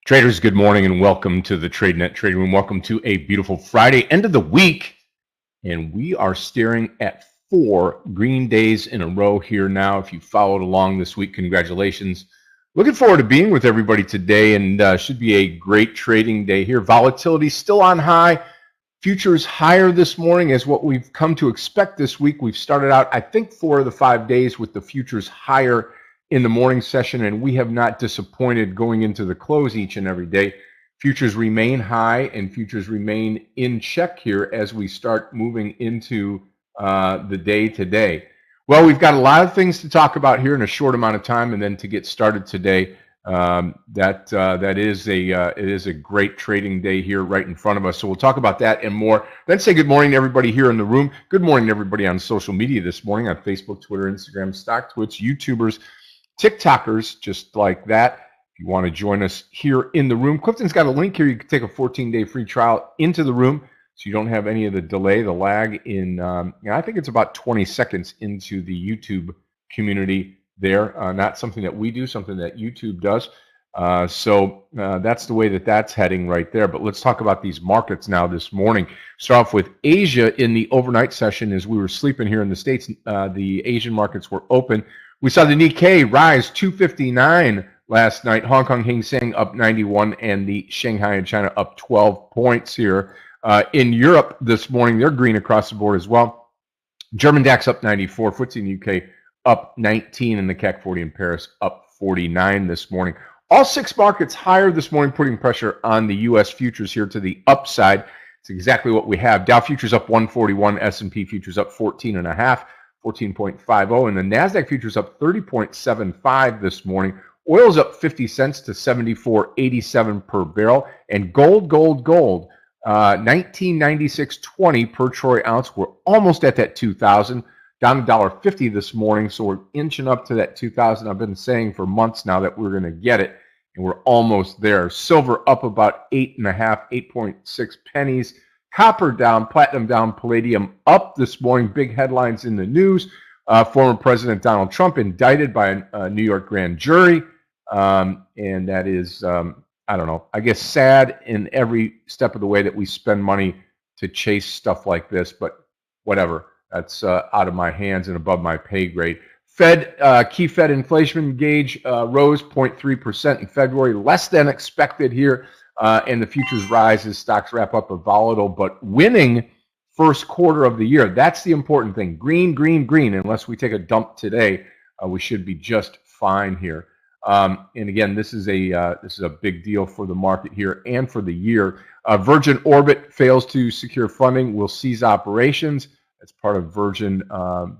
Traders, good morning and welcome to the Tradenet Trading Room. Welcome to a beautiful Friday, end of the week. And we are staring at 4 green days in a row here now. If you followed along this week, congratulations. Looking forward to being with everybody today, and should be a great trading day here. Volatility still on high. Futures higher this morning as what we've come to expect this week. We've started out, I think, 4 of the 5 days with the futures higher in the morning session, and we have not disappointed going into the close each and every day. Futures remain high and futures remain in check here as we start moving into the day today. Well, we've got a lot of things to talk about here in a short amount of time, and then to get started today, it is a great trading day here right in front of us. So we'll talk about that and more. Then say good morning to everybody here in the room. Good morning to everybody on social media this morning on Facebook, Twitter, Instagram, Stock, Twitch, YouTubers, TikTokers, just like that. If you want to join us here in the room, Clifton's got a link here. You can take a 14-day free trial into the room so you don't have any of the delay, the lag in, I think it's about 20 seconds into the YouTube community there. Not something that we do, something that YouTube does. So that's the way that's heading right there. But let's talk about these markets now this morning. Start off with Asia in the overnight session. As we were sleeping here in the States, the Asian markets were open. We saw the Nikkei rise 259 last night. Hong Kong Hang Seng up 91, and the Shanghai and China up 12 points here. In Europe this morning, they're green across the board as well. German DAX up 94, FTSE in the UK up 19, and the CAC 40 in Paris up 49 this morning. All 6 markets higher this morning, putting pressure on the U.S. futures here to the upside. It's exactly what we have. Dow futures up 141, S&P futures up 14.5. 14.50, and the NASDAQ futures up 30.75 this morning. Oil's up 50 cents to 74.87 per barrel, and gold, 1996.20 per troy ounce. We're almost at that 2,000, down $1.50 this morning, so we're inching up to that 2,000. I've been saying for months now that we're going to get it, and we're almost there. Silver up about 8.6 pennies. Copper down, platinum down, palladium up this morning. Big headlines in the news. Former President Donald Trump indicted by a New York grand jury. And that is, I don't know, I guess sad in every step of the way that we spend money to chase stuff like this. But whatever, that's out of my hands and above my pay grade. Key Fed inflation gauge rose 0.3% in February, less than expected here. And the futures rise as stocks wrap up a volatile but winning first quarter of the year. That's the important thing. Green, green, green. Unless we take a dump today, we should be just fine here. And again, this is a big deal for the market here and for the year. Virgin Orbit fails to secure funding. Will cease operations. That's part of Virgin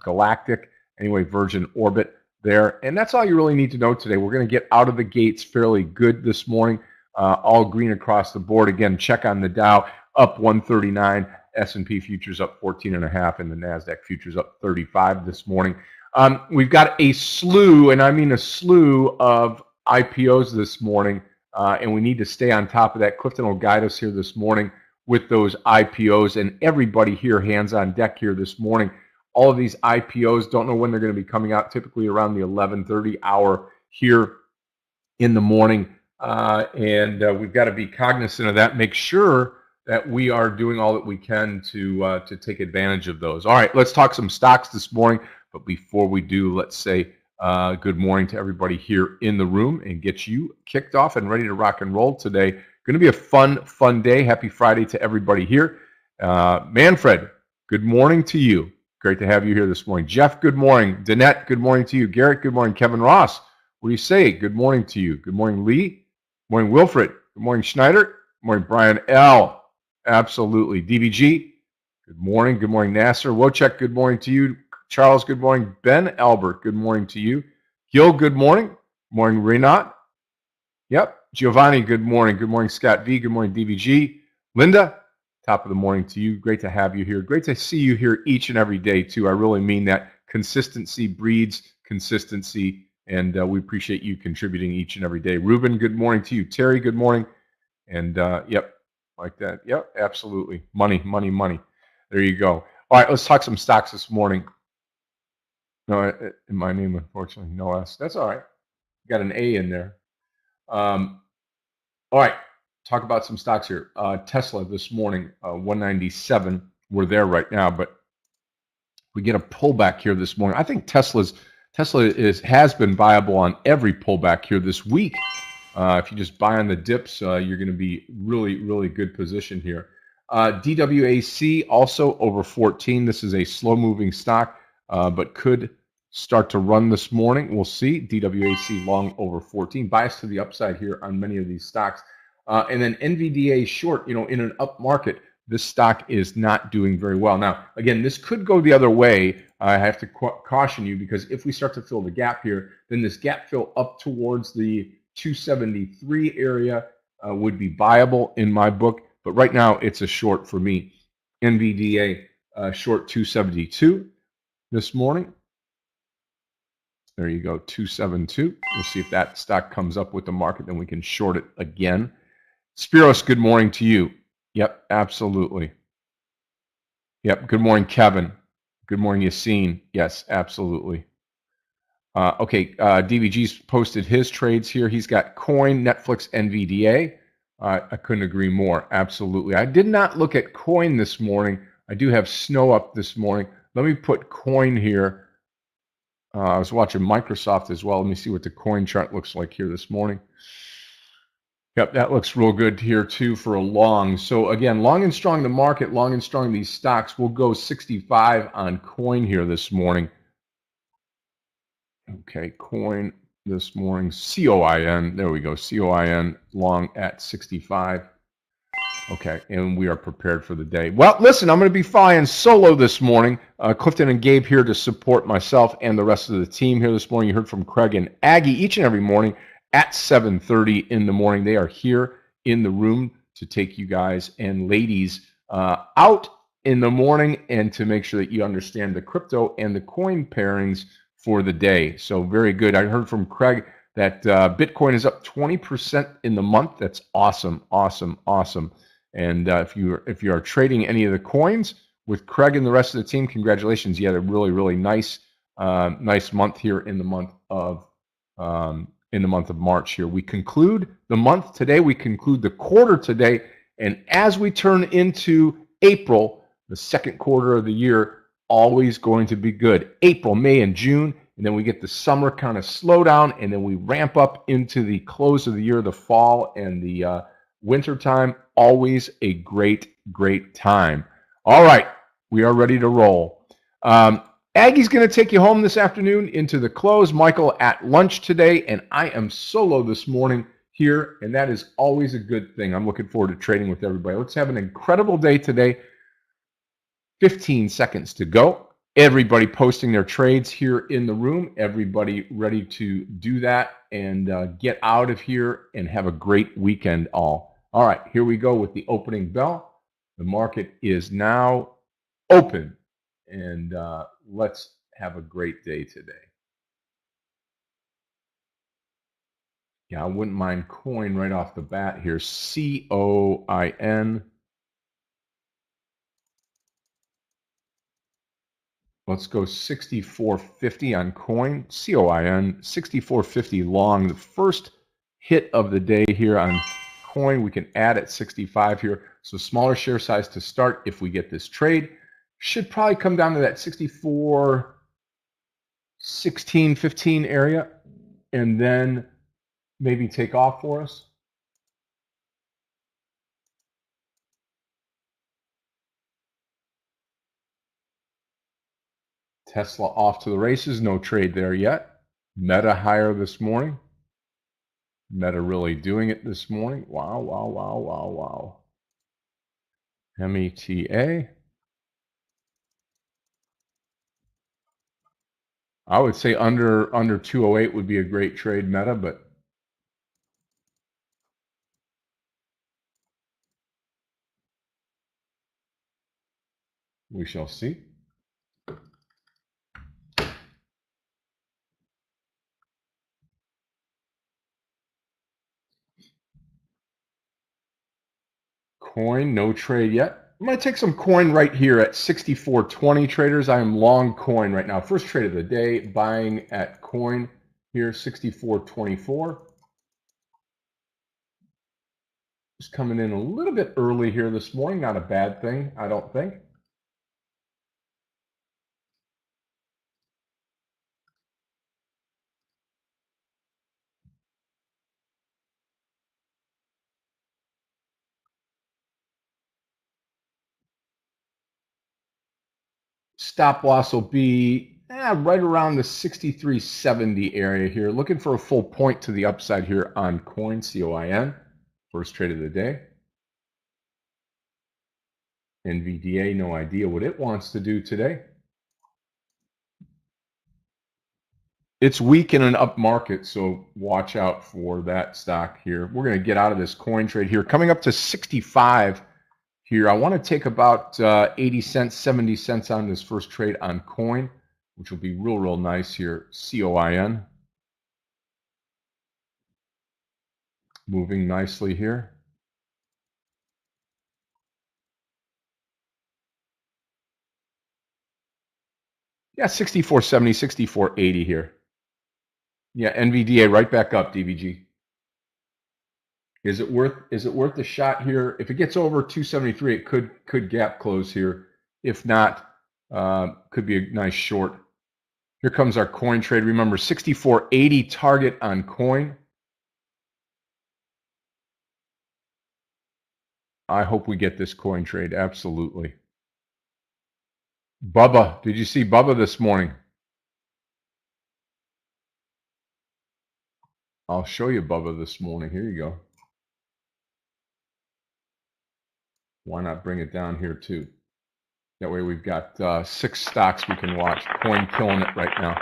Galactic. Anyway, Virgin Orbit there. And that's all you really need to know today. We're going to get out of the gates fairly good this morning. All green across the board. Again, check on the Dow up 139, S&P futures up 14.5, and the NASDAQ futures up 35 this morning. We've got a slew, and I mean a slew of IPOs this morning, and we need to stay on top of that. Clifton will guide us here this morning with those IPOs, and everybody here hands on deck here this morning. All of these IPOs, don't know when they're going to be coming out, typically around the 11:30 hour here in the morning. And we've got to be cognizant of that. Make sure that we are doing all that we can to take advantage of those. All right, let's talk some stocks this morning. But before we do, let's say good morning to everybody here in the room and get you kicked off and ready to rock and roll today. Going to be a fun day. Happy Friday to everybody here. Manfred, good morning to you. Great to have you here this morning. Jeff, good morning. Danette, good morning to you. Garrett, good morning. Kevin Ross, what do you say? Good morning to you. Good morning, Lee. Good morning, Wilfred. Good morning, Schneider. Good morning, Brian L. Absolutely. DBG, good morning. Good morning, Nasser. Wojciech, good morning to you. Charles, good morning. Ben Albert, good morning to you. Gil, good morning. Good morning, Renat. Yep. Giovanni, good morning. Good morning, Scott V. Good morning, DVG. Linda, top of the morning to you. Great to have you here. Great to see you here each and every day, too. I really mean that. Consistency breeds consistency, and we appreciate you contributing each and every day. Ruben, good morning to you. Terry, good morning. And, yep, like that. Yep, absolutely. Money, money, money. There you go. All right, let's talk some stocks this morning. No, in my name, unfortunately, no S. That's all right. Got an A in there. All right, talk about some stocks here. Tesla this morning, 197. We're there right now, but we get a pullback here this morning. I think Tesla has been viable on every pullback here this week. If you just buy on the dips, you're going to be really good position here. DWAC also over 14. This is a slow moving stock, but could start to run this morning. We'll see. DWAC long over 14. Bias to the upside here on many of these stocks. And then NVDA short, in an up market, this stock is not doing very well. Now, again, this could go the other way. I have to caution you, because if we start to fill the gap here, then this gap fill up towards the 273 area would be viable in my book. But right now, it's a short for me. NVDA short 272 this morning. There you go, 272. We'll see if that stock comes up with the market, then we can short it again. Spiros, good morning to you. Yep, absolutely. Yep, good morning, Kevin. Good morning, Yassine. Yes, absolutely. Okay, DVG's posted his trades here. He's got Coin, Netflix, NVDA. I couldn't agree more. Absolutely. I did not look at Coin this morning. I do have snow up this morning. Let me put Coin here. I was watching Microsoft as well. Let me see what the Coin chart looks like here this morning. Yep, that looks real good here too for a long. So again, long and strong the market, long and strong these stocks. We'll go 65 on Coin here this morning. Okay, Coin this morning, COIN. There we go, COIN long at 65. Okay, and we are prepared for the day. Well, listen, I'm going to be flying solo this morning. Clifton and Gabe here to support myself and the rest of the team here this morning. You heard from Craig and Aggie each and every morning at 7:30 in the morning. They are here in the room to take you guys and ladies out in the morning and to make sure that you understand the crypto and the coin pairings for the day. So very good. I heard from Craig that Bitcoin is up 20% in the month. That's awesome, awesome, awesome. And if you are trading any of the coins with Craig and the rest of the team, congratulations! You had a really nice month here in the month of March. Here we conclude the month today. We conclude the quarter today, and as we turn into April, the second quarter of the year, always going to be good. April, May, and June, and then we get the summer kind of slow down, and then we ramp up into the close of the year, the fall and the winter time. Always a great time. All right, we are ready to roll. Aggie's going to take you home this afternoon into the close. Michael at lunch today, and I am solo this morning here, and that is always a good thing. I'm looking forward to trading with everybody. Let's have an incredible day today. 15 seconds to go. Everybody posting their trades here in the room. Everybody ready to do that and get out of here and have a great weekend all. All right, here we go with the opening bell. The market is now open, and let's have a great day today. Yeah, I wouldn't mind coin right off the bat here. COIN. Let's go 64.50 on coin. COIN, 64.50 long. The first hit of the day here on coin. We can add at 65 here. So smaller share size to start if we get this trade. Should probably come down to that 64, 16, 15 area, and then maybe take off for us. Tesla off to the races. No trade there yet. Meta higher this morning. Meta really doing it this morning. Wow. META. I would say under 208 would be a great trade, Meta, but we shall see. Coin, no trade yet. I'm going to take some coin right here at 64.20 traders. I am long coin right now. First trade of the day, buying at coin here, 64.24. Just coming in a little bit early here this morning. Not a bad thing, I don't think. Stop loss will be right around the 63.70 area here. Looking for a full point to the upside here on coin, COIN. First trade of the day. NVDA, no idea what it wants to do today. It's weak in an up market, so watch out for that stock here. We're going to get out of this coin trade here. Coming up to 65 here. I want to take about 80 cents, 70 cents on this first trade on coin, which will be real nice here. COIN. Moving nicely here. Yeah, 64.70, 64.80 here. Yeah, NVDA right back up, DVG. Is it worth the shot here? If it gets over 273, it could gap close here. If not, could be a nice short. Here comes our coin trade. Remember, 64.80 target on coin. I hope we get this coin trade. Absolutely. Bubba, did you see Bubba this morning? I'll show you Bubba this morning. Here you go. Why not bring it down here too? That way we've got 6 stocks we can watch. Coin killing it right now.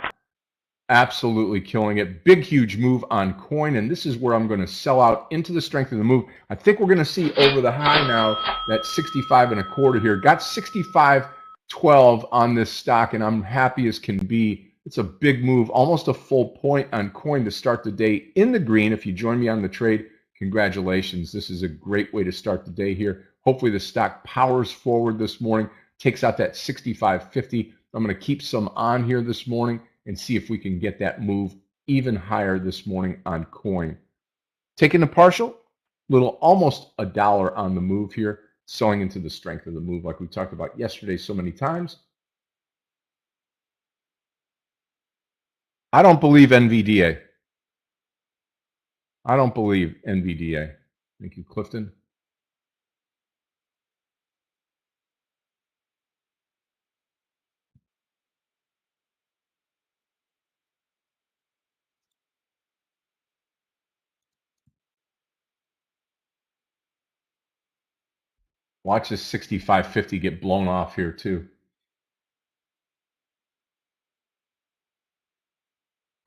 Absolutely killing it. Big, huge move on coin. And this is where I'm going to sell out into the strength of the move. I think we're going to see over the high now that 65 and a quarter here. Got 65.12 on this stock, and I'm happy as can be. It's a big move, almost a full point on coin to start the day in the green. If you join me on the trade, congratulations. This is a great way to start the day here. Hopefully the stock powers forward this morning, takes out that 65.50. I'm going to keep some on here this morning and see if we can get that move even higher this morning on coin. Taking the partial, little almost $1 on the move here, selling into the strength of the move like we talked about yesterday so many times. I don't believe NVDA. I don't believe NVDA. Thank you, Clifton. Watch this 65.50 get blown off here too.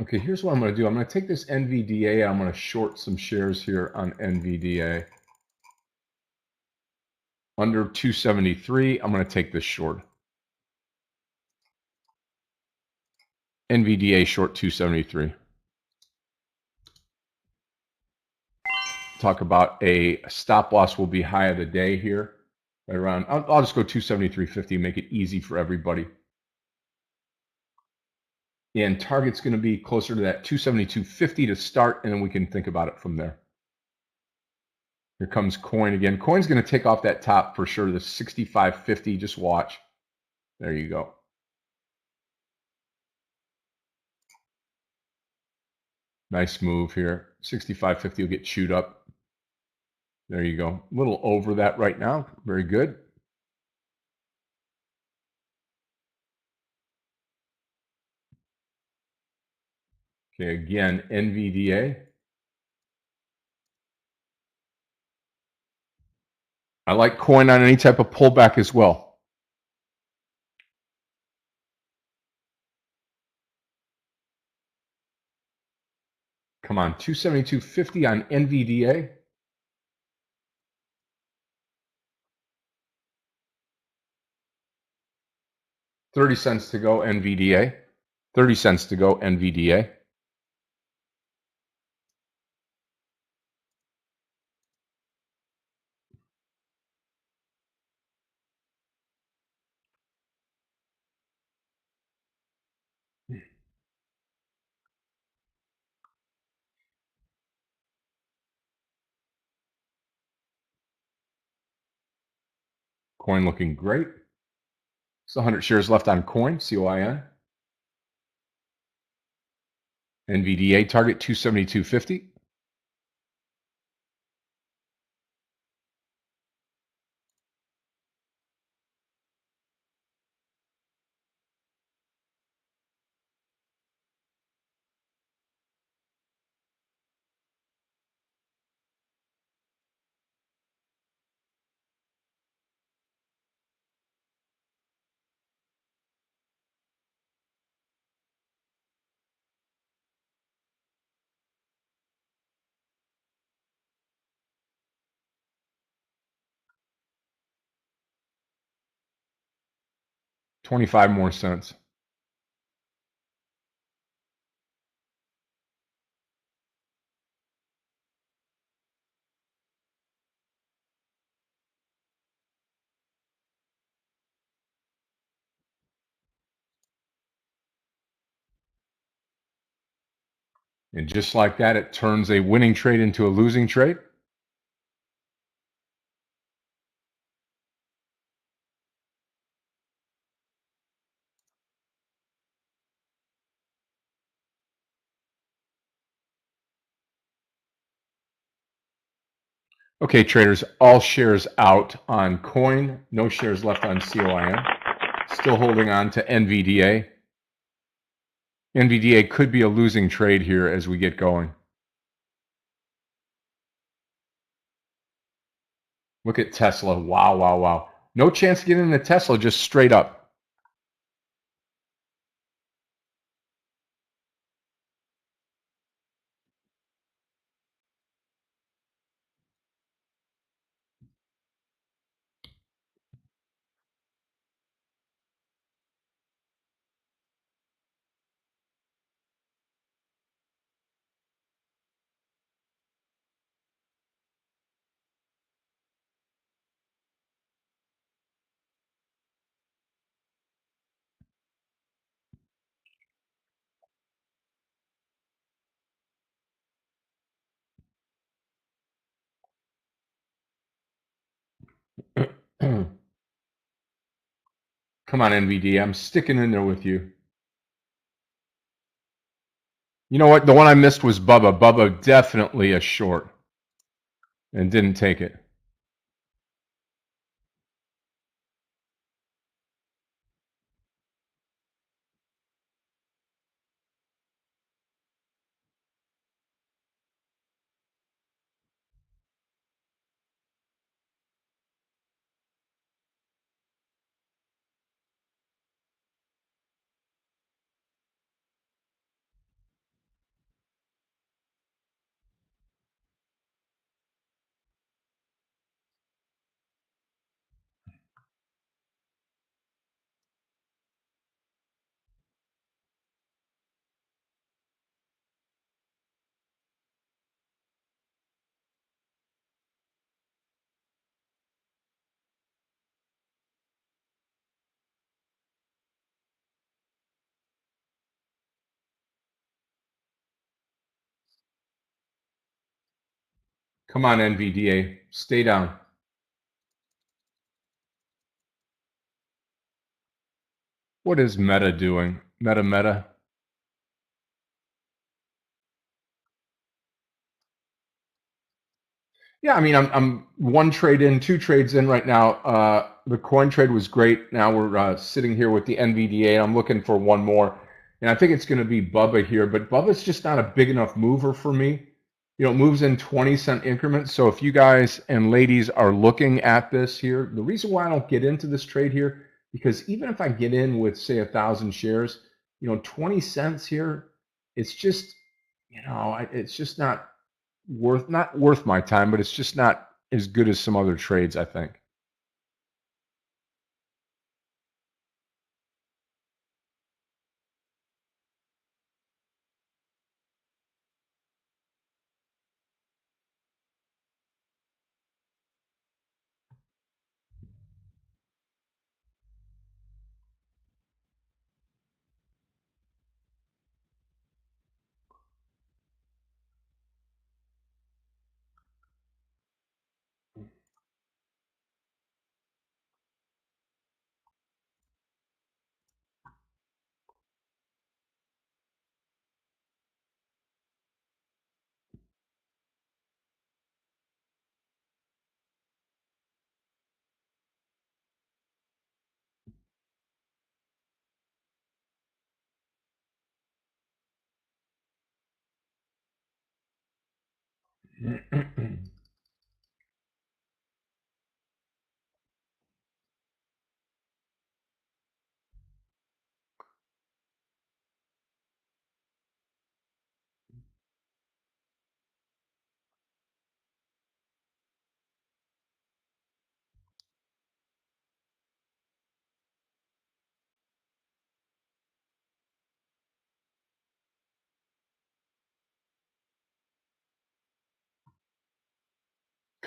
Okay, here's what I'm going to do. I'm going to take this NVDA. I'm going to short some shares here on NVDA. Under 273, I'm going to take this short. NVDA short 273. Talk about a stop loss will be high of the day here. Right around, I'll just go 273.50, make it easy for everybody. And target's going to be closer to that 272.50 to start, and then we can think about it from there. Here comes coin again. Coin's going to take off that top for sure, the 65.50. Just watch. There you go. Nice move here. 65.50 will get chewed up. There you go. A little over that right now. Very good. Okay, again, NVDA. I like coin on any type of pullback as well. Come on, 272.50 on NVDA. $0.30 to go NVDA. 30 cents to go NVDA. Coin looking great. Still 100 shares left on Coin, COIN. NVDA target 272.50. $0.25 more. And just like that, it turns a winning trade into a losing trade. Okay, traders, all shares out on Coin. No shares left on COIN. Still holding on to NVDA. NVDA could be a losing trade here as we get going. Look at Tesla. Wow, wow, wow. No chance to get into Tesla, just straight up. Come on, NVDA. I'm sticking in there with you. You know what? The one I missed was Bubba. Bubba definitely a short and didn't take it. Come on, NVDA. Stay down. What is Meta doing? Meta. Yeah, I mean, I'm one trade in, two trades in right now. The Coin trade was great. Now we're sitting here with the NVDA. I'm looking for one more, and I think it's going to be Bubba here. But Bubba's just not a big enough mover for me. You know, it moves in 20-cent increments. So if you guys and ladies are looking at this here, the reason why I don't get into this trade here, because even if I get in with say 1,000 shares, 20 cents here, it's just, it's just not worth my time, but it's just not as good as some other trades, I think.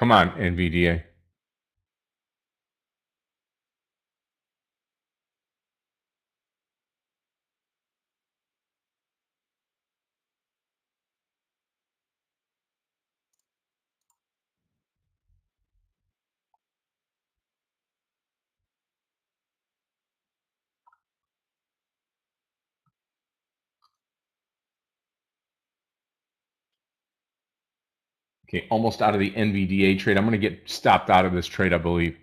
Come on, NVDA. Okay, almost out of the NVDA trade. I'm going to get stopped out of this trade, I believe.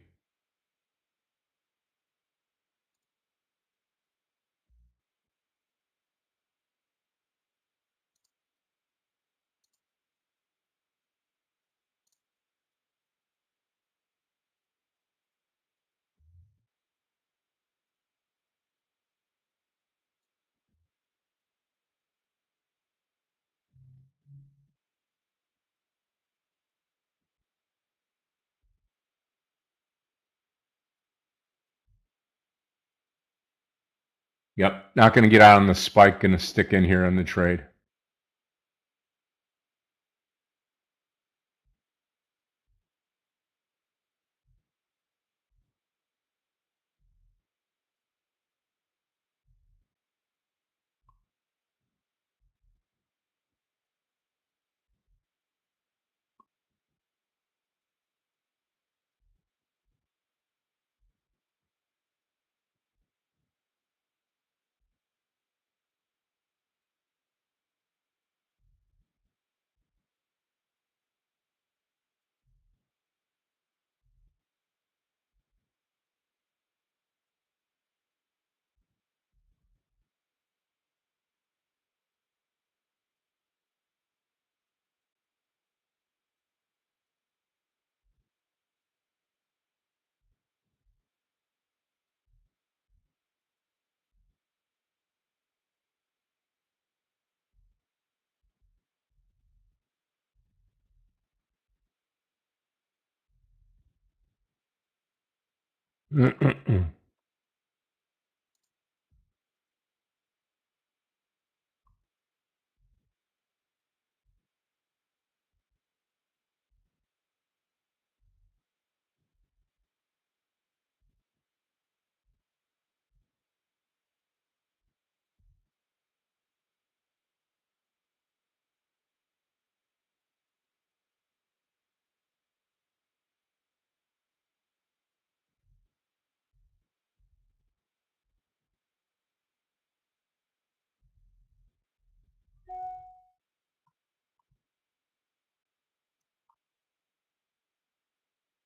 Yep, not going to get out on the spike. Going to stick in here on the trade.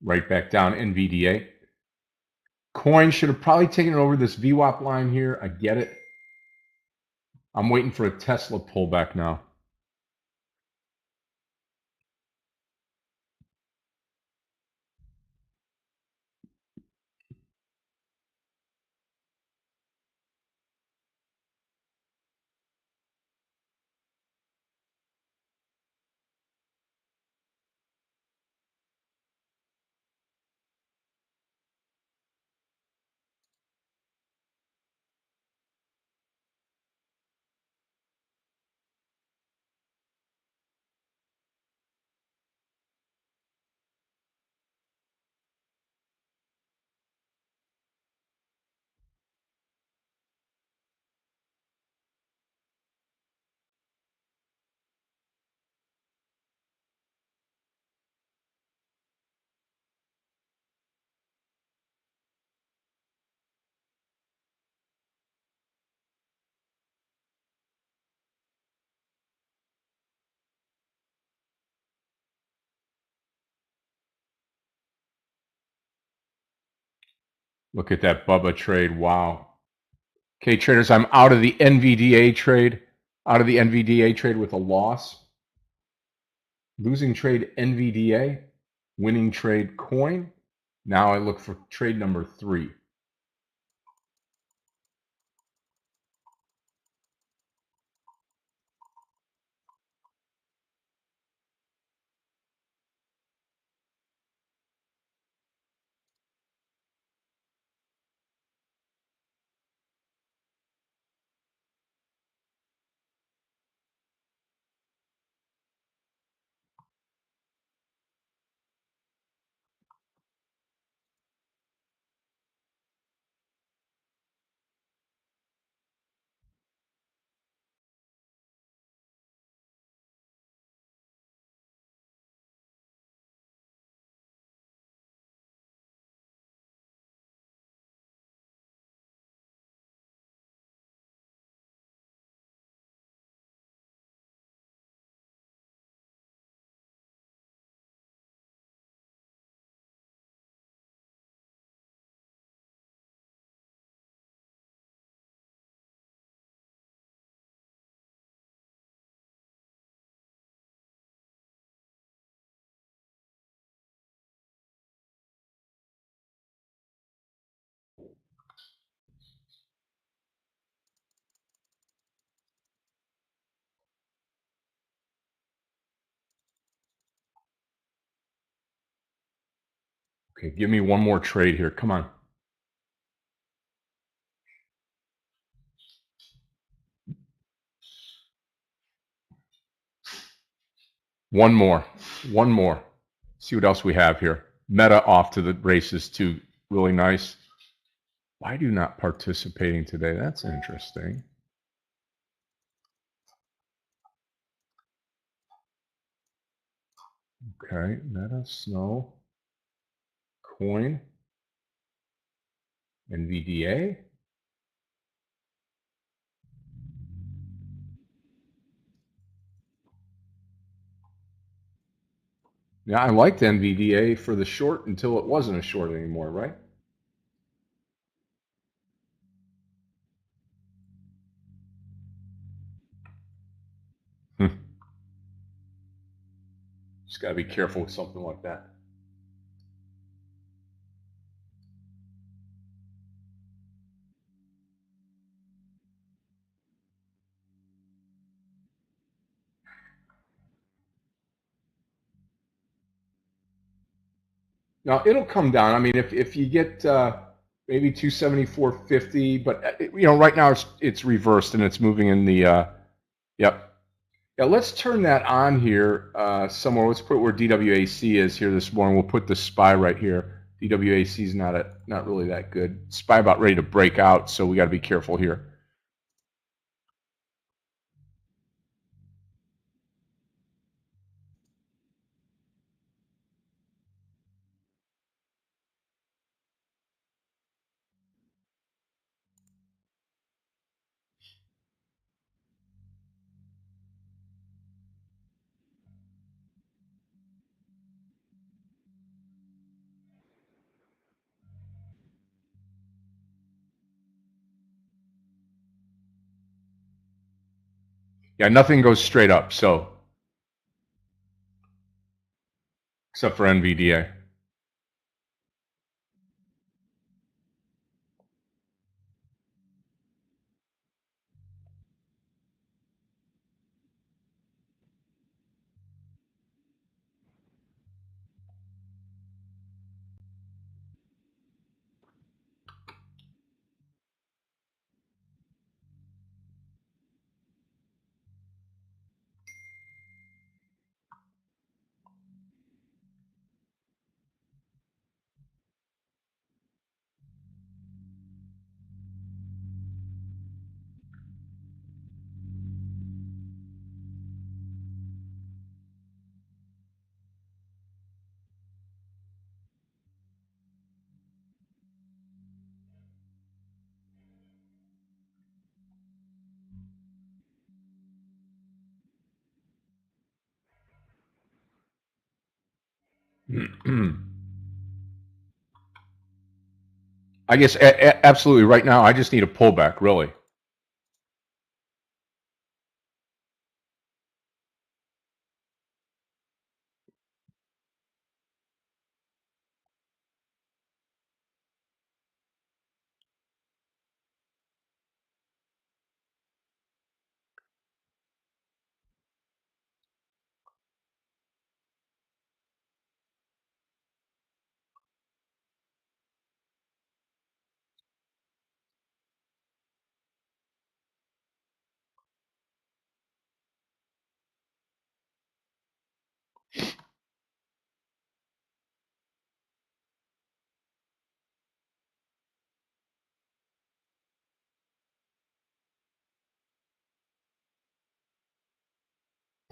Right back down NVDA. Coin should have probably taken it over this VWAP line here. I get it. I'm waiting for a Tesla pullback now. Look at that Bubba trade. Wow. Okay, traders, I'm out of the NVDA trade. Out of the NVDA trade with a loss. Losing trade NVDA, winning trade coin. Now I look for trade number 3. Okay, give me one more trade here. Come on. One more. One more. See what else we have here. Meta off to the races too. Really nice. Why do you not participating today? That's interesting. Okay, Meta, Snow, Coin, NVDA. Yeah, I liked NVDA for the short until it wasn't a short anymore, right? Just got to be careful with something like that. Now it'll come down. I mean, if you get maybe 274.50, but right now it's reversed and it's moving in the yep. Yeah, let's turn that on here somewhere. Let's put where DWAC is here this morning. We'll put the SPY right here. DWAC is not really that good. SPY about ready to break out, so we got to be careful here. Yeah, nothing goes straight up, so except for NVDA. I guess absolutely right now I just need a pullback, really.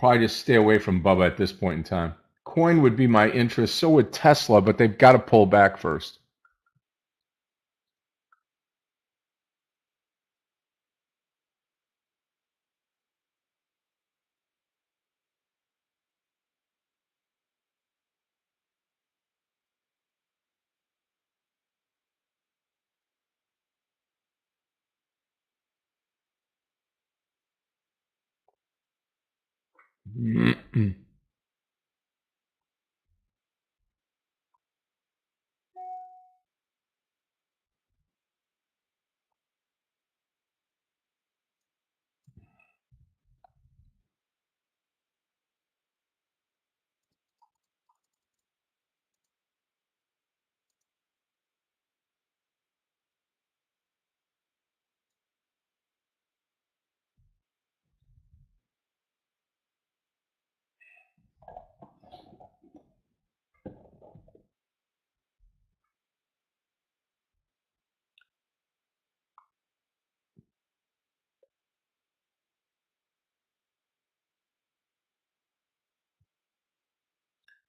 Probably just stay away from Bubba at this point in time. Coin would be my interest. So would Tesla, but they've got to pull back first.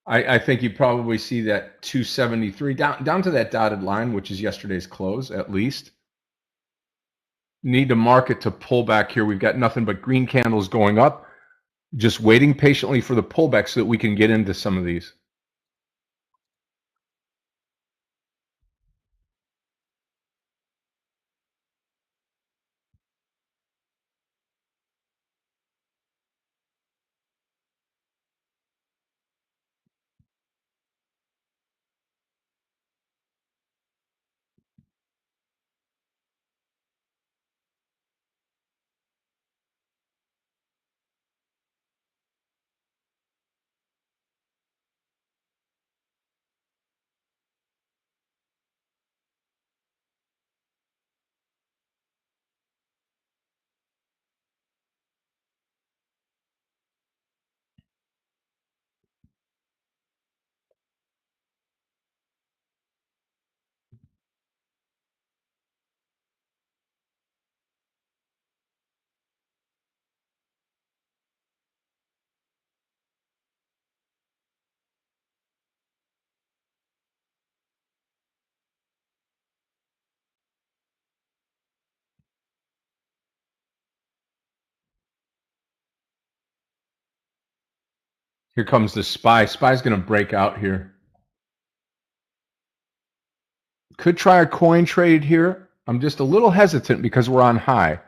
I think you probably see that 273 down to that dotted line, which is yesterday's close at least. Need the market to pull back here. We've got nothing but green candles going up. Just waiting patiently for the pullback so that we can get into some of these. Here comes the SPY. SPY's going to break out here. Could try a coin trade here. I'm just a little hesitant because we're on high.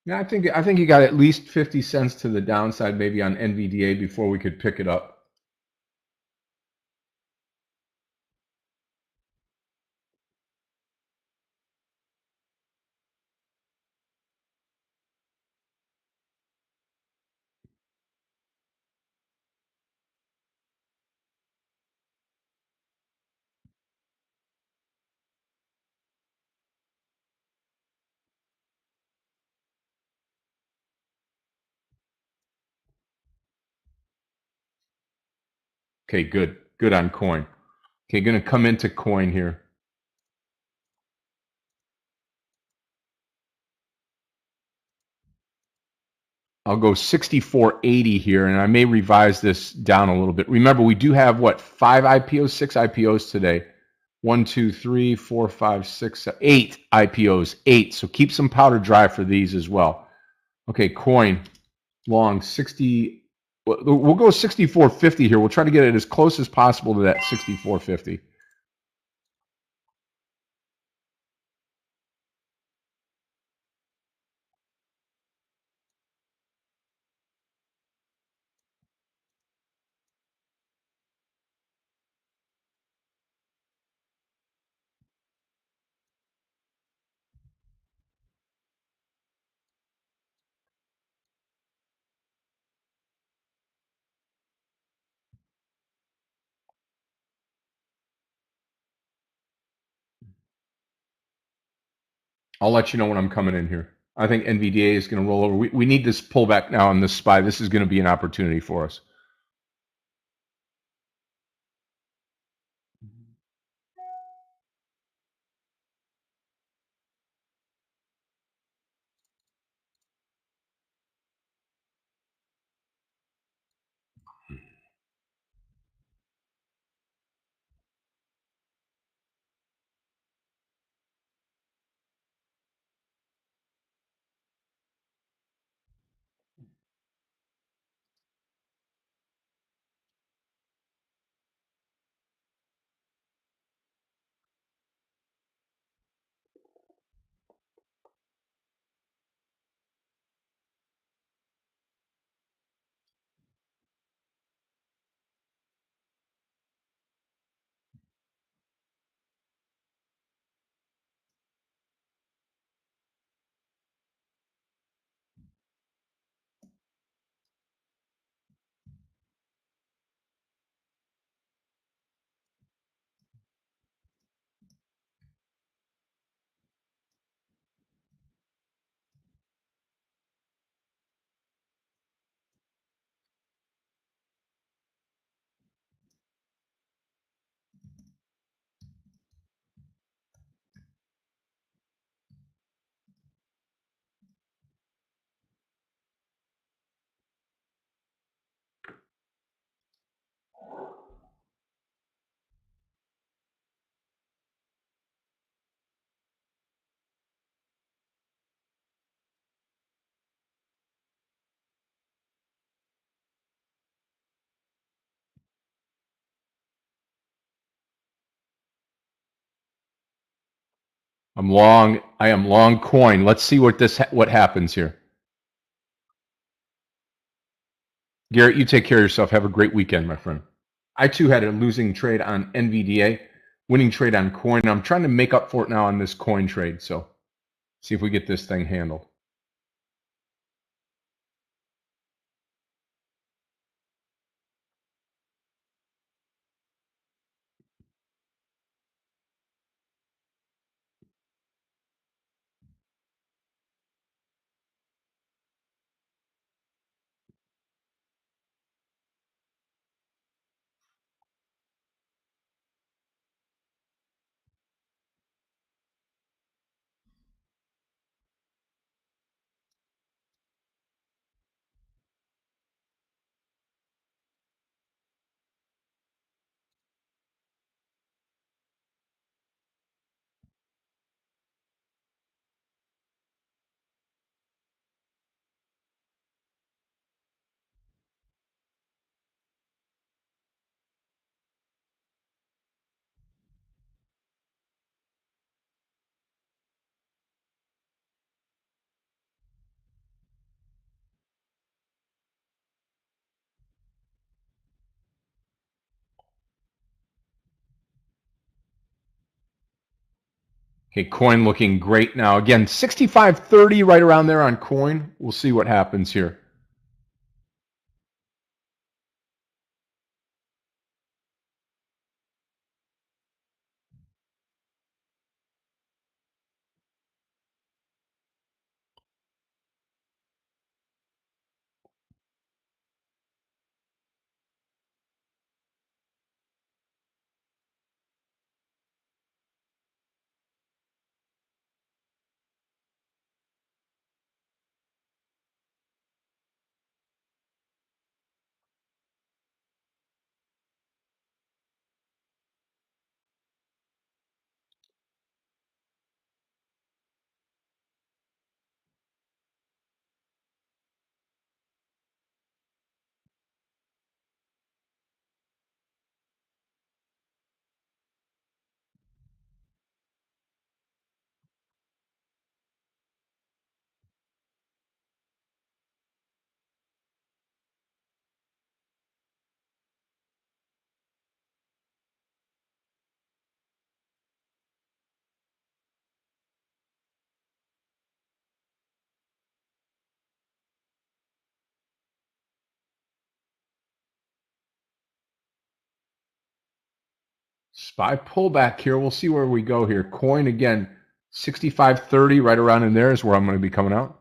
Yeah, I think you got at least 50 cents to the downside, maybe on NVDA before we could pick it up. Okay, good. Good on coin. Okay, going to come into coin here. I'll go 64.80 here, and I may revise this down a little bit. Remember, we do have, what, 5 IPOs, 6 IPOs today. 1, 2, 3, 4, 5, 6, 8 IPOs. 8. So keep some powder dry for these as well. Okay, coin. Long 60. We'll go 64.50 here. We'll try to get it as close as possible to that 64.50. I'll let you know when I'm coming in here. I think NVDA is going to roll over. We need this pullback now on this SPY. This is going to be an opportunity for us. I'm long. I am long coin. Let's see what happens here. Garrett, you take care of yourself. Have a great weekend, my friend. I too had a losing trade on NVDA, winning trade on coin. I'm trying to make up for it now on this coin trade. So see if we get this thing handled. Okay, coin looking great now. Again, 65.30 right around there on coin. We'll see what happens here. SPY pullback here. We'll see where we go here. Coin again. 65.30, right around in there is where I'm going to be coming out.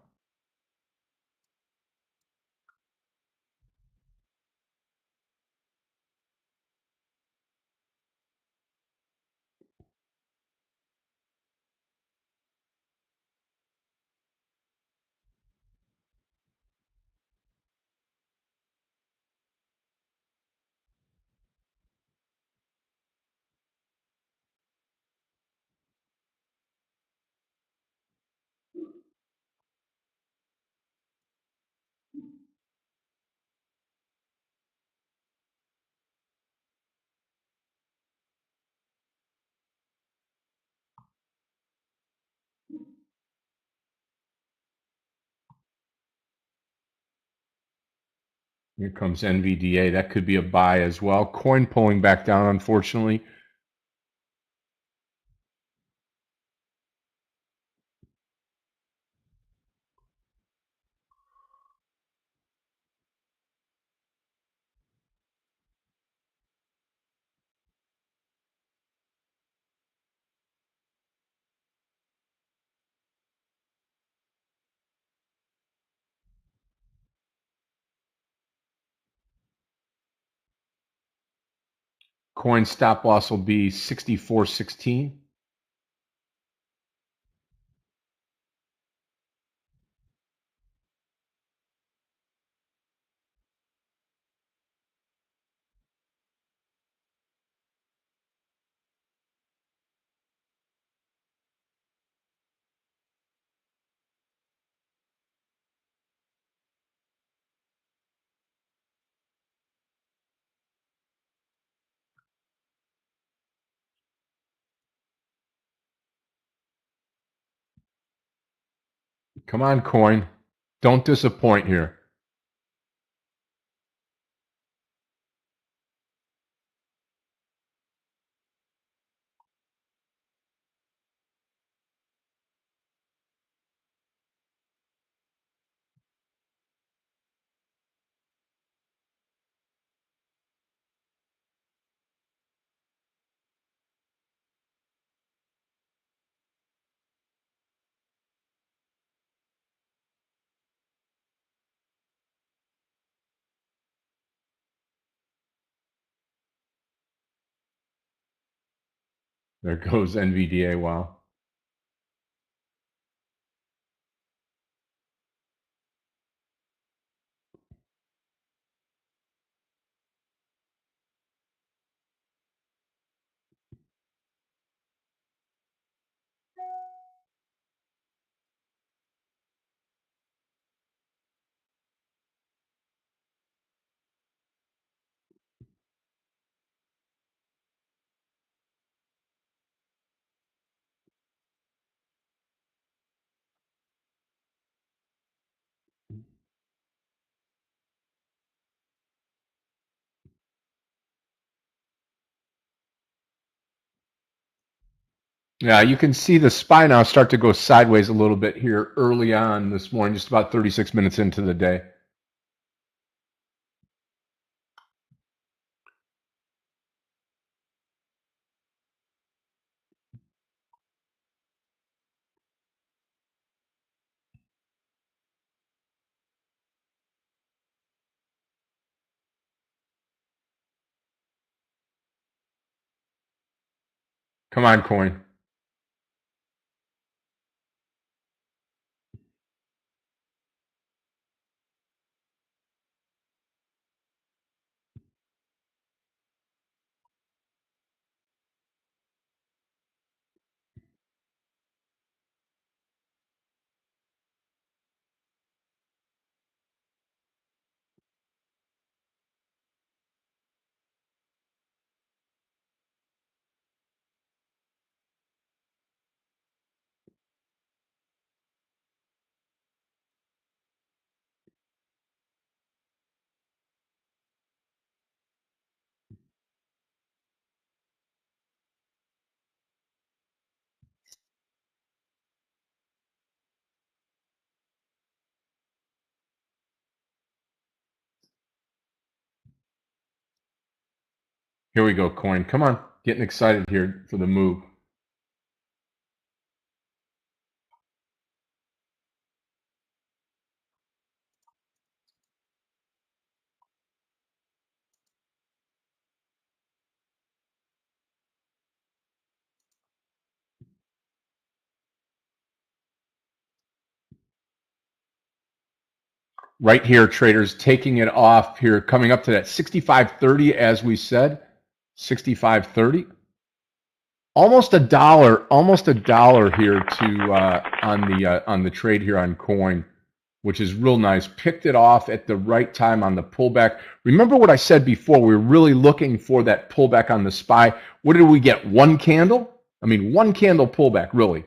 Here comes NVDA. That could be a buy as well. Coin pulling back down, unfortunately. Coin stop loss will be 64.16. Come on, coin. Don't disappoint here. There goes NVDA. Wow. Yeah, you can see the SPY now start to go sideways a little bit here early on this morning, just about 36 minutes into the day. Come on, coin. Here we go, coin. Come on. Getting excited here for the move. right here, traders, taking it off here, coming up to that 65.30, as we said, 65.30. Almost a dollar here to on the trade here on coin, which is real nice. Picked it off at the right time on the pullback. Remember what I said before? We were really looking for that pullback on the SPY. What did we get? One candle? I mean, one candle pullback, really.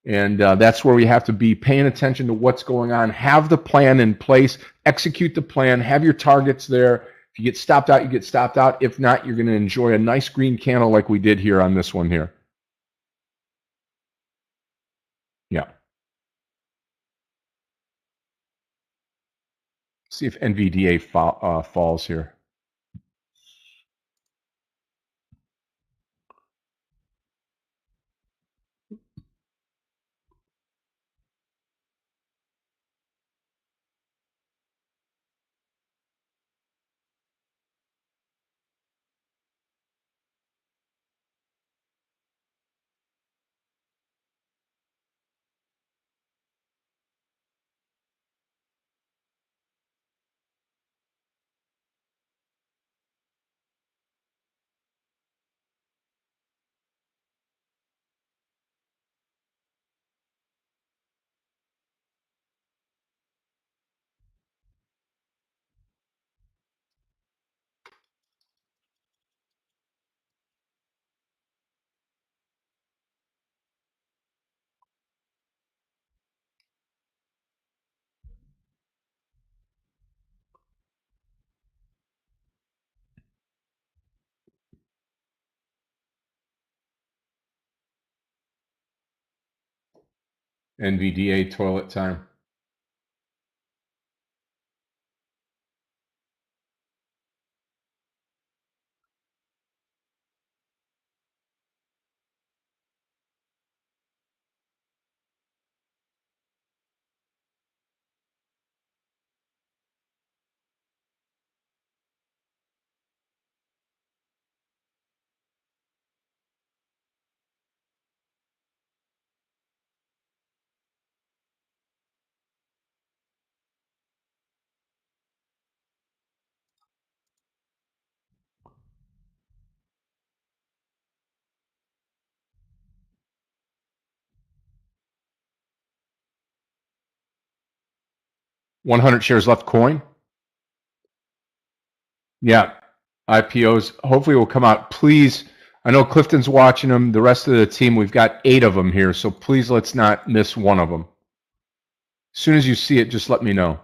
And that's where we have to be paying attention to what's going on. Have the plan in place. Execute the plan. Have your targets there. If you get stopped out, you get stopped out. If not, you're going to enjoy a nice green candle like we did here on this one here. Yeah. See if NVDA falls here. NVDA toilet time. $100 shares left coin. Yeah. IPOs hopefully will come out. Please, I know Clifton's watching them. The rest of the team, we've got 8 of them here. So please let's not miss one of them. As soon as you see it, just let me know.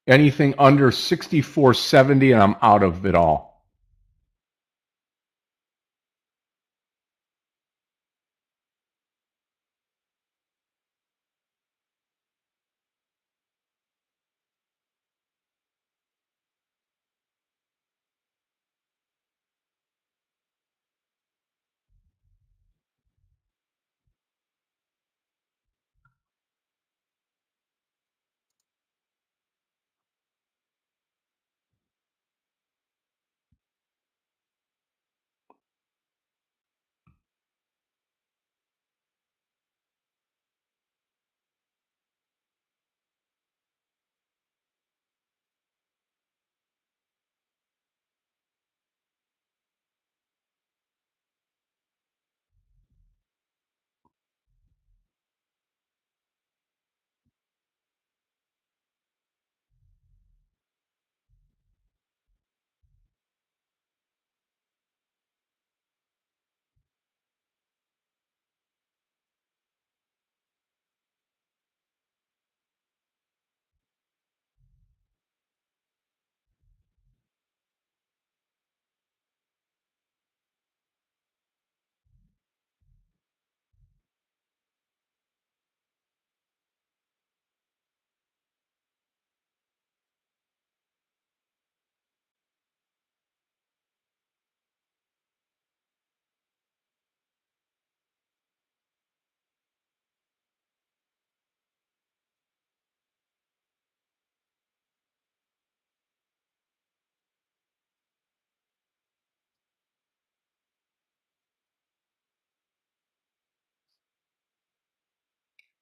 Anything under 64.70 and I'm out of it all.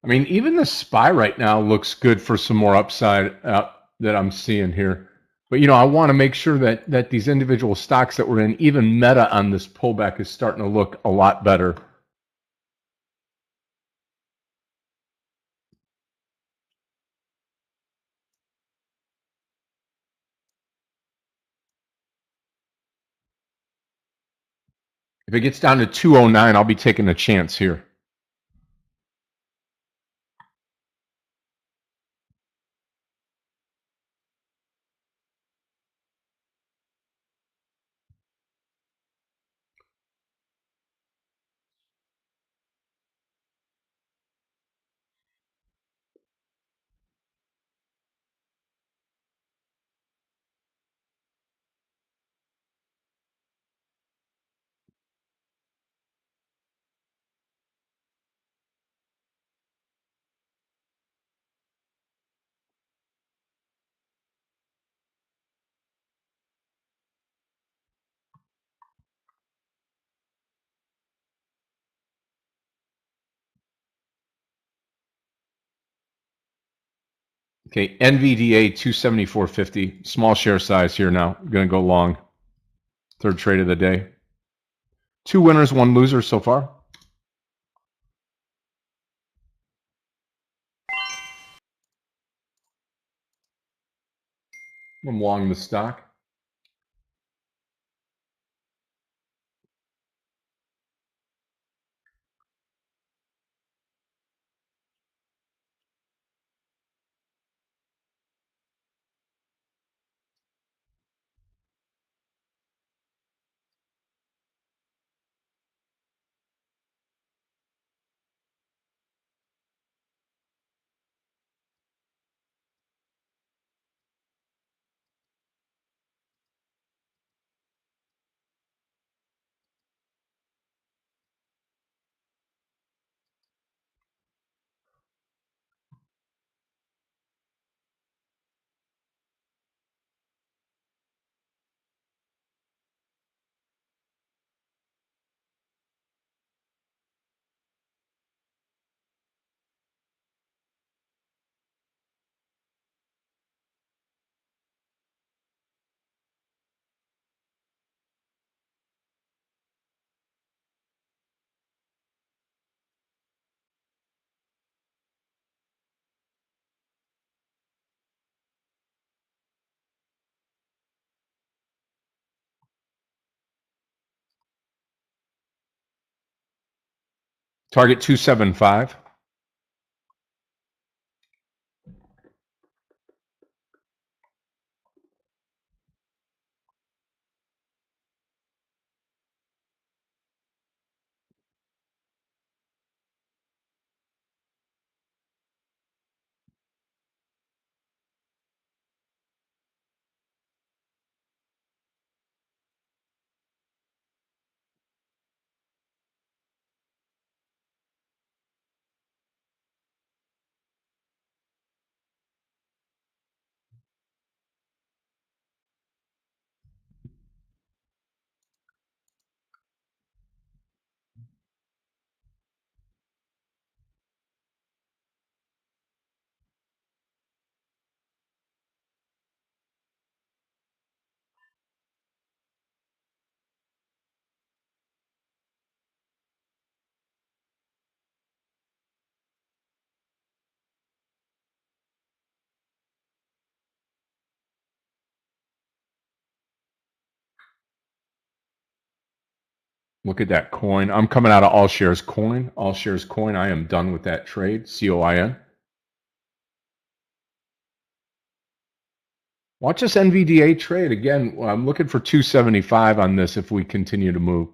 I mean, even the SPY right now looks good for some more upside that I'm seeing here. But, I want to make sure that these individual stocks that we're in, even Meta on this pullback is starting to look a lot better. If it gets down to 209, I'll be taking a chance here. Okay, NVDA 274.50, small share size here now. I'm going to go long. Third trade of the day. 2 winners, 1 loser so far. I'm long the stock. Target 275. Look at that coin. I'm coming out of all shares coin. All shares coin. I am done with that trade. COIN. Watch this NVDA trade again. I'm looking for 275 on this if we continue to move.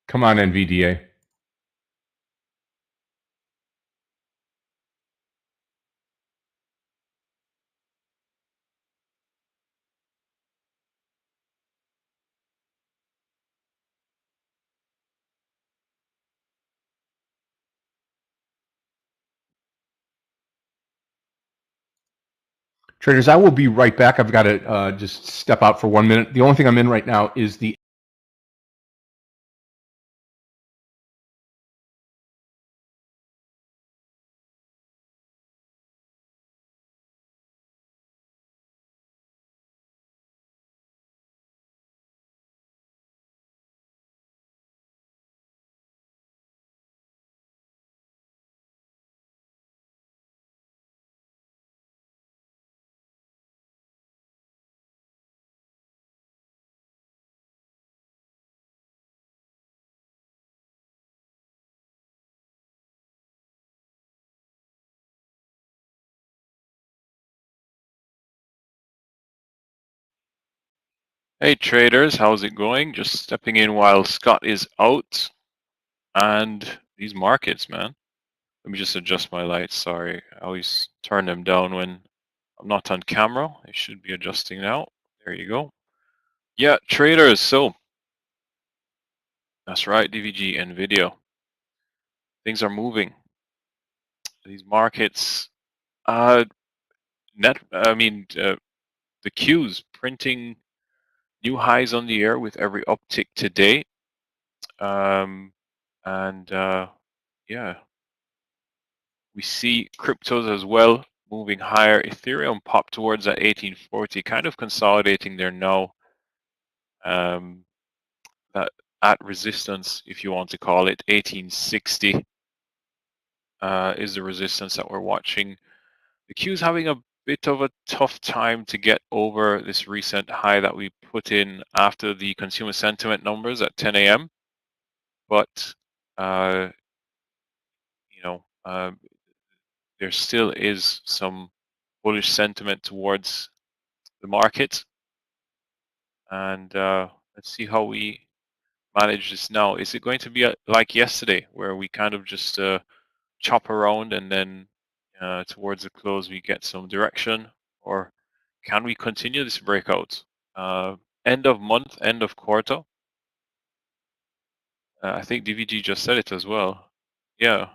Come on, NVDA. Traders, I will be right back. I've got to just step out for 1 minute. The only thing I'm in right now is the Hey traders, how's it going? Just stepping in while Scott is out. And these markets, man. Let me just adjust my lights. Sorry, I always turn them down when I'm not on camera. I should be adjusting now. There you go. Yeah, traders, so that's right, DVG and video. Things are moving. These markets, the Qs printing new highs on the air with every uptick today. And yeah, we see cryptos as well moving higher. Ethereum popped towards that 1840, kind of consolidating there now. That at resistance, if you want to call it, 1860 is the resistance that we're watching. The Q is having a bit of a tough time to get over this recent high that we put in after the consumer sentiment numbers at 10 a.m. But uh, you know, there still is some bullish sentiment towards the market, and let's see how we manage this now. Is it going to be like yesterday, where we kind of just chop around and then towards the close we get some direction, or can we continue this breakout? End of month, end of quarter. I think DVG just said it as well. Yeah,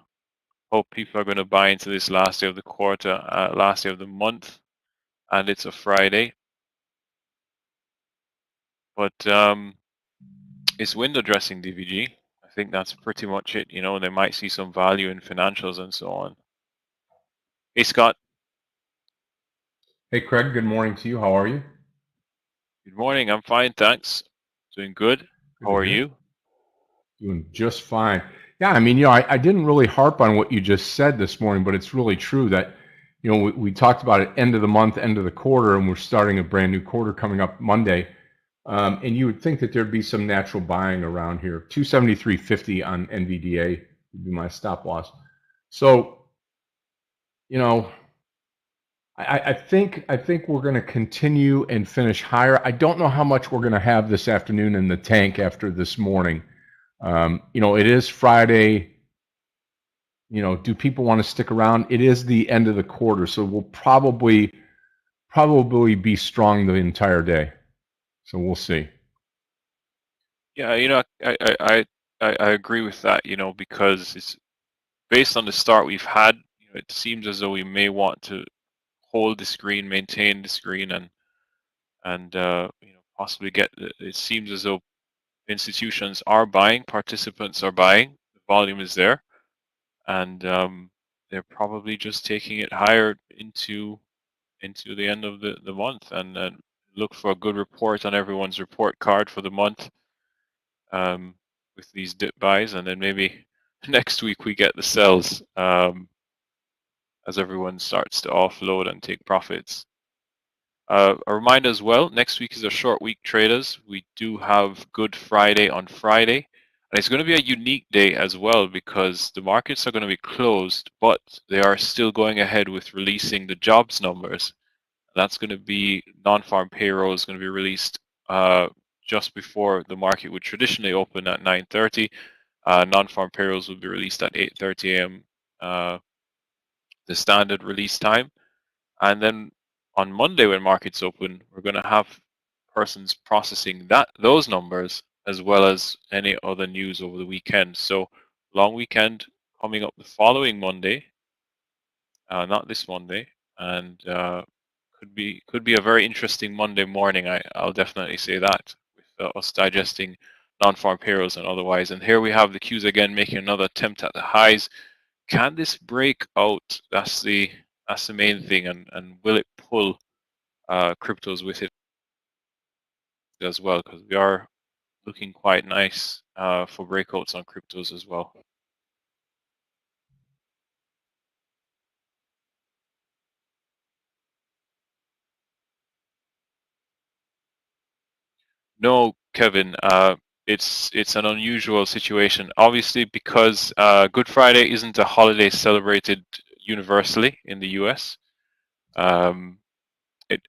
hope people are going to buy into this last day of the quarter, last day of the month, and it's a Friday. But it's window dressing, DVG. I think that's pretty much it. You know, they might see some value in financials and so on. Hey, Scott. Hey, Craig. Good morning to you. How are you? Good morning. I'm fine, thanks. Doing good. How are you? Doing just fine. Yeah, I mean, I didn't really harp on what you just said this morning, but it's really true that we talked about it end of the month, end of the quarter, and we're starting a brand new quarter coming up Monday. And you would think that there'd be some natural buying around here. 273.50 on NVDA would be my stop loss. So, I think we're going to continue and finish higher. I don't know how much we're going to have this afternoon in the tank after this morning. It is Friday. Do people want to stick around? It is the end of the quarter, so we'll probably be strong the entire day. So we'll see. Yeah, I agree with that. Because it's based on the start we've had. It seems as though we may want to hold the screen, maintain the screen, and possibly get. It seems as though institutions are buying, participants are buying, the volume is there, and they're probably just taking it higher into the end of the month, and look for a good report on everyone's report card for the month, with these dip buys, and then maybe next week we get the sells, as everyone starts to offload and take profits. A reminder as well, next week is a short week, traders. We do have Good Friday on Friday. And it's going to be a unique day as well because the markets are going to be closed, but they are still going ahead with releasing the jobs numbers. That's going to be non-farm payroll is going to be released just before the market would traditionally open at 9:30. Non-farm payrolls will be released at 8:30 a.m. The standard release time. And then on Monday when markets open, we're going to have persons processing those numbers as well as any other news over the weekend. So long weekend coming up the following Monday, not this Monday, and could be a very interesting Monday morning. I'll definitely say that, with us digesting non-farm payrolls and otherwise. And here we have the Qs again making another attempt at the highs. Can this break out? That's the main thing, and will it pull cryptos with it as well? Because we are looking quite nice for breakouts on cryptos as well. No, Kevin, it's an unusual situation. Obviously, because Good Friday isn't a holiday celebrated universally in the U.S. Um, it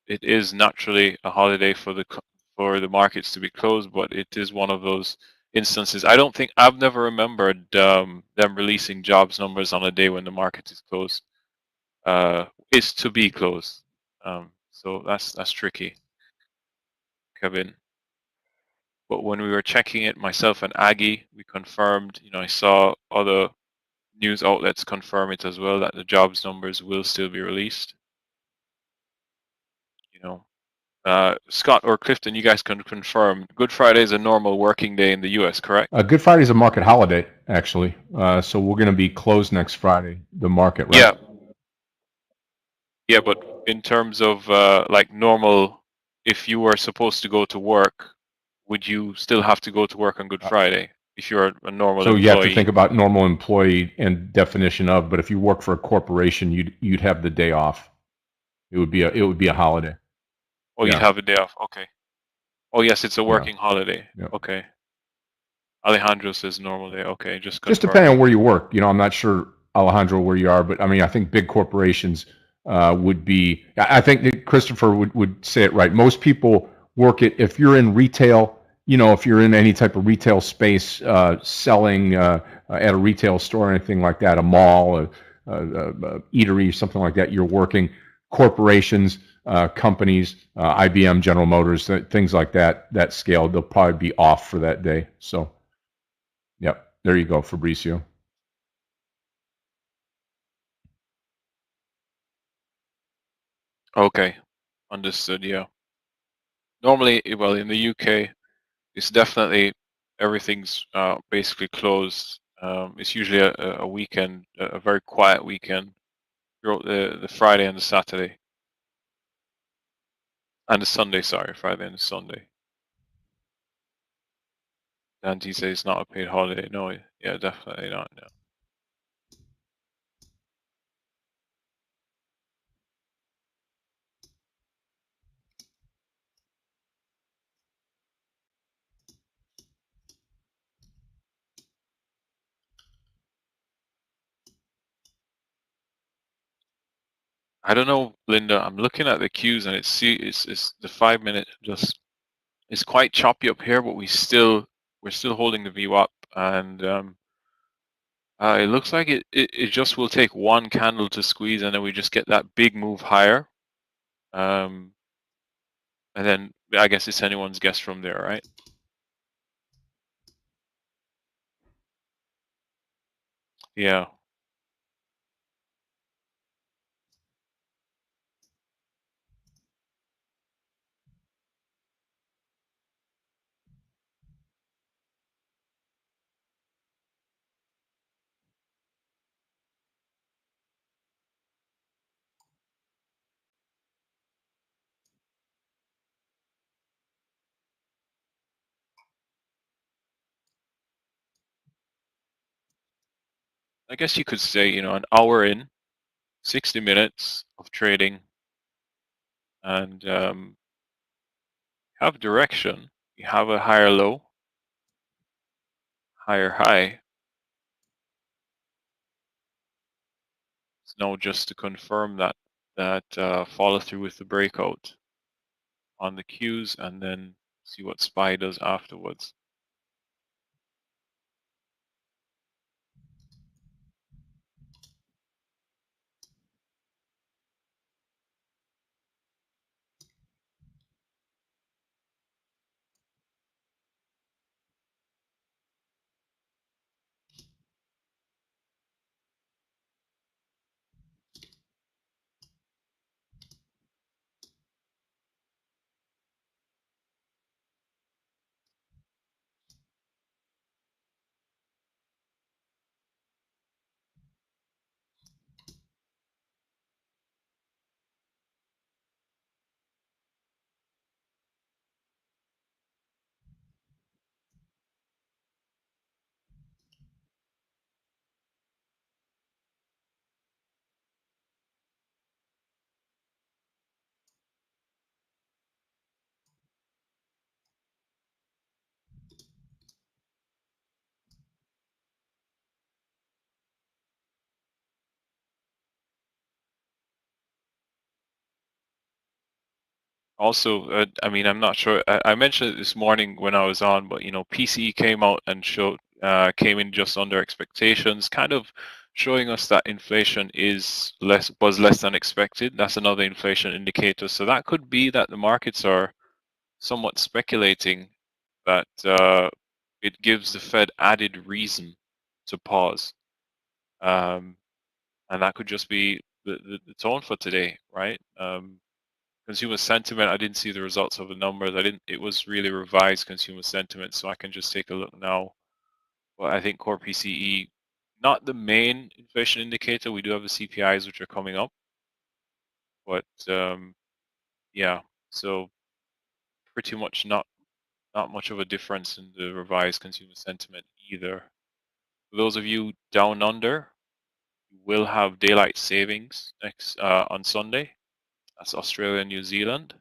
it is naturally a holiday for the markets to be closed, but it is one of those instances. I've never remembered them releasing jobs numbers on a day when the market is closed. Is to be closed. So that's tricky, Kevin. But when we were checking it, myself and Aggie, we confirmed. I saw other news outlets confirm it as well that the jobs numbers will still be released. Scott or Clifton, you guys can confirm. Good Friday is a normal working day in the U.S., correct? Good Friday is a market holiday, actually. So we're going to be closed next Friday, the market, right? Yeah. Yeah, but in terms of like normal, if you were supposed to go to work, would you still have to go to work on Good Friday if you're a normal So employee? you have to think about normal employee and definition of, but if you work for a corporation, you'd have the day off. It would be a holiday. Oh, you'd Yeah. have a day off. Okay. Oh, yes, it's a Yeah. working holiday. Yeah. Okay. Alejandro says normal day. Okay, just Just confirm. depending on where you work. I'm not sure, Alejandro, where you are, but I mean, I think big corporations would be. I think that Christopher would say it right. Most people work it if you're in retail. If you're in any type of retail space, selling at a retail store or anything like that, a mall, a eatery, something like that, you're working. Corporations, companies, IBM, General Motors, things like that, that scale, they'll probably be off for that day. So. Yep. There you go, Fabricio. Okay, understood. Yeah. Normally, well, in the UK, it's definitely everything's basically closed. It's usually a weekend, a very quiet weekend throughout the Friday and the Saturday and the Sunday. Sorry, Friday and the Sunday. Dante says it's not a paid holiday. No, yeah, definitely not. No. I don't know, Linda. I'm looking at the cues and it's the 5 minute just it's quite choppy up here, but we're still holding the view up, and it looks like it just will take one candle to squeeze, and then we just get that big move higher, um, and then I guess it's anyone's guess from there, right? Yeah. I guess you could say, an hour in, 60 minutes of trading, and have direction. You have a higher low, higher high. It's now just to confirm that follow through with the breakout on the cues, and then see what SPY does afterwards. Also, I mean, I'm not sure. I mentioned it this morning when I was on, but PCE came out and came in just under expectations, kind of showing us that inflation was less than expected. That's another inflation indicator. So that could be that the markets are somewhat speculating that it gives the Fed added reason to pause, um, and that could just be the tone for today, right? Consumer sentiment, I didn't see the results of the numbers. It was really revised consumer sentiment, so I can just take a look now. But I think core PCE, not the main inflation indicator. We do have the CPIs, which are coming up, but yeah, so pretty much not much of a difference in the revised consumer sentiment either. For those of you down under, you will have daylight savings next on Sunday. That's Australia and New Zealand.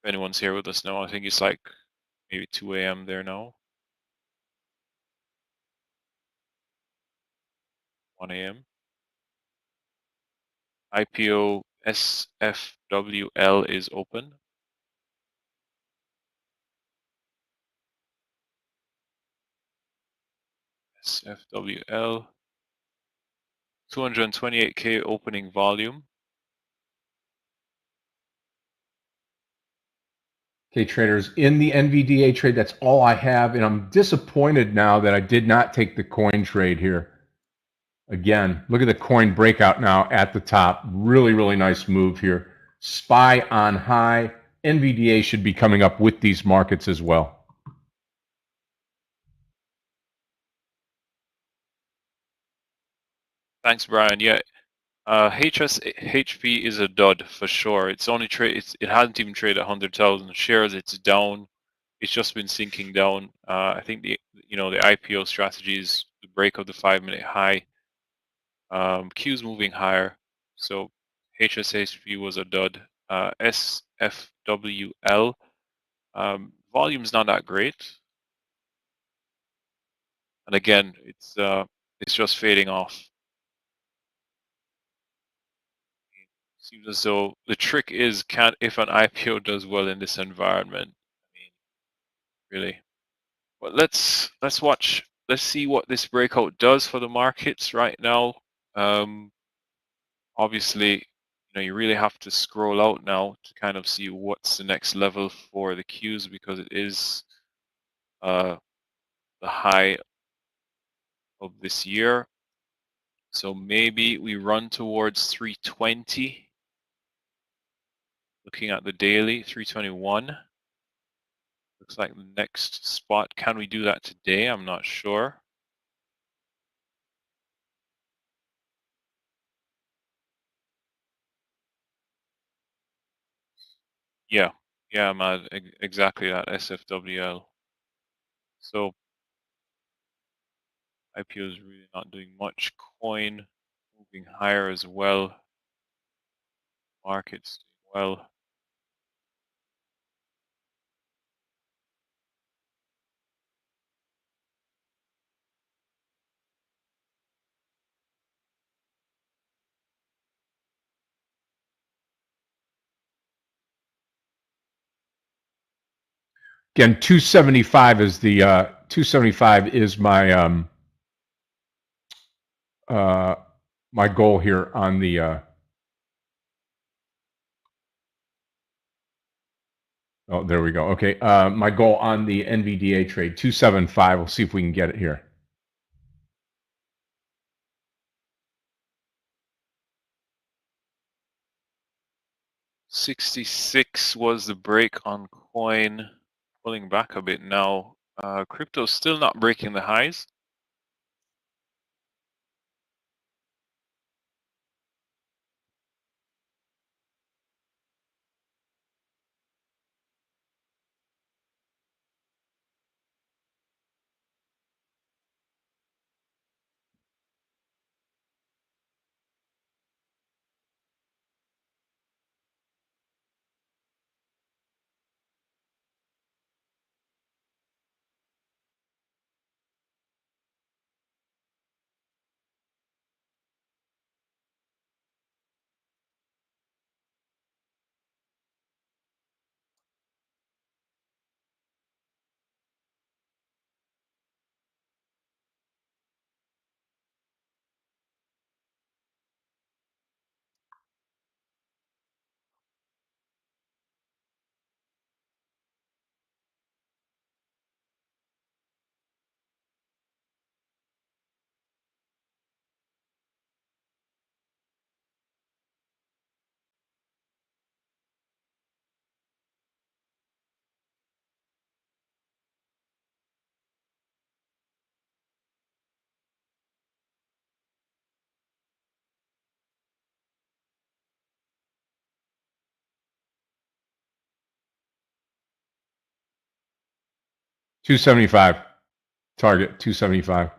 If anyone's here with us now, I think it's like maybe 2 a.m. there now, 1 a.m. IPO SFWL is open. SFWL, 228K opening volume. Okay, traders, in the NVDA trade, that's all I have, and I'm disappointed now that I did not take the coin trade here. Again, look at the coin breakout now at the top. Really, really nice move here. SPY on high. NVDA should be coming up with these markets as well. Thanks, Brian. Yeah, HSHP is a dud for sure. It hasn't even traded 100,000 shares. It's down. It's just been sinking down. I think the IPO strategy is the break of the 5-minute high. Q's moving higher, so HSHP was a dud. SFWL, volume's not that great, and again, it's just fading off. Seems as though the trick is, can if an IPO does well in this environment. I mean, really. But let's watch. Let's see what this breakout does for the markets right now. Um, Obviously, you really have to scroll out now to kind of see what's the next level for the Qs, because it is uh, the high of this year. So maybe we run towards 320. Looking at the daily, 321. Looks like the next spot. Can we do that today? I'm not sure. Yeah, yeah, I'm at exactly that SFWL. So IPO is really not doing much. Coin moving higher as well. Markets doing well. Again, 275 is the 275 is my my goal here on the oh, there we go. Okay, my goal on the NVDA trade, 275. We'll see if we can get it here. $66 was the break on coin, pulling back a bit now. Crypto still not breaking the highs. $275 target, 275.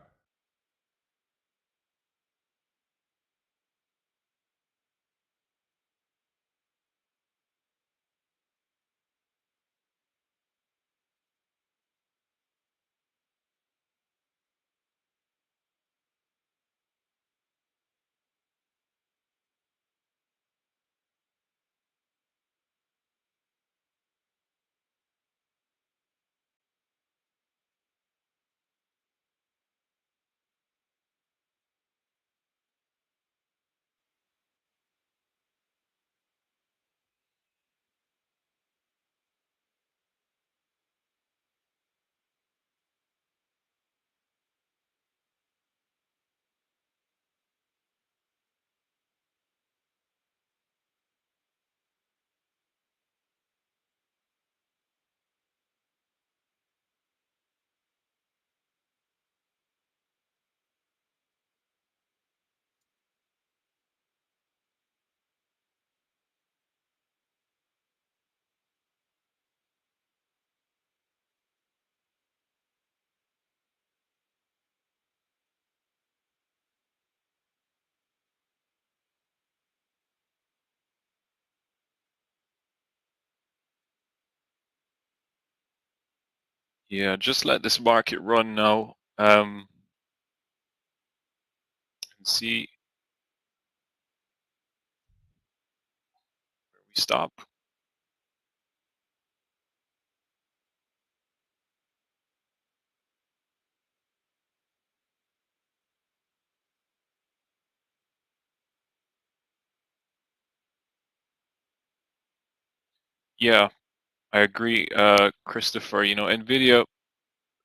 Yeah, just let this market run now. And see stop. Yeah, I agree, Christopher. Nvidia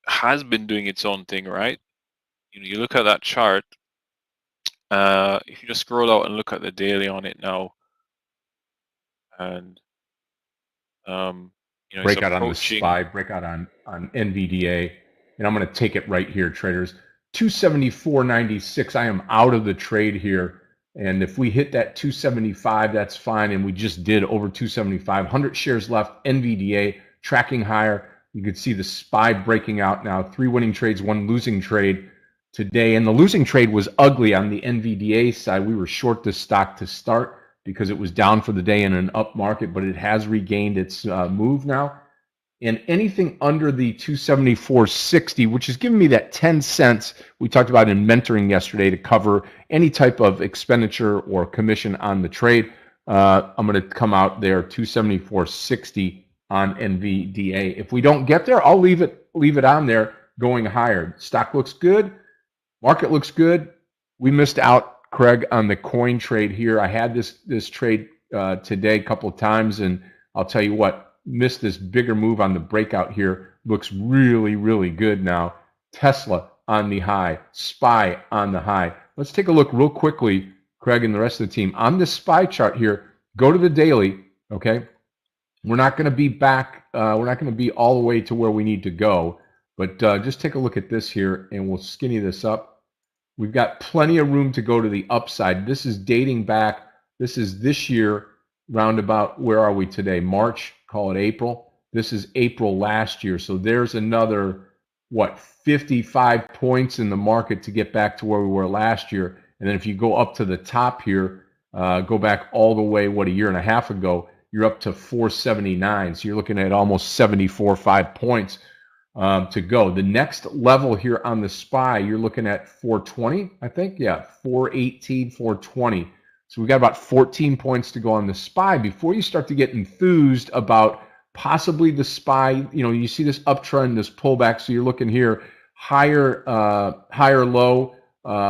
has been doing its own thing, right? You look at that chart. If you just scroll out and look at the daily on it now, and it's Breakout on the approaching. SPY, breakout on NVDA, and I'm going to take it right here, traders. 274.96. I am out of the trade here. And if we hit that 275, that's fine. And we just did over 275. 100 shares left. NVDA tracking higher. You can see the SPY breaking out now. 3 winning trades, 1 losing trade today. And the losing trade was ugly on the NVDA side. We were short this stock to start because it was down for the day in an up market, but it has regained its move now. And anything under the 274.60, which is giving me that 10 cents we talked about in mentoring yesterday to cover any type of expenditure or commission on the trade. I'm going to come out there 274.60 on NVDA. If we don't get there, I'll leave it on there going higher. Stock looks good. Market looks good. We missed out, Craig, on the coin trade here. I had this trade today a couple of times, and I'll tell you what, missed this bigger move on the breakout here. Looks really, really good now. Tesla on the high, SPY on the high. Let's take a look real quickly, Craig and the rest of the team. On this SPY chart here, go to the daily, okay? We're not going to be back. We're not going to be all the way to where we need to go, but just take a look at this here, and we'll skinny this up. We've got plenty of room to go to the upside. This is dating back. This is this year, roundabout. Where are we today? March, call it April. This is April last year. So there's another, 55 points in the market to get back to where we were last year. And then if you go up to the top here, go back all the way, a year and a half ago, you're up to 479. So you're looking at almost 74.5 points to go. The next level here on the SPY, you're looking at 420, I think. Yeah, 418, 420. So we got about 14 points to go on the SPY before you start to get enthused about possibly the SPY. You see this uptrend, this pullback. So you're looking here, higher low,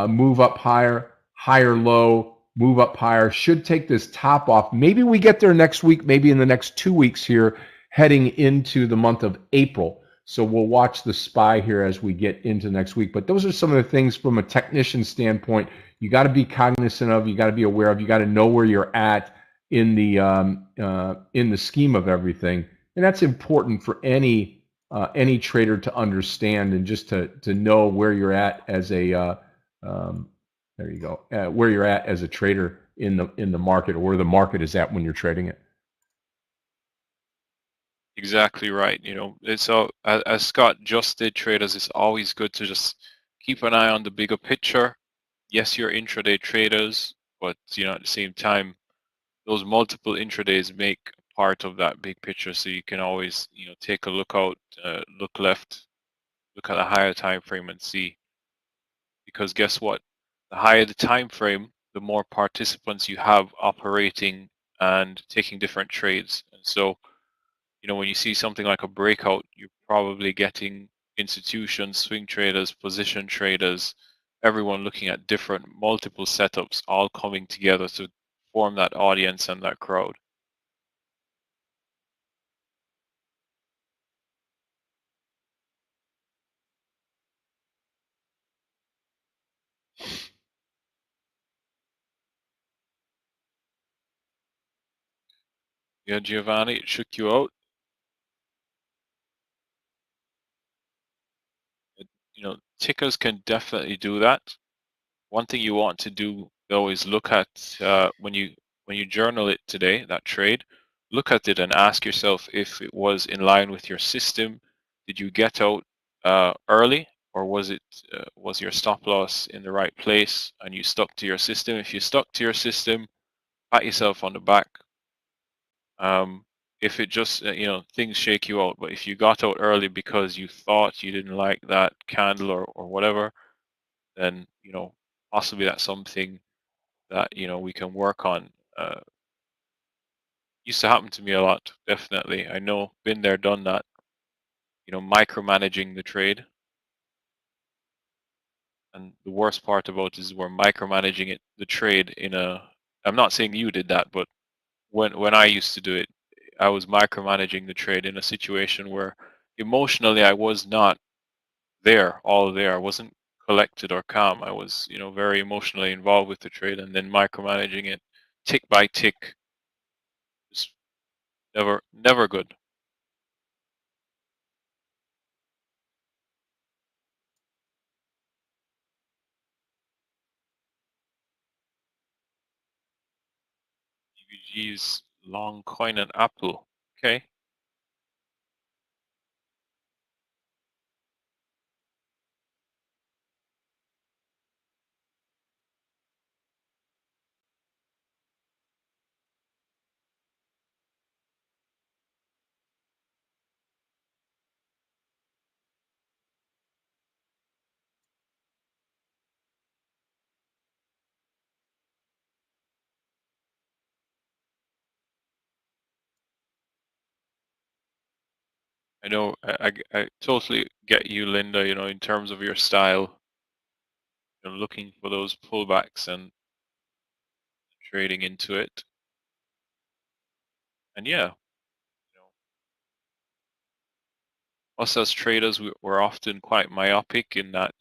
move up higher, higher low, move up higher. Should take this top off. Maybe we get there next week, maybe in the next 2 weeks here, heading into the month of April. So we'll watch the SPY here as we get into next week. But those are some of the things from a technician standpoint you got to be cognizant of, you got to be aware of, you got to know where you're at in the scheme of everything. And that's important for any trader to understand, and just to know where you're at as a there you go, where you're at as a trader in the market, or where the market is at when you're trading it. Exactly right. It's as Scott just did, traders, it's always good to just keep an eye on the bigger picture. Yes, you're intraday traders, but at the same time, those multiple intradays make part of that big picture. So you can always take a look out, look left, look at a higher time frame and see. Because guess what? The higher the time frame, the more participants you have operating and taking different trades. And so when you see something like a breakout, you're probably getting institutions, swing traders, position traders, everyone looking at different multiple setups, all coming together to form that audience and that crowd. Yeah, Giovanni, it shook you out. Tickers can definitely do that. One thing you want to do though is look at when you journal it today, that trade, look at it and ask yourself if it was in line with your system. Did you get out early, or was your stop loss in the right place and you stuck to your system? If you stuck to your system, pat yourself on the back. If it just things shake you out, but if you got out early because you thought you didn't like that candle or whatever, then possibly that's something that we can work on. Used to happen to me a lot, definitely. I know, been there, done that. Micromanaging the trade. And the worst part about it is we're micromanaging the trade in a. I'm not saying you did that, but when I used to do it, I was micromanaging the trade in a situation where emotionally I was not all there. I wasn't collected or calm. I was, very emotionally involved with the trade, and then micromanaging it tick by tick. Just never good. UVG's long coin and apple. Okay. I know. I totally get you, Linda. In terms of your style, looking for those pullbacks and trading into it. And yeah, us as traders, we're often quite myopic in that,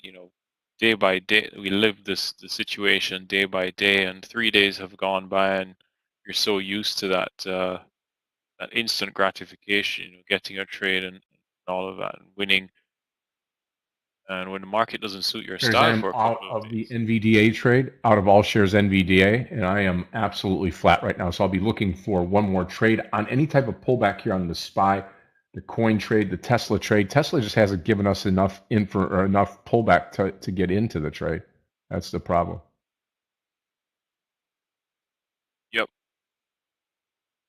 day by day, we live the situation day by day, and 3 days have gone by, and you're so used to that instant gratification, getting a trade and all of that and winning. And when the market doesn't suit your Shares I style am for a out couple of of the days, NVDA trade, out of all shares NVDA, and I am absolutely flat right now. So I'll be looking for one more trade on any type of pullback here on the SPY, the coin trade, the Tesla trade. Tesla just hasn't given us enough enough pullback to get into the trade. That's the problem. yep,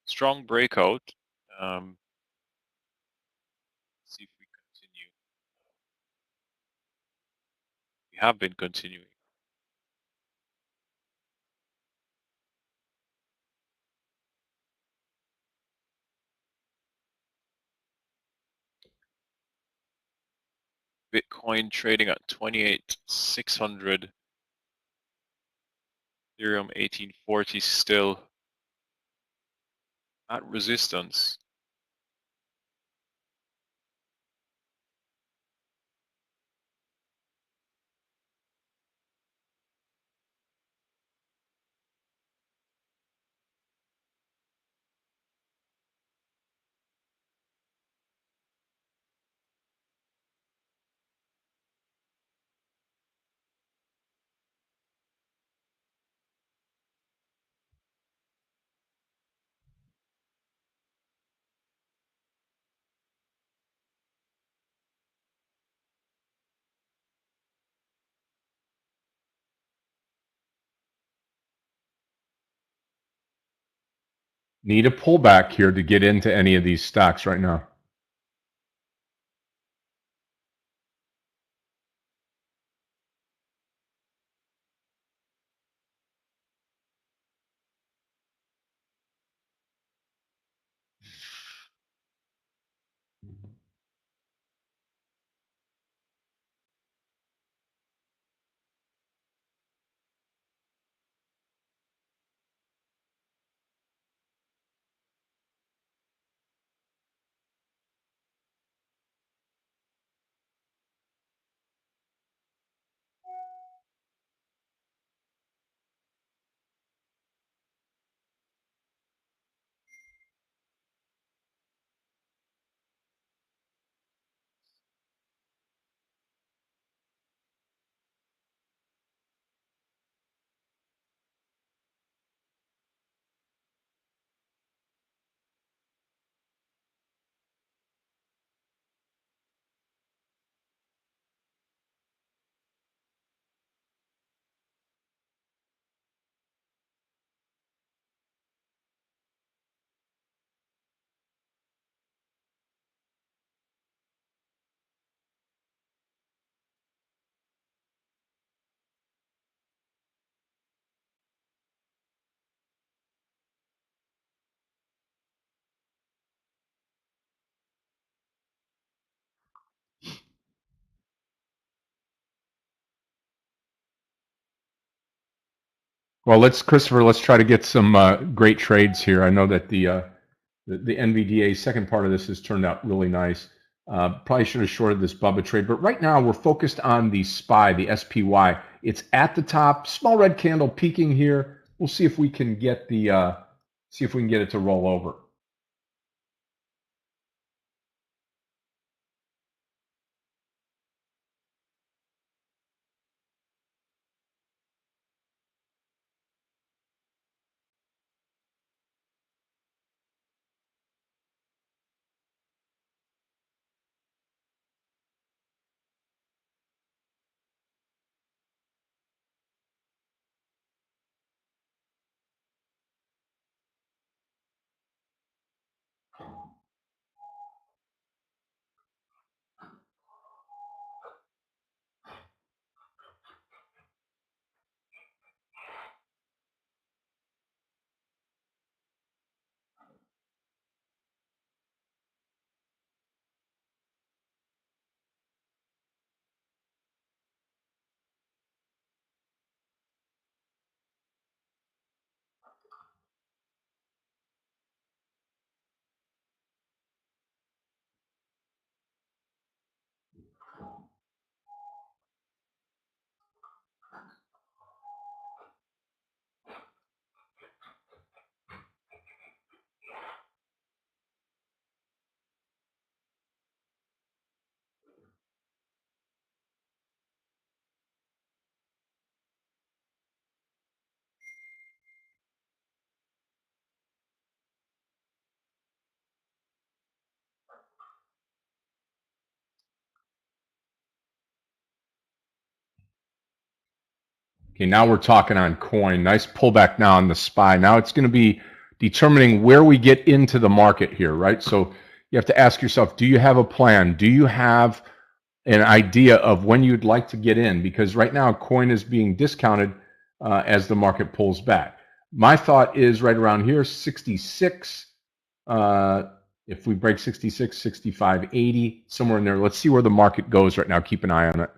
strong breakout. Um, see if we continue. We have been continuing. Bitcoin trading at 28,600. Ethereum 1840 still at resistance. Need a pullback here to get into any of these stocks right now. Well, Christopher, let's try to get some great trades here. I know that the NVDA second part of this has turned out really nice. Probably should have shorted this Bubba trade, but right now we're focused on the SPY, the SPY. It's at the top, small red candle peaking here. We'll see if we can get it to roll over. Okay, now we're talking on coin. Nice pullback now on the SPY. Now it's going to be determining where we get into the market here, right? So you have to ask yourself, do you have a plan? Do you have an idea of when you'd like to get in? Because right now coin is being discounted as the market pulls back. My thought is right around here, 66. If we break 66, 65, 80, somewhere in there. Let's see where the market goes right now. Keep an eye on it.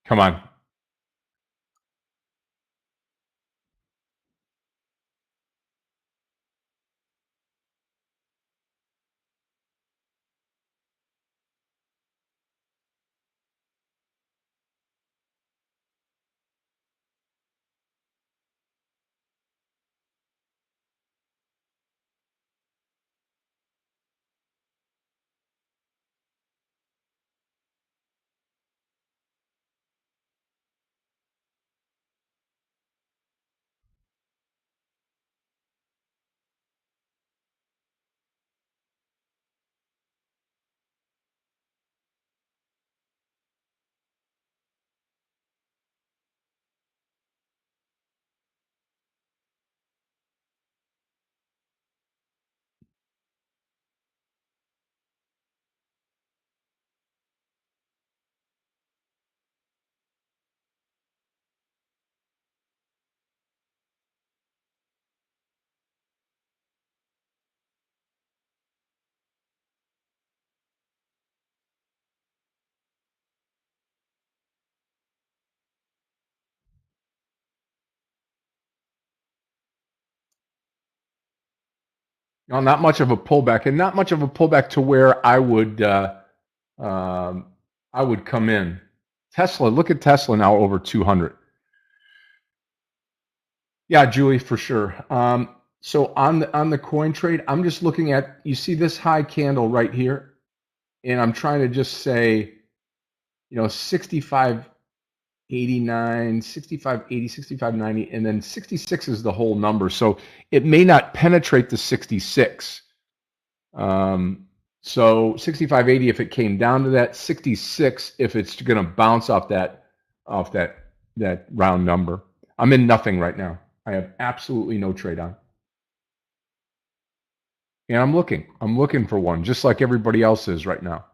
Come on. No, not much of a pullback, and not much of a pullback to where I would come in. Tesla, look at Tesla now over 200. Yeah, Julie, for sure. So on the coin trade, I'm just looking at, you see this high candle right here, and I'm trying to just say, 65.89, 65.80, 65.90, and then 66 is the whole number. So it may not penetrate the 66. So 65.80 if it came down to that, 66 if it's going to bounce off that round number. I'm in nothing right now. I have absolutely no trade on. And I'm looking for one, just like everybody else is right now.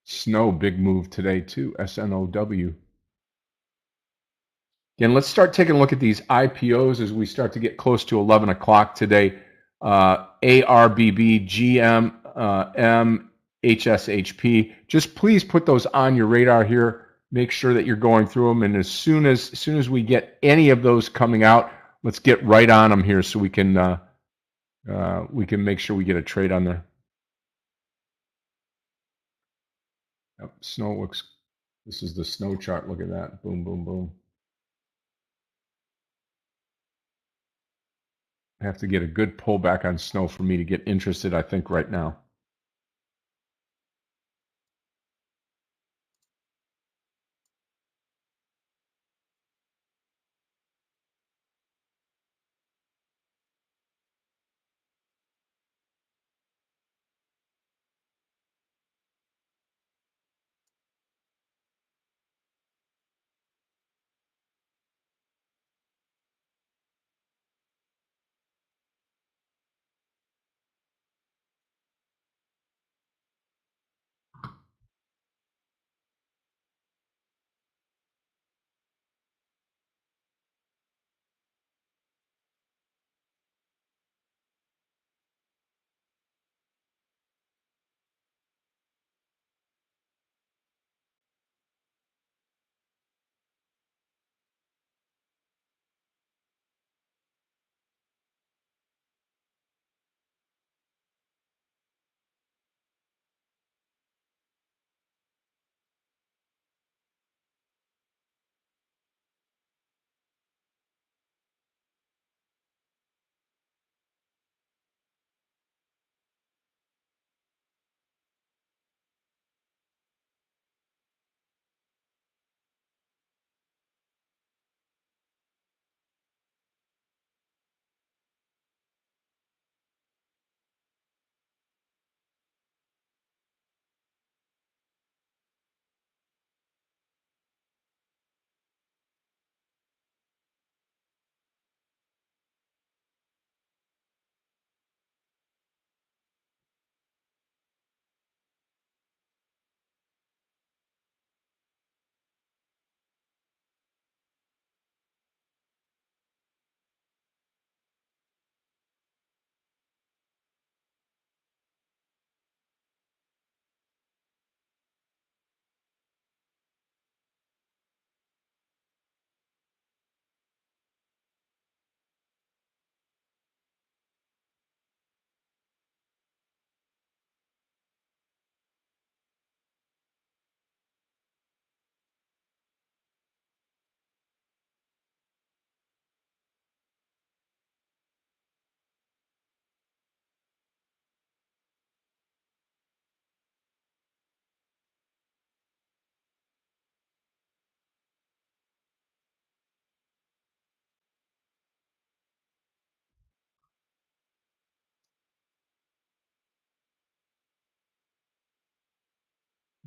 Snow, big move today too, SNOW. Again, let's start taking a look at these IPOs as we start to get close to 11 o'clock today. ARBB, GM, M, HSHP. Just please put those on your radar here. Make sure that you're going through them, and as soon as we get any of those coming out, let's get right on them here so we can make sure we get a trade on there. Yep, snow looks. This is the snow chart. Look at that. Boom, boom, boom. I have to get a good pullback on snow for me to get interested, I think, right now.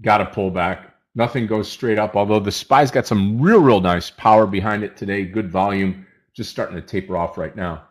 Got to pull back. Nothing goes straight up, although the SPY's got some real nice power behind it today. Good volume. Just starting to taper off right now.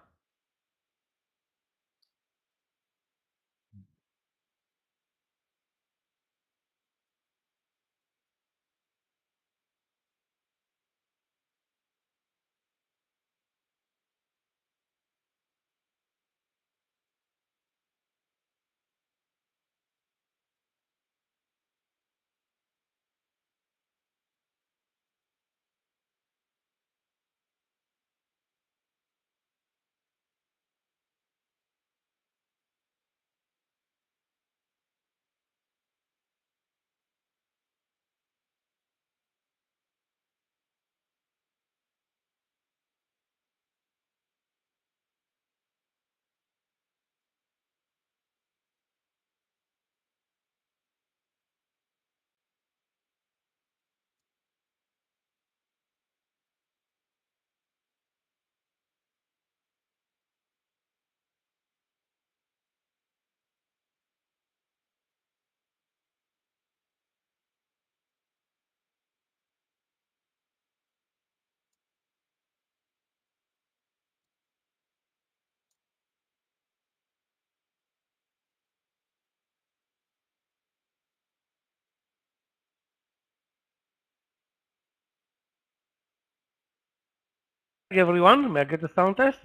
Everyone, may I get a sound test?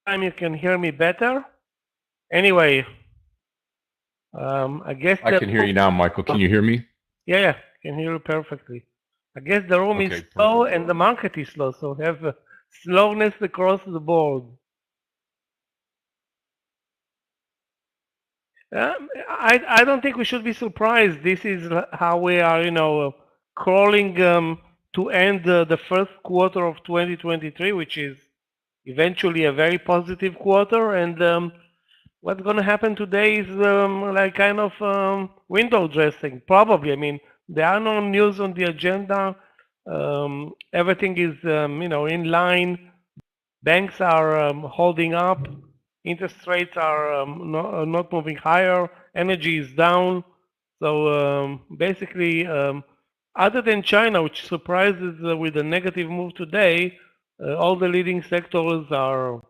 Time you can hear me better. Anyway, I guess I can hear you now, Michael. Can you hear me? yeah, can hear you perfectly. I guess the room is Okay, slow perfect. and the market is slow, so we have slowness across the board. I don't think we should be surprised. This is how we are, crawling to end the first quarter of 2023, which is eventually a very positive quarter. And what's going to happen today is like kind of window dressing, probably. I mean, there are no news on the agenda. Everything is, in line. Banks are holding up. Interest rates are not moving higher. Energy is down. So basically, other than China, which surprises with a negative move today, all the leading sectors are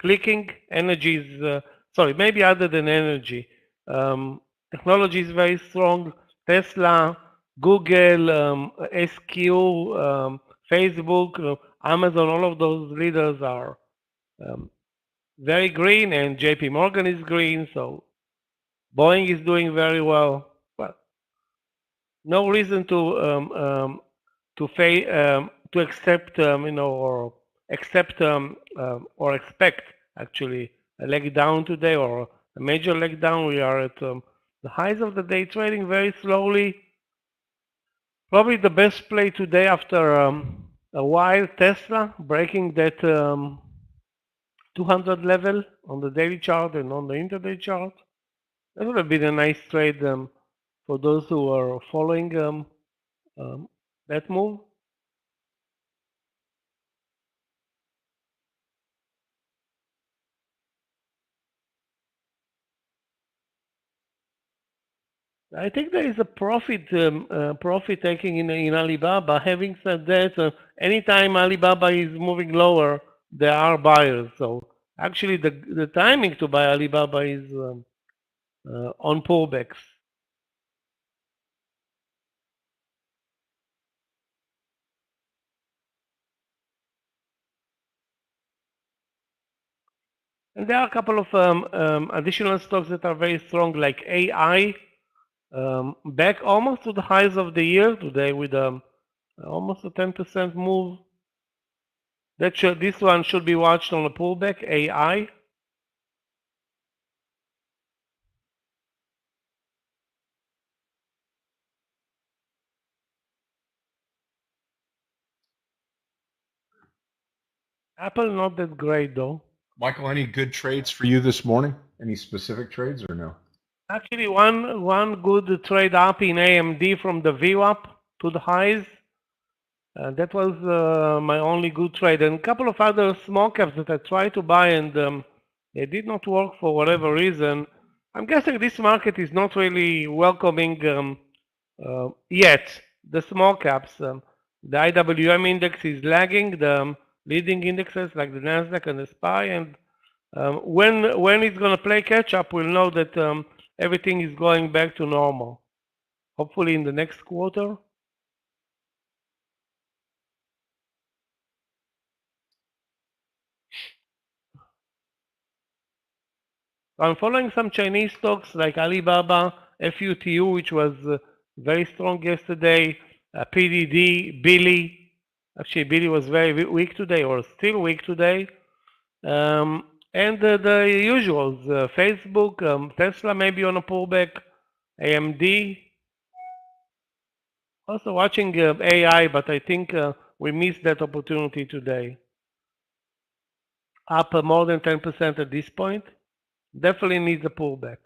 clicking. Energy is sorry, maybe other than energy. Technology is very strong. Tesla, Google, SQ, Facebook, Amazon, all of those leaders are um, very green, and JP Morgan is green, so Boeing is doing very well. Well, no reason to accept or accept or expect actually a leg down today or a major leg down. We are at the highs of the day, trading very slowly. Probably the best play today after a while, Tesla breaking that 200 level on the daily chart and on the intraday chart. That would have been a nice trade for those who are following um, that move. I think there is a profit taking in Alibaba. Having said that, anytime Alibaba is moving lower, there are buyers. So actually, the timing to buy Alibaba is on pullbacks. And there are a couple of additional stocks that are very strong, like AI, back almost to the highs of the year today with almost a 10% move. This one should be watched on a pullback. AI. Apple not that great though. Michael, any good trades for you this morning? Any specific trades or no? Actually, one good trade up in AMD from the VWAP to the highs. That was my only good trade, and a couple of other small caps that I tried to buy, and they did not work for whatever reason. I'm guessing this market is not really welcoming yet the small caps. The IWM index is lagging the leading indexes like the Nasdaq and the SPY, and when it's going to play catch up, we'll know that everything is going back to normal. Hopefully in the next quarter. I'm following some Chinese stocks like Alibaba, FUTU, which was very strong yesterday, PDD, Billy. Actually, Billy was very weak today, or still weak today. And the usuals, Facebook, Tesla maybe on a pullback, AMD. Also watching AI, but I think we missed that opportunity today. Up more than 10% at this point. Definitely needs a pullback.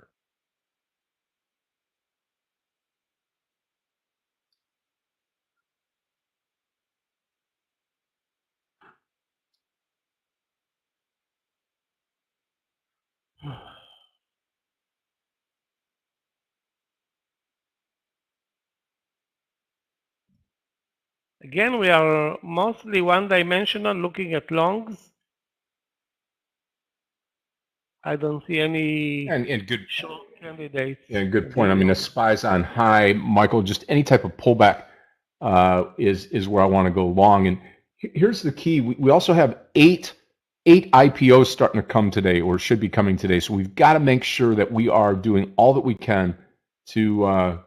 Again, we are mostly one-dimensional, looking at longs. I don't see any And good short candidates. and good point. I mean, the SPY's on high, Michael. Just any type of pullback is where I want to go long. And here's the key: we also have eight IPOs starting to come today, or should be coming today. So we've got to make sure that we are doing all that we can to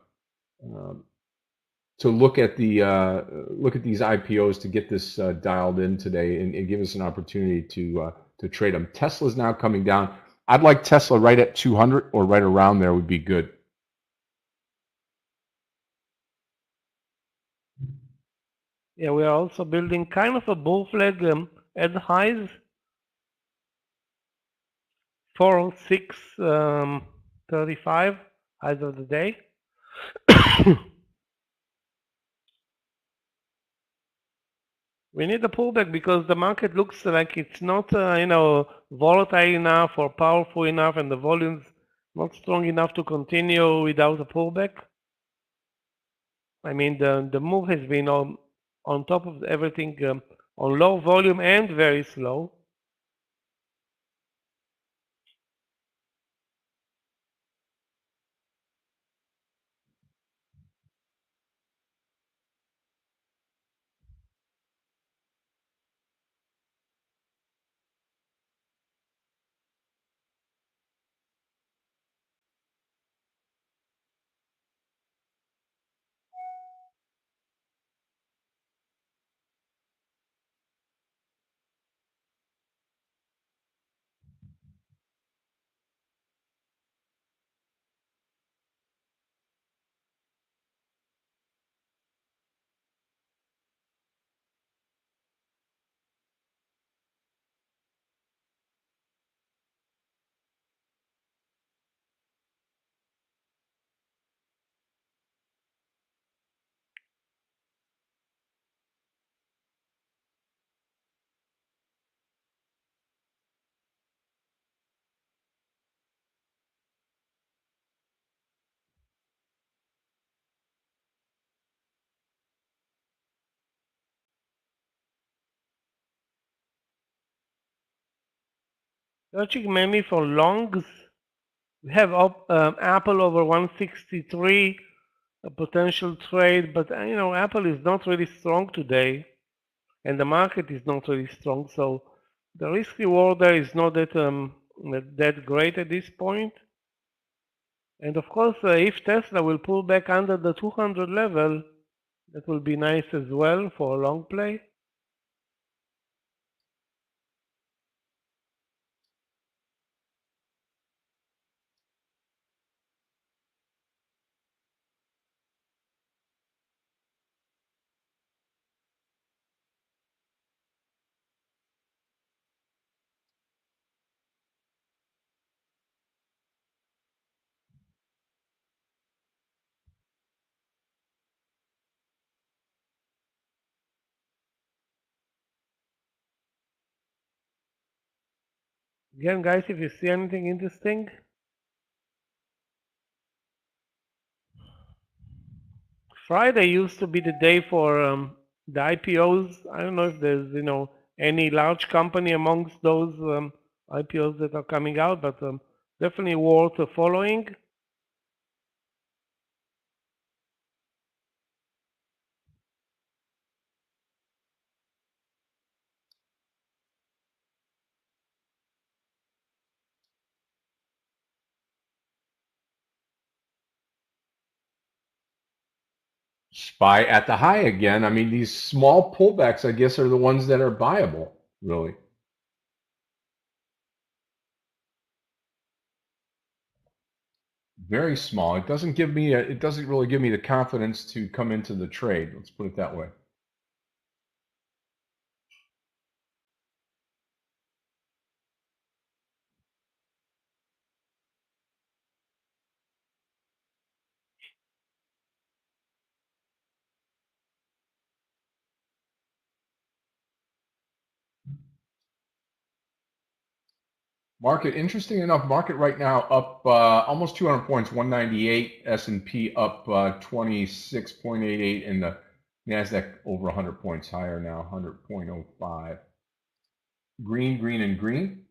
look at these IPOs to get this dialed in today and give us an opportunity to trade them. Tesla's now coming down. I'd like Tesla right at 200 or right around there would be good. Yeah, we are also building kind of a bull flag at the highs. 406.35 highs of the day. We need a pullback because the market looks like it's not, volatile enough or powerful enough, and the volume's not strong enough to continue without a pullback. I mean, the move has been on top of everything, on low volume and very slow. Searching mainly for longs. We have Apple over 163, a potential trade, but Apple is not really strong today, and the market is not really strong, so the risk reward there is not that great at this point. And of course, if Tesla will pull back under the 200 level, that will be nice as well for a long play. Again, guys, if you see anything interesting, Friday used to be the day for the IPOs. I don't know if there's any large company amongst those IPOs that are coming out, but definitely worth following. SPY at the high again. I mean, these small pullbacks, I guess, are the ones that are buyable, really. Very small. It doesn't really give me the confidence to come into the trade. Let's put it that way. Market, interesting enough, market right now up almost 200 points, 198. S&P up 26.88, and the Nasdaq over 100 points higher now, 100.05. Green, green, and green.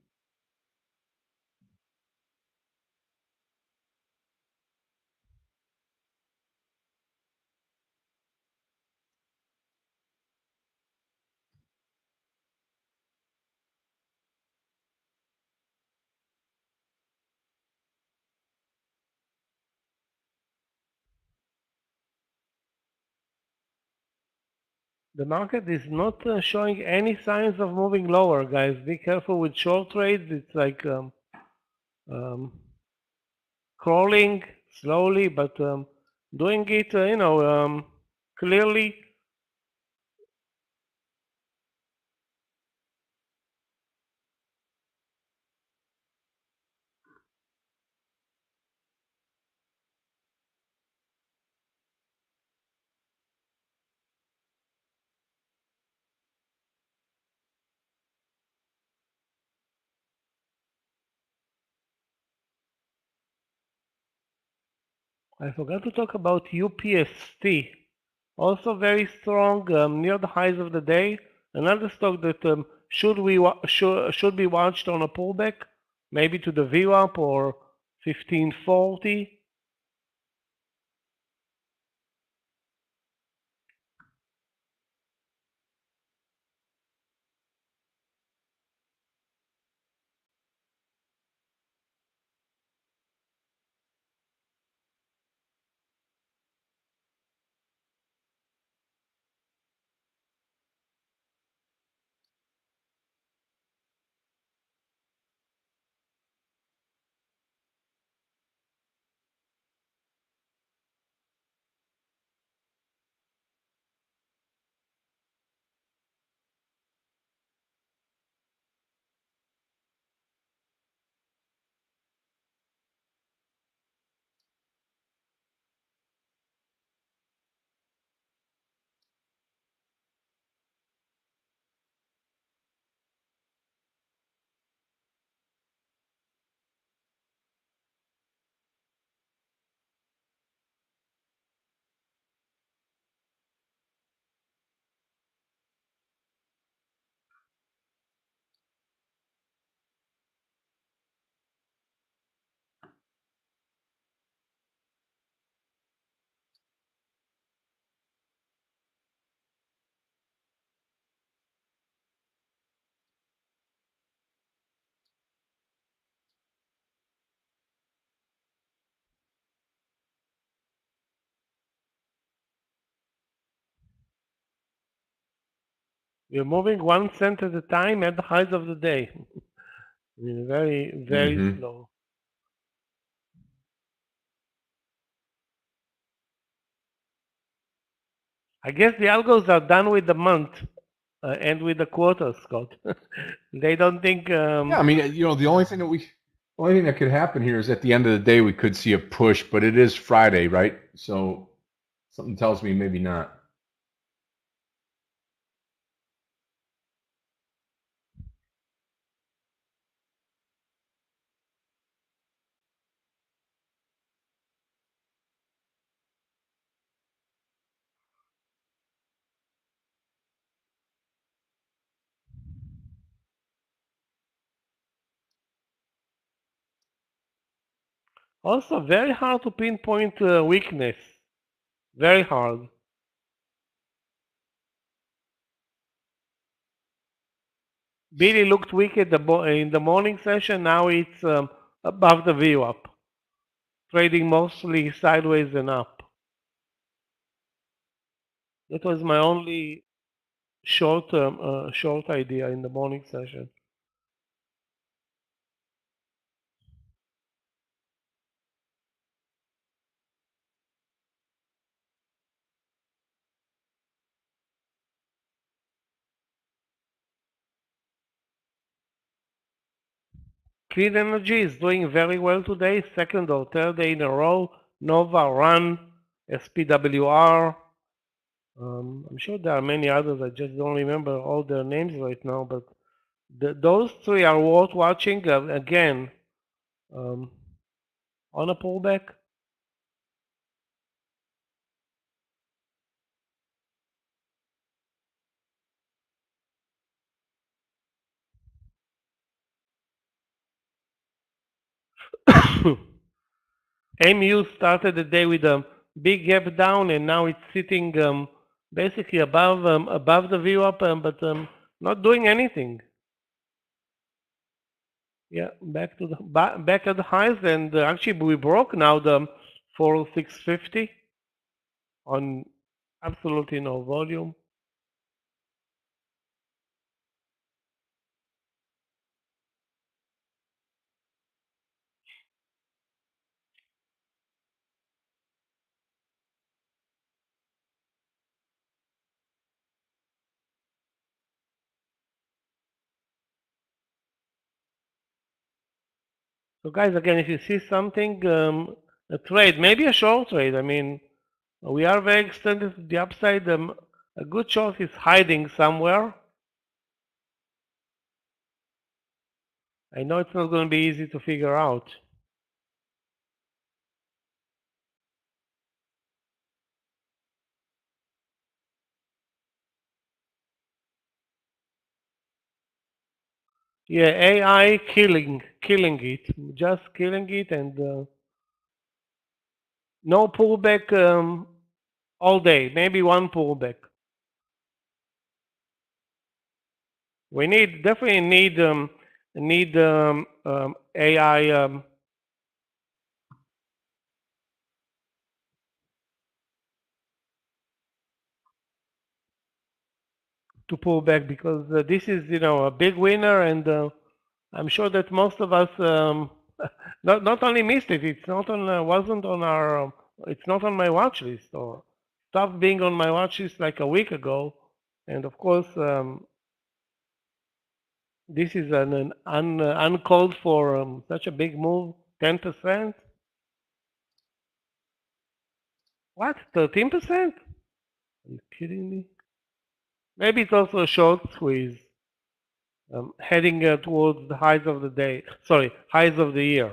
The market is not showing any signs of moving lower, guys. Be careful with short trades. It's like crawling slowly, but doing it, clearly. I forgot to talk about UPST. Also very strong, near the highs of the day. Another stock that should be watched on a pullback, maybe to the VWAP or 1540. We're moving 1 cent at a time at the highs of the day. Very, very slow. I guess the algos are done with the month and with the quarter, Scott. They don't think. Yeah, I mean, the only thing that could happen here is at the end of the day we could see a push, but it is Friday, right? So something tells me maybe not. Also, very hard to pinpoint weakness. Very hard. Billy looked weak in the morning session. Now it's above the VWAP, trading mostly sideways and up. That was my only short idea in the morning session. Clean Energy is doing very well today, second or third day in a row. Nova, Run, SPWR. I'm sure there are many others. I just don't remember all their names right now, but those three are worth watching. Again, on a pullback. MU started the day with a big gap down, and now it's sitting basically above the VWAP, but not doing anything. Yeah, back to the back at the highs, and actually we broke now the 4650 on absolutely no volume. So guys, again, if you see something, a trade, maybe a short trade. I mean, we are very extended to the upside. A good short is hiding somewhere. I know it's not going to be easy to figure out. Yeah, AI killing it, just killing it, and no pullback all day. Maybe one pullback. We definitely need AI to pull back, because this is a big winner, and I'm sure that most of us not only missed it. It's not on wasn't on our it's not on my watch list, or stopped being on my watch list like a week ago, and of course this is an uncalled for such a big move, 10%. What, 13%? Are you kidding me? Maybe it's also a short squeeze, heading towards the highs of the day. Sorry, highs of the year.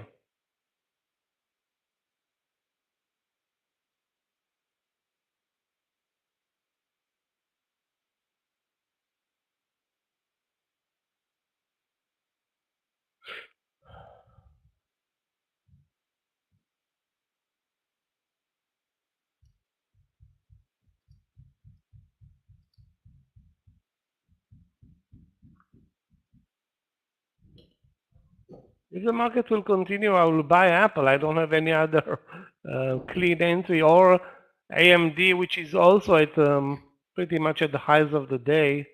If the market will continue, I will buy Apple. I don't have any other clean entry, or AMD, which is also at pretty much at the highs of the day.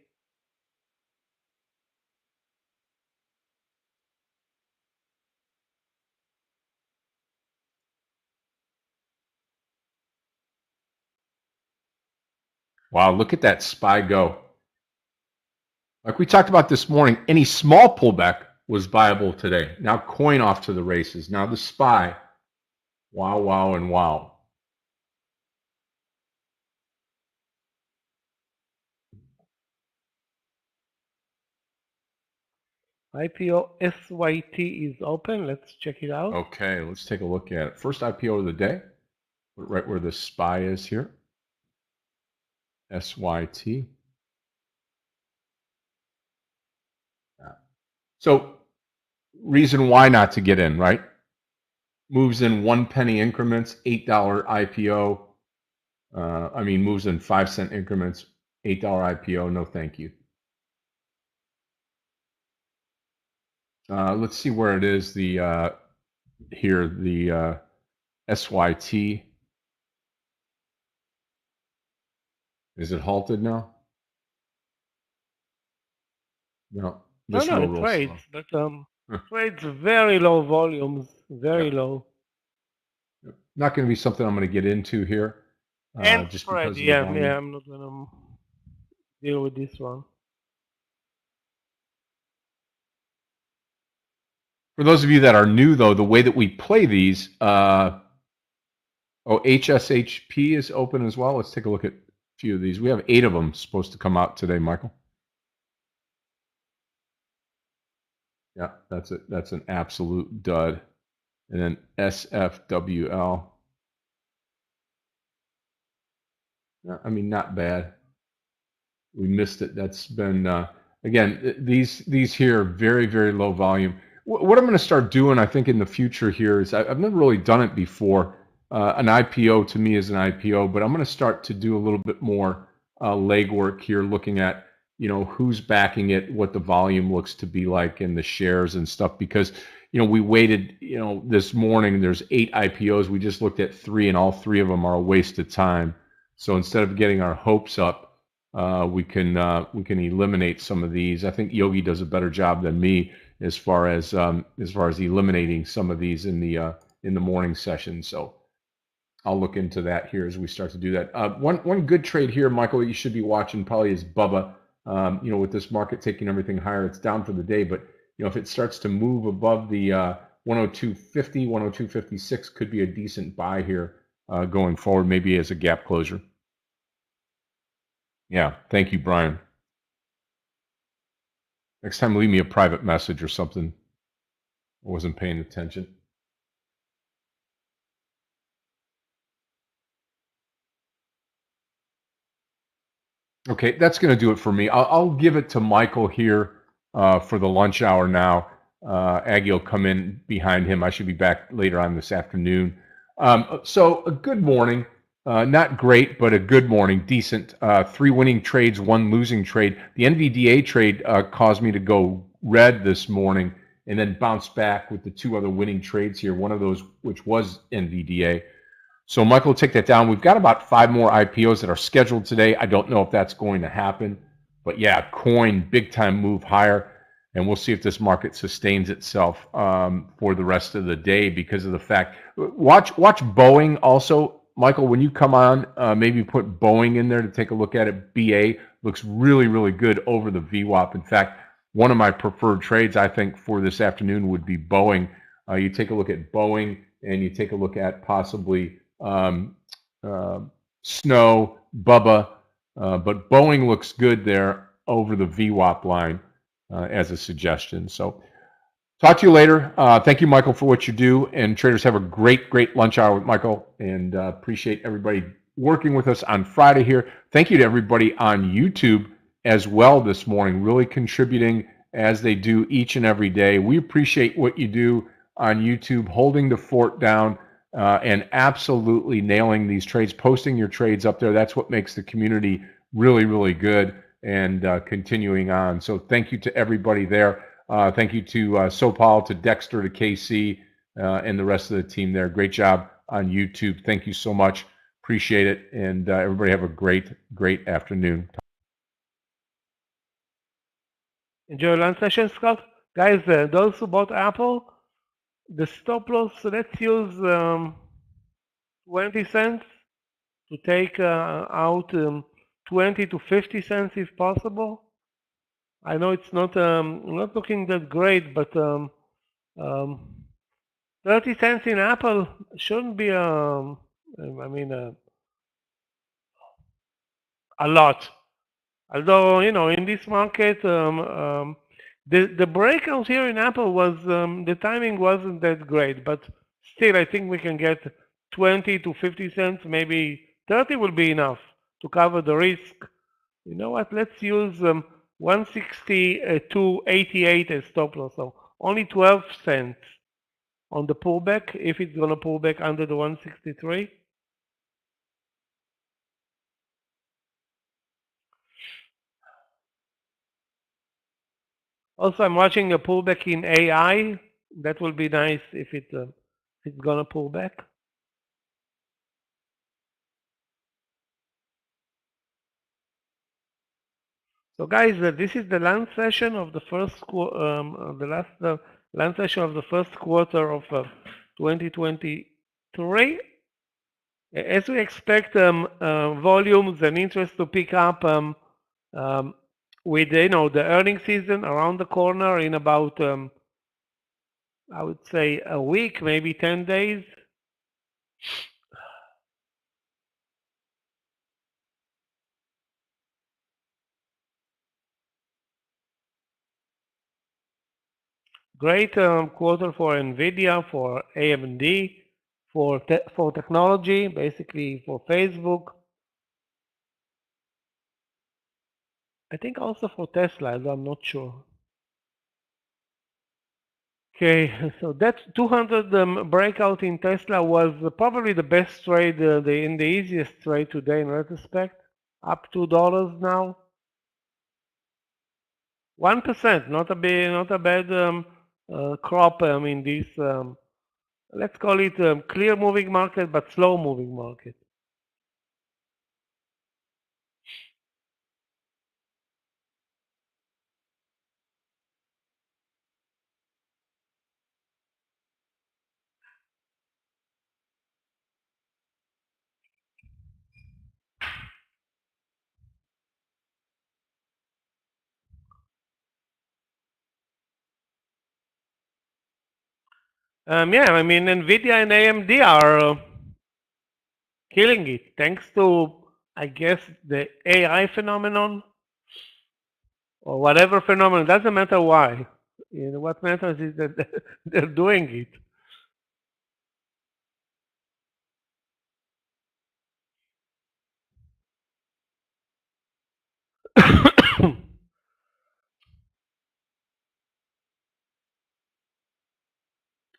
Wow, look at that SPY go. Like we talked about this morning, any small pullback was viable today. Now coin off to the races. Now the SPY. Wow, wow, and wow. IPO SYT is open. Let's check it out. Okay, let's take a look at it. First IPO of the day, right where the SPY is here. SYT. So reason why not to get in, right? Moves in 1 penny increments, $8 IPO. Moves in 5-cent increments, $8 IPO. No, thank you. Let's see where it is. The here the SYT. Is it halted now? No, No, just no, real, it real trades, slow. but trades very low volumes, very Yep. low. Yep. Not going to be something I'm going to get into here, And just spread, because of the yeah, volume. yeah, I'm not gonna deal with this one. For those of you that are new, though, the way that we play these, HSHP is open as well. Let's take a look at a few of these. We have 8 of them supposed to come out today, Michael. Yeah, that's it. That's an absolute dud. And then SFWL. Yeah, I mean, not bad. We missed it. That's been again, these here are very, very low volume. What I'm going to start doing, I think, in the future here is I've never really done it before. An IPO to me is an IPO, but I'm going to start to do a little bit more legwork here, looking at who's backing it, what the volume looks to be like, and the shares and stuff. Because we waited. This morning there's 8 IPOs. We just looked at 3, and all 3 of them are a waste of time. So instead of getting our hopes up, we can eliminate some of these. I think Yogi does a better job than me as far as eliminating some of these in the morning session. So I'll look into that here as we start to do that. One good trade here, Michael, that you should be watching probably is Bubba. With this market taking everything higher, it's down for the day, but if it starts to move above the 102.50, 102.56, could be a decent buy here going forward, maybe as a gap closure. Yeah, thank you, Brian. Next time, leave me a private message or something. I wasn't paying attention. Okay, that's going to do it for me. I'll give it to Michael here for the lunch hour now. Aggie will come in behind him. I should be back later on this afternoon. So a good morning. Not great, but a good morning. Decent. 3 winning trades, 1 losing trade. The NVDA trade caused me to go red this morning and then bounce back with the 2 other winning trades here. One of those, which was NVDA. So Michael will take that down. We've got about 5 more IPOs that are scheduled today. I don't know if that's going to happen. But yeah, coin, big time move higher. And we'll see if this market sustains itself for the rest of the day because of the fact. Watch Boeing also. Michael, when you come on, maybe put Boeing in there to take a look at it. BA looks really, really good over the VWAP. In fact, one of my preferred trades, I think, for this afternoon would be Boeing. You take a look at Boeing and you take a look at possibly Snow, Bubba, but Boeing looks good there over the VWAP line as a suggestion. So talk to you later. Thank you, Michael, for what you do. And traders, have a great lunch hour with Michael. And appreciate everybody working with us on Friday here. Thank you to everybody on YouTube as well this morning, really contributing as they do each and every day. We appreciate what you do on YouTube, holding the fort down and absolutely nailing these trades, posting your trades up there. That's what makes the community really, really good and continuing on. So thank you to everybody there. Thank you to Sopal, to Dexter, to KC, and the rest of the team there. Great job on YouTube. Thank you so much. Appreciate it. And everybody have a great afternoon. Enjoy your lunch session, Scott. Guys, those who bought Apple, the stop loss, let's use 20 cents to take out 20 to 50 cents if possible. I know it's not looking that great, but 30 cents in Apple shouldn't be a lot. Although, in this market, the breakout here in Apple was, the timing wasn't that great, but still, I think we can get 20 to 50 cents, maybe 30 will be enough to cover the risk. You know what? Let's use 160 to 88 as stop loss. So only 12 cents on the pullback if it's going to pull back under the 163. Also, I'm watching a pullback in AI. That will be nice if it's going to pull back. So guys, this is the lunch session of the lunch session of the first quarter of 2023. As we expect volumes and interest to pick up with the earnings season around the corner in about I would say a week, maybe 10 days. Great quarter for Nvidia, for AMD, for technology, basically for Facebook. I think also for Tesla, I'm not sure. Okay, so that 200 breakout in Tesla was probably the best trade, the easiest trade today in retrospect. Up $2 now. 1%, not a bad crop in this. Let's call it clear moving market, but slow moving market. Yeah, I mean, Nvidia and AMD are killing it thanks to, I guess, the AI phenomenon or whatever phenomenon. Doesn't matter why. What matters is that they're doing it.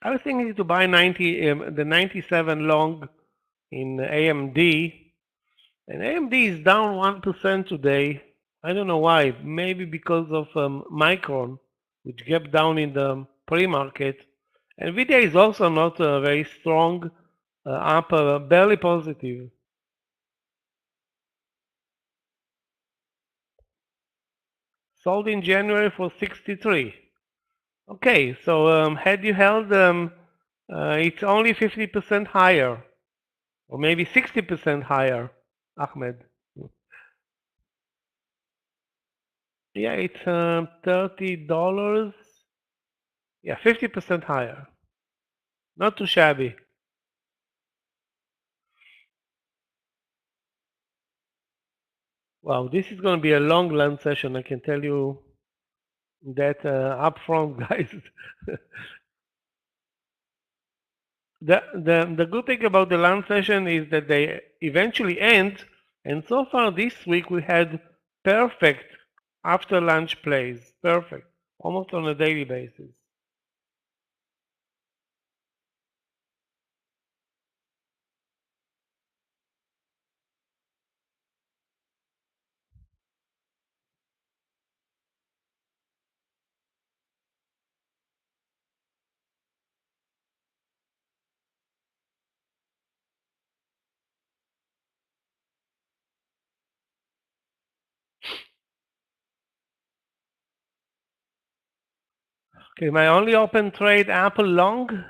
I was thinking to buy the 97 long in AMD, and AMD is down 1% today. I don't know why. Maybe because of Micron, which gapped down in the pre-market. Nvidia is also not very strong, up barely positive. Sold in January for 63. Okay, so had you held it's only 50% higher, or maybe 60% higher, Ahmed. Yeah, it's $30. Yeah, 50% higher. Not too shabby. Wow, this is going to be a long lunch session. I can tell you that up front, guys. The good thing about the lunch session is that they eventually end, and so far this week we had perfect after lunch plays. Perfect. Almost on a daily basis. Okay, my only open trade, Apple long.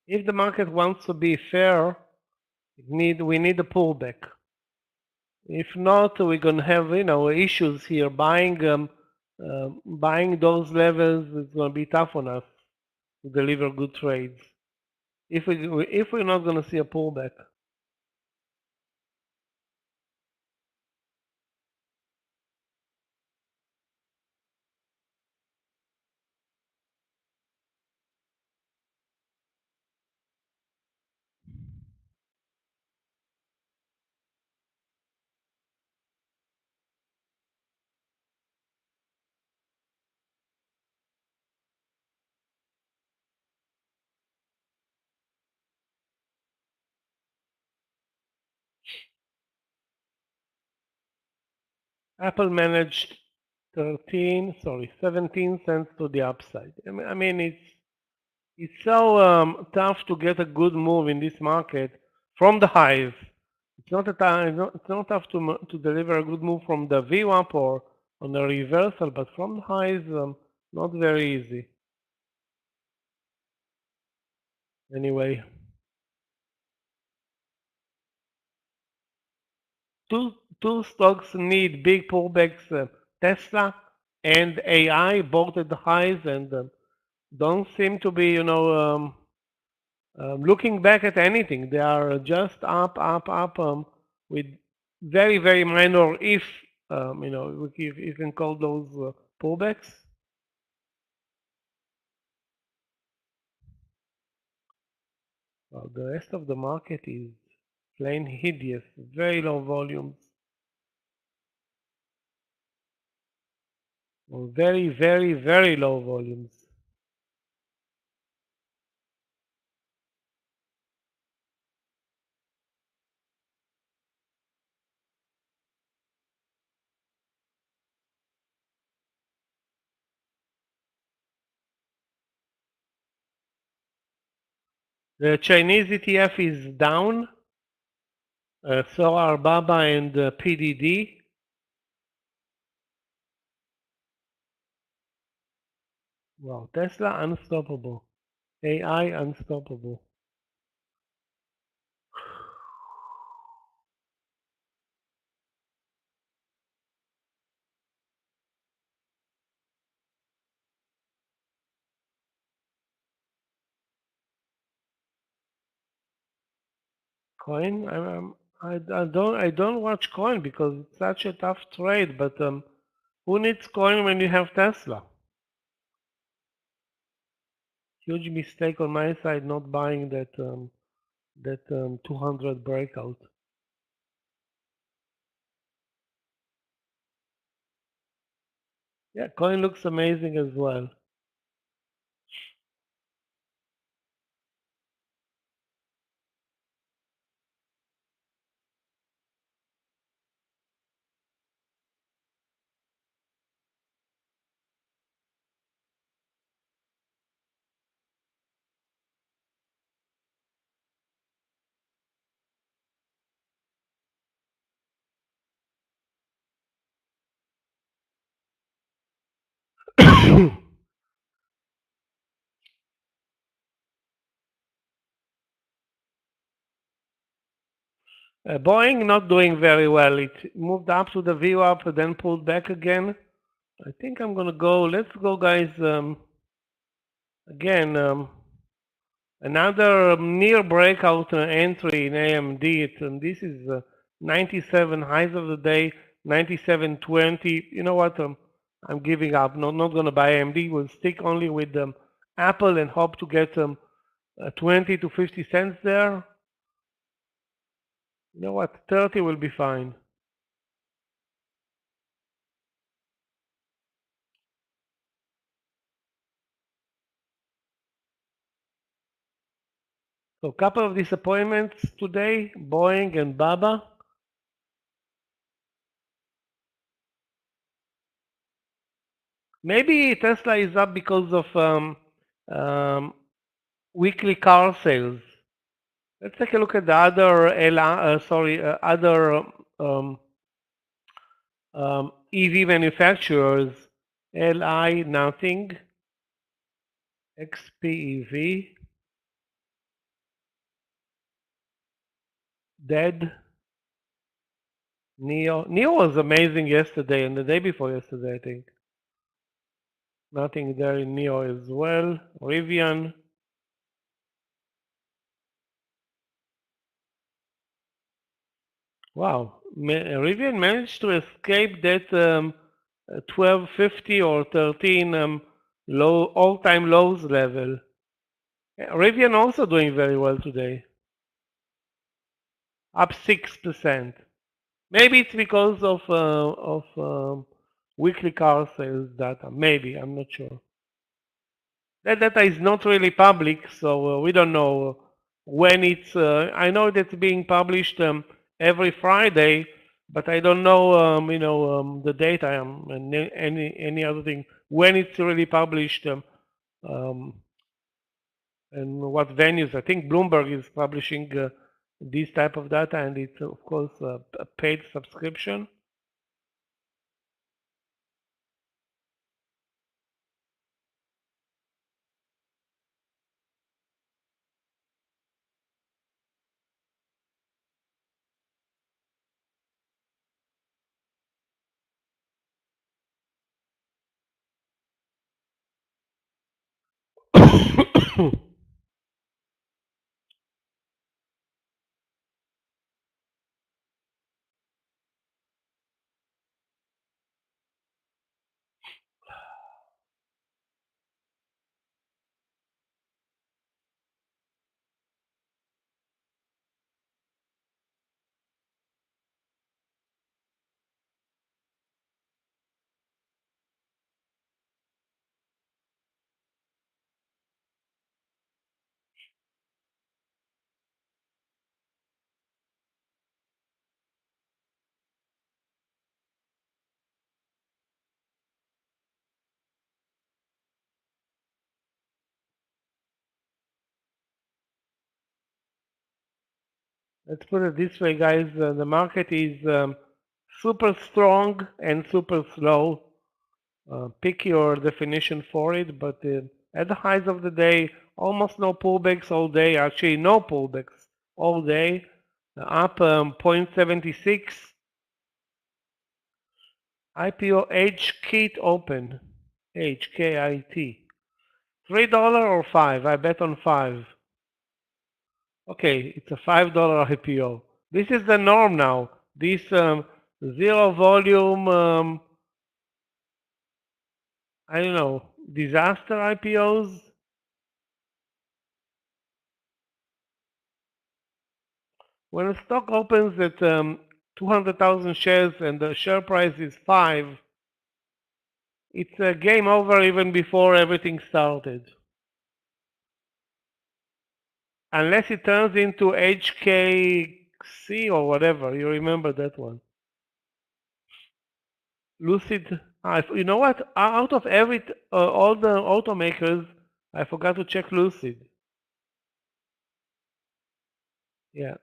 If the market wants to be fair, we need a pullback. If not, we're gonna have issues here. Buying those levels is gonna be tough on us to deliver good trades. If we're not gonna see a pullback. Apple managed 17 cents to the upside. I mean, It's so tough to get a good move in this market from the highs. It's not a time. It's not tough to deliver a good move from the VWAP or on the reversal, but from the highs, not very easy. Anyway, two stocks need big pullbacks: Tesla and AI, both at the highs, and don't seem to be, looking back at anything. They are just up, up, up, with very, very minor, if if you can call those pullbacks. Well, the rest of the market is plain hideous, very low volumes, or very, very, very low volumes. The Chinese ETF is down, so are BABA and PDD. Wow, Tesla unstoppable, AI unstoppable. Coin, I don't watch coin because it's such a tough trade. But who needs coin when you have Tesla? Huge mistake on my side not buying that 200 breakout. Yeah, coin looks amazing as well. Boeing not doing very well. It moved up to the VWAP and then pulled back again. I think I'm gonna go. Let's go, guys. Again, another near breakout entry in AMD. And this is 97 highs of the day, 97.20. You know what? I'm giving up. Not gonna buy AMD. We'll stick only with Apple and hope to get 20 to 50 cents there. You know what? 30 will be fine. So a couple of disappointments today, Boeing and BABA. Maybe Tesla is up because of weekly car sales. Let's take a look at the other EV manufacturers. LI nothing. XPEV dead. Neo was amazing yesterday and the day before yesterday, I think. Nothing there in Neo as well. Rivian. Wow, Rivian managed to escape that 1250 or 13 all-time lows level. Rivian also doing very well today, up 6%. Maybe it's because of weekly car sales data. Maybe, I'm not sure. That data is not really public, so we don't know when it's. I know that's being published every Friday, but I don't know, the data and any other thing when it's really published. and what venues. I think Bloomberg is publishing this type of data, and it's of course a paid subscription. Let's put it this way, guys. The market is super strong and super slow. Pick your definition for it, but at the highs of the day, almost no pullbacks all day. Actually, no pullbacks all day. Up 0.76. IPO HKIT open. HKIT. $3 or 5? I bet on 5. Okay, it's a $5 IPO. This is the norm now. This zero volume, I don't know, disaster IPOs. When a stock opens at 200,000 shares and the share price is 5, it's a game over even before everything started. Unless it turns into HKC or whatever. You remember that one. Lucid. You know what? Out of all the automakers, I forgot to check Lucid. Yeah.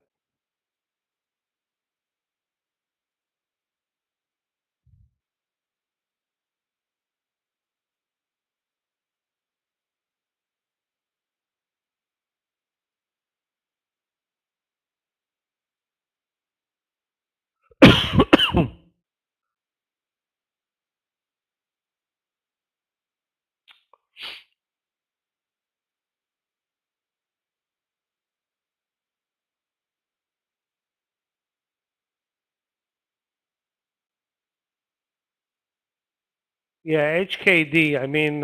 Yeah, HKD. I mean,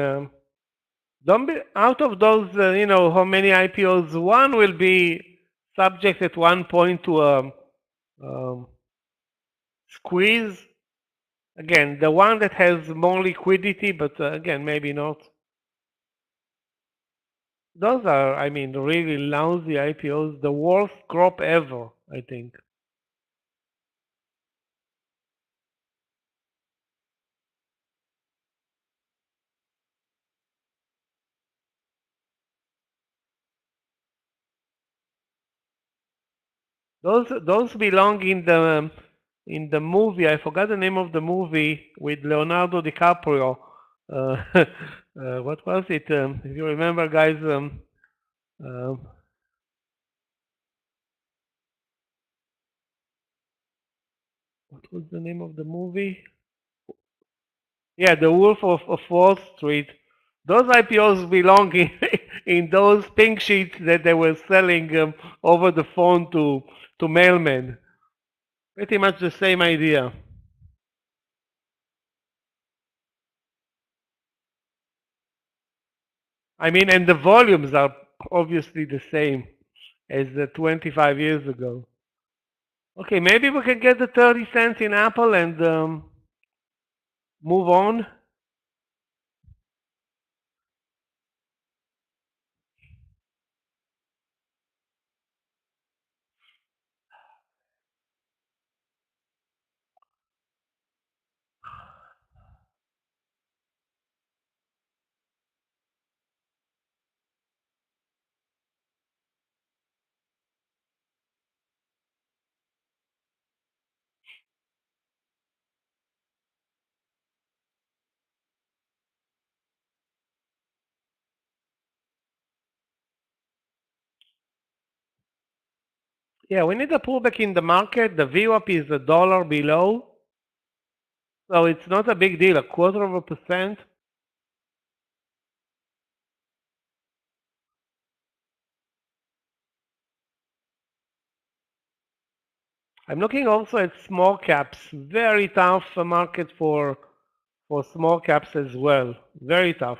don't be out of those. How many IPOs? One will be subject at one point to a squeeze. Again, the one that has more liquidity, but again, maybe not. Those are, I mean, really lousy IPOs. The worst crop ever, I think. Those belong in the movie. I forgot the name of the movie with Leonardo DiCaprio. What was it? If you remember, guys, um, what was the name of the movie? Yeah, The Wolf of Wall Street. Those IPOs belong in those pink sheets that they were selling over the phone to mailmen. Pretty much the same idea. I mean, and the volumes are obviously the same as 25 years ago. Okay, maybe we can get the 30 cents in Apple and move on. Yeah, we need a pullback in the market. The VWAP is $1 below, so it's not a big deal. 0.25%. I'm looking also at small caps. Very tough market for small caps as well. Very tough.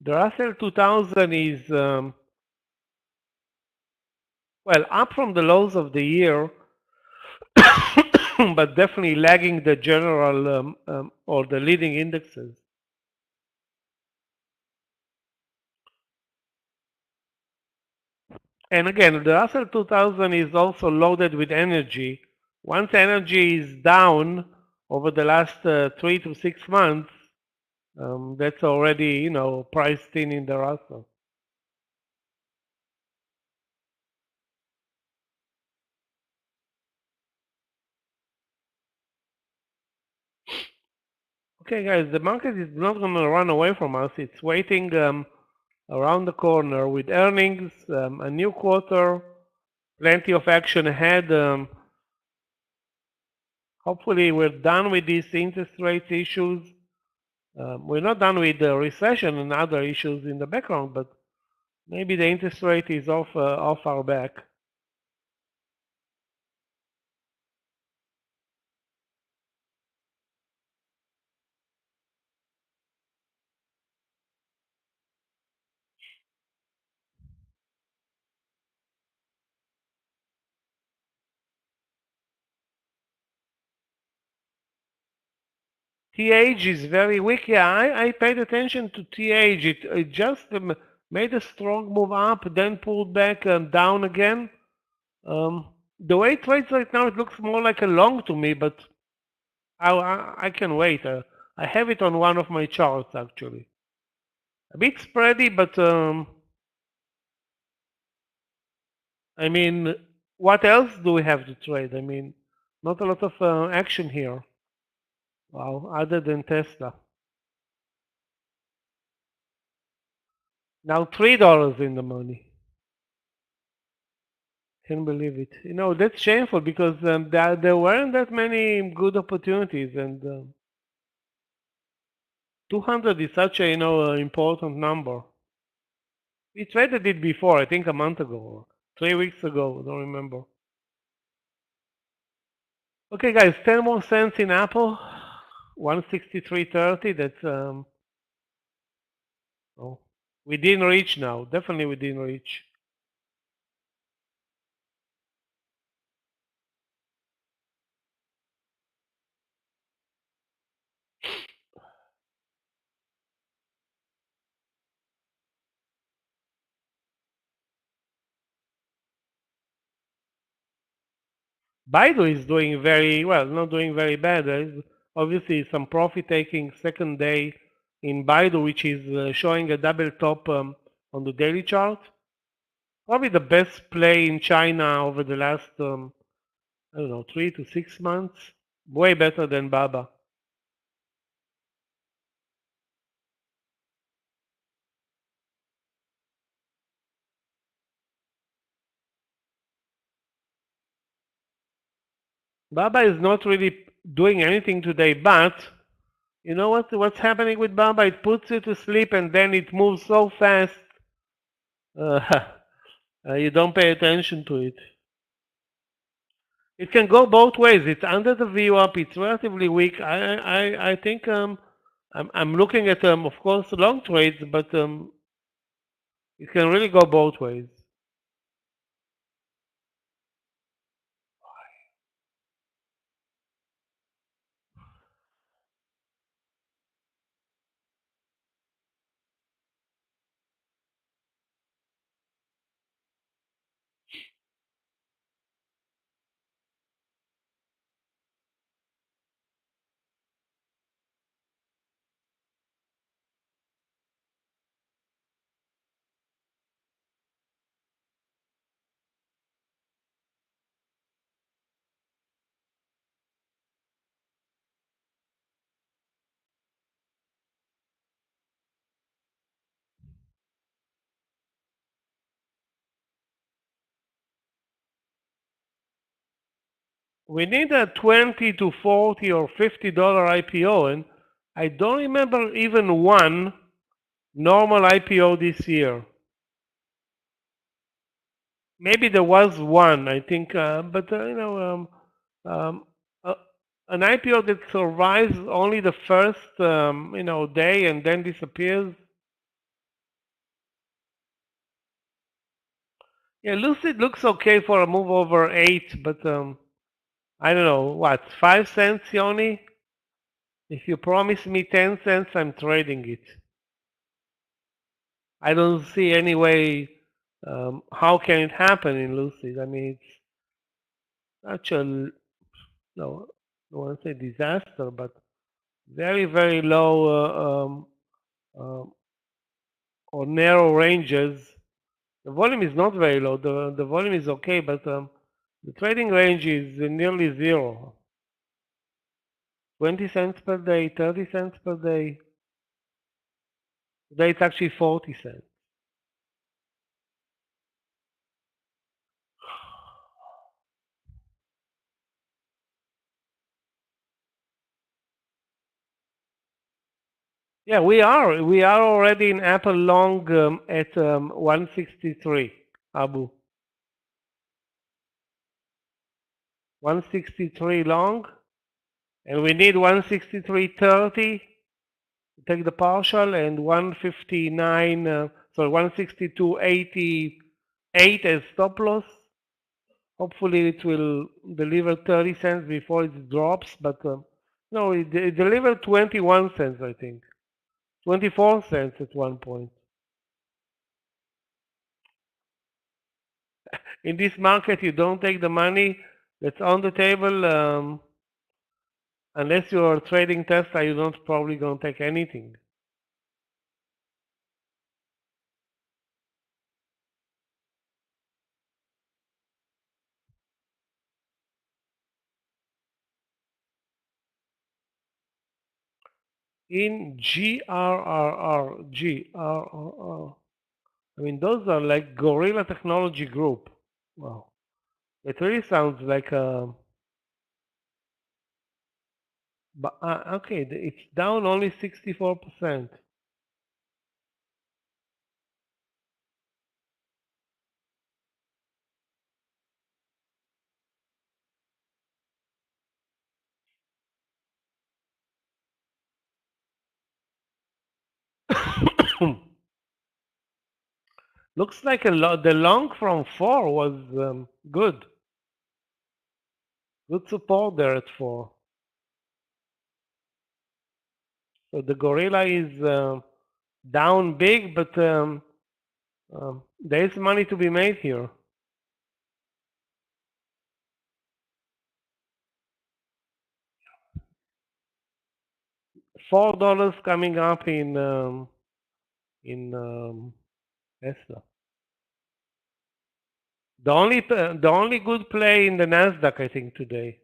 The Russell 2000 is well up from the lows of the year, but definitely lagging the general or the leading indexes. And again, the Russell 2000 is also loaded with energy. Once energy is down over the last 3 to 6 months, that's already, priced in the Russell. Okay, guys, the market is not going to run away from us. It's waiting around the corner with earnings, a new quarter, plenty of action ahead. Hopefully, we're done with these interest rates issues. We're not done with the recession and other issues in the background, but maybe the interest rate is off our back. TH is very weak. Yeah, I paid attention to TH. It just made a strong move up, then pulled back down again. The way it trades right now, it looks more like a long to me, but I can wait. I have it on one of my charts, actually. A bit spready, but I mean, what else do we have to trade? I mean, not a lot of action here. Wow, other than Tesla. Now $3 in the money. Can't believe it. That's shameful because there weren't that many good opportunities, and 200 is such a important number. We traded it before, I think a month ago, or 3 weeks ago. I don't remember. Okay, guys, 10 more cents in Apple, 163.30. That's oh, within reach now. Definitely within reach. Baidu is doing very well, not doing very bad. There is obviously some profit taking second day in Baidu, which is showing a double top on the daily chart. Probably the best play in China over the last, I don't know, 3 to 6 months. Way better than Baba. Baba is not really doing anything today, but you know what's happening with Baba? It puts you to sleep and then it moves so fast. Uh, you don't pay attention to it. It can go both ways. It's under the VWAP. It's relatively weak. I think I'm looking at of course long trades, but it can really go both ways. we need a 20 to 40 or $50 IPO, and I don't remember even one normal IPO this year. Maybe there was one, I think, but um, uh, an IPO that survives only the first, day and then disappears. Yeah, Lucid looks okay for a move over 8, but I don't know, what, 5 cents, Yoni? If you promise me 10 cents, I'm trading it. I don't see any way how can it happen in Lucid. I mean, it's such a, no, I don't want to say disaster, but very, very low or narrow ranges. The volume is not very low. The volume is okay, but the trading range is nearly zero. 20 cents per day, 30 cents per day. Today it's actually 40 cents. Yeah, we are. We are already in Apple long at 163, Abu. 163 long, and we need 163.30 to take the partial, and 159, sorry, 162.88 as stop loss. Hopefully it will deliver 30 cents before it drops, but no, it delivered 21 cents, I think. 24 cents at one point. In this market, you don't take the money that's on the table. Unless you're trading Tesla, you're not probably going to take anything. In GRRR. I mean, those are like Gorilla Technology Group. Wow. It really sounds like a... But, okay, it's down only 64%. Looks like the long from 4 was good. Good support there at 4. So the Gorilla is down big, but there is money to be made here. $4 coming up in Tesla. The only good play in the Nasdaq, I think, today.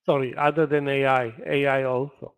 Sorry, other than AI also.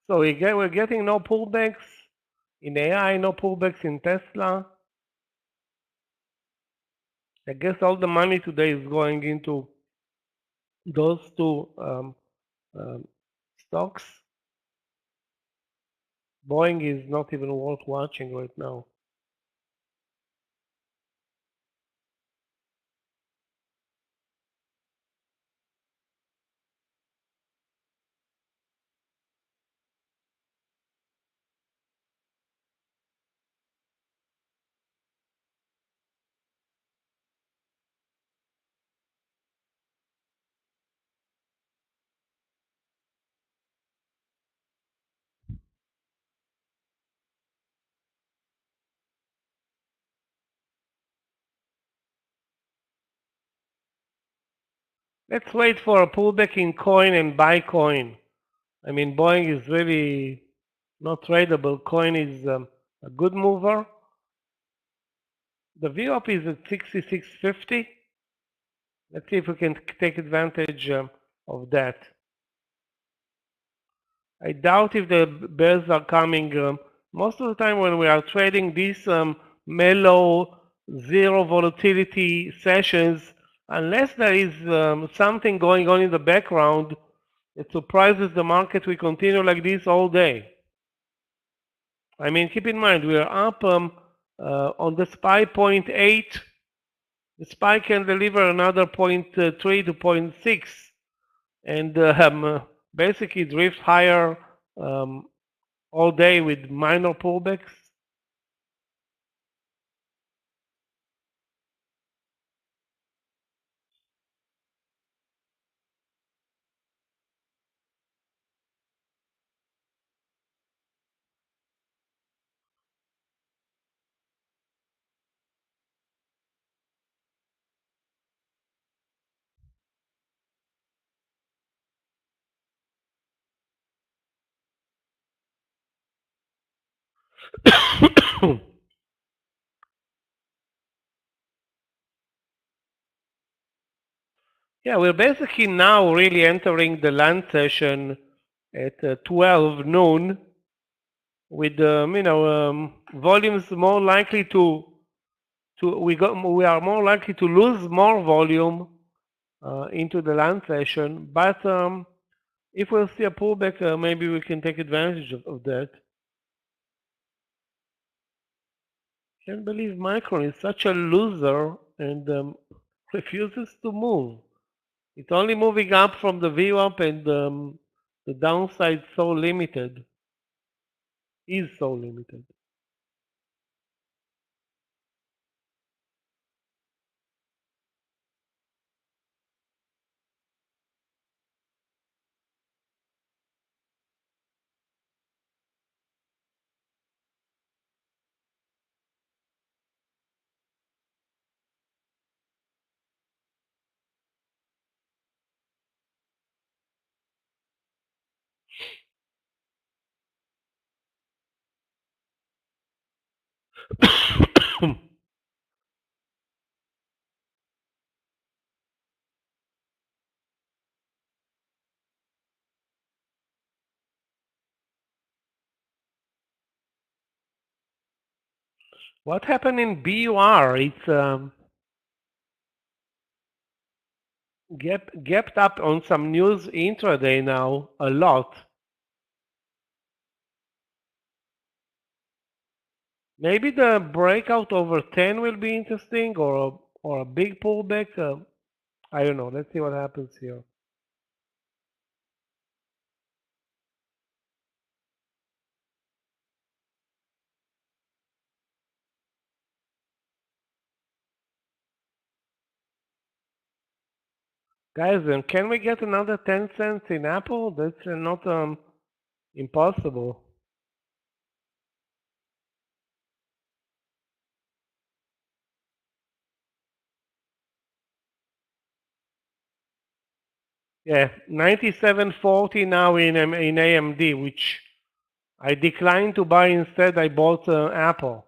So we're getting no pullbacks in AI, no pullbacks in Tesla. I guess all the money today is going into those two stocks. Boeing is not even worth watching right now. Let's wait for a pullback in coin and buy coin. I mean, Boeing is really not tradable. Coin is a good mover. The VWAP is at 66.50. Let's see if we can take advantage of that. I doubt if the bears are coming. Most of the time when we are trading these mellow, zero volatility sessions, unless there is something going on in the background that surprises the market, we continue like this all day. I mean, keep in mind, we are up on the SPY 0.8. The SPY can deliver another 0.3 to 0.6 and basically drift higher all day with minor pullbacks. Yeah, we're basically now really entering the land session at 12 noon with volumes more likely we are more likely to lose more volume into the land session, but if we'll see a pullback, maybe we can take advantage of that. Can't believe Micron is such a loser and refuses to move. It's only moving up from the VWAP and the downside so limited. Is so limited. What happened in BUR? It's gapped up on some news intraday now a lot. Maybe the breakout over 10 will be interesting, or a big pullback. I don't know. Let's see what happens here. Guys, can we get another 10 cents in Apple? That's not impossible. Yeah, 97.40 now in AMD, which I declined to buy. Instead, I bought Apple.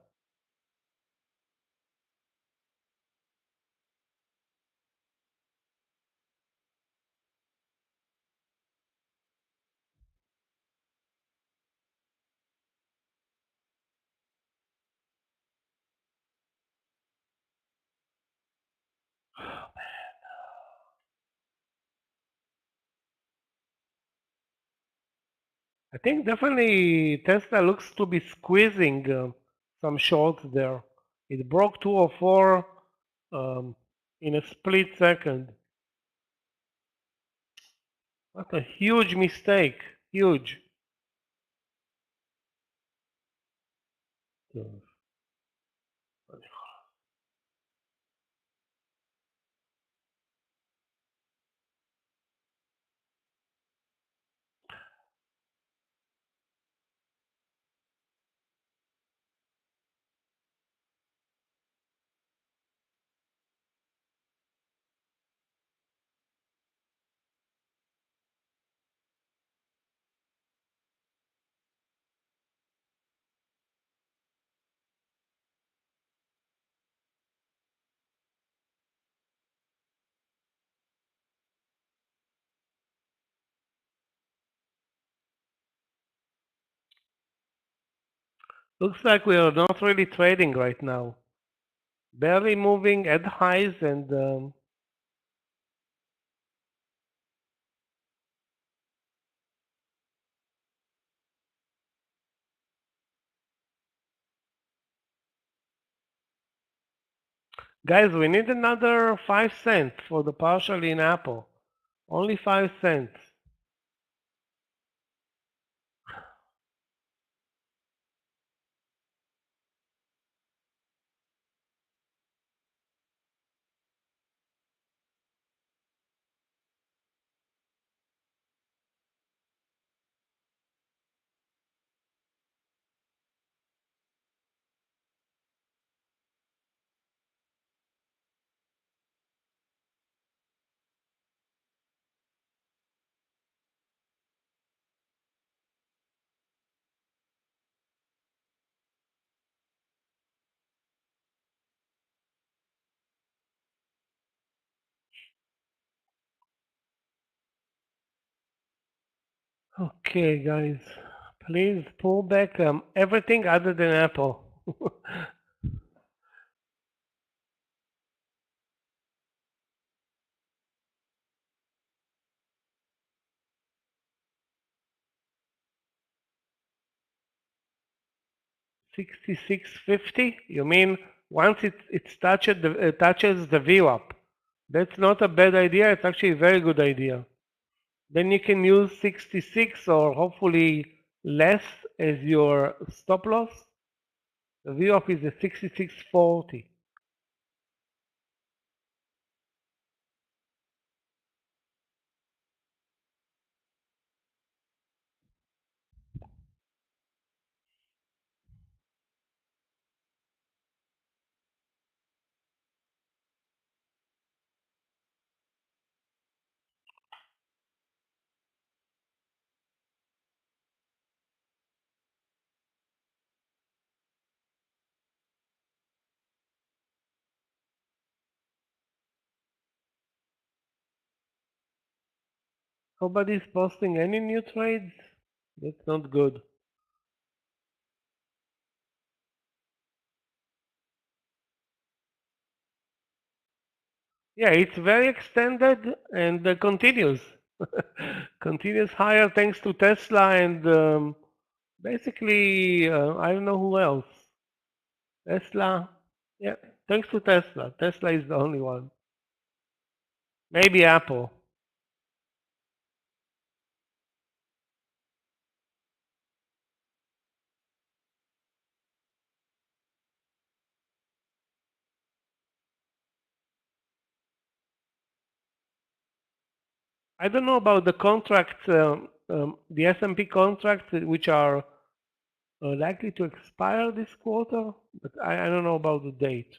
I think definitely Tesla looks to be squeezing some shorts there. It broke 204 in a split second. What a huge mistake. Huge. Looks like we are not really trading right now. Barely moving at highs and guys, we need another 5 cents for the partial in Apple. Only 5 cents. Okay, guys, please pull back everything other than Apple. 66.50? You mean once it touches the VWAP? That's not a bad idea. It's actually a very good idea. Then you can use 66 or hopefully less as your stop loss. The VWAP is a 66.40. Nobody's posting any new trades? That's not good. Yeah, it's very extended and continues. Continues higher thanks to Tesla and basically, I don't know who else. Tesla. Yeah, thanks to Tesla. Tesla is the only one. Maybe Apple. I don't know about the contracts, the S&P contracts, which are likely to expire this quarter, but I don't know about the date.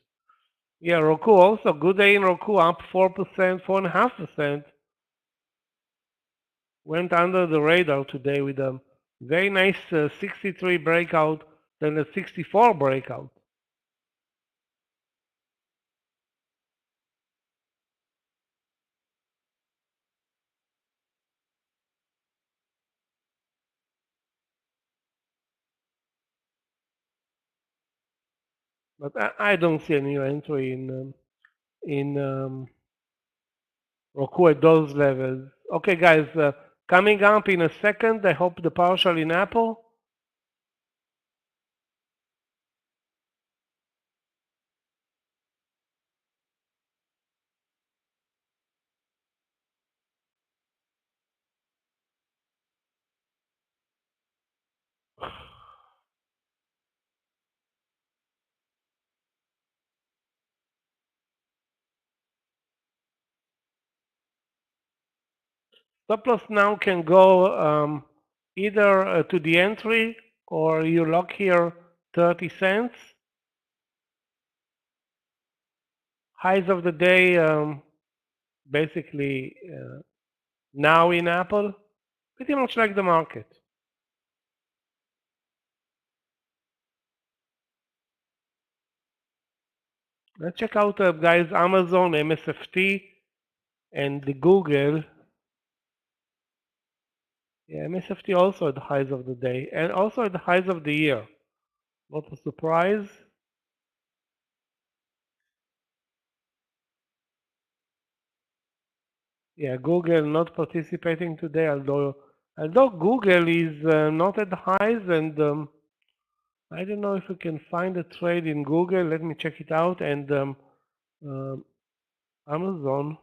Yeah, Roku also, good day in Roku, up 4%, 4.5%. Went under the radar today with a very nice 63 breakout, then a 64 breakout. But I don't see a new entry in Roku at those levels. Okay, guys, coming up in a second. I hope the partial in Apple. Stop loss now can go either to the entry or you lock here 30 cents. Highs of the day, basically now in Apple, pretty much like the market. Let's check out, guys, Amazon, MSFT, and the Google. Yeah, MSFT also at the highs of the day and also at the highs of the year. What a surprise. Yeah, Google not participating today, although Google is not at the highs, and I don't know if we can find a trade in Google. Let me check it out. And um, Amazon.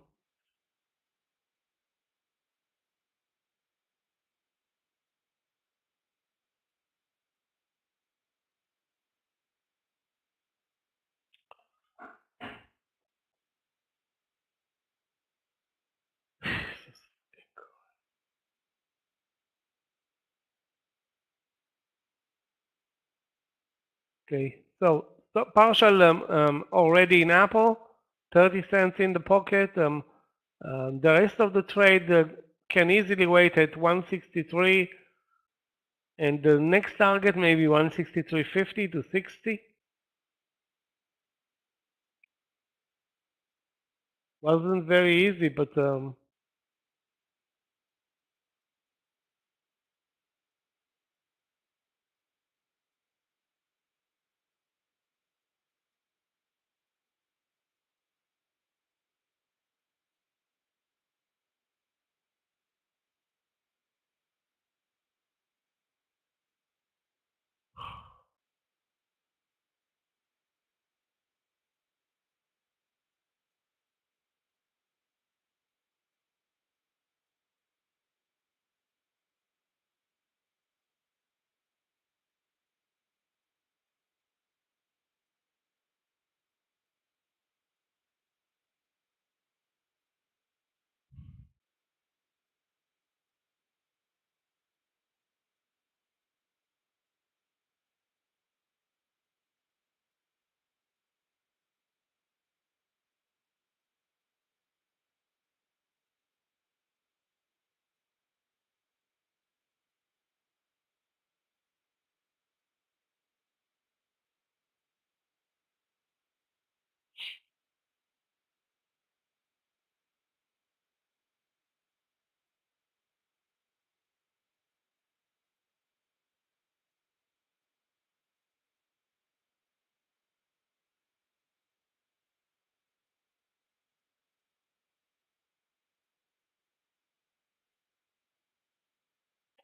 Okay, so partial already in Apple, 30 cents in the pocket. The rest of the trade can easily wait at 163, and the next target maybe 163.50 to 60. Wasn't very easy, but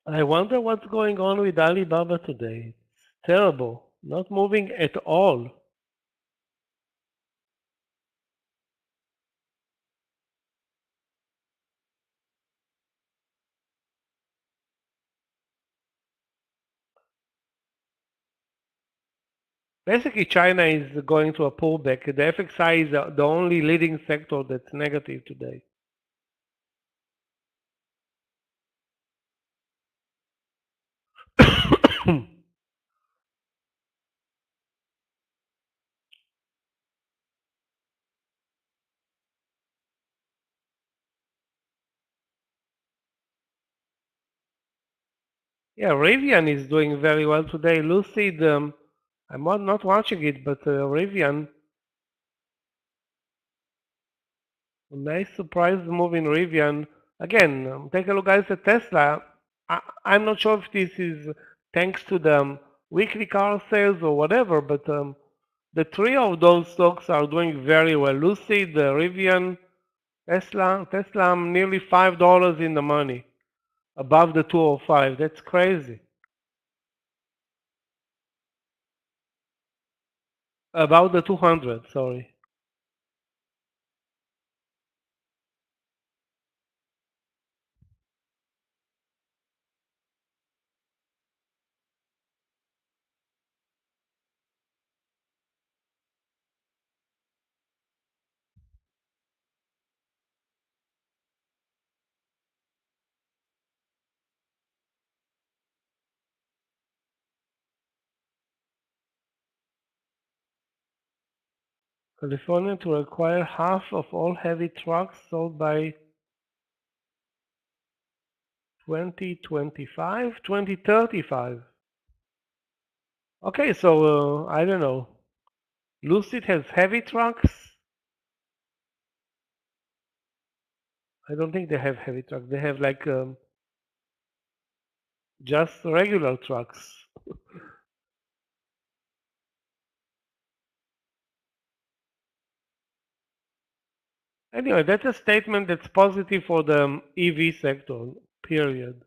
I wonder what's going on with Alibaba today. It's terrible, not moving at all. Basically, China is going to a pullback. The FXI is the only leading sector that's negative today. Yeah, Rivian is doing very well today. Lucid, I'm not watching it, but Rivian, a nice surprise move in Rivian. Again, take a look, guys, at Tesla. I'm not sure if this is thanks to the weekly car sales or whatever, but the three of those stocks are doing very well. Lucid, Rivian, Tesla. Tesla, I'm nearly $5 in the money, above the 205. That's crazy. About the 200, sorry. California to acquire half of all heavy trucks sold by 2025, 2035. Okay, so I don't know. Lucid has heavy trucks. I don't think they have heavy trucks. They have like just regular trucks. Anyway, that's a statement that's positive for the EV sector, period.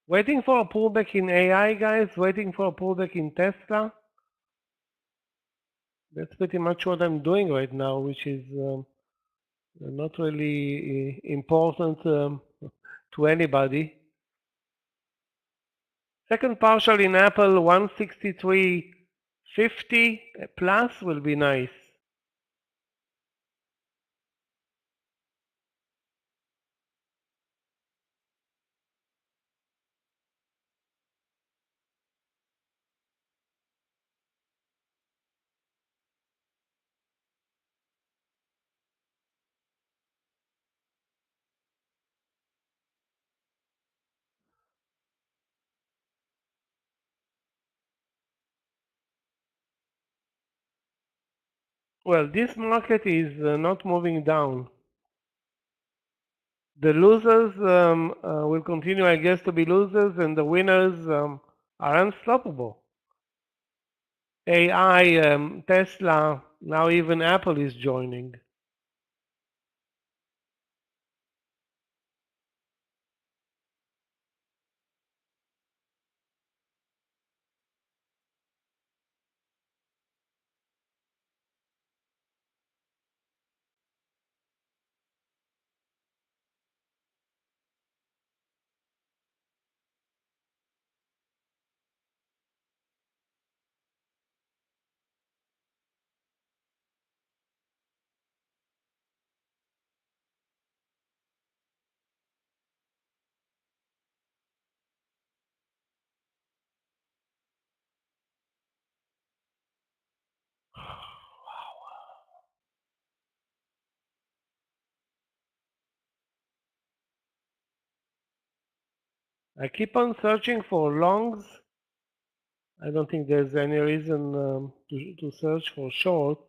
Waiting for a pullback in AI, guys. Waiting for a pullback in Tesla. That's pretty much what I'm doing right now, which is not really important to anybody. Second partial in Apple, 163.50 plus will be nice. Well, this market is not moving down. The losers will continue, I guess, to be losers, and the winners are unstoppable. AI, Tesla, now even Apple is joining. I keep on searching for longs. I don't think there's any reason to search for short.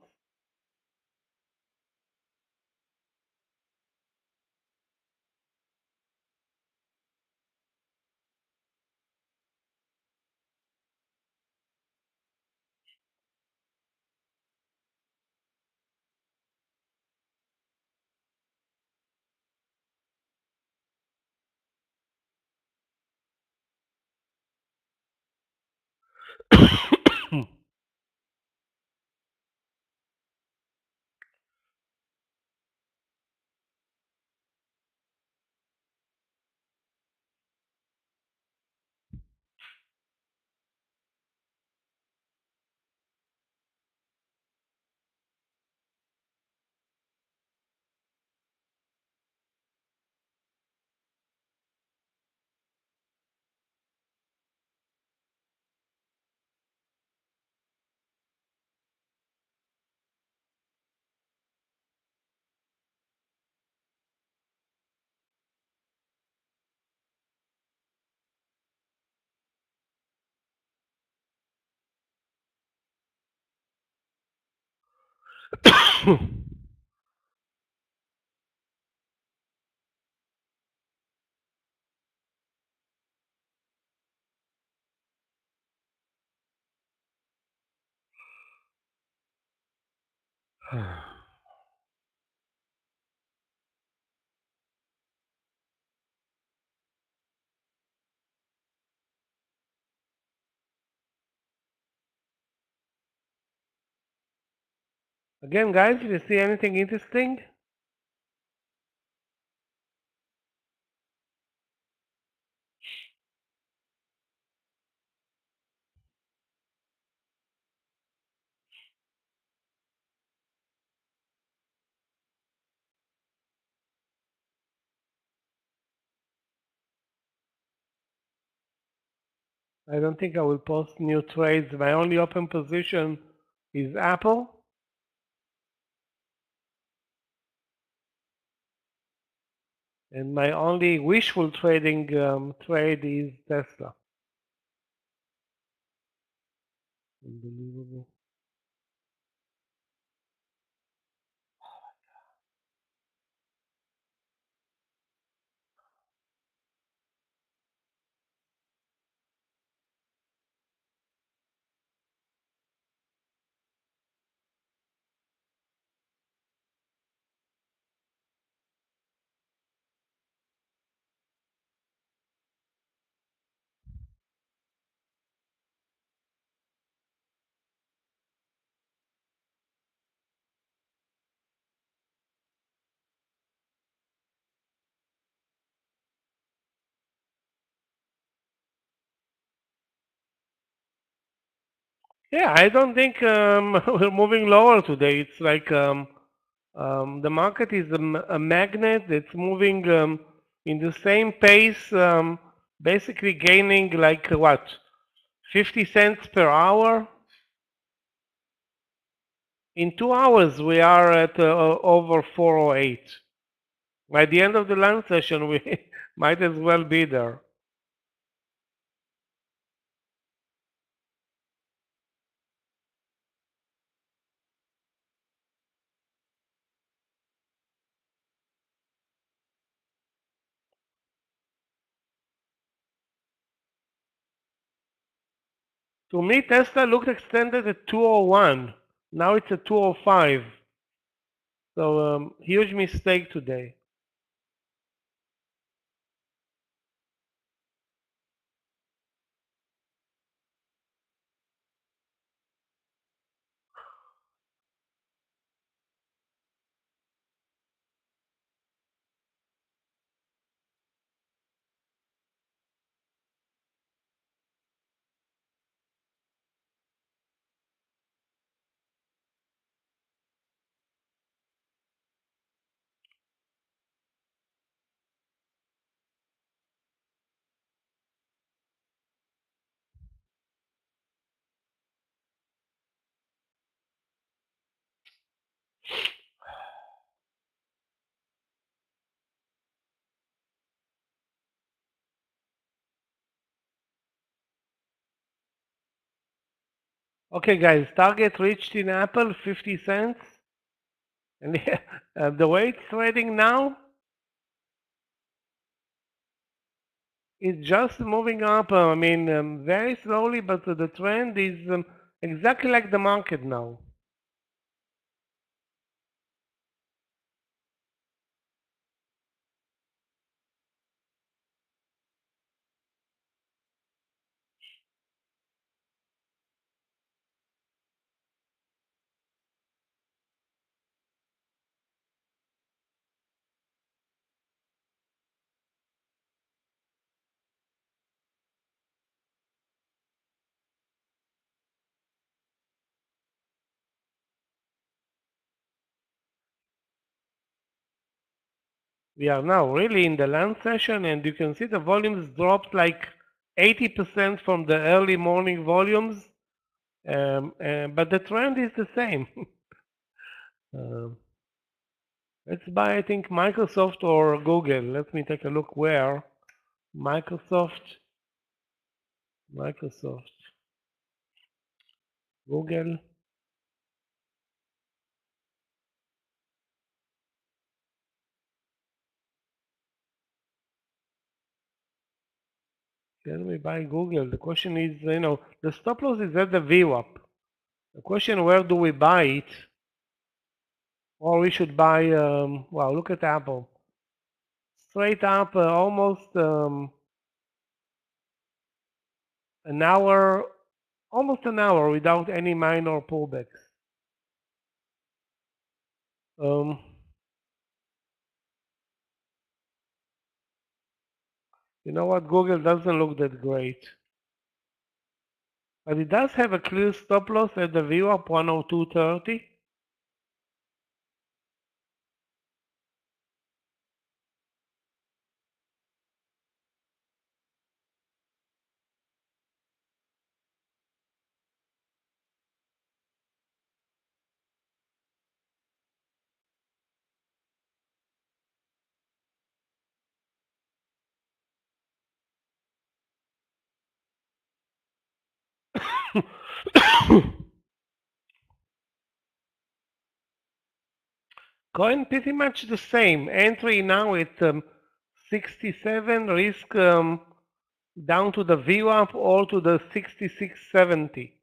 Again, guys, if you see anything interesting, I don't think I will post new trades. My only open position is Apple. And my only wishful trading trade is Tesla. Unbelievable. Yeah, I don't think we're moving lower today. It's like the market is a magnet that's moving in the same pace, basically gaining like what, 50 cents per hour? In 2 hours, we are at over 408. By the end of the lunch session, we might as well be there. To me, Tesla looked extended at 201. Now it's at 205. So huge mistake today. Okay, guys, target reached in Apple 50 cents. And the way it's trading now is just moving up. I mean, very slowly, but the trend is exactly like the market now. We are now really in the lunch session, and you can see the volumes dropped like 80% from the early morning volumes, but the trend is the same. Let's buy, I think, Microsoft or Google. Let me take a look where. Microsoft, Google. Can we buy Google? The question is, the stop loss is at the VWAP. The question, where do we buy it? Or we should buy, well, look at Apple. Straight up, almost an hour, almost an hour without any minor pullbacks. You know what? Google doesn't look that great. But it does have a clear stop loss at the VWAP 102.30. Coin pretty much the same. Entry now at 67, risk down to the VWAP or to the 66.70.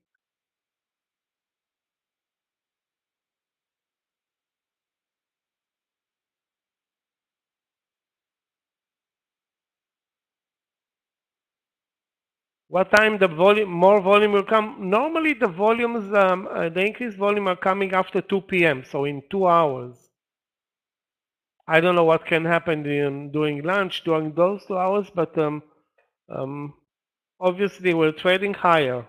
What time the volume, more volume will come? Normally the volumes, the increased volume are coming after 2 p.m., so in 2 hours. I don't know what can happen during lunch, during those 2 hours, but obviously we're trading higher.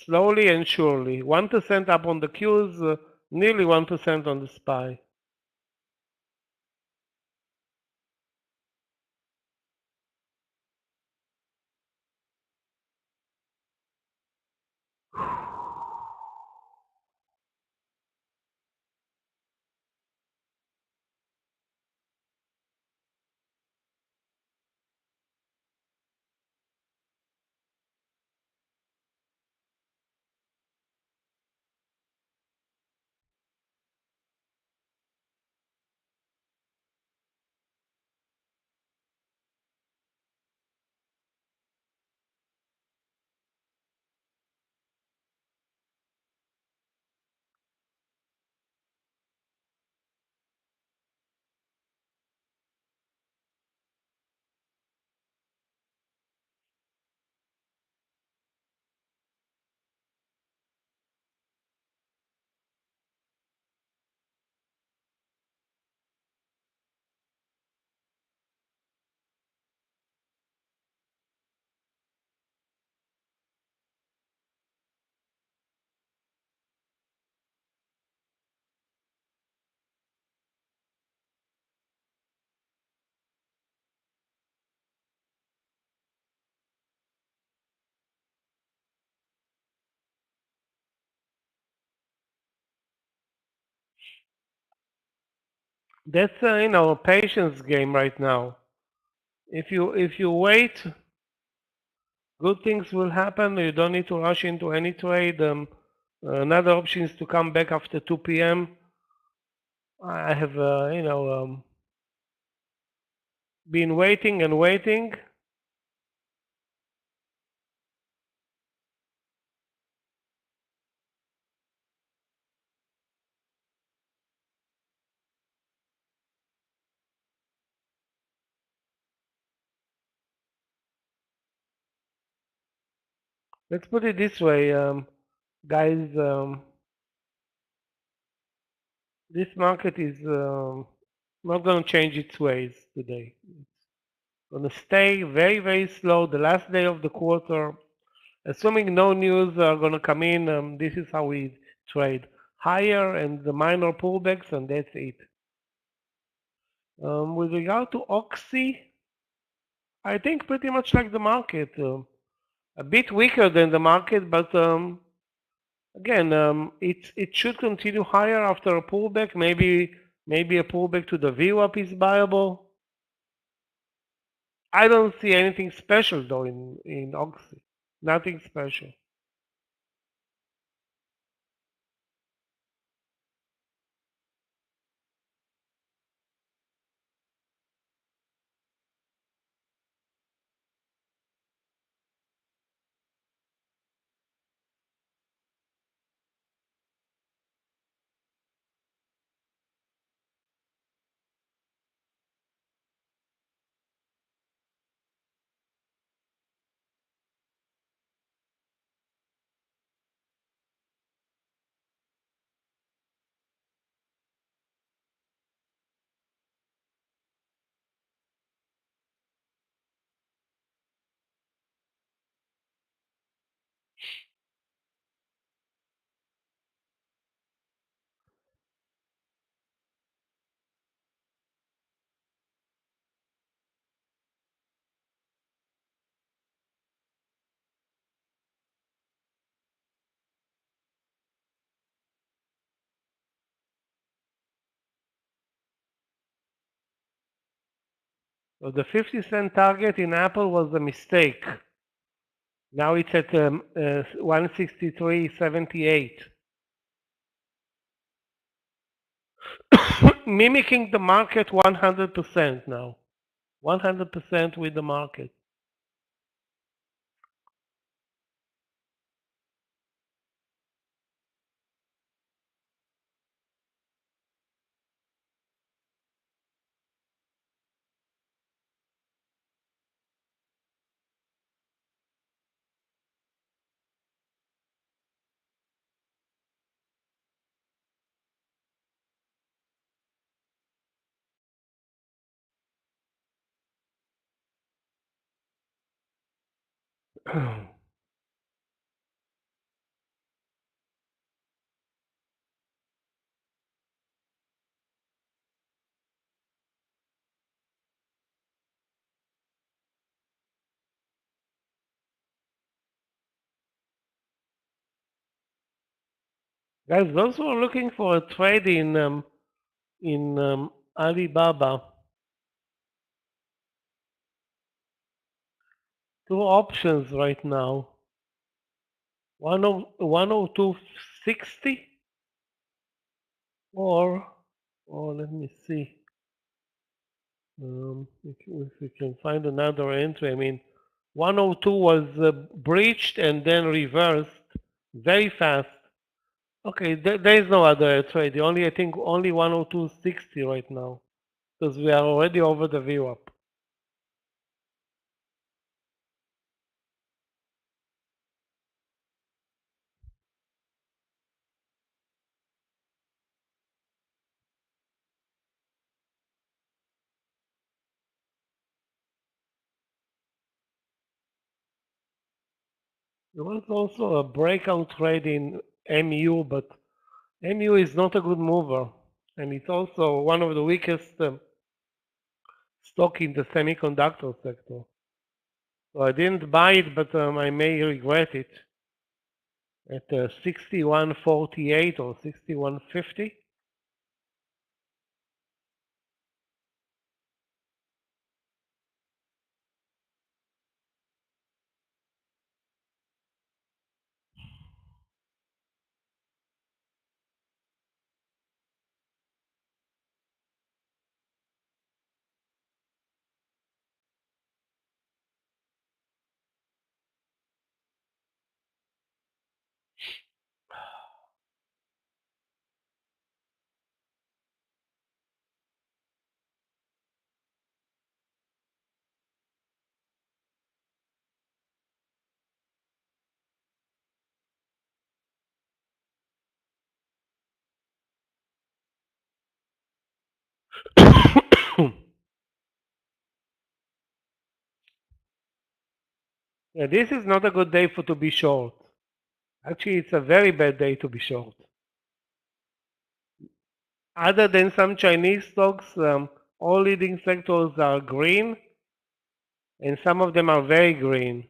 Slowly and surely. 1% up on the Qs, nearly 1% on the SPY. That's a patience game right now. If you wait, good things will happen. You don't need to rush into any trade. Another option is to come back after 2 p.m. I have been waiting and waiting. Let's put it this way, guys. This market is not going to change its ways today. It's going to stay very, very slow the last day of the quarter. Assuming no news are going to come in, this is how we trade. Higher and the minor pullbacks, and that's it. With regard to Oxy, I think pretty much like the market. A bit weaker than the market, but again, it should continue higher after a pullback. Maybe a pullback to the VWAP is viable. I don't see anything special though in Oxy. Nothing special. So the 50-cent target in Apple was a mistake. Now it's at 163.78. Mimicking the market 100% now. 100% with the market. Guys, those who are looking for a trade in Alibaba, two options right now. 102.60 or let me see if we can find another entry. I mean, 102 was breached and then reversed very fast. Okay, there is no other trade. I think only 102.60 right now because we are already over the VWAP. There was also a breakout trade in MU, but MU is not a good mover, and it's also one of the weakest stock in the semiconductor sector. So I didn't buy it, but I may regret it at 61.48 or 61.50. Yeah, this is not a good day to be short. Actually, it's a very bad day to be short. Other than some Chinese stocks, all leading sectors are green, and some of them are very green.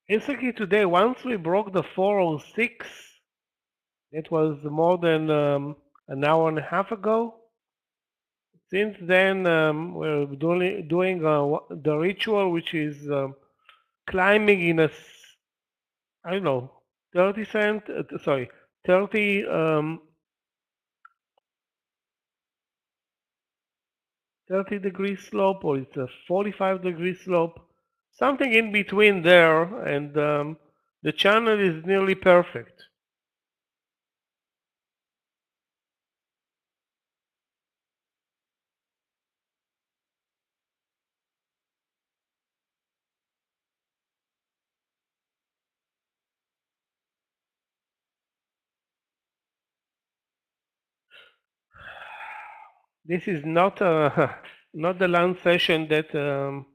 Basically today, once we broke the 406, that was more than an hour and a half ago. Since then, we're doing the ritual, which is climbing in I don't know, 30 cent, sorry, 30, 30-degree slope, or it's a 45-degree slope, something in between there, and the channel is nearly perfect. This is not not the land session that um,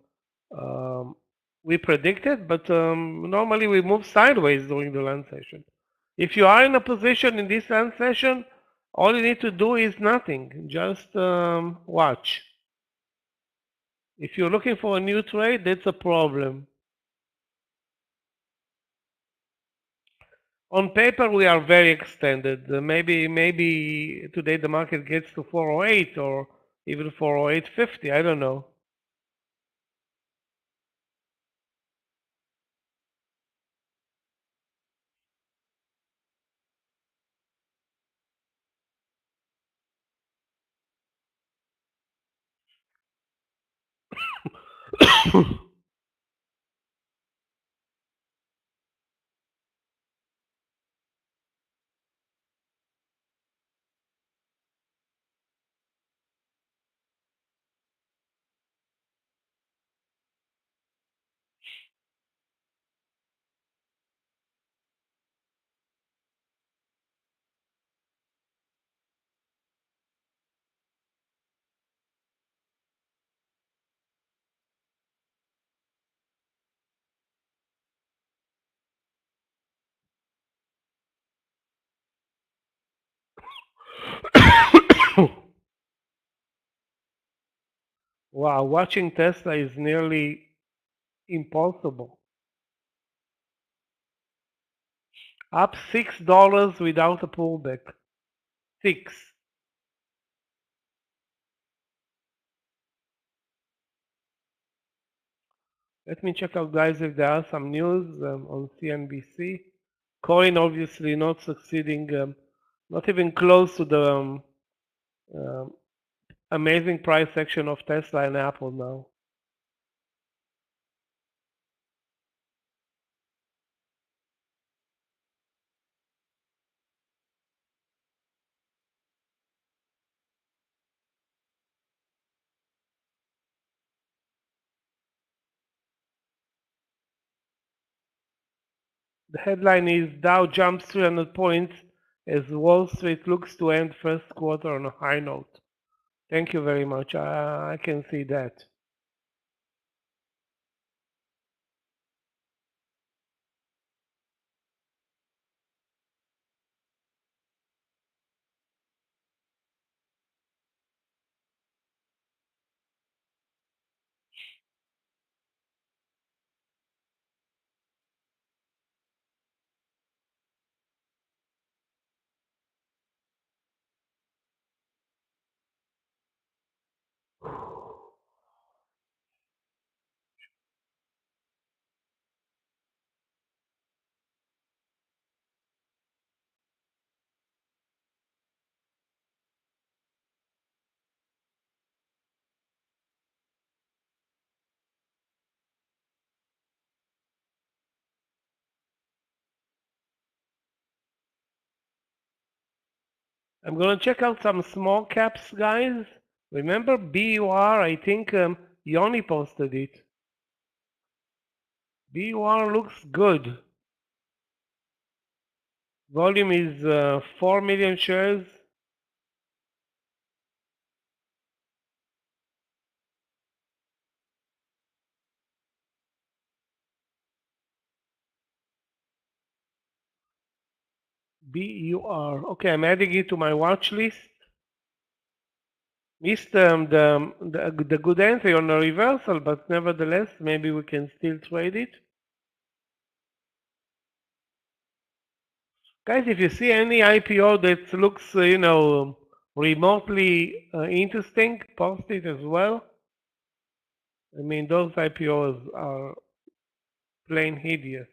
we predicted, but normally we move sideways during the land session. If you are in a position in this land session, all you need to do is nothing. Just watch. If you're looking for a new trade, that's a problem. On paper, we are very extended. Maybe today the market gets to 408 or even 408.50. I don't know. Wow, watching Tesla is nearly impossible. Up $6 without a pullback. 6. Let me check out, guys, if there are some news on CNBC. Coin obviously not succeeding, not even close to the um, amazing price action of Tesla and Apple now. The headline is Dow jumps 300 points as Wall Street looks to end first quarter on a high note. Thank you very much. I can see that. I'm gonna check out some small caps, guys. Remember BUR? I think Yoni posted it. BUR looks good. Volume is 4 million shares. BUR. Okay, I'm adding it to my watch list. Missed the good entry on a reversal, but nevertheless, maybe we can still trade it. Guys, if you see any IPO that looks, remotely interesting, post it as well. I mean, those IPOs are plain hideous.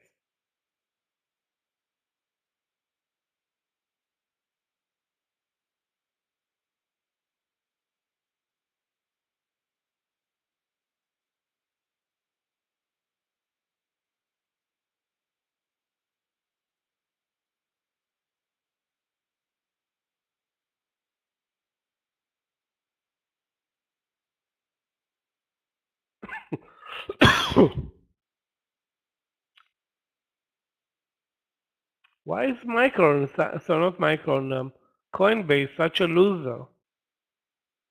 Why is Micron, so not Micron, Coinbase such a loser?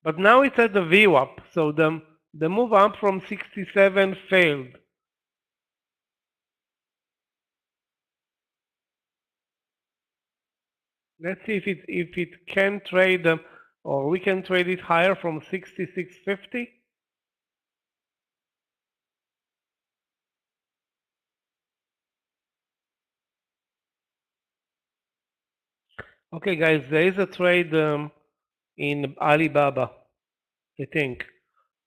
But now it's at the VWAP, so the move up from 67 failed. Let's see if it can trade, or we can trade it higher from 66.50. Okay, guys, there is a trade in Alibaba, I think.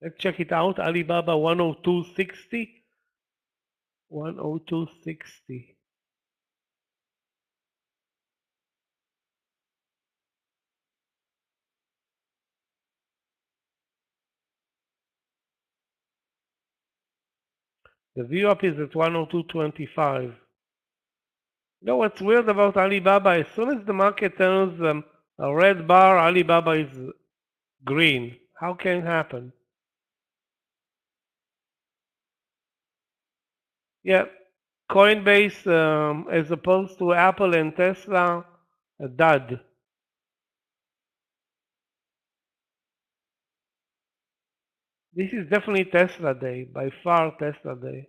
Let's check it out. Alibaba 102.60. 102.60. The VWAP is at 102.25. You know what's weird about Alibaba? As soon as the market turns a red bar, Alibaba is green. How can it happen? Yeah, Coinbase, as opposed to Apple and Tesla, a dud. This is definitely Tesla day, by far Tesla day.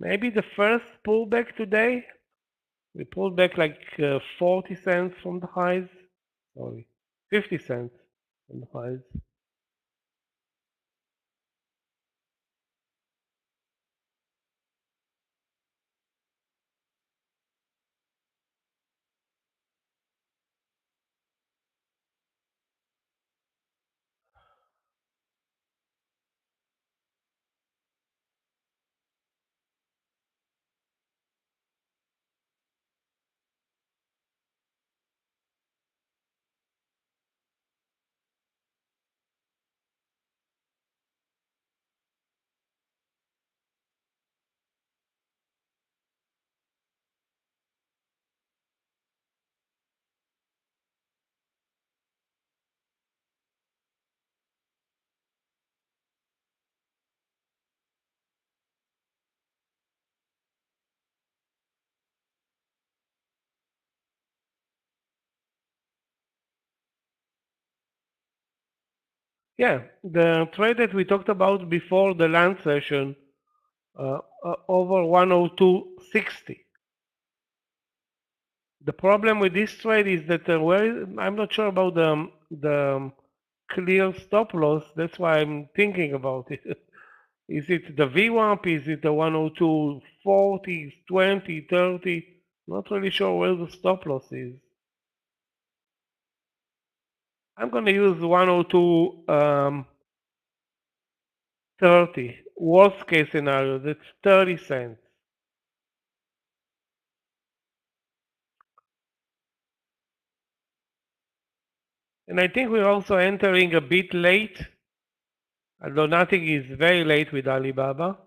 Maybe the first pullback today. We pulled back like 40 cents from the highs. Sorry, 50 cents from the highs. Yeah, the trade that we talked about before the lunch session, over 102.60. The problem with this trade is that I'm not sure about the clear stop loss. That's why I'm thinking about it. Is it the VWAP? Is it the 102.40, 20, 30? Not really sure where the stop loss is. I'm going to use 102.30. Worst case scenario, that's 30 cents. And I think we're also entering a bit late, although nothing is very late with Alibaba.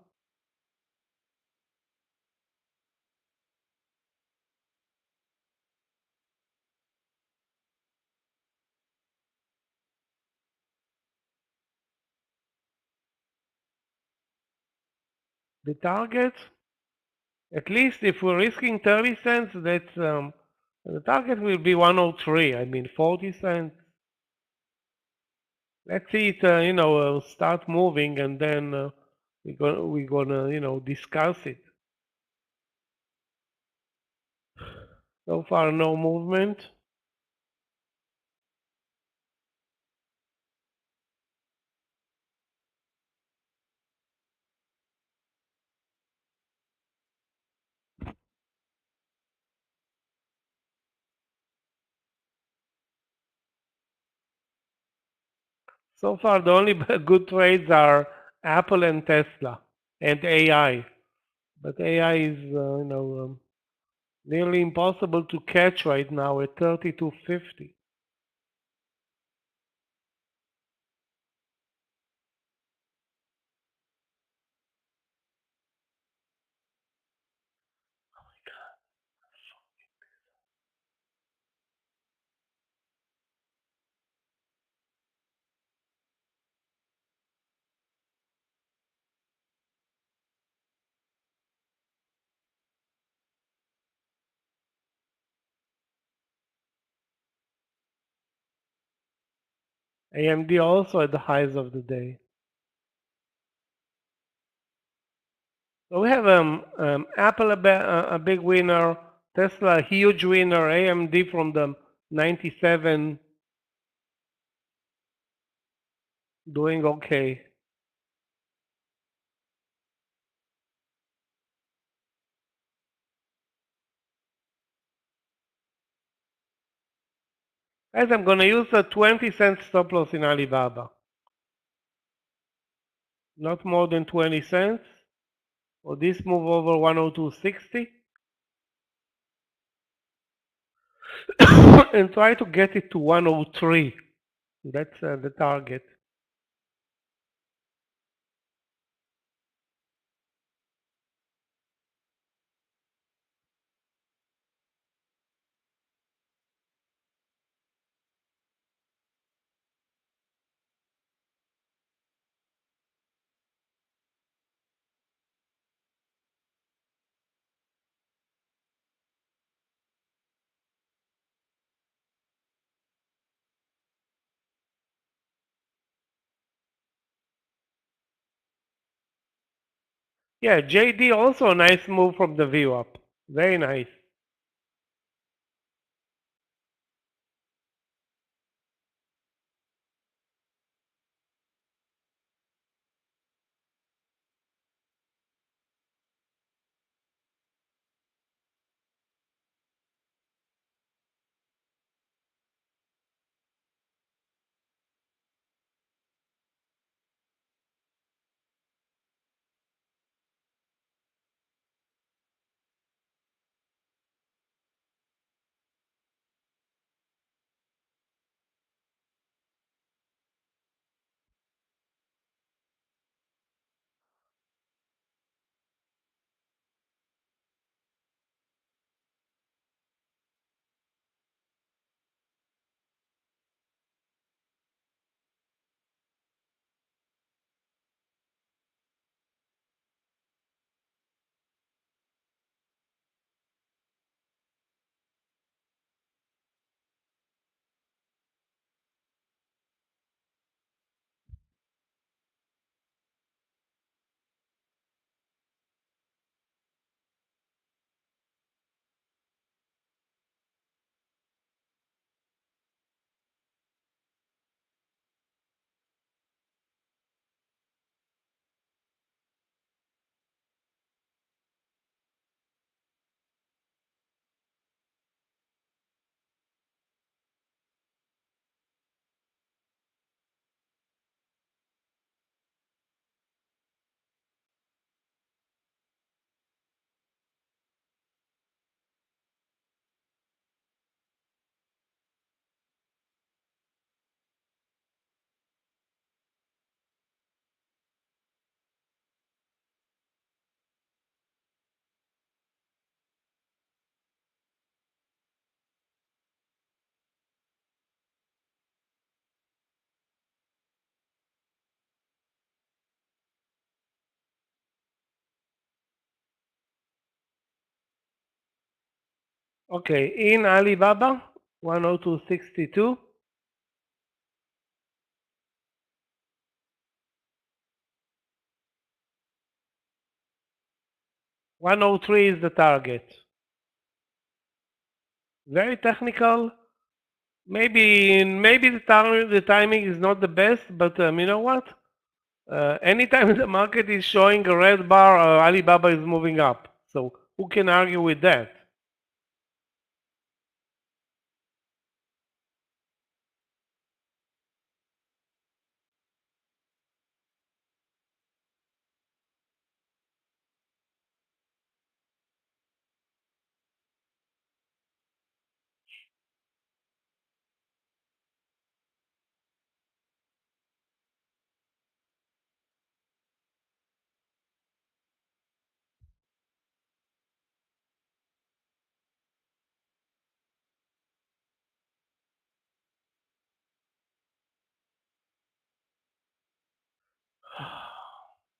The target, at least if we're risking 30 cents, that's the target will be 103. I mean 40 cents. Let's see it, start moving, and then we're gonna, discuss it. So far, no movement. So far, the only good trades are Apple and Tesla and AI. But AI is, nearly impossible to catch right now at 32.50. AMD also at the highs of the day. So we have Apple a big winner, Tesla a huge winner, AMD from the 97 doing okay. Guys, I'm going to use a 20-cent stop loss in Alibaba. Not more than 20 cents. For this move over 102.60. And try to get it to 103. That's the target. Yeah, JD also a nice move from the view up. Very nice. Okay, in Alibaba, 102.62. 103 is the target. Very technical. Maybe the timing is not the best, but you know what? Anytime the market is showing a red bar, Alibaba is moving up. So who can argue with that?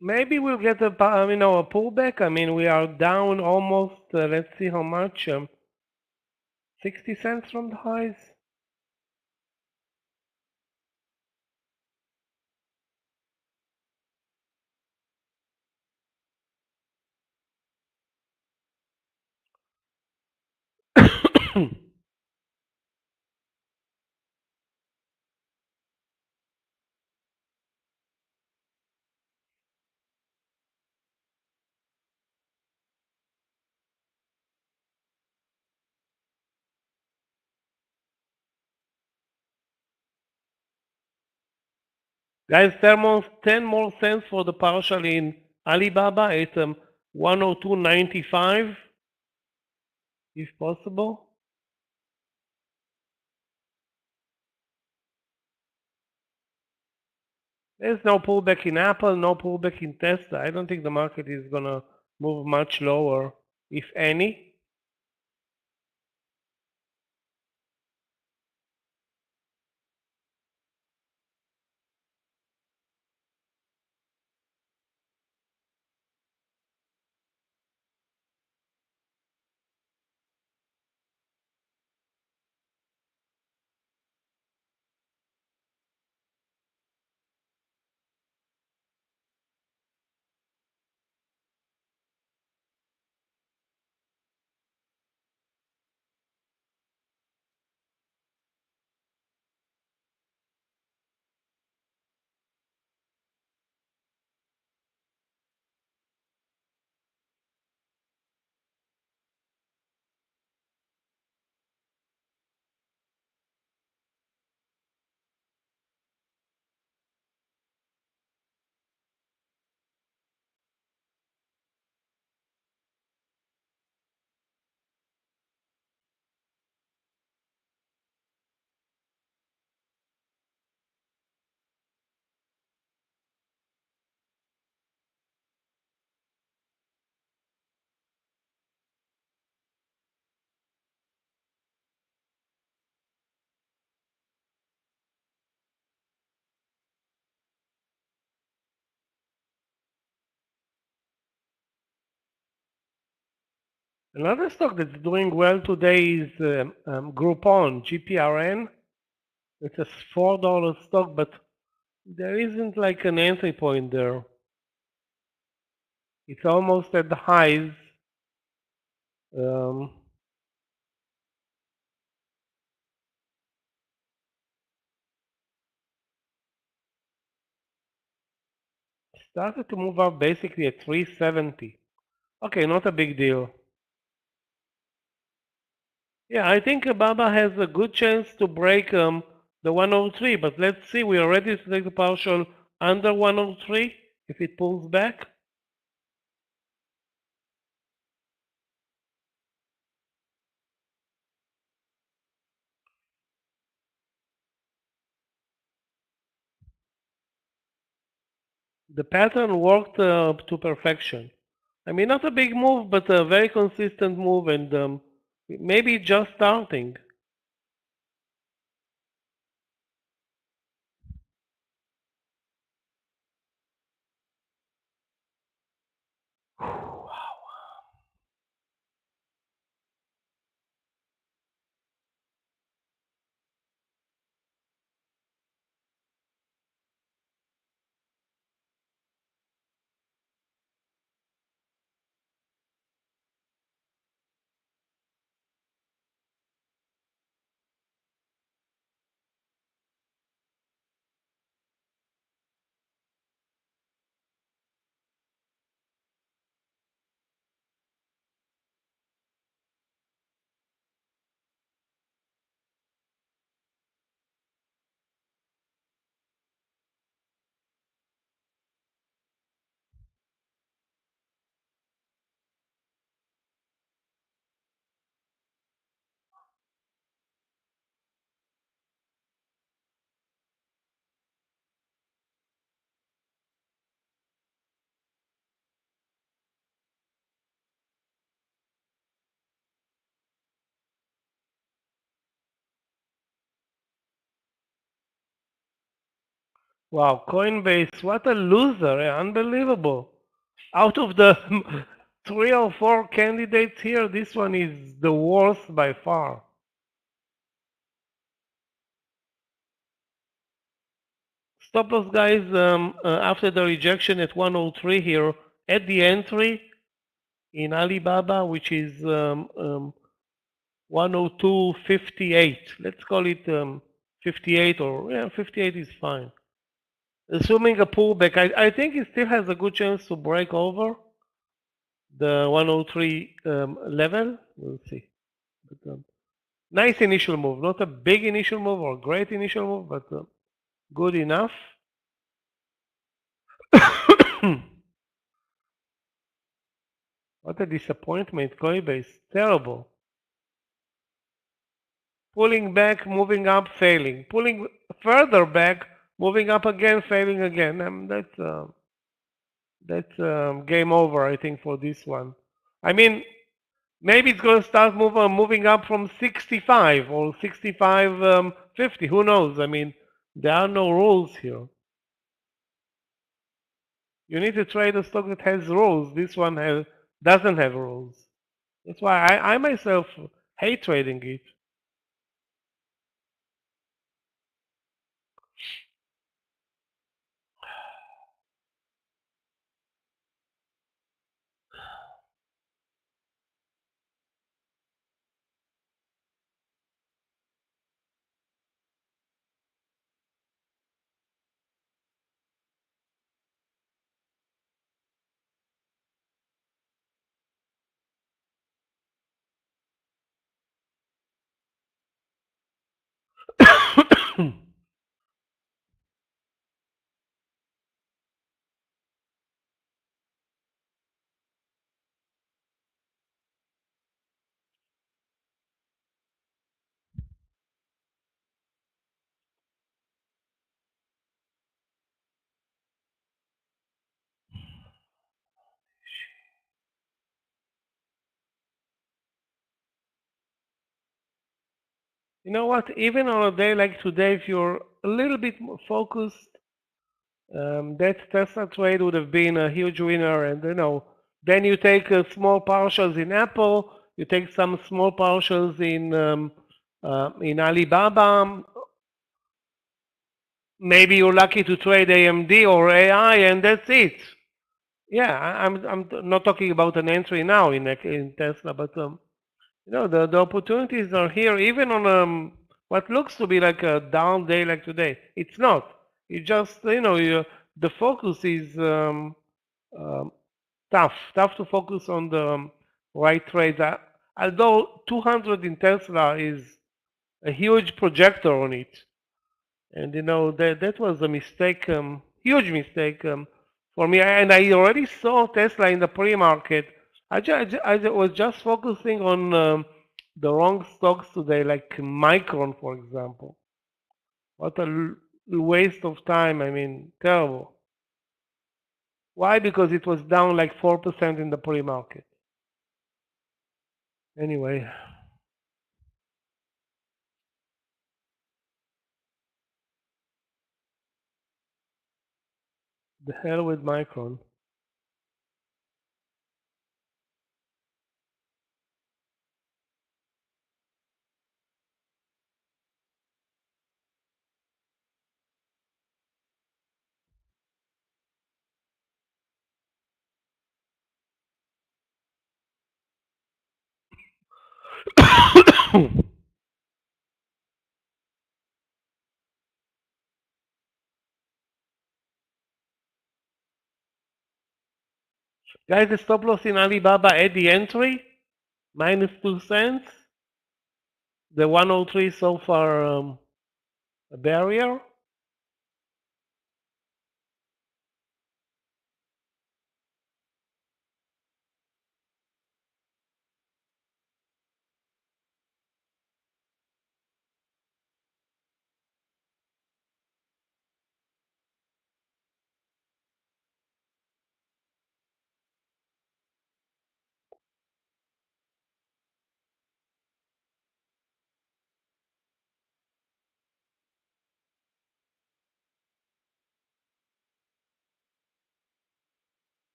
Maybe we'll get a pullback. I mean, we are down almost. Let's see how much. 60 cents from the highs. Guys, 10 more cents for the partial in Alibaba at 102.95, if possible. There's no pullback in Apple, no pullback in Tesla. I don't think the market is gonna move much lower, if any. Another stock that's doing well today is Groupon, GPRN. It's a $4 stock, but there isn't like an entry point there. It's almost at the highs. Um, started to move up basically at 370. Okay, not a big deal. Yeah, I think Baba has a good chance to break the 103, but let's see. We are ready to take the partial under 103 if it pulls back. The pattern worked to perfection. I mean, not a big move, but a very consistent move, and maybe just starting. Wow, Coinbase, what a loser! Unbelievable. Out of the 3 or 4 candidates here, this one is the worst by far. Stop loss, guys, after the rejection at 103 here, at the entry in Alibaba, which is 102.58. Let's call it 58, or yeah, 58 is fine. Assuming a pullback, I think it still has a good chance to break over the 103 level. We'll see. But, nice initial move, not a big initial move or great initial move, but good enough. What a disappointment, Coinbase. Terrible. Pulling back, moving up, failing. Pulling further back, moving up again, failing again. That's game over, I think, for this one. I mean, maybe it's going to start moving up from 65 or 65.50. Who knows? I mean, there are no rules here. You need to trade a stock that has rules. This one doesn't have rules. That's why I myself hate trading it. You know what? Even on a day like today, if you're a little bit more focused, that Tesla trade would have been a huge winner. And then you take small partials in Apple, you take some small partials in Alibaba. Maybe you're lucky to trade AMD or AI, and that's it. Yeah, I'm not talking about an entry now in Tesla, but the opportunities are here, even on what looks to be like a down day like today. It's not. It just the focus is um, tough to focus on the right trades. Although 200 in Tesla is a huge projector on it, and that was a mistake, huge mistake for me. And I already saw Tesla in the pre-market. I was just focusing on the wrong stocks today, like Micron, for example. What a waste of time. I mean, terrible. Why? Because it was down like 4% in the pre-market. Anyway, the hell with Micron. Guys, the stop loss in Alibaba at the entry, minus 2 cents. The 103 so far a barrier.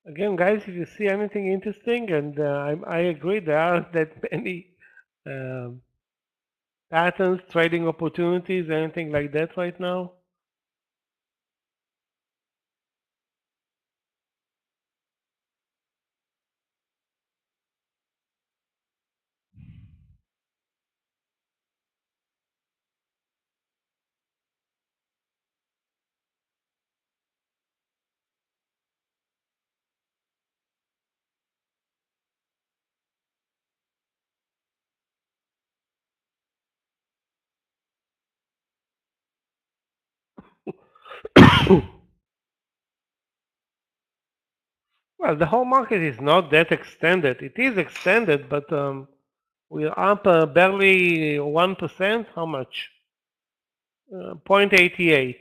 Again, guys, if you see anything interesting, and I agree, there aren't that many um, patterns, trading opportunities, anything like that right now. Well, the whole market is not that extended. It is extended, but we're up barely 1%. How much? 0.88.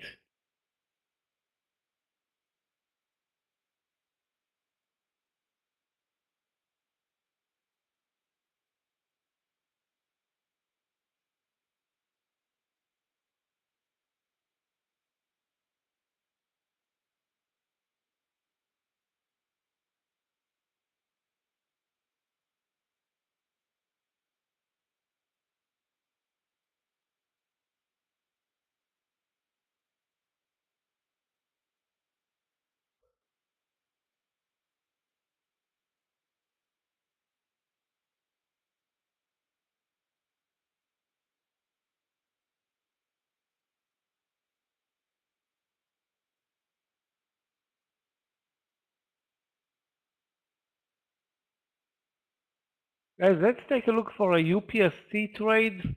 Guys, let's take a look for a UPST trade.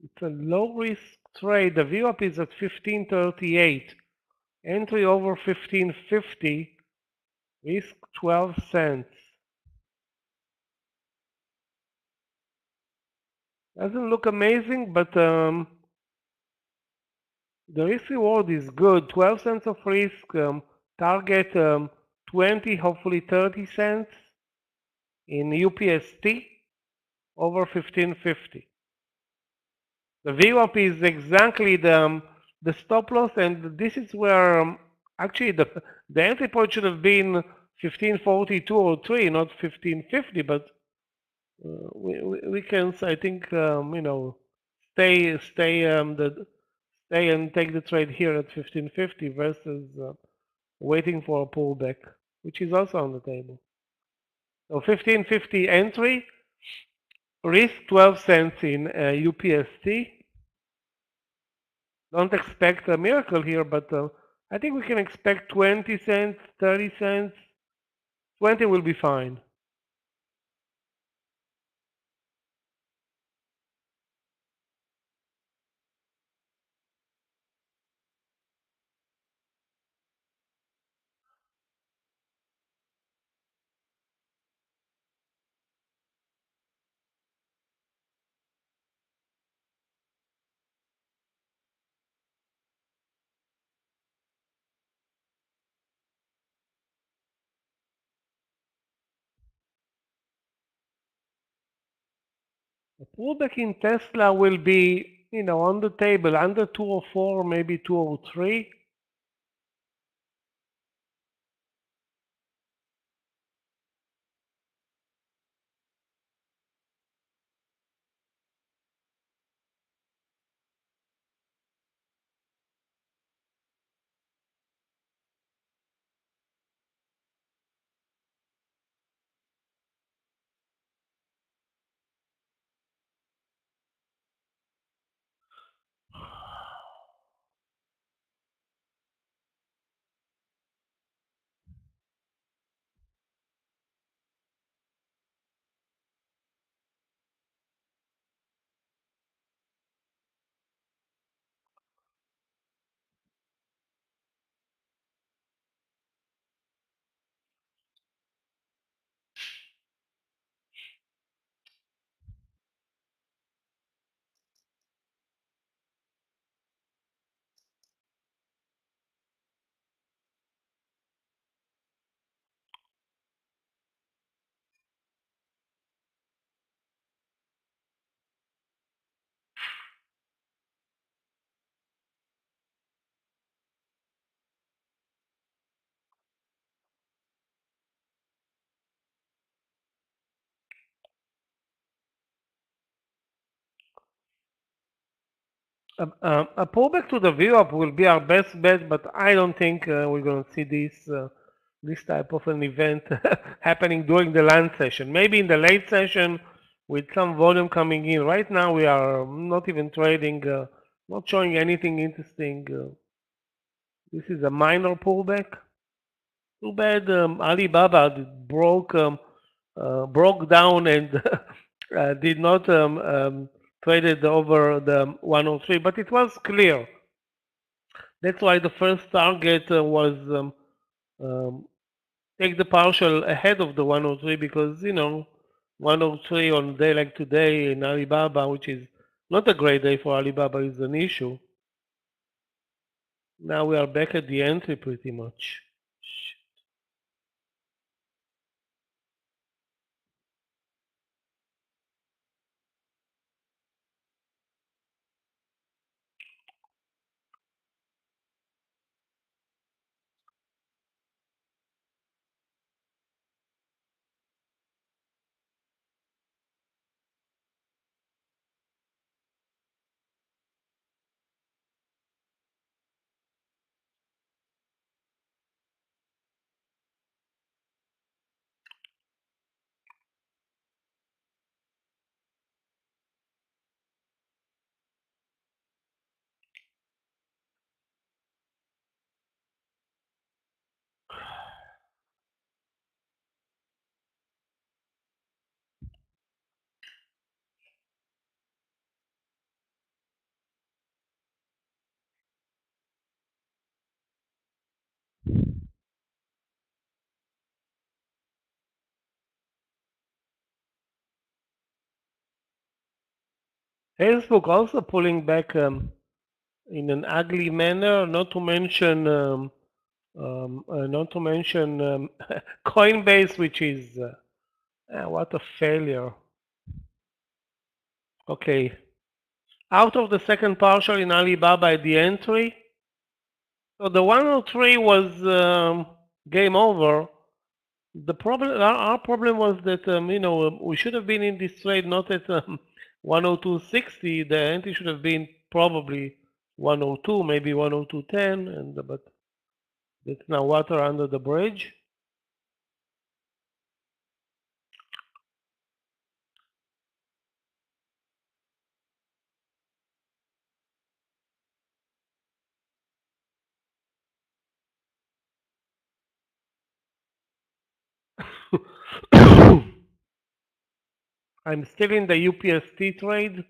It's a low risk trade. The VWAP is at 1538. Entry over 1550. Risk 12 cents. Doesn't look amazing, but the risk reward is good. 12 cents of risk. Target 20, hopefully 30 cents in UPST over 1550. The VWAP is exactly the stop loss, and this is where actually the entry point should have been 1542 or 3, not 1550. But we can, I think, stay and take the trade here at 1550 versus waiting for a pullback, which is also on the table. So 1550 entry, risk 12 cents in UPST. Don't expect a miracle here, but I think we can expect 20 cents, 30 cents. 20 will be fine. A pullback in Tesla will be, on the table under 204, maybe 203. A pullback to the VWAP will be our best bet, but I don't think we're going to see this type of an event happening during the land session. Maybe in the late session with some volume coming in. Right now we are not even trading, not showing anything interesting. This is a minor pullback. Too bad Alibaba broke down and did not traded over the 103, but it was clear. That's why the first target was um, take the partial ahead of the 103 because 103 on a day like today in Alibaba, which is not a great day for Alibaba, is an issue. Now we are back at the entry pretty much. Facebook also pulling back in an ugly manner, not to mention Coinbase, which is what a failure. Okay, out of the second partial in Alibaba at the entry, so the 103 was game over. The problem, our problem was that we should have been in this trade not at 102.60. The entry should have been probably 102, maybe 102.10, but that's now water under the bridge. I'm still in the UPST trade,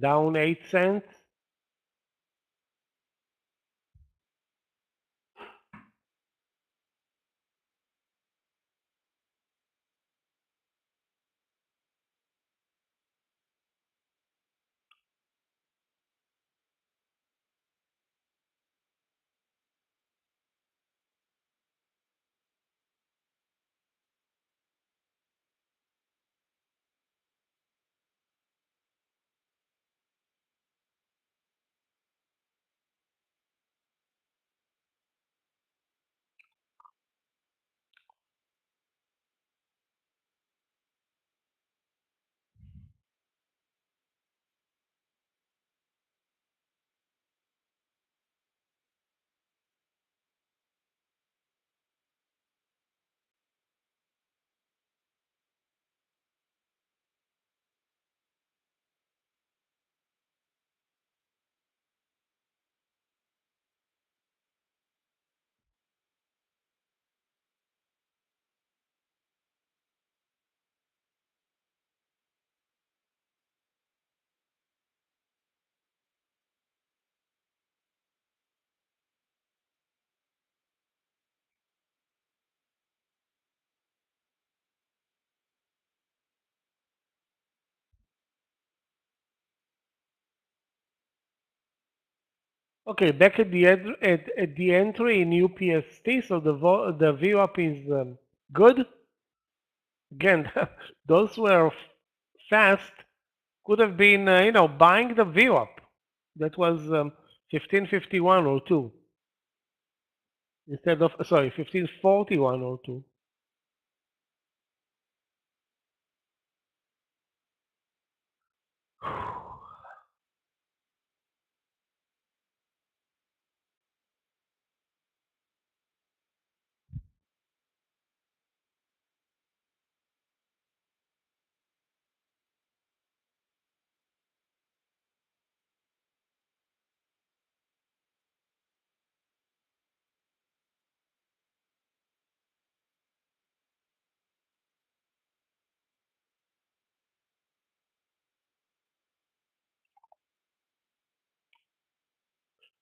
down 8 cents. Okay, back at the entry in UPST, so the VWAP is good. Again, those were fast could have been buying the VWAP. That was 1551 or 2 instead of 1541 or 2.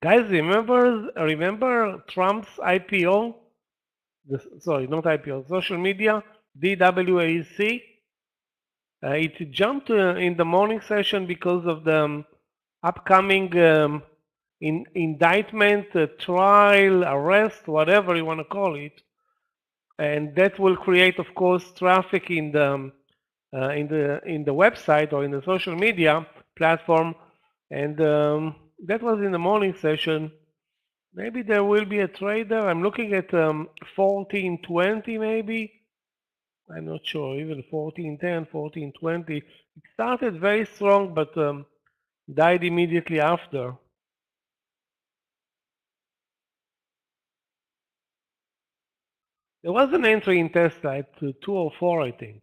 Guys, remember Trump's IPO? Sorry, not IPO, social media, DWAC. It jumped in the morning session because of the upcoming indictment, trial, arrest, whatever you want to call it, and that will create, of course, traffic in the website or in the social media platform, and that was in the morning session. Maybe there will be a trader. I'm looking at 1420 maybe. I'm not sure, even 1410, 1420. It started very strong, but died immediately after. There was an entry in Tesla at 204, I think.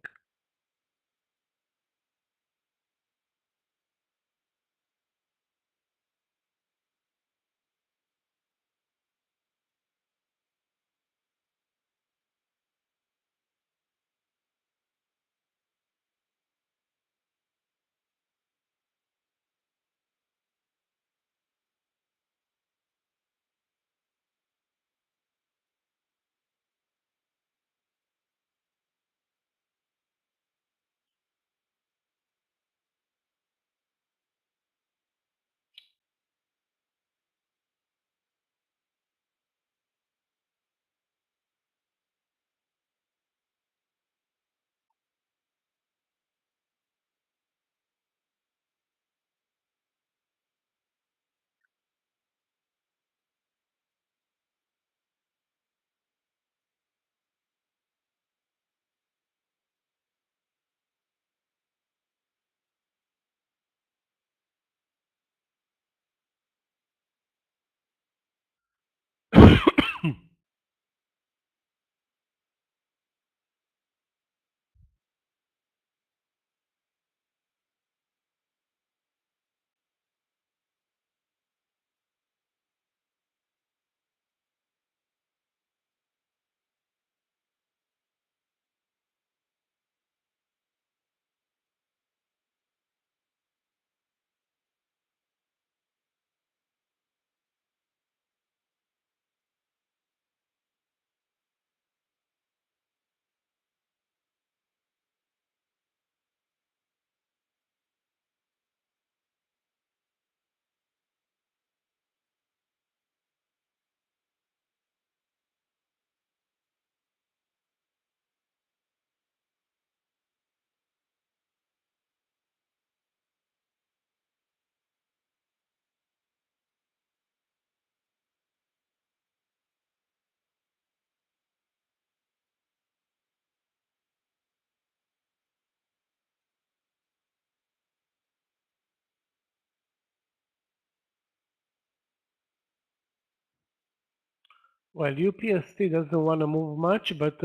Well, UPST doesn't want to move much, but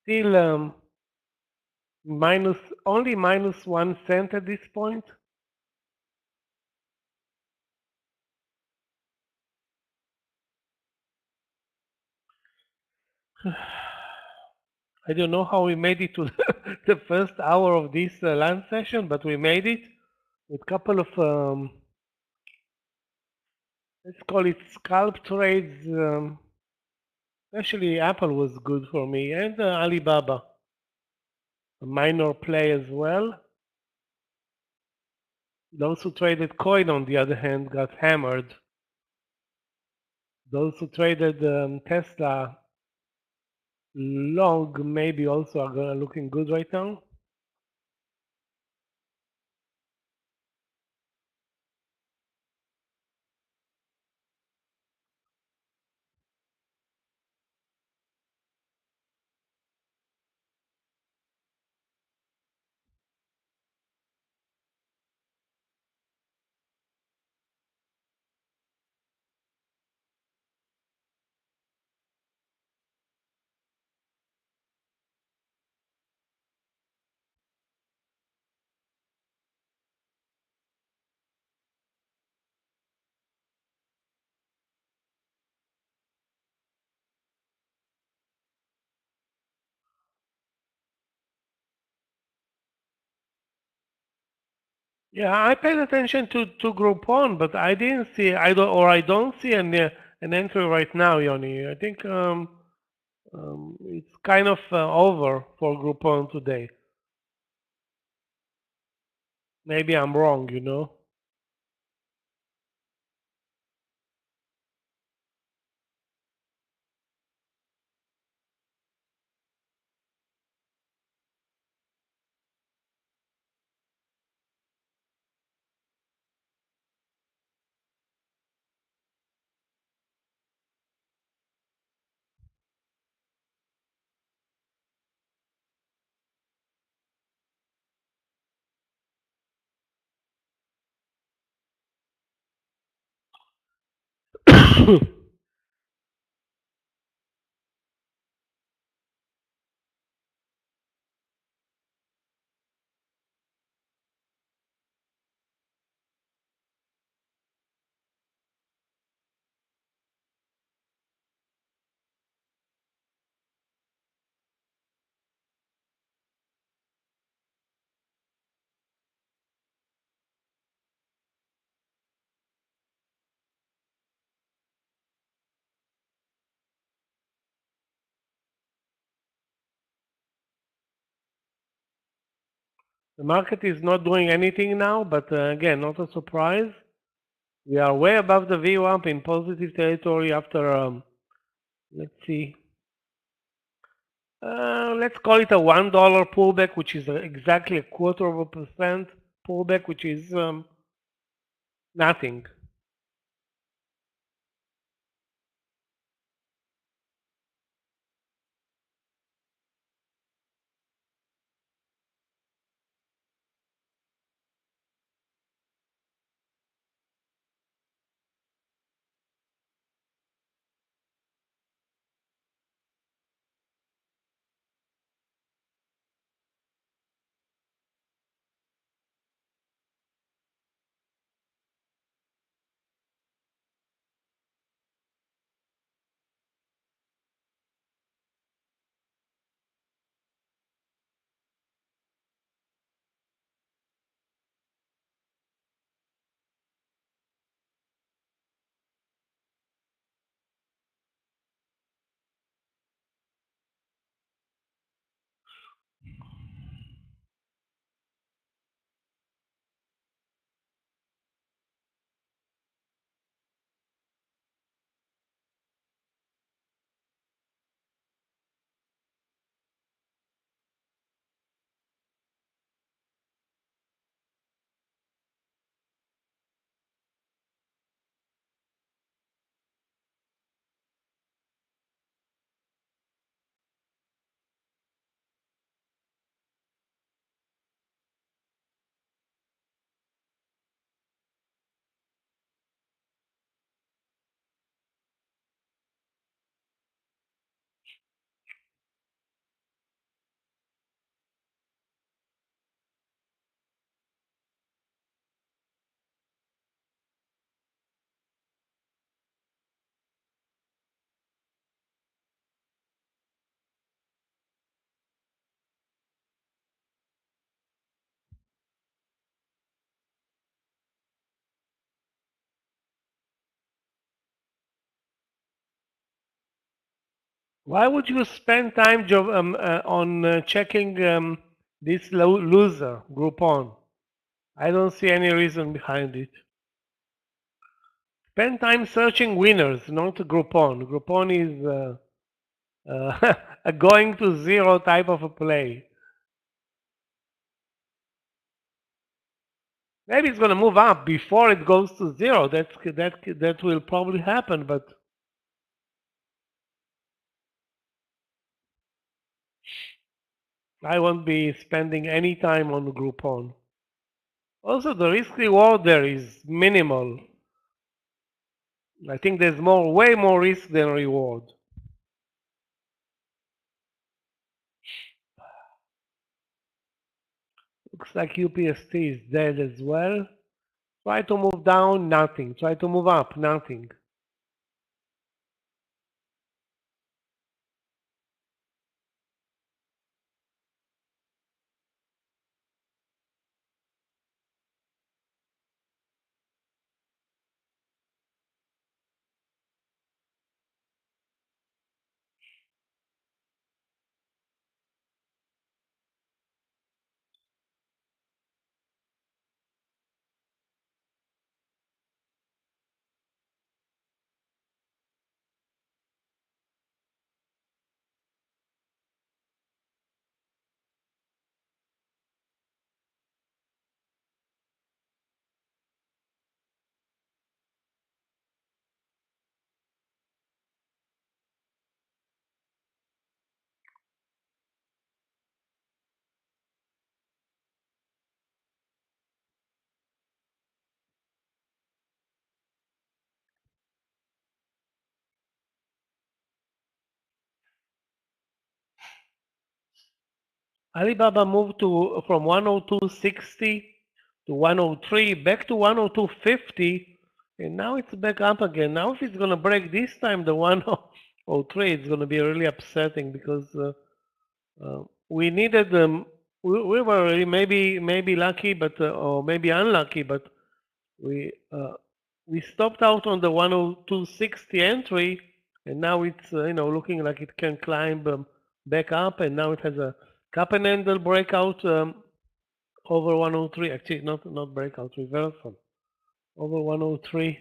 still only minus 1 cent at this point. I don't know how we made it to the first hour of this lunch session, but we made it with a couple of, let's call it scalp trades. Especially Apple was good for me, and Alibaba, a minor play as well. Those who traded coin, on the other hand, got hammered. Those who traded Tesla long maybe also are looking good right now. Yeah, I paid attention to Groupon, but I didn't see. I don't see an entry right now, Yoni. I think it's kind of over for Groupon today. Maybe I'm wrong, you know. The market is not doing anything now, but again, not a surprise. We are way above the VWAP in positive territory after, let's see, let's call it a $1 pullback, which is exactly a 1/4% pullback, which is nothing. Why would you spend time on checking this loser Groupon? I don't see any reason behind it. Spend time searching winners, not Groupon. Groupon is a going to zero type of a play. Maybe it's going to move up before it goes to zero. That will probably happen, but I won't be spending any time on Groupon. Also, the risk reward there is minimal. I think there's way more risk than reward. Looks like UPST is dead as well. Try to move down, nothing. Try to move up, nothing. Alibaba moved from 102.60 to 103, back to 102.50, and now it's back up again. Now, if it's going to break this time the 103, it's going to be really upsetting because we needed we were really maybe lucky, but or maybe unlucky, but we uh, we stopped out on the 102.60 entry, and now it's looking like it can climb back up, and now it has a cup and handle breakout over 103. Actually, not breakout, reversal over 103.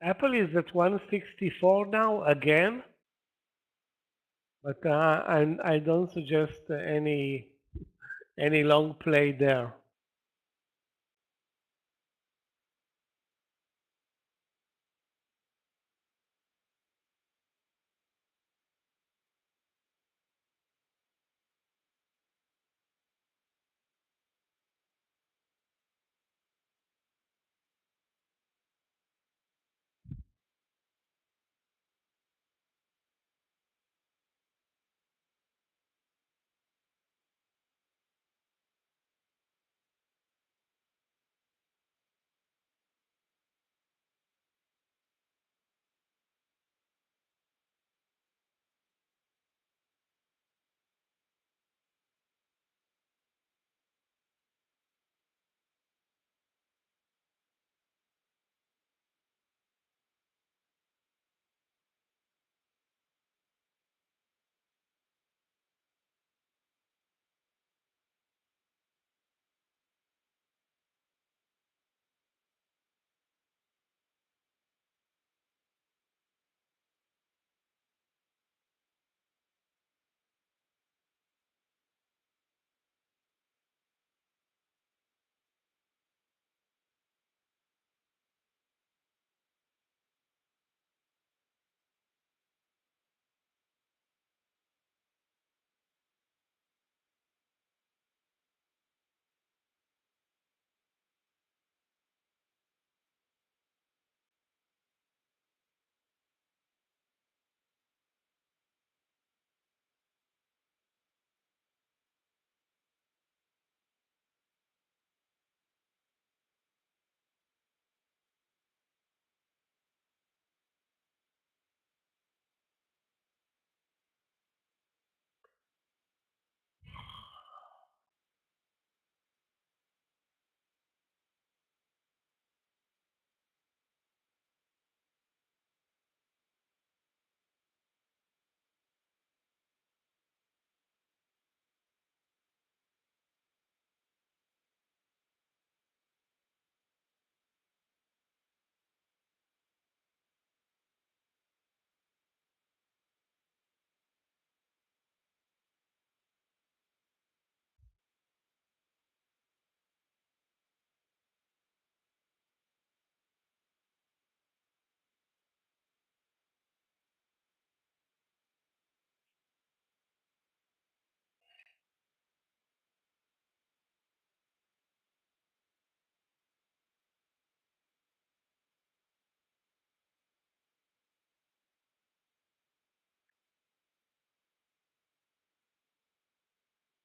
Apple is at 164 now again, but I don't suggest any long play there.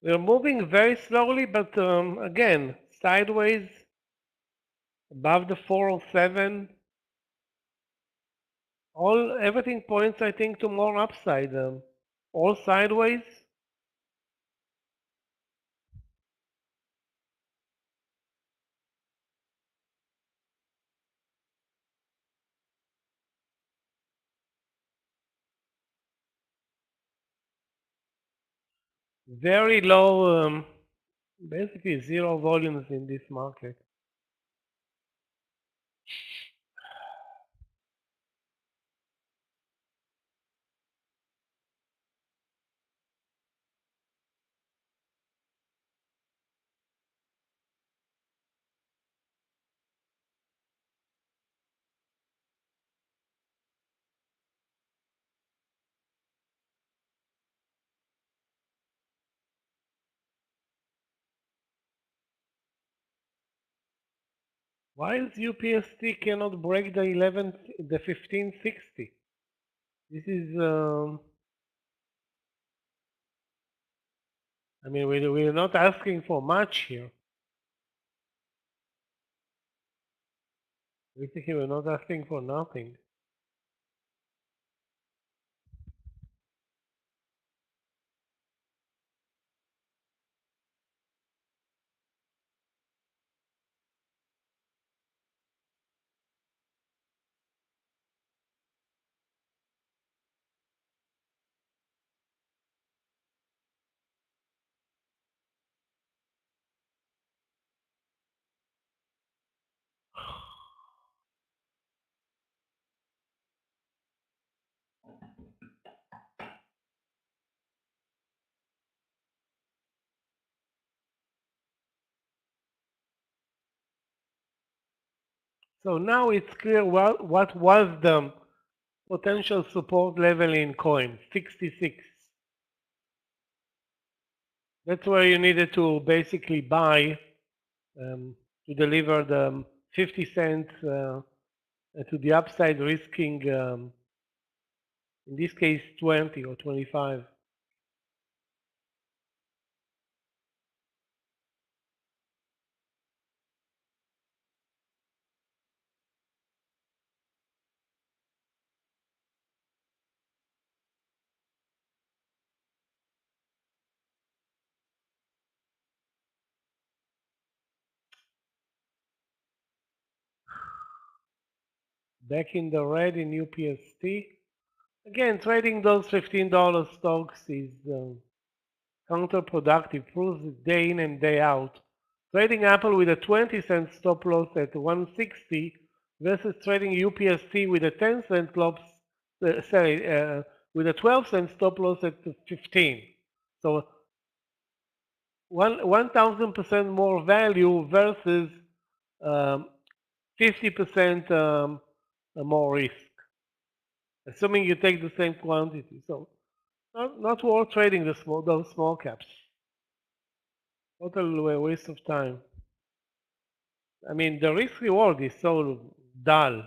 We're moving very slowly, but again, sideways, above the 407. Everything points, I think, to more upside. All sideways. Very low, basically zero volumes in this market. Why is UPST cannot break the 1560? This is, I mean, we're not asking for much here. Basically, we're not asking for nothing. So now it's clear what was the potential support level in coin, 66. That's where you needed to basically buy to deliver the 50 cents to the upside, risking, in this case, 20 or 25. Back in the red in UPST. Again, trading those $15 stocks is counterproductive, proves it day in and day out. Trading Apple with a 20-cent stop loss at 160 versus trading UPST with a 10-cent loss, with a 12-cent stop loss at 15. So 1,000% more value versus 50% more risk, assuming you take the same quantity. So not worth trading those small caps. Total waste of time. I mean, the risk reward is so dull.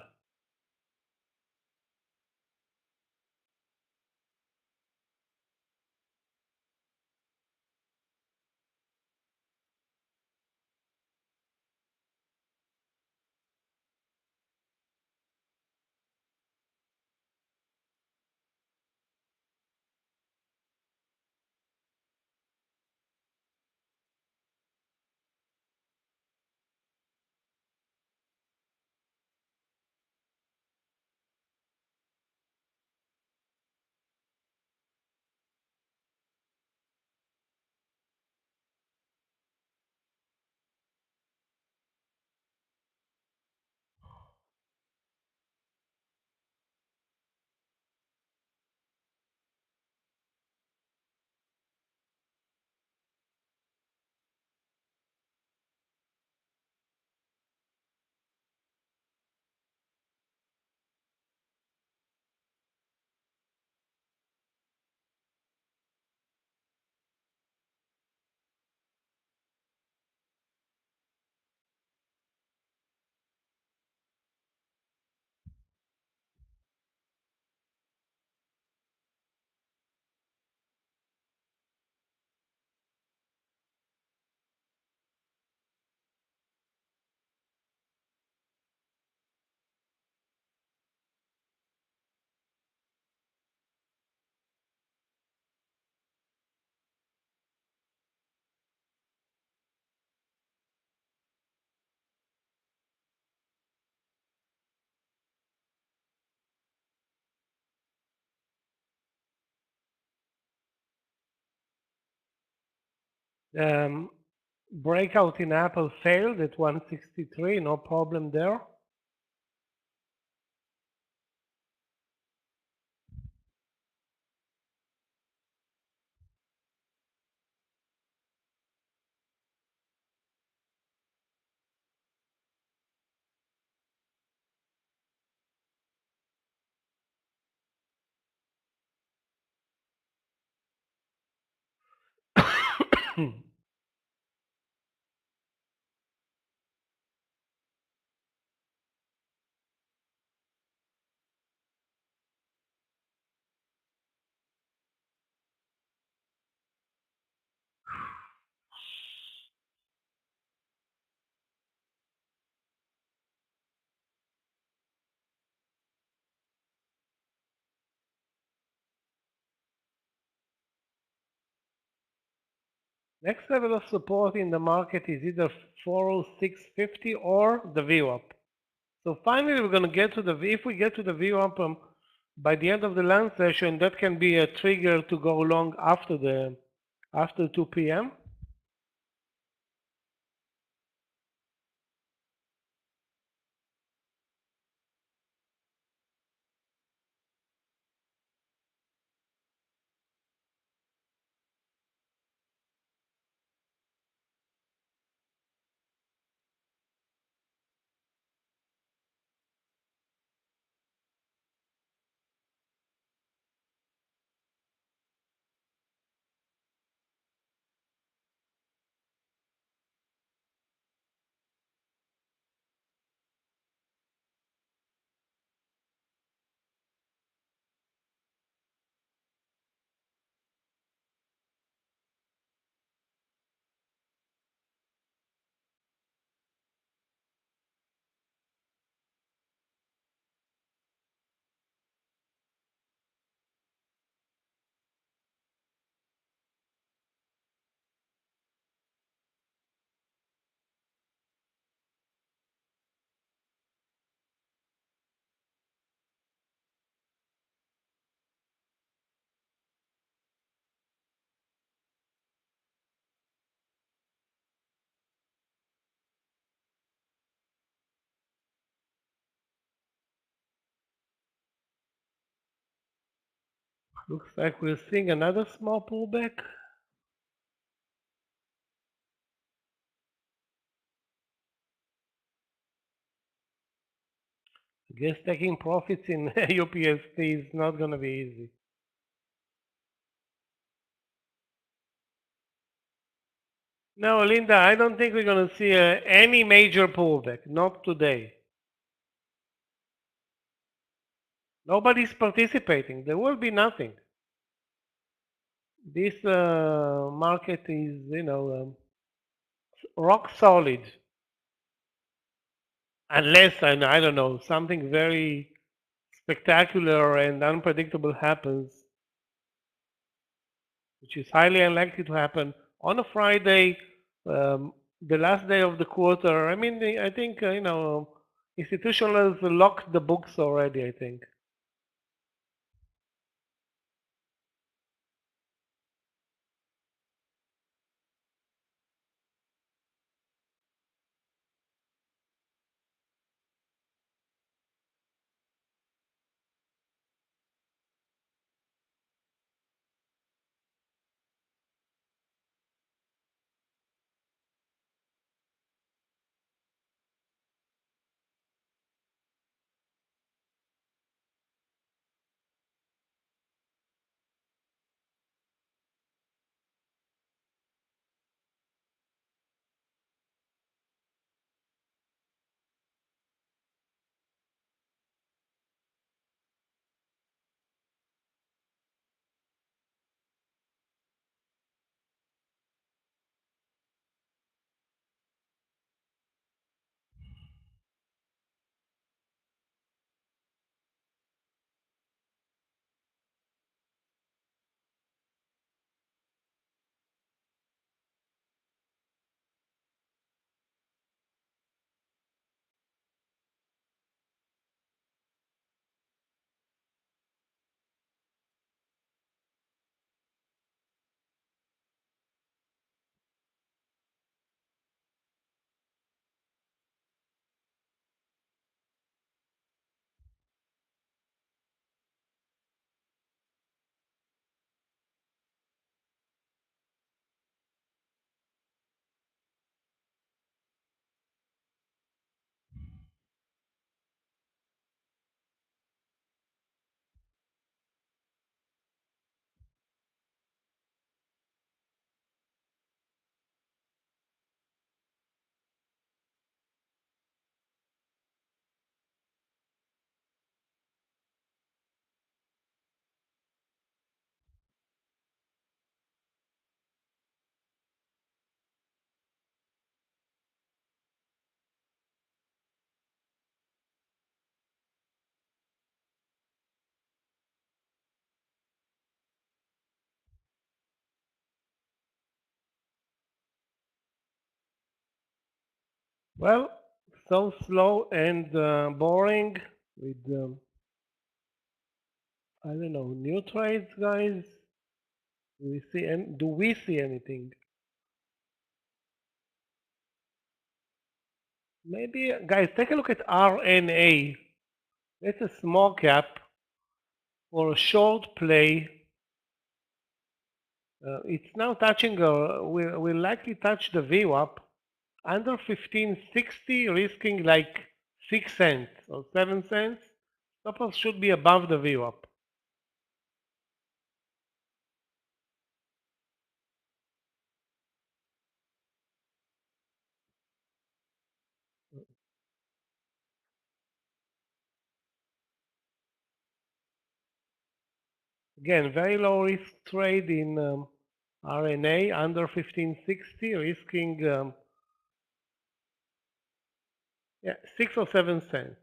Breakout in Apple failed at 163, no problem there. Next level of support in the market is either 406.50 or the VWAP. So finally, we're going to get to the if we get to the VWAP by the end of the lunch session, that can be a trigger to go long after 2 p.m. Looks like we're seeing another small pullback. I guess taking profits in UPST is not going to be easy. No, Linda, I don't think we're going to see any major pullback. Not today. Nobody's participating. There will be nothing. This market is, rock solid. Unless, I don't know, something very spectacular and unpredictable happens, which is highly unlikely to happen on a Friday, the last day of the quarter. I mean, I think, institutionals locked the books already, I think. Well, so slow and boring with I don't know, new trades, guys. Do we see anything? Maybe, guys, take a look at RNA. That's a small cap for a short play. It's now touching, will likely touch the VWAP under 1560, risking like 6 cents or 7 cents. Stop loss should be above the VWAP. Again, very low risk trade in RNA under 1560, risking yeah, 6 or 7 cents.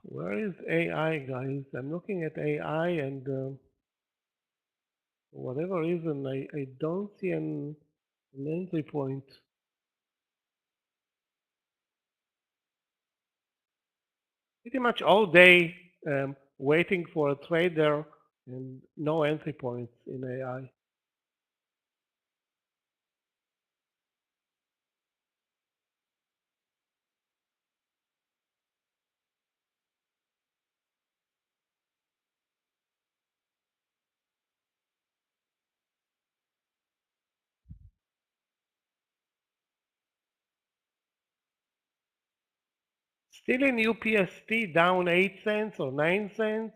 Where is AI, guys? I'm looking at AI and for whatever reason, I don't see an entry point. Pretty much all day waiting for a trader and no entry points in AI. Still in UPST down 8 cents or 9 cents.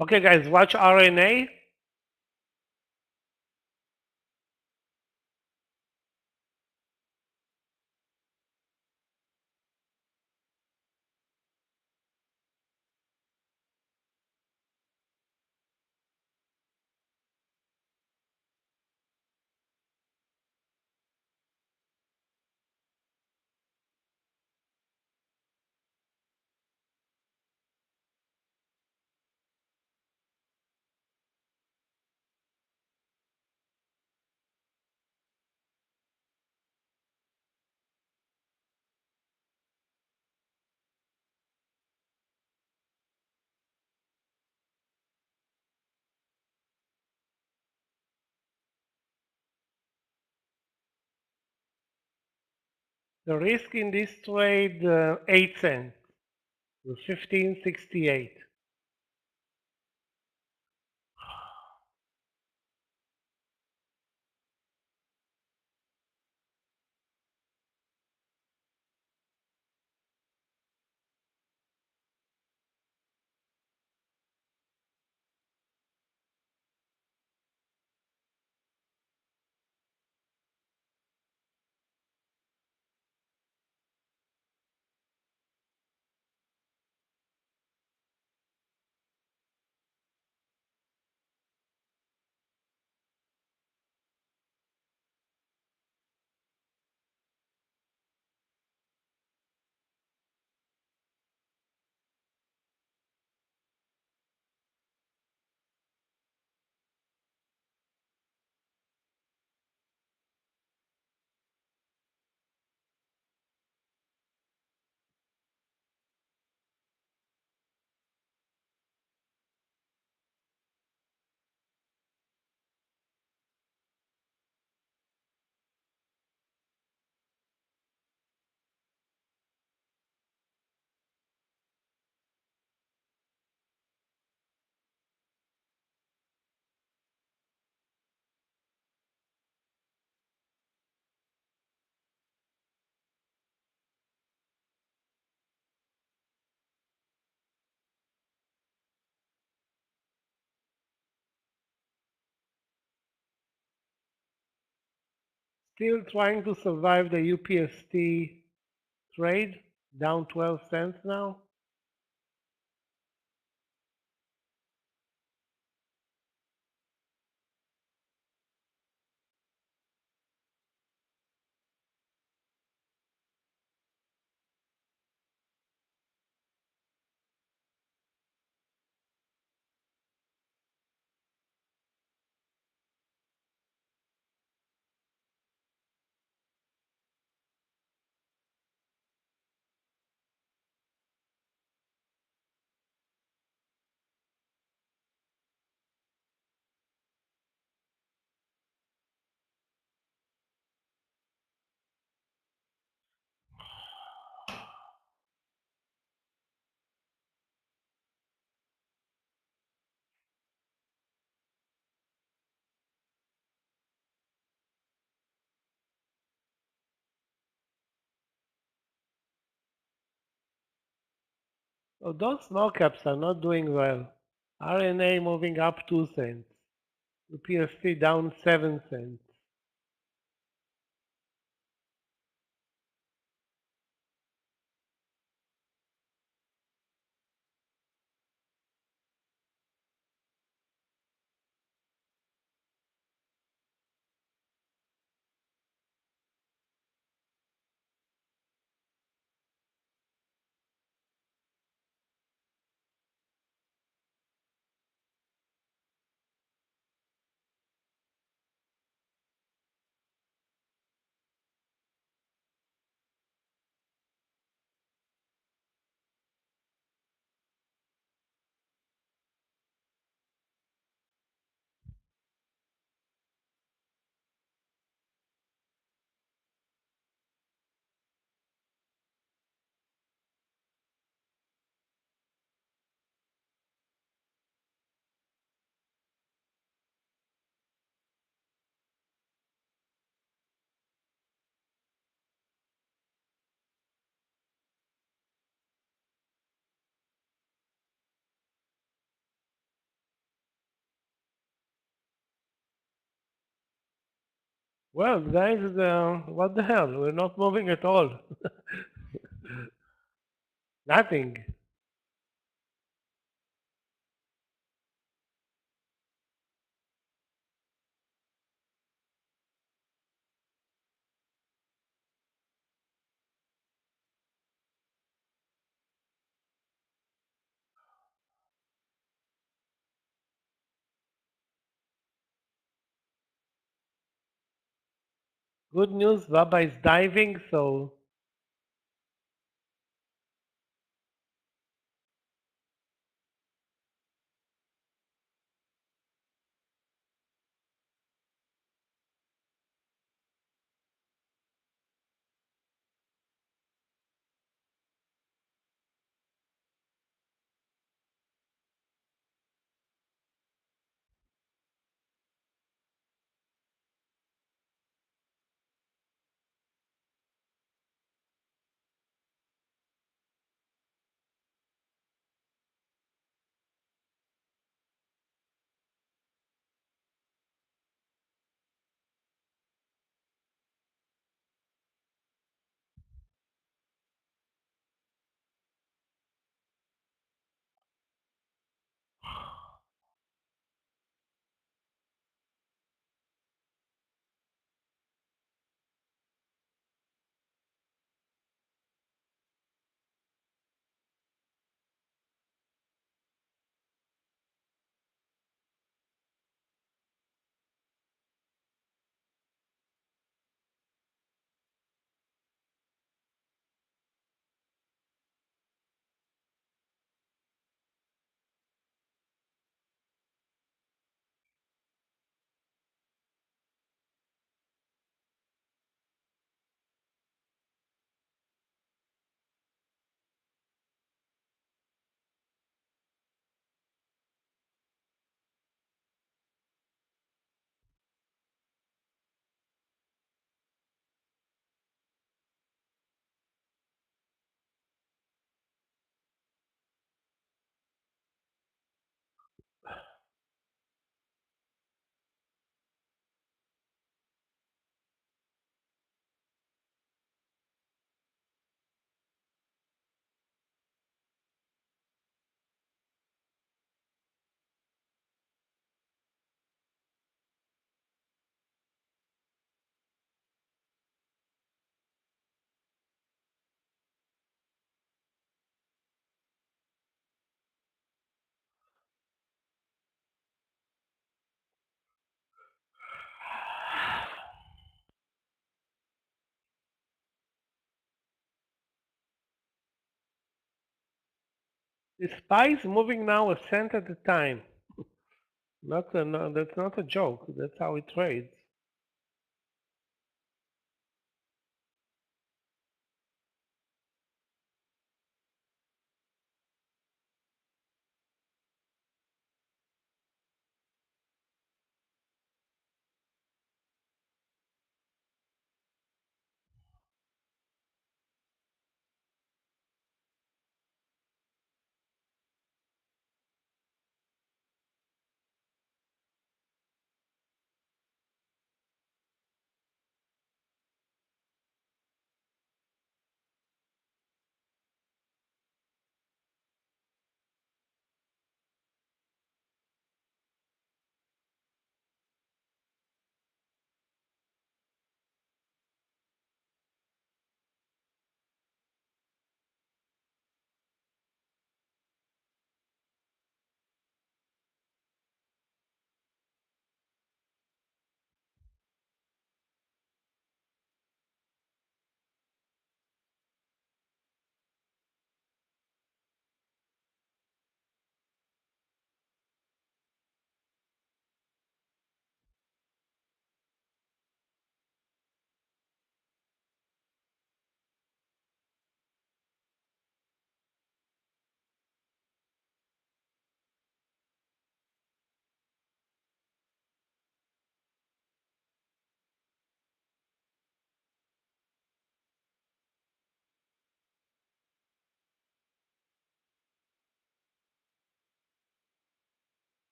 Okay, guys, watch RNA. The risk in this trade, 8 cents, 15.68. Still trying to survive the UPST trade, down 12 cents now. So those small caps are not doing well. RNA moving up 2 cents. UPST down 7 cents. Well, guys, what the hell? We're not moving at all. Nothing. Good news, Baba is diving, so The SPY is moving now a cent at a time. No, that's not a joke. That's how it trades.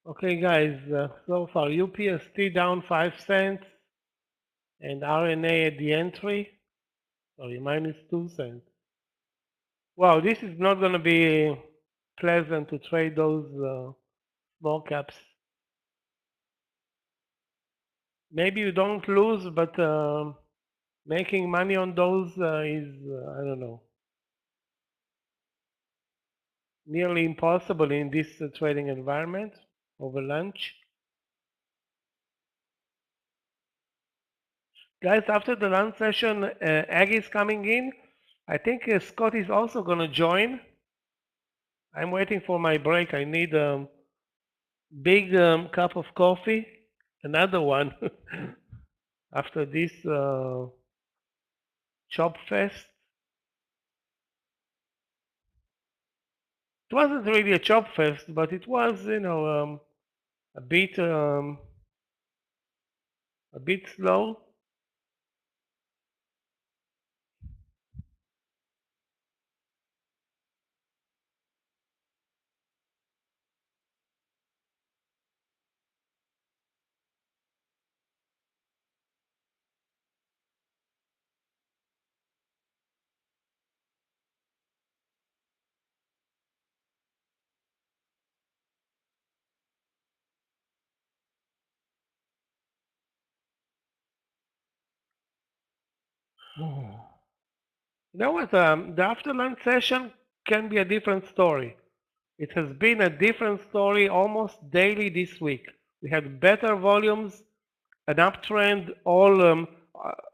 Okay, guys. So far, UPST down 5 cents and RNA at the entry. Sorry, minus 2 cents. Wow, this is not going to be pleasant to trade those small caps. Maybe you don't lose, but making money on those is, I don't know, nearly impossible in this trading environment over lunch. Guys, after the lunch session, Aggie is coming in. I think Scott is also going to join. I'm waiting for my break. I need a big cup of coffee, another one, after this chop fest. It wasn't really a chop fest, but it was, a bit slow. You know what? The after lunch session can be a different story. It has been a different story almost daily this week. We had better volumes, an uptrend.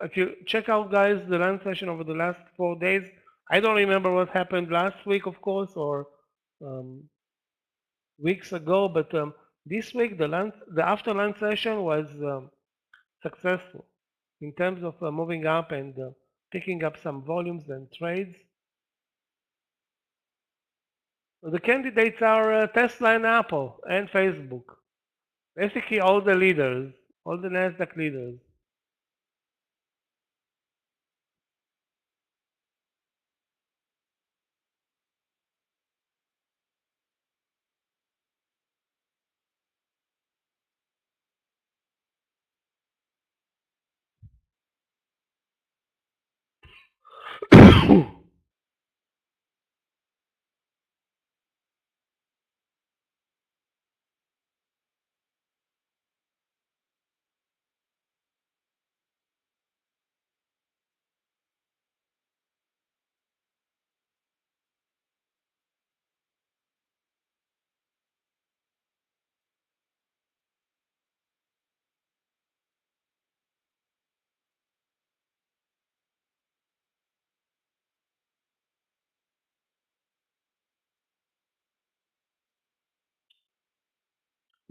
If you check out, guys, the lunch session over the last 4 days, I don't remember what happened last week, of course, or um, weeks ago, but this week the after lunch session was successful in terms of moving up and picking up some volumes and trades. The candidates are Tesla and Apple and Facebook. Basically, all the leaders, all the Nasdaq leaders.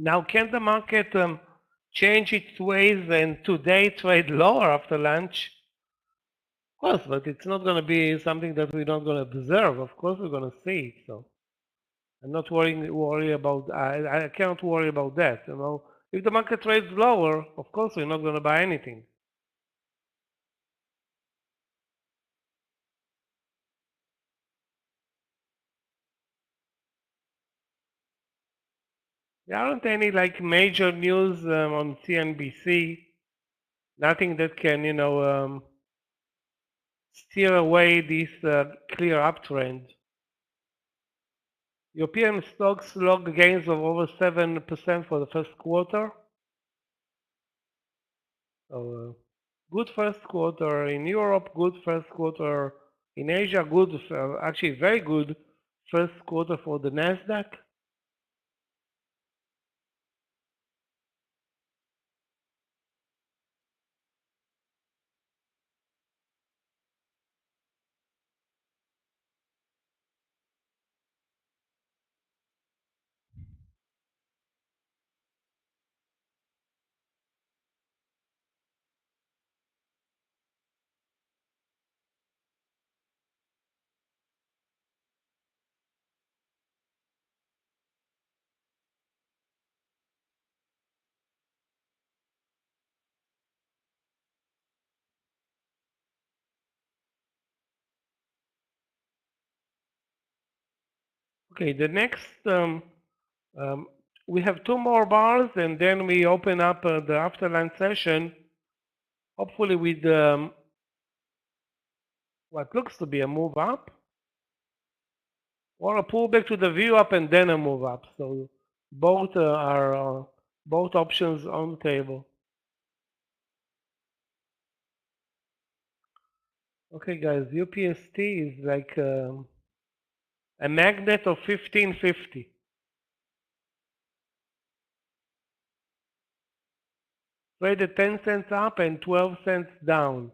Now, can the market change its ways and today trade lower after lunch? Of course, but it's not going to be something that we're not going to observe. Of course, we're going to see it. So I'm not worry about. I can't worry about that. You know, if the market trades lower, of course, we're not going to buy anything. There aren't any like major news on CNBC. Nothing that can, steer away this clear uptrend. European stocks logged gains of over 7% for the first quarter. So, good first quarter in Europe, good first quarter in Asia, good, actually very good first quarter for the Nasdaq. Okay, the next, we have two more bars and then we open up the after lunch session, hopefully with what looks to be a move up or a pullback to the view up and then a move up. So both are both options on the table. Okay, guys, UPST is like a magnet of 1550. Traded 10 cents up and 12 cents down.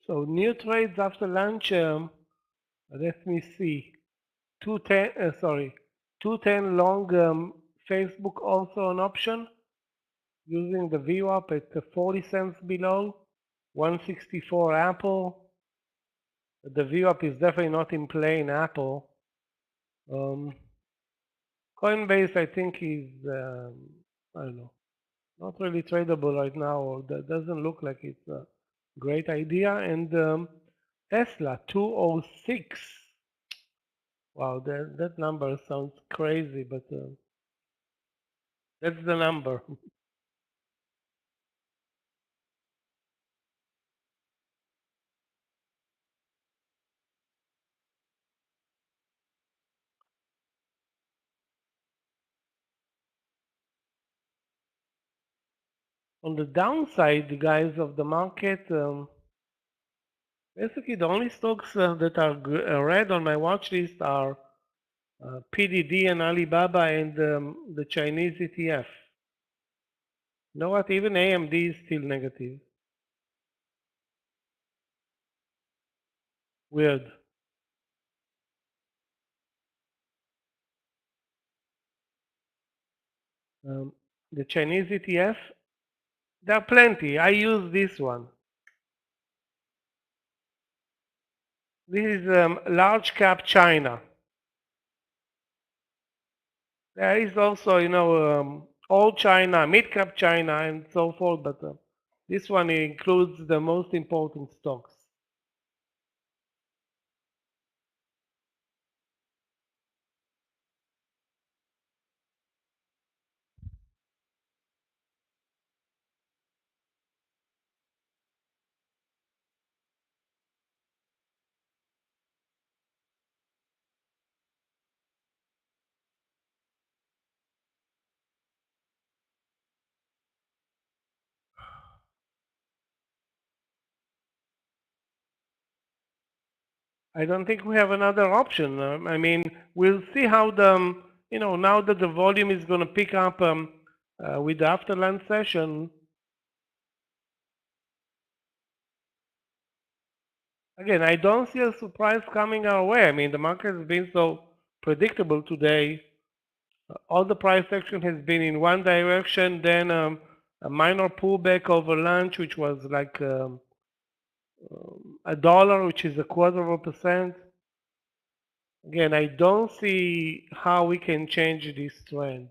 So new trades after lunch, let me see. 210 long Facebook also an option using the VWAP at 40 cents below, 164 Apple. The VWAP is definitely not in play in Apple. Coinbase, I think, is, I don't know, not really tradable right now, or that doesn't look like it's a great idea. And Tesla, 206. Wow, that number sounds crazy, but that's the number. On the downside, guys, of the market, basically the only stocks that are red on my watch list are PDD and Alibaba and the Chinese ETF. You know what? Even AMD is still negative. Weird. The Chinese ETF There are plenty. I use this one. This is large cap China. There is also, all China, mid cap China, and so forth, but this one includes the most important stocks. I don't think we have another option. I mean, we'll see how the, now that the volume is going to pick up with the after lunch session. Again, I don't see a surprise coming our way. I mean, the market has been so predictable today. All the price action has been in one direction, then a minor pullback over lunch, which was like $1, which is 0.25%. Again, I don't see how we can change this trend.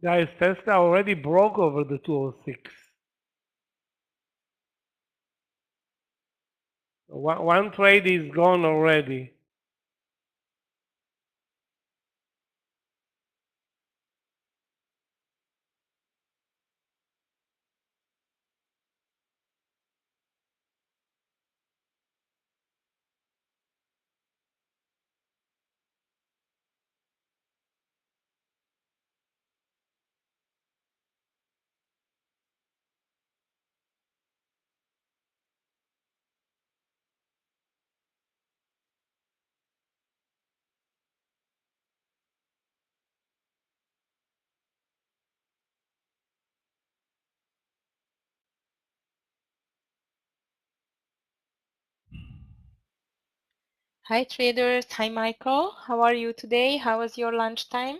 Guys, Tesla already broke over the 206. One trade is gone already. Hi traders, hi Michael. How are you today? How was your lunchtime?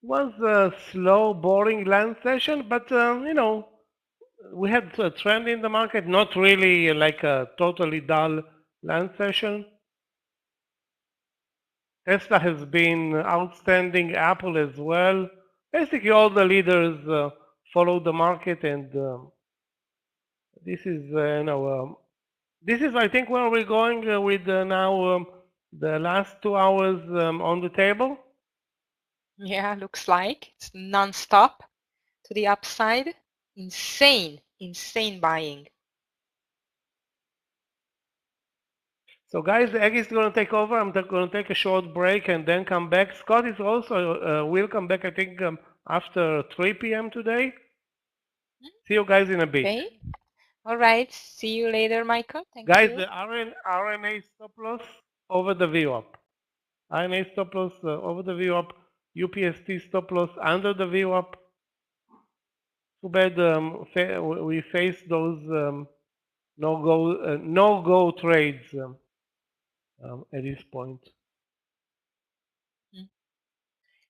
Was a slow, boring land session, but we had a trend in the market, not really like a totally dull land session. Tesla has been outstanding, Apple as well. Basically, all the leaders follow the market, and this is, this is, I think, where we're going with now the last 2 hours on the table. Yeah, looks like it's non-stop to the upside. Insane, insane buying. So guys, Egg is going to take over. I'm going to take a short break and then come back. Scott is also will come back, I think, after 3 p.m. today. See you guys in a bit. Okay. All right. See you later, Michael. Thank Guys, you. the RNA stop loss over the VWAP. RNA stop loss over the VWAP. UPST stop loss under the VWAP. Too bad we face those no-go trades at this point.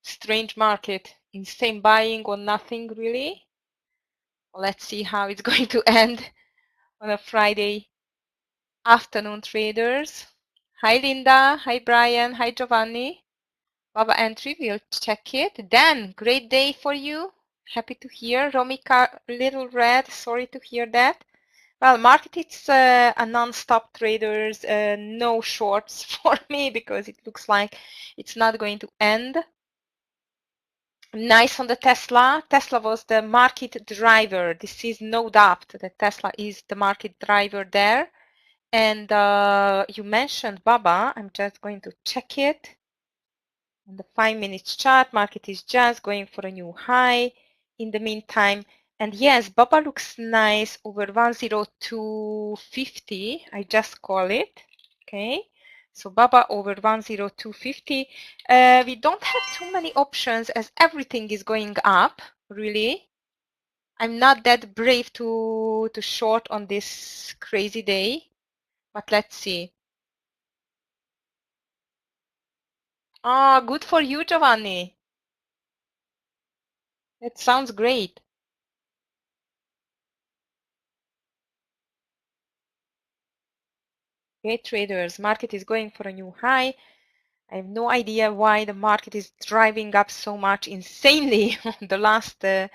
Strange market. Insane buying or nothing really. Let's see how it's going to end on a Friday afternoon, traders. Hi, Linda. Hi, Brian. Hi, Giovanni. Baba entry, we'll check it. Dan, great day for you. Happy to hear. Romika, little red, sorry to hear that. Well, market, it's a non-stop traders, no shorts for me because it looks like it's not going to end. Nice on the Tesla. Tesla was the market driver. This is no doubt that Tesla is the market driver there. And you mentioned Baba. I'm just going to check it. On the 5-minute chart, market is just going for a new high in the meantime. And yes, Baba looks nice over 10250. I just call it. Okay. So Baba over 10250. We don't have too many options as everything is going up, really. I'm not that brave to short on this crazy day, but let's see. Ah, good for you, Giovanni. That sounds great. Okay, traders, market is going for a new high. I have no idea why the market is driving up so much insanely on the last day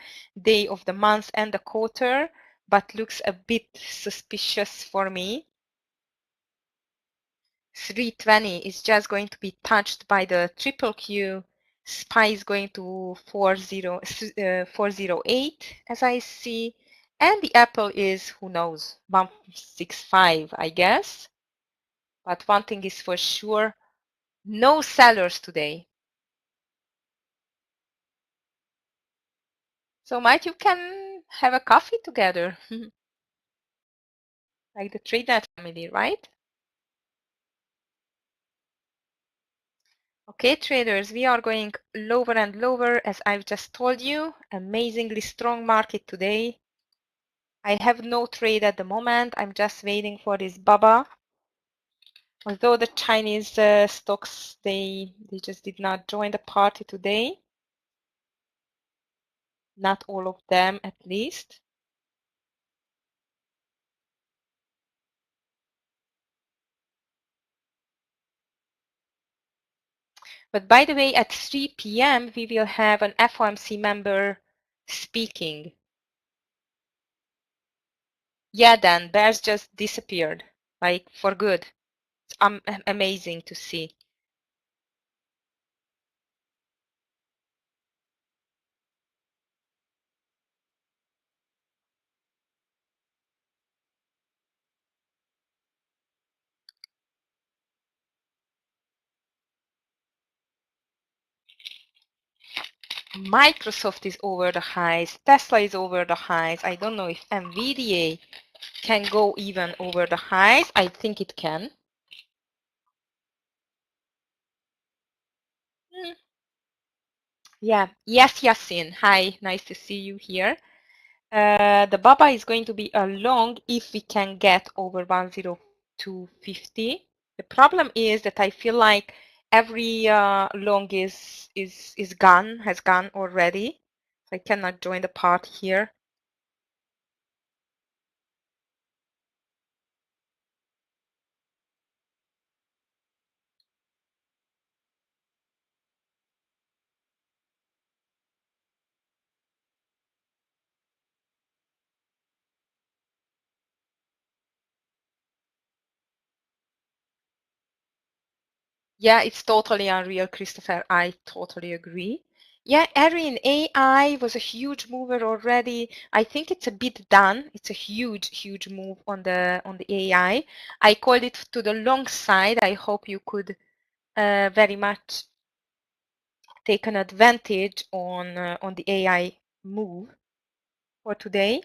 of the month and the quarter, but looks a bit suspicious for me. 320 is just going to be touched by the triple Q. SPY is going to 408 as I see. And the Apple is, who knows, 165, I guess. But one thing is for sure, no sellers today. So might you can have a coffee together, like the Tradenet family, right? Okay, traders, we are going lower and lower, as I've just told you. Amazingly strong market today. I have no trade at the moment. I'm just waiting for this BABA. Although the Chinese stocks, they just did not join the party today. Not all of them, at least. But by the way, at 3 p.m., we will have an FOMC member speaking. Yeah, Dan, bears just disappeared, like for good. It's amazing to see. Microsoft is over the highs. Tesla is over the highs. I don't know if NVIDIA can go even over the highs. I think it can. Yeah. Yes, Yasin. Hi. Nice to see you here. The BABA is going to be a long if we can get over 10250. The problem is that I feel like every long is gone, has gone already. So I cannot join the party here. Yeah, it's totally unreal, Christopher. I totally agree. Yeah, Erin, AI was a huge mover already. I think it's a bit done. It's a huge move on the AI. I called it to the long side. I hope you could very much take an advantage on the AI move for today.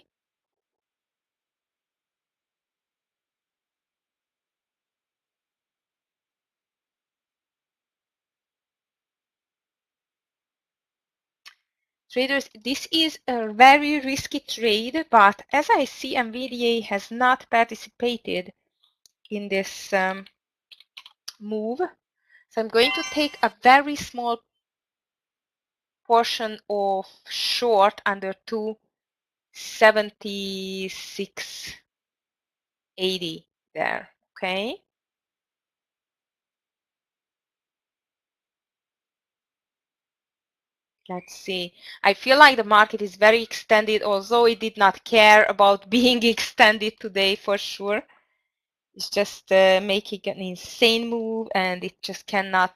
Traders, this is a very risky trade, but as I see, NVIDIA has not participated in this move. So I'm going to take a very small portion of short under 276.80 there, okay? Let's see. I feel like the market is very extended, although it did not care about being extended today for sure. It's just making an insane move and it just cannot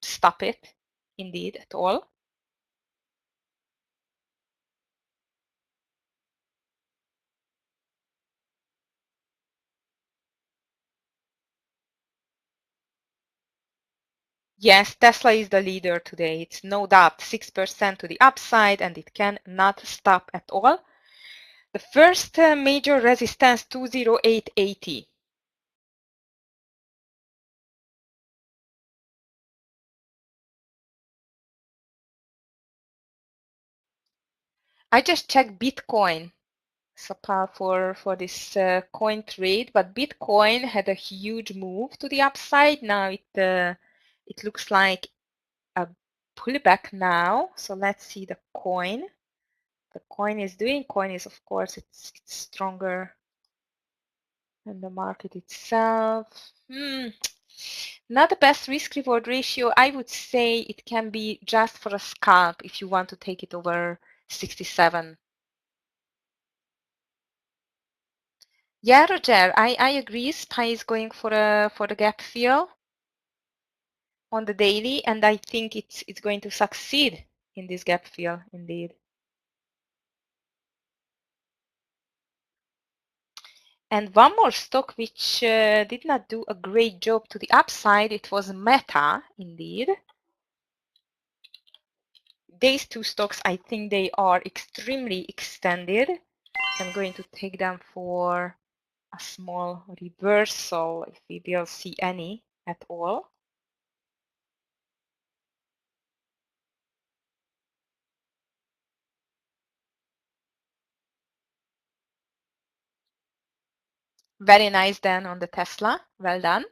stop it, indeed, at all. Yes, Tesla is the leader today. It's no doubt 6% to the upside, and it cannot stop at all. The first major resistance, 208.80. I just checked Bitcoin for this coin trade, but Bitcoin had a huge move to the upside. Now it looks like a pullback now. So let's see the coin. The coin is doing. Coin is, of course, it's stronger than the market itself. Not the best risk reward ratio. I would say it can be just for a scalp if you want to take it over 67. Yeah, Roger, I agree. SPY is going for the gap fill on the daily, and I think it's going to succeed in this gap fill indeed. And one more stock which did not do a great job to the upside, it was Meta indeed. These two stocks, I think they are extremely extended. I'm going to take them for a small reversal if we will see any at all. Very nice then on the Tesla. Well done.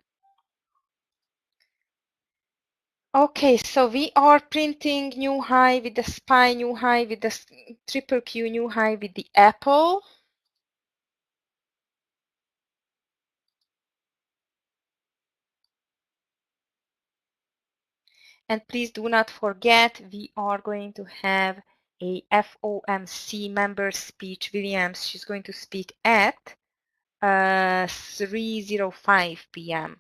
Okay, so we are printing new high with the SPY, new high with the triple Q, new high with the Apple. And please do not forget, we are going to have a FOMC member speech. Williams, she's going to speak at 3:05 p.m.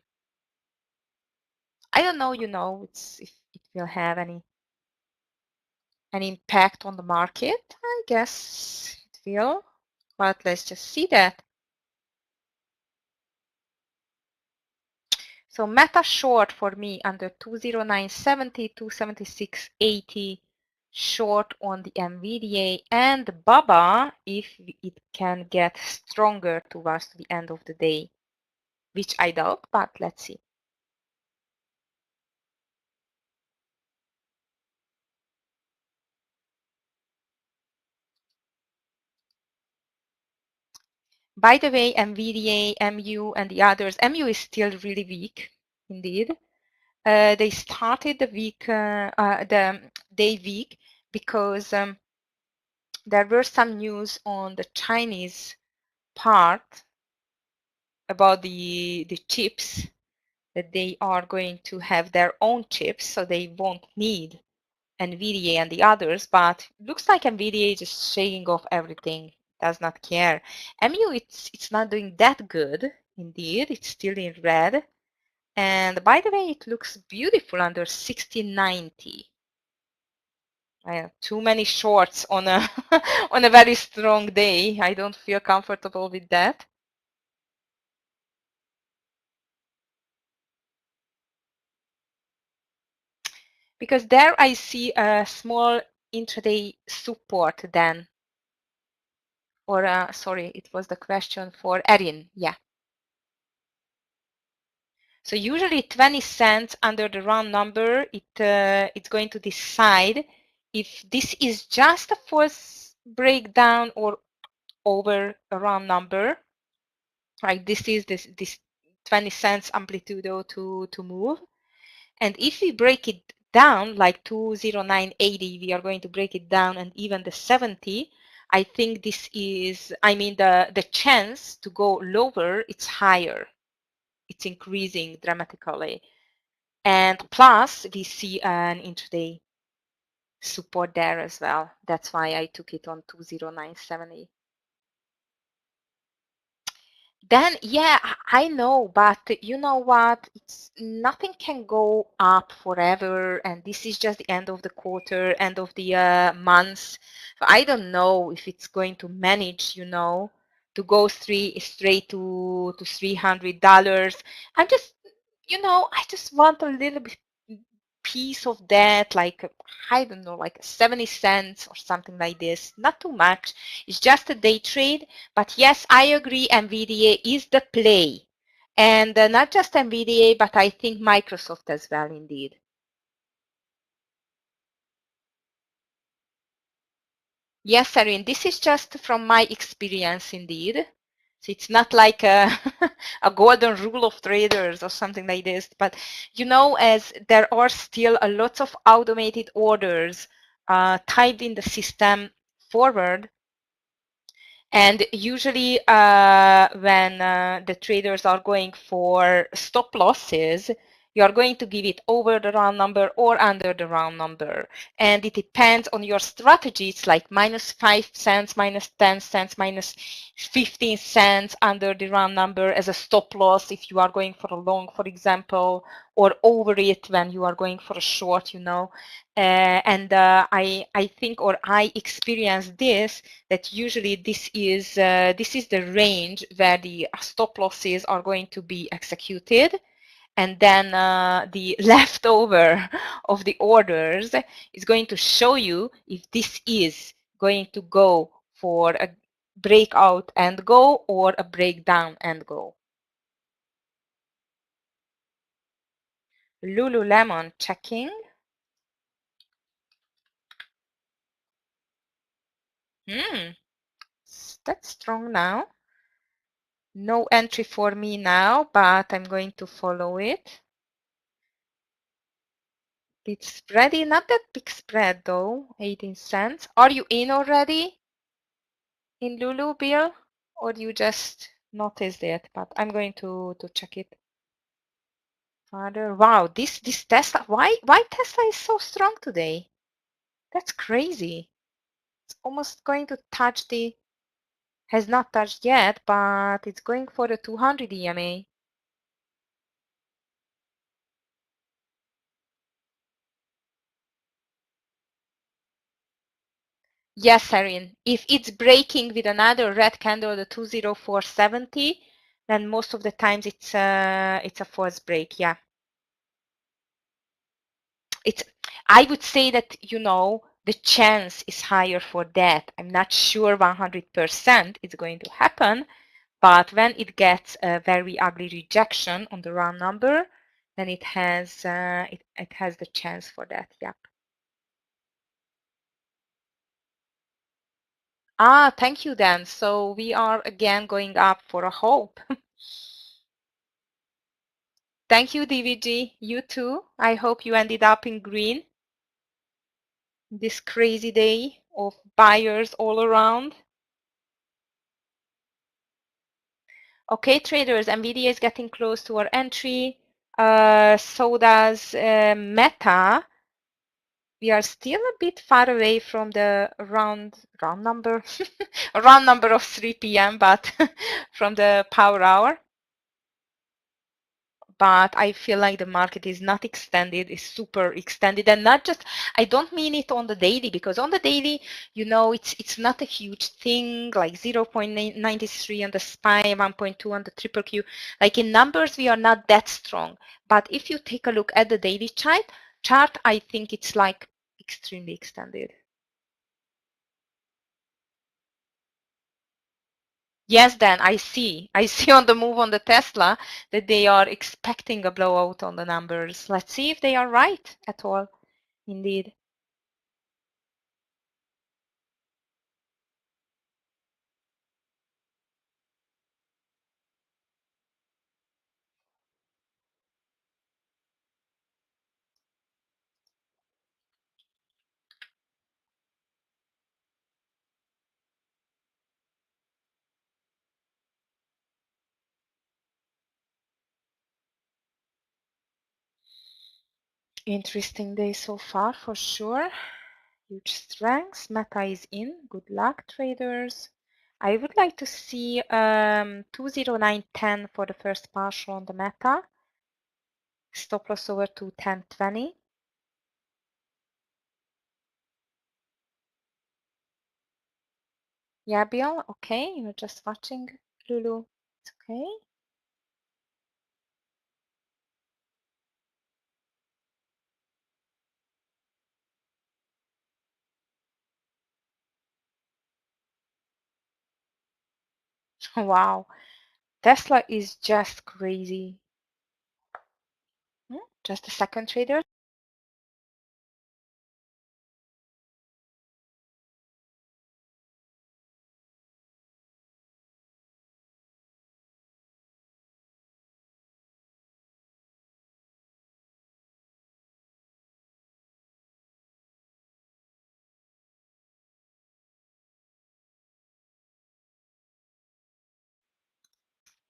I don't know, if it will have any impact on the market. I guess it will, but let's just see that. So Meta short for me under 209.70, 276.80 short on the NVDA, and BABA if it can get stronger towards the end of the day, which I doubt, but let's see. By the way, NVDA, MU, and the others, MU is still really weak, indeed. They started the week, the day week, because there were some news on the Chinese part about the chips, that they are going to have their own chips, so they won't need NVIDIA and the others, but looks like NVIDIA is just shaking off everything, does not care. MU, it's not doing that good, indeed, it's still in red. And by the way, it looks beautiful under 1690. I have too many shorts on a on a very strong day. I don't feel comfortable with that. Because there I see a small intraday support then. Or sorry, it was the question for Erin. Yeah. So usually 20 cents under the round number, it's going to decide if this is just a false breakdown or over a round number. Right, this is this 20 cents amplitudo to move. And if we break it down like 209.80, we are going to break it down, and even the 70, I think this is, I mean, the chance to go lower, it's higher. It's increasing dramatically. And plus, we see an intraday support there as well. That's why I took it on 209.70. Then, yeah, I know, but you know what? It's nothing can go up forever, and this is just the end of the quarter, end of the month. I don't know if it's going to manage, to go straight to $300. I'm just, I just want a little bit piece of that, like, I don't know, like 70 cents or something like this. Not too much. It's just a day trade. But yes, I agree, NVDA is the play. And not just NVDA, but I think Microsoft as well, indeed. Yes, Erin, this is just from my experience, indeed. So it's not like a, a golden rule of traders or something like this. But, you know, as there are still a lot of automated orders typed in the system forward, and usually when the traders are going for stop losses, you are going to give it over the round number or under the round number. And it depends on your strategy. It's like -5 cents, -10 cents, -15 cents under the round number as a stop loss if you are going for a long, for example, or over it when you are going for a short, you know. I think, or I experienced this, that usually this is the range where the stop losses are going to be executed, and then the leftover of the orders is going to show you if this is going to go for a breakout and go or a breakdown and go. Lululemon checking. That's strong now. No entry for me now, but I'm going to follow it. It's spready, not that big spread though, 18 cents. Are you in already in Lulu, Bill? Or you just noticed it? But I'm going to check it further. Wow, this Tesla, why Tesla is so strong today? That's crazy. It's almost going to touch the, has not touched yet, but it's going for the 200 EMA. Yes, Erin. If it's breaking with another red candle, the 20470, then most of the times it's a false break. Yeah. I would say that, you know, the chance is higher for that. I'm not sure 100% it's going to happen, but when it gets a very ugly rejection on the round number, then it has it has the chance for that. Yep. Ah, thank you, Dan. So we are again going up for a hope. Thank you, DVG. You too. I hope you ended up in green this crazy day of buyers all around. Okay, traders, NVIDIA is getting close to our entry. So does Meta. We are still a bit far away from the round number, round number of 3 p.m., but from the power hour. But I feel like the market is not extended, is super extended, and not just, I don't mean it on the daily, because on the daily, you know, it's not a huge thing, like 0.93 on the SPY, 1.2 on the triple Q. Like in numbers, we are not that strong. But if you take a look at the daily chart, I think it's like extremely extended. Yes, Dan, I see on the move on the Tesla that they are expecting a blowout on the numbers. Let's see if they are right at all. Indeed. Interesting day so far for sure. Huge strengths. Meta is in. Good luck, traders. I would like to see 20910 for the first partial on the Meta. Stop loss over to 1020. Yeah, Bill. Okay, you're just watching, Lulu. It's okay. Wow, Tesla is just crazy. Just a second, trader.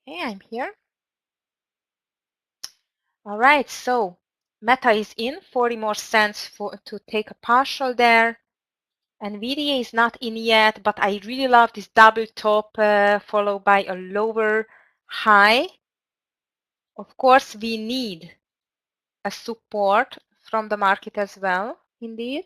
Hey, I'm here. All right, so Meta is in, 40 more cents to take a partial there. NVIDIA is not in yet, but I really love this double top followed by a lower high. Of course, we need a support from the market as well, indeed.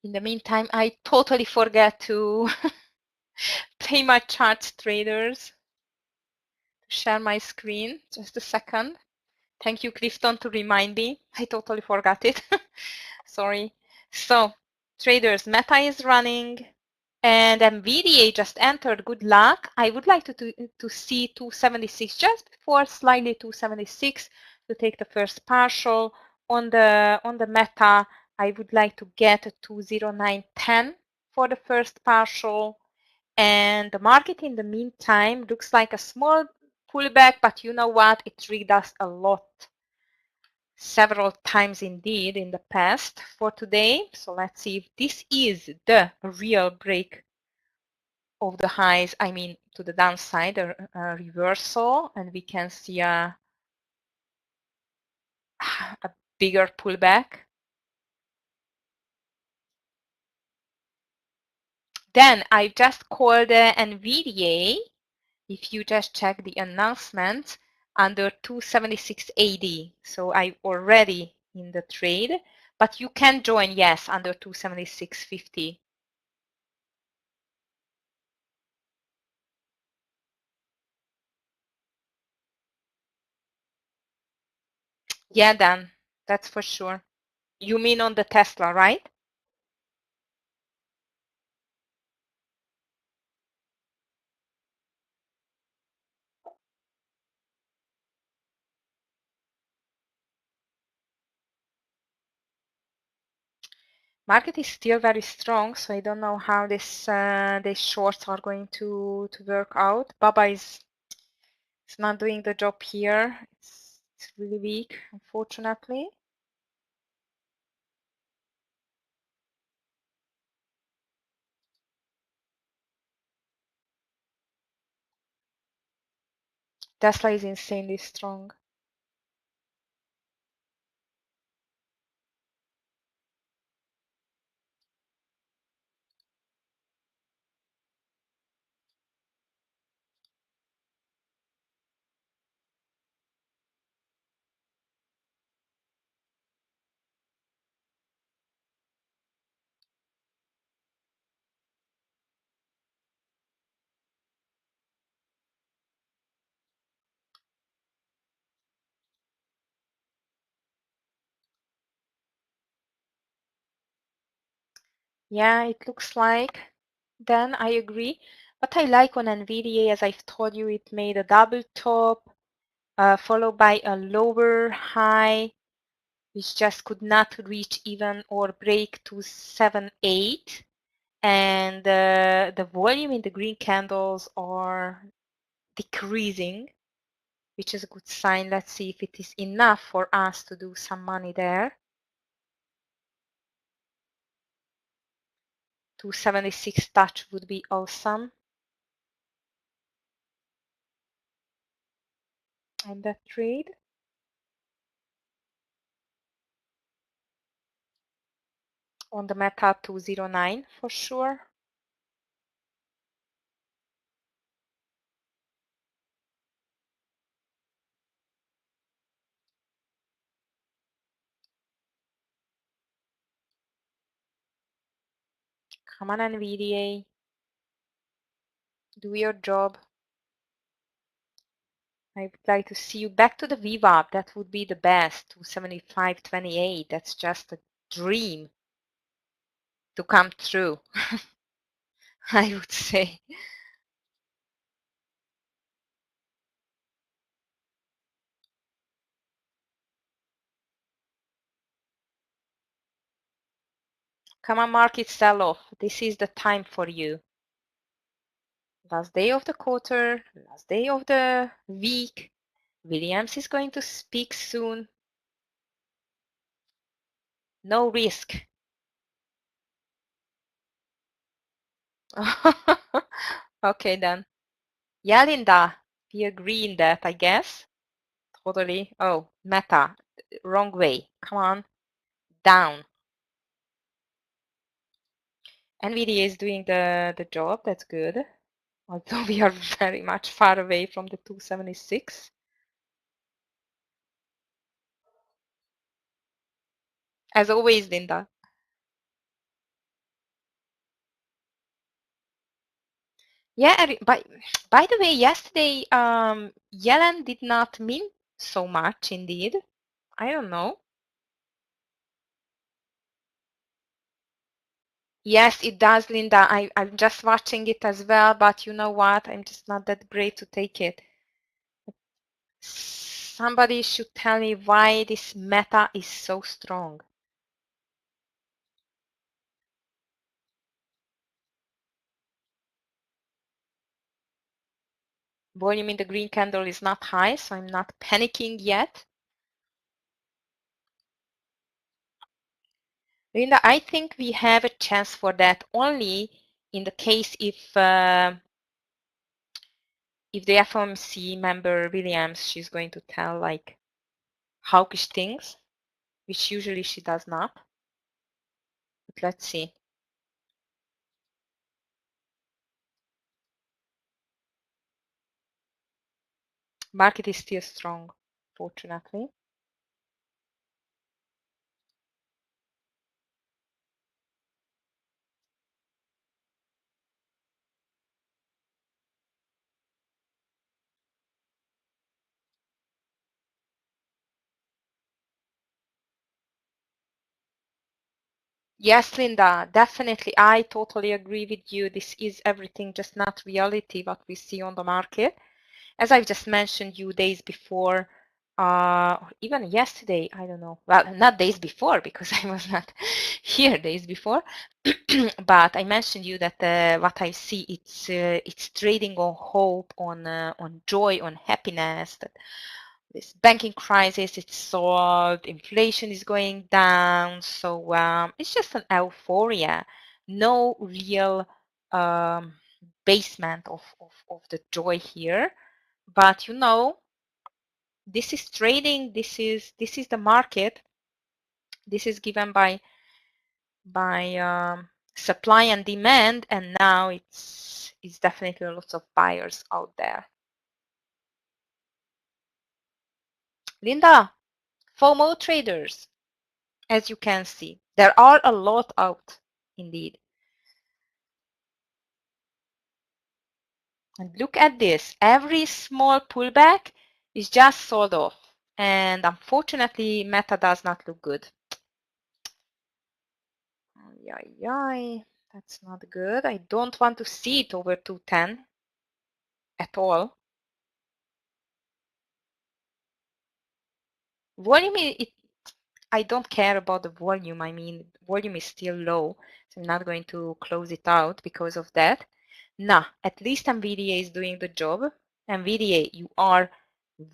In the meantime, I totally forget to pay my charts traders. Share my screen. Just a second. Thank you, Clifton, to remind me. I totally forgot it. Sorry. So, traders, Meta is running and NVIDIA just entered. Good luck. I would like to see 276 just before, slightly 276 to take the first partial. On the Meta, I would like to get a 209.10 for the first partial. And the market in the meantime looks like a small pullback, but you know what? It rigged us a lot, several times indeed in the past for today. So let's see if this is the real break of the highs, I mean to the downside, a reversal, and we can see a bigger pullback. Then I just called NVDA. If you just check the announcement under 276.80, so I already in the trade, but you can join, yes, under 276.50. Yeah, Dan, that's for sure. You mean on the Tesla, right? Market is still very strong, so I don't know how these shorts are going to work out. Baba is not doing the job here. It's really weak, unfortunately. Tesla is insanely strong. Yeah, it looks like. Then I agree. What I like on NVIDIA, as I've told you, it made a double top followed by a lower high, which just could not reach even or break to 7.8. And the volume in the green candles are decreasing, which is a good sign. Let's see if it is enough for us to do some money there. 276 touch would be awesome. On that trade. On the Meta 209 for sure. Come on, NVDA. Do your job. I would like to see you back to the VWAP. That would be the best. 275.28. That's just a dream to come true, I would say. Come on, market sell-off. This is the time for you. Last day of the quarter, last day of the week. Williams is going to speak soon. No risk. Okay then. Yeah, Linda, we agree in that, I guess. Totally. Oh, Meta, wrong way. Come on, down. NVIDIA is doing the job. That's good. Although we are very much far away from the 276. As always, Linda. Yeah, by the way, yesterday Yellen did not mean so much indeed. I don't know. Yes, it does, Linda. I'm just watching it as well, but you know what? I'm just not that great to take it. Somebody should tell me why this meta is so strong. Volume in the green candle is not high, so I'm not panicking yet. Linda, I think we have a chance for that only in the case if the FOMC member Williams, she's going to tell like hawkish things, which usually she does not. But let's see. Market is still strong, fortunately. Yes, Linda, definitely. I totally agree with you. This is everything, just not reality, what we see on the market. As I've just mentioned you days before, or even yesterday, I don't know. Well, not days before because I was not here days before, but I mentioned you that what I see it's trading on hope, on joy, on happiness. That this banking crisis it's solved, inflation is going down, so it's just an euphoria, no real basement of the joy here. But you know, this is trading, this is the market, this is given by supply and demand, and now it's definitely lots of buyers out there. Linda, FOMO traders, as you can see, there are a lot out indeed. And look at this, every small pullback is just sold off, and unfortunately Meta does not look good. Yay, that's not good. I don't want to see it over 210 at all. Volume, I don't care about the volume. I mean, volume is still low, so I'm not going to close it out because of that. Nah, at least NVIDIA is doing the job. NVIDIA, you are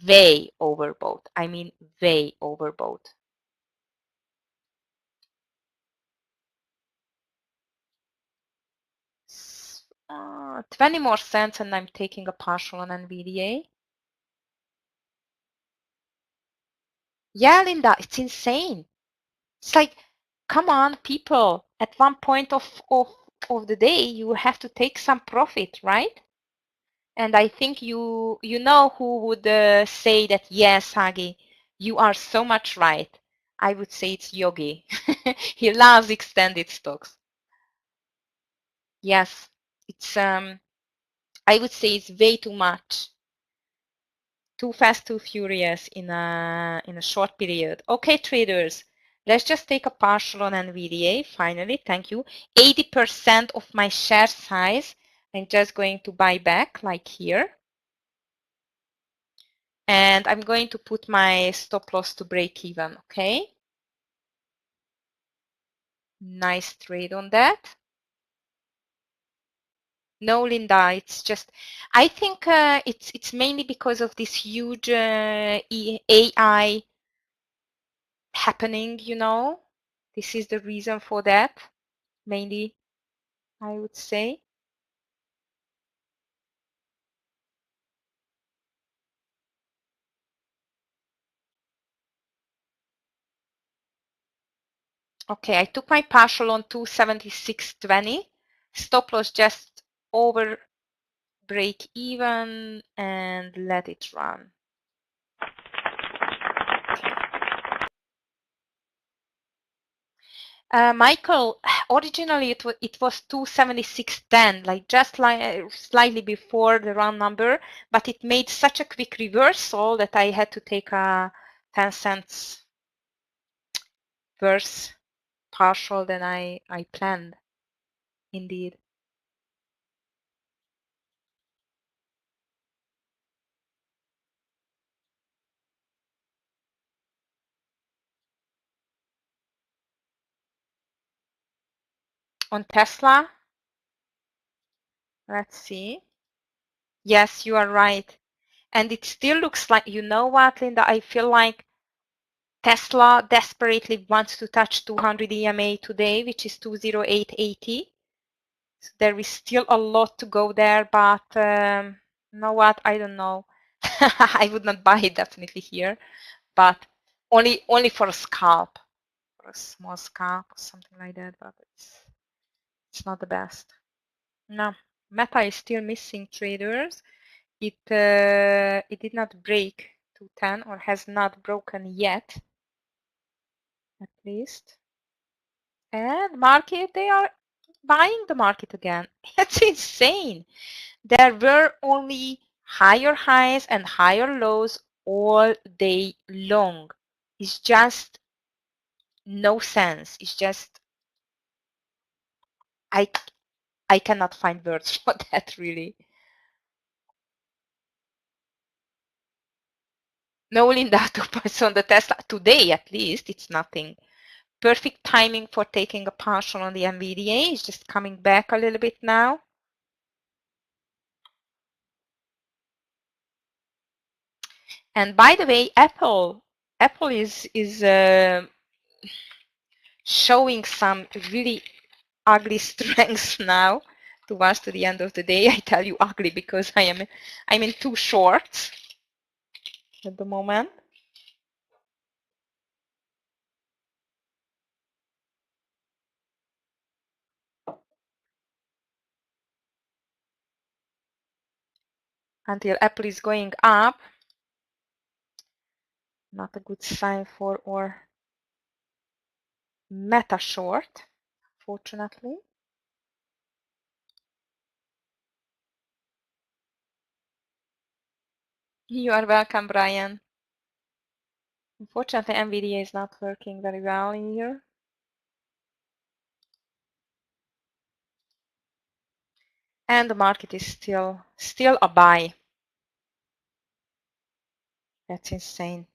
way overbought. I mean, way overbought. Uh, 20 more cents and I'm taking a partial on NVIDIA. Yeah, Linda, it's insane. It's like, come on, people. At one point of the day, you have to take some profit, right? And I think you know who would say that, yes, Hagi, you are so much right. I would say it's Yogi. He loves extended stocks. Yes, it's I would say it's way too much. Too fast, too furious in a short period. Okay, traders, let's just take a partial on NVDA. Finally, thank you. 80% of my share size, I'm just going to buy back, like here. And I'm going to put my stop loss to break even, okay? Nice trade on that. No, Linda, it's just, I think it's mainly because of this huge AI happening, you know. This is the reason for that, mainly, I would say. Okay, I took my partial on 276.20. Stop loss just over break even and let it run. Michael, originally it was 276.10, like just like slightly before the round number, but it made such a quick reversal that I had to take a 10 cents worse partial than I planned, indeed. On Tesla, let's see. Yes, you are right. And it still looks like, you know what, Linda, I feel like Tesla desperately wants to touch 200 EMA today, which is 208.80. So there is still a lot to go there, but you know what, I don't know. I would not buy it definitely here, but only for a scalp, for a small scalp or something like that, but it's not the best. No, Meta is still missing, traders. It did not break 210 or has not broken yet, at least. And market, they are buying the market again. It's insane. There were only higher highs and higher lows all day long. It's just no sense. It's just I cannot find words for that, really. No, Linda, 2% on the Tesla today, at least. It's nothing. Perfect timing for taking a partial on the NVDA. It's just coming back a little bit now. And by the way, Apple is showing some really ugly strengths now towards to the end of the day. I tell you ugly because I'm in two shorts at the moment. Until Apple is going up. Not a good sign for our Meta short, fortunately. You are welcome, Brian. Unfortunately, NVIDIA is not working very well in here. And the market is still a buy. That's insane.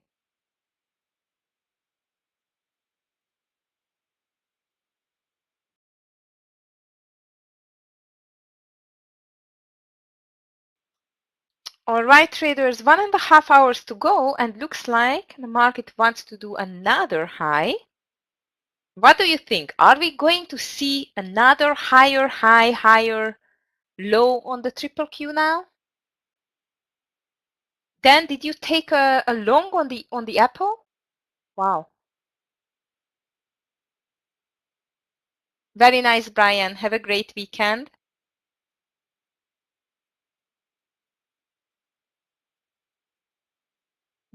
All right, traders, 1.5 hours to go, and looks like the market wants to do another high. What do you think? Are we going to see another higher high, higher low on the triple Q now? Dan, did you take a long on the Apple? Wow. Very nice, Brian. Have a great weekend.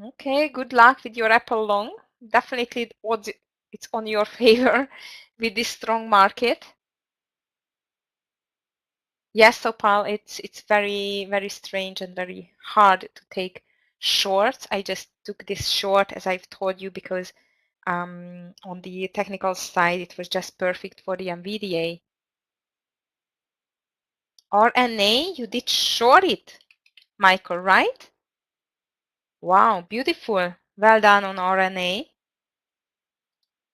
Okay, good luck with your Apple long. Definitely it's on your favor with this strong market. Yes, so Paul, it's very, very strange and very hard to take shorts. I just took this short, as I've told you, because on the technical side, it was just perfect for the NVDA. RNA, you did short it, Michael, right? Wow, beautiful. Well done on RNA.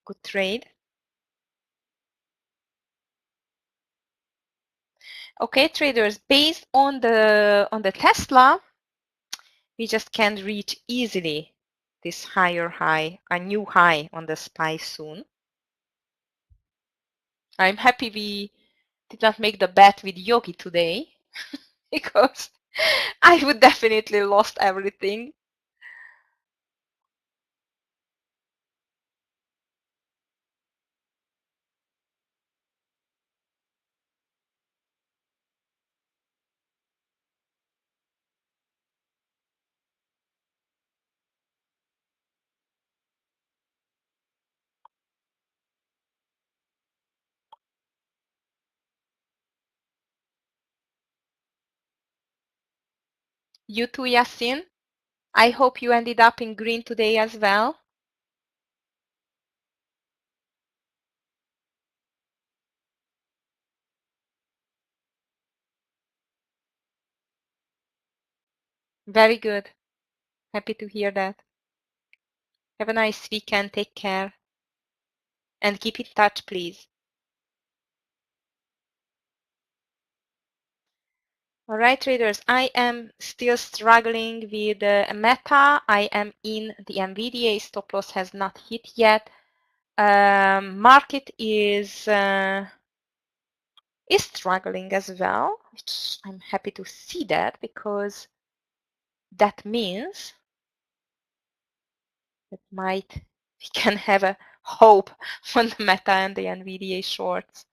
Good trade. Okay, traders, based on the Tesla, we just can't reach easily this higher high, a new high on the SPY soon. I'm happy we did not make the bet with Yogi today because I would definitely lost everything. You too, Yasin. I hope you ended up in green today as well. Very good. Happy to hear that. Have a nice weekend. Take care. And keep in touch, please. All right, traders, I am still struggling with Meta. I am in the NVDA. Stop loss has not hit yet. Market is struggling as well, which I'm happy to see that because that means that we can have a hope on the Meta and the NVDA shorts.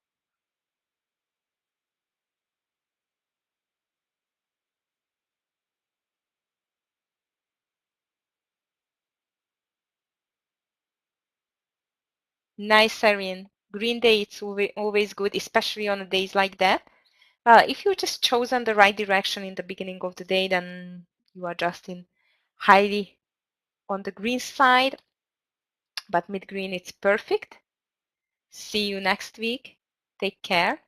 Nice, Erin. Green day, it's always good, especially on days like that. If you just chosen the right direction in the beginning of the day, then you are just in highly on the green side, but mid-green, it's perfect. See you next week. Take care.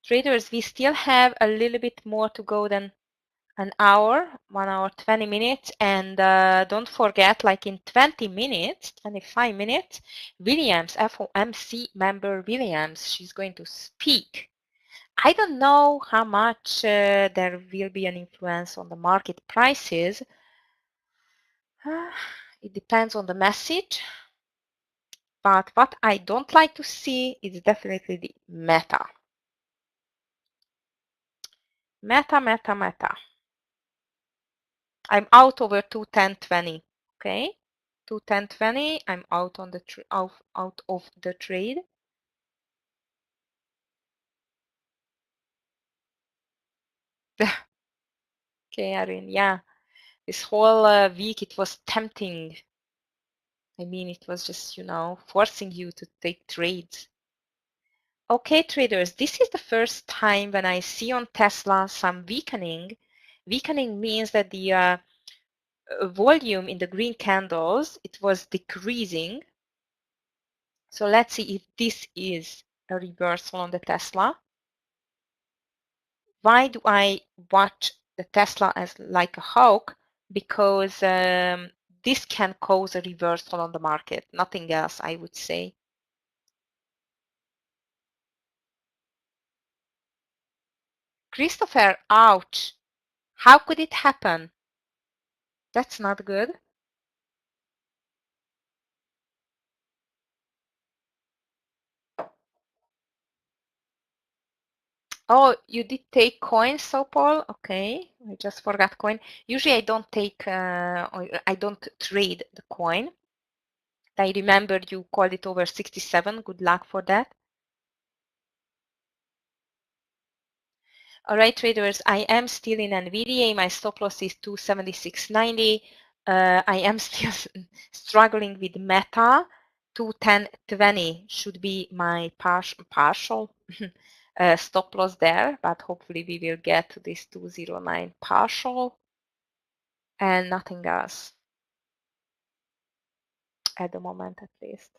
Traders, we still have a little bit more to go than an hour, 1 hour, 20 minutes. And don't forget, like in 20 minutes, 25 minutes, Williams, FOMC member Williams, she's going to speak. I don't know how much there will be an influence on the market prices. It depends on the message. But what I don't like to see is definitely the meta. Meta. I'm out over 210.20. Okay, 210.20. I'm out on the out of the trade. Okay, Erin. Yeah, this whole week it was tempting. I mean, it was just, you know, forcing you to take trades. Okay, traders, this is the first time when I see on Tesla some weakening. Weakening means that the volume in the green candles, it was decreasing. So let's see if this is a reversal on the Tesla. Why do I watch the Tesla as like a hawk? Because this can cause a reversal on the market, nothing else, I would say. Christopher, ouch. How could it happen? That's not good. Oh, you did take coins, so Paul? Okay, I just forgot coin. Usually I don't take, I don't trade the coin. I remember you called it over 67. Good luck for that. All right, traders, I am still in NVDA. My stop loss is 276.90. I am still struggling with Meta. 210.20 should be my partial stop loss there, but hopefully we will get to this 209 partial and nothing else at the moment, at least.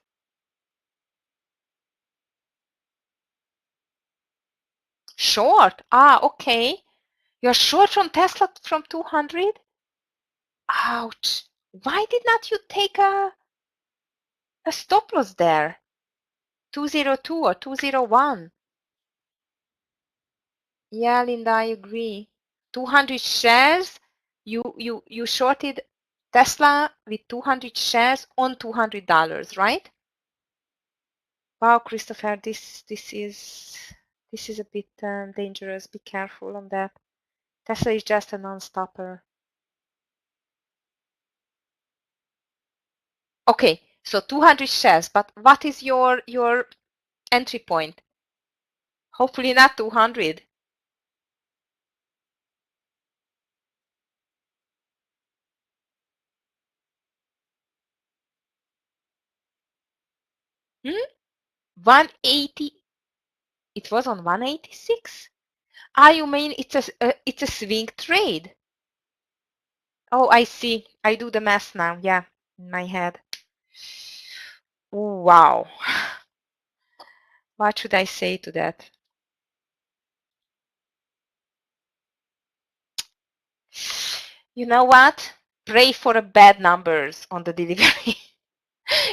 Short. Okay. You're short from Tesla from 200? Ouch. Why did not you take a stop loss there? 202 or 201? Yeah, Linda, I agree. 200 shares. You shorted Tesla with 200 shares on $200, right? Wow, Christopher, this is a bit dangerous. Be careful on that. Tesla is just a non-stopper. Okay, so 200 shares, but what is your entry point? Hopefully not 200. Hmm? 180. It was on 186. You mean it's a swing trade? Oh, I see. I do the math now. Yeah, in my head. Wow. What should I say to that? You know what? Pray for a bad numbers on the delivery.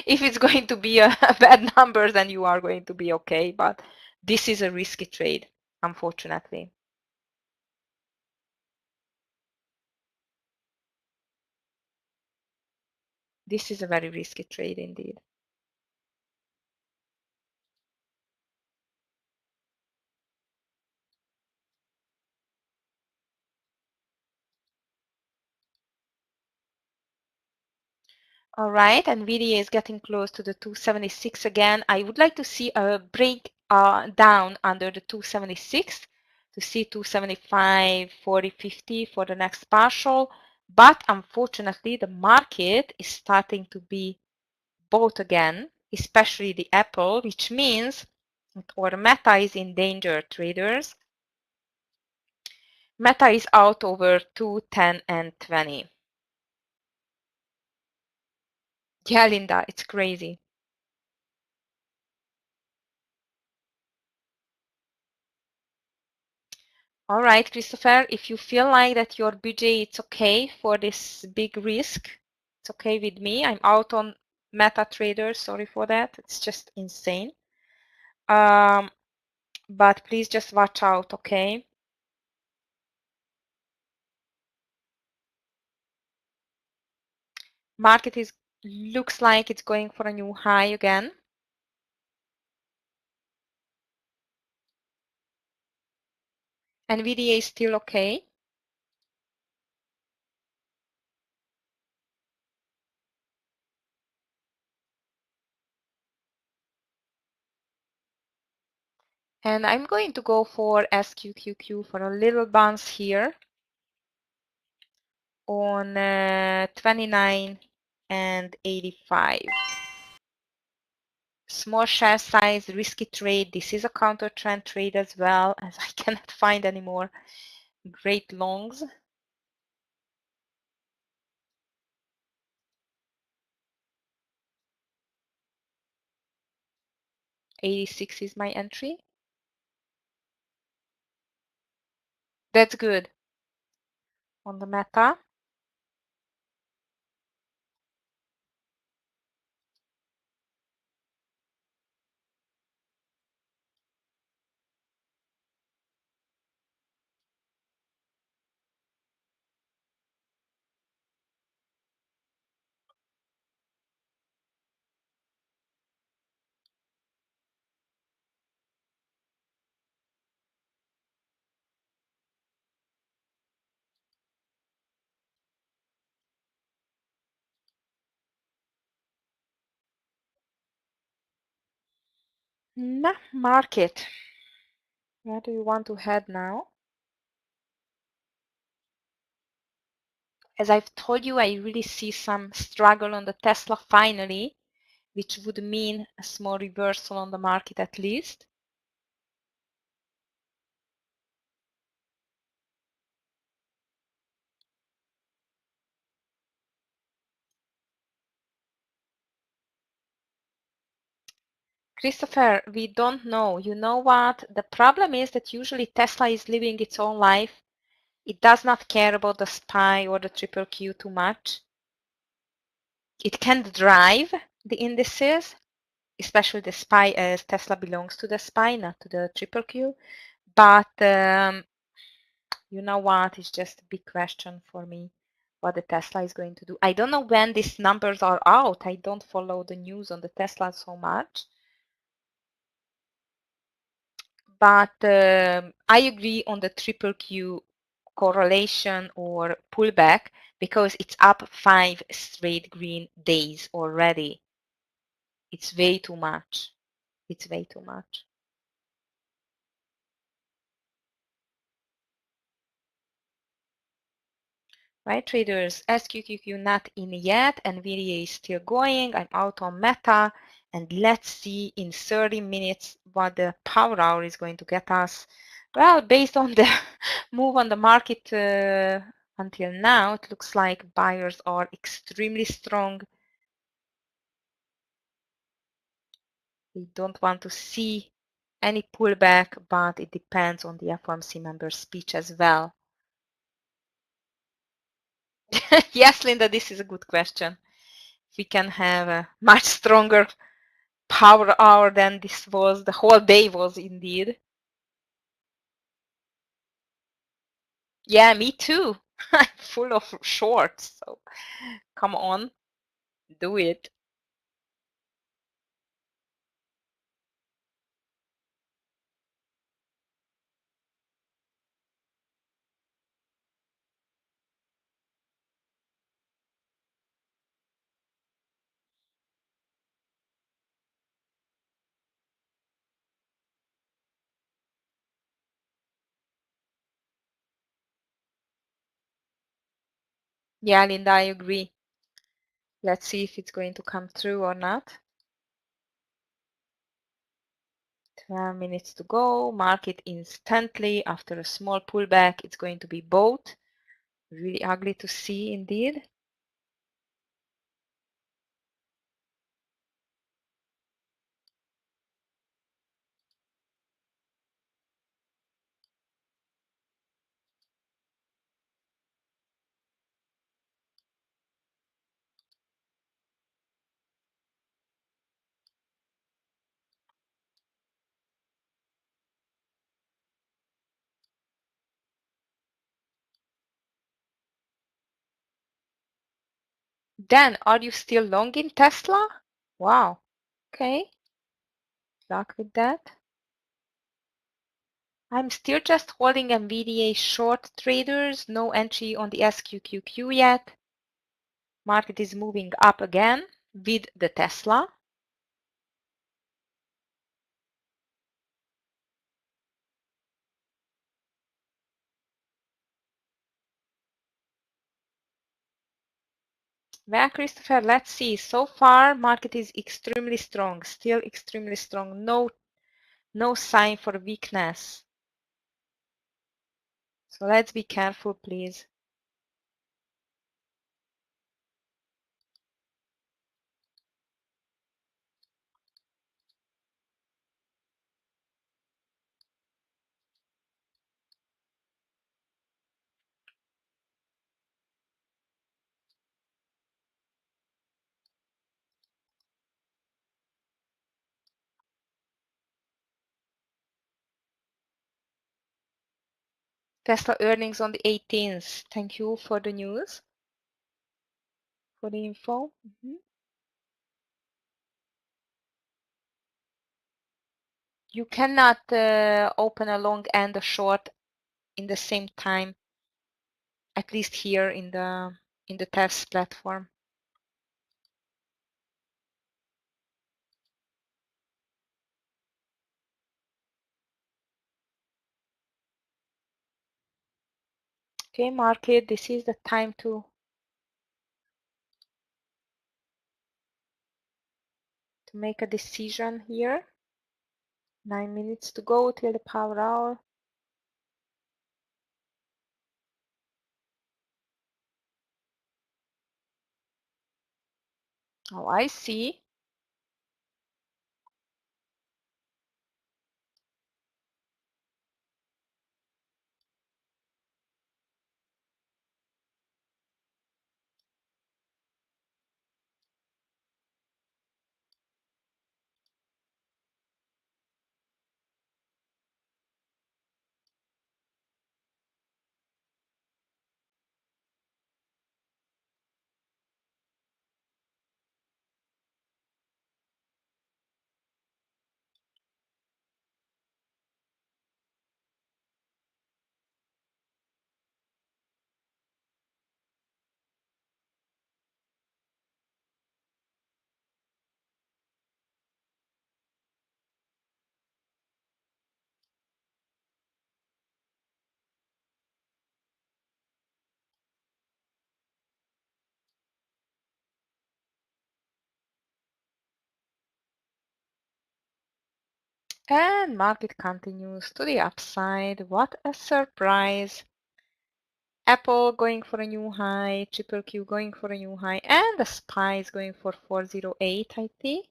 If it's going to be a bad number, then you are going to be okay. But this is a risky trade, unfortunately. This is a very risky trade indeed. All right, NVIDIA is getting close to the 276 again. I would like to see a break down under the 276 to see 275, 40, 50 for the next partial. But unfortunately, the market is starting to be bought again, especially the Apple, which means or Meta is in danger, traders. Meta is out over 2, 10, and 20. Yeah, Linda, it's crazy. All right, Christopher, if you feel like that your budget is okay for this big risk, it's okay with me. I'm out on MetaTrader. Sorry for that. It's just insane. But please just watch out, okay? Market looks like it's going for a new high again. NVIDIA is still okay. And I'm going to go for SQQQ for a little bounce here on 29 and 85. Small share size, risky trade. This is a counter trend trade as well, as I cannot find any more great longs. $86 is my entry. That's good. On the Meta. Market. Where do you want to head now? As I've told you, I really see some struggle on the Tesla finally, which would mean a small reversal on the market at least. Christopher, we don't know. You know what? The problem is that usually Tesla is living its own life. It does not care about the SPY or the triple Q too much. It can drive the indices, especially the SPY, as Tesla belongs to the SPY, not to the triple Q. But you know what? It's just a big question for me what the Tesla is going to do. I don't know when these numbers are out. I don't follow the news on the Tesla so much. But I agree on the triple Q correlation or pullback because it's up 5 straight green days already. It's way too much. It's way too much. Right, traders, SQQQ not in yet, NVIDIA is still going. I'm out on Meta, and let's see in 30 minutes what the power hour is going to get us. Well, based on the move on the market until now, it looks like buyers are extremely strong. We don't want to see any pullback, but it depends on the FOMC member speech as well. Yes, Linda, this is a good question. We can have a much stronger power hour than this was, the whole day was indeed. Yeah, me too. I'm full of shorts, so come on, do it. Yeah, Linda, I agree. Let's see if it's going to come through or not. 12 minutes to go. Market instantly after a small pullback. It's going to be both. Really ugly to see indeed. Dan, are you still long in Tesla? Wow. Okay. Luck with that. I'm still just holding NVIDIA short traders, no entry on the SQQQ yet. Market is moving up again with the Tesla. Well, Christopher, let's see. So far, market is extremely strong, still extremely strong. No sign for weakness. So let's be careful, please. Tesla earnings on the 18th. Thank you for the news, for the info. You cannot open a long and a short in the same time, at least here in the test platform. Okay, market, this is the time to make a decision here. 9 minutes to go till the power hour. Oh, I see. And market continues to the upside. What a surprise. Apple going for a new high, Triple Q going for a new high, and the SPY is going for 408, I think.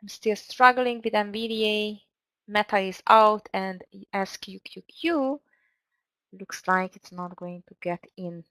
I'm still struggling with NVDA. Meta is out, and SQQQ looks like it's not going to get in.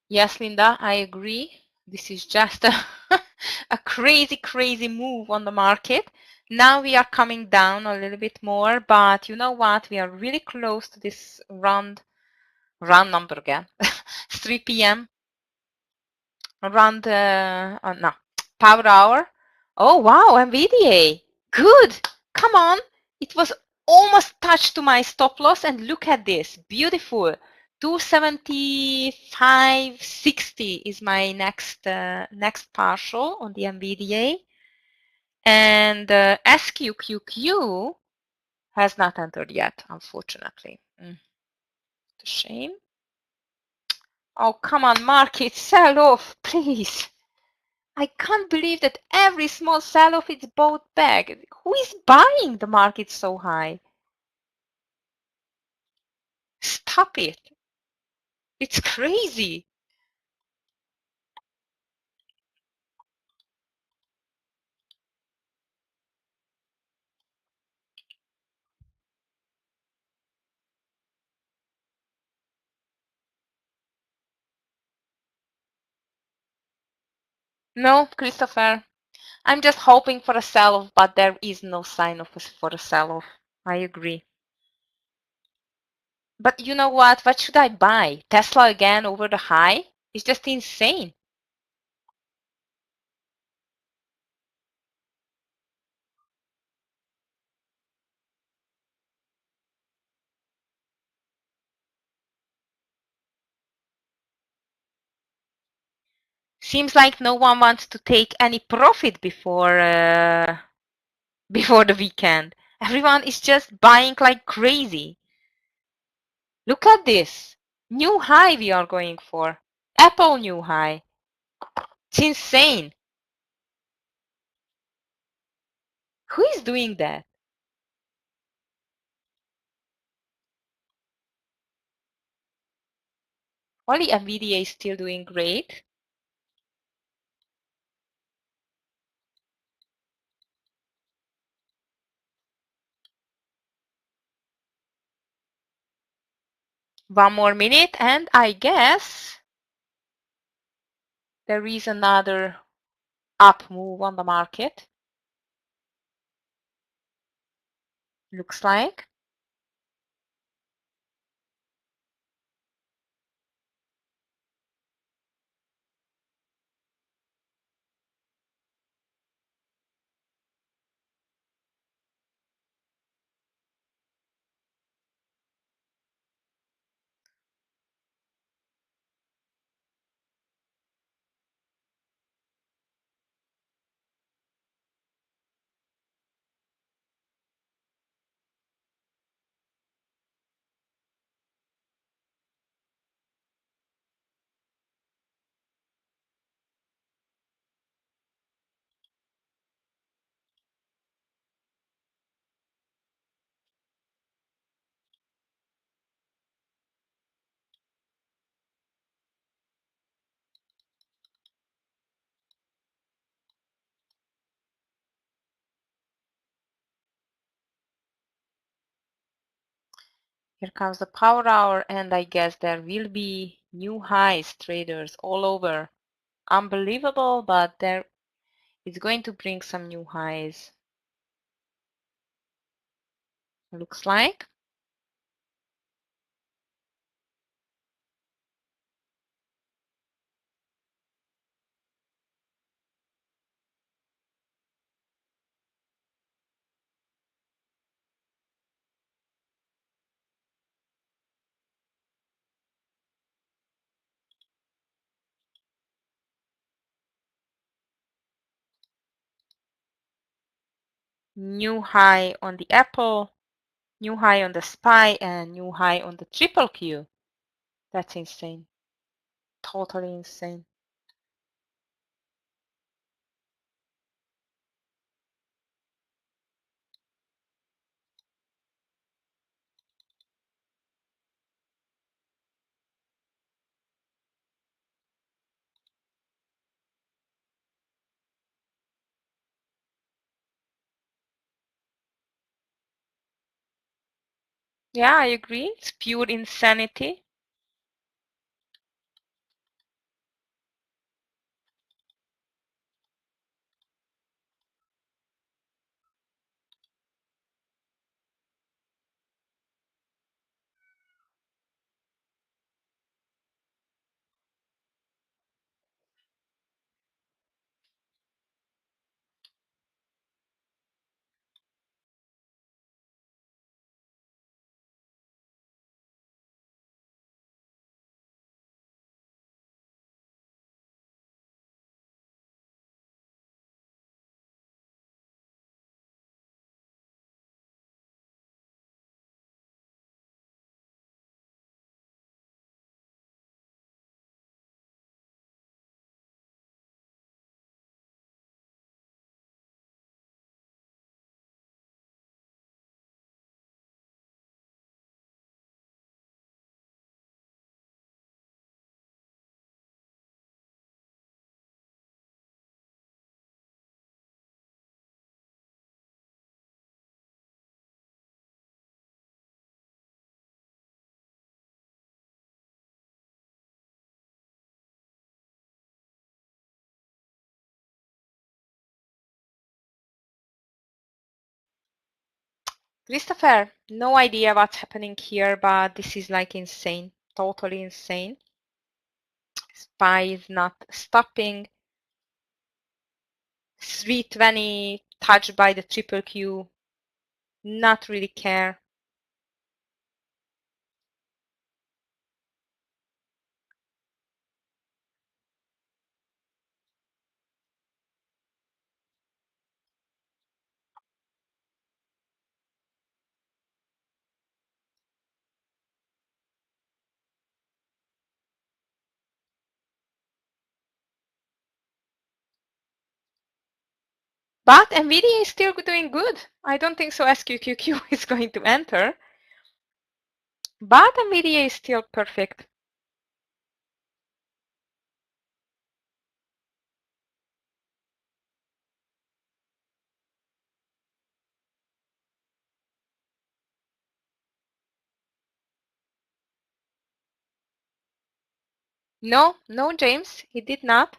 Yes, Linda, I agree. This is just a crazy, crazy move on the market. Now we are coming down a little bit more, but you know what? We are really close to this round number again. 3 p.m. around no, power hour. Oh wow, NVDA. Good. Come on. It was almost touched to my stop loss, and look at this. Beautiful. 275.60 is my next partial on the NVDA, and SQQQ has not entered yet, unfortunately. a shame. Oh, come on, market, sell off, please. I can't believe that every small sell-off is bought back. Who is buying the market so high? Stop it. It's crazy. No, Christopher. I'm just hoping for a sell-off, but there is no sign of for a sell-off. I agree. But you know what? What should I buy? Tesla again over the high? It's just insane. Seems like no one wants to take any profit before before the weekend. Everyone is just buying like crazy. Look at this. New high we are going for. Apple new high. It's insane. Who is doing that? Only Nvidia is still doing great. One more minute and I guess there is another up move on the market. Looks like. Here comes the power hour and I guess there will be new highs, traders, all over. Unbelievable, but there it's going to bring some new highs. Looks like. New high on the Apple, new high on the SPY, and new high on the triple Q. That's insane. Totally insane. Yeah, I agree. It's pure insanity. Christopher, no idea what's happening here, but this is like insane, totally insane. SPY is not stopping. 320 touched by the triple Q, not really care. But NVIDIA is still doing good. I don't think so SQQQ is going to enter. But NVIDIA is still perfect. No, no, James, he did not.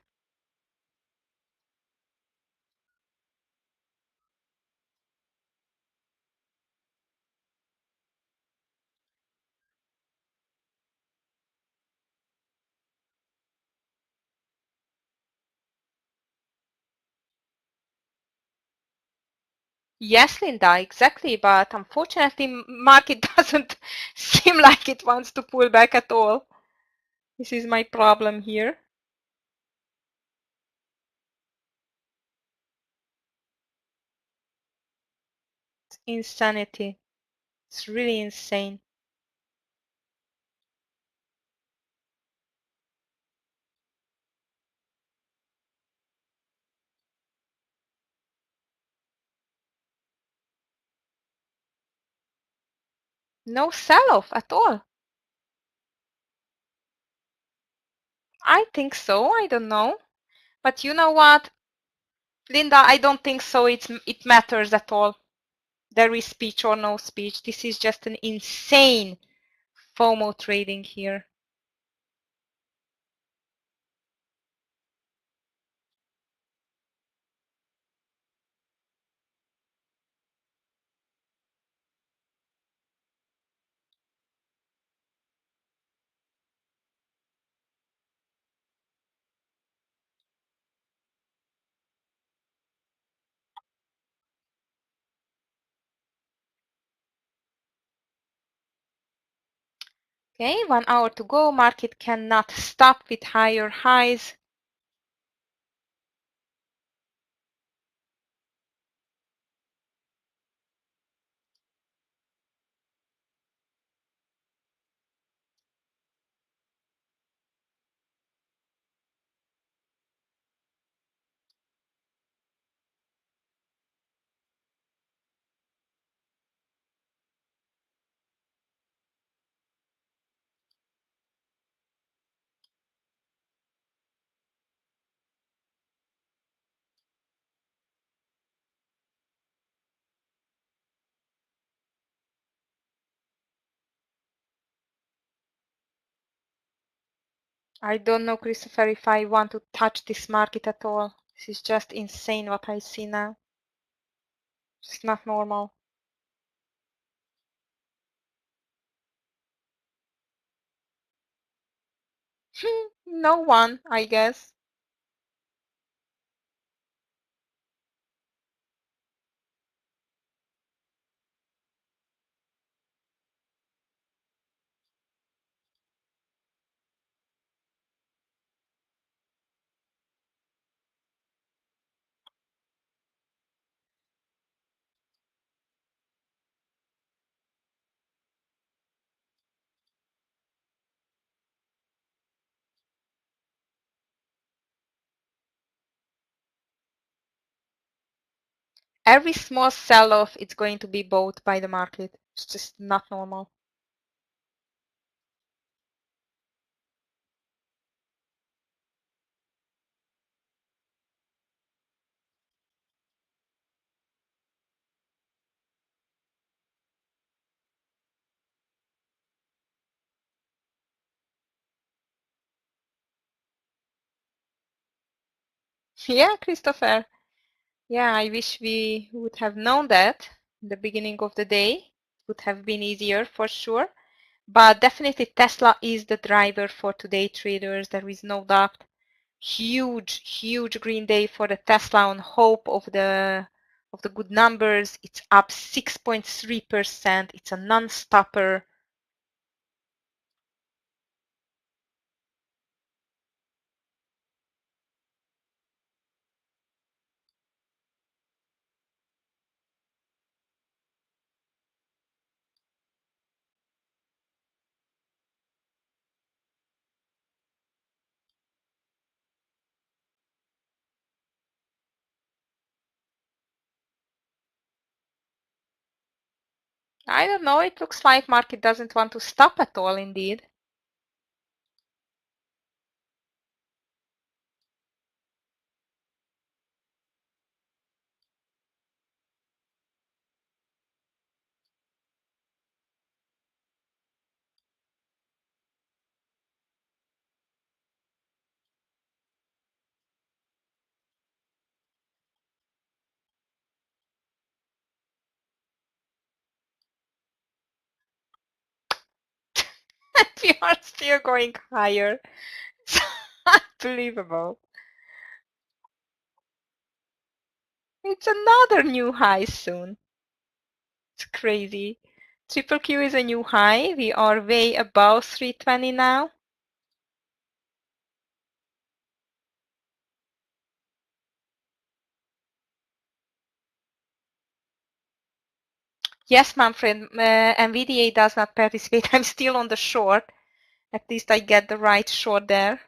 Yes, Linda, exactly. But unfortunately, market doesn't seem like it wants to pull back at all. This is my problem here. It's insanity. It's really insane. No sell-off at all. I think so. I don't know. But you know what, Linda, I don't think so. It matters at all. There is speech or no speech. This is just an insane FOMO trading here. Okay, 1 hour to go. Market cannot stop with higher highs. I don't know, Christopher, if I want to touch this market at all. This is just insane what I see now. It's not normal. No one, I guess. Every small sell-off is going to be bought by the market. It's just not normal. Yeah, Christopher. Yeah, I wish we would have known that. in the beginning of the day. Would have been easier for sure. But definitely Tesla is the driver for today, traders. There is no doubt. Huge green day for the Tesla on hope of the good numbers. It's up 6.3%. It's a non-stopper. I don't know. It looks like market doesn't want to stop at all, indeed. We are still going higher. It's unbelievable. It's another new high soon. It's crazy. Triple Q is a new high. We are way above 320 now. Yes, Manfred, NVDA does not participate. I'm still on the short. At least I get the right short there.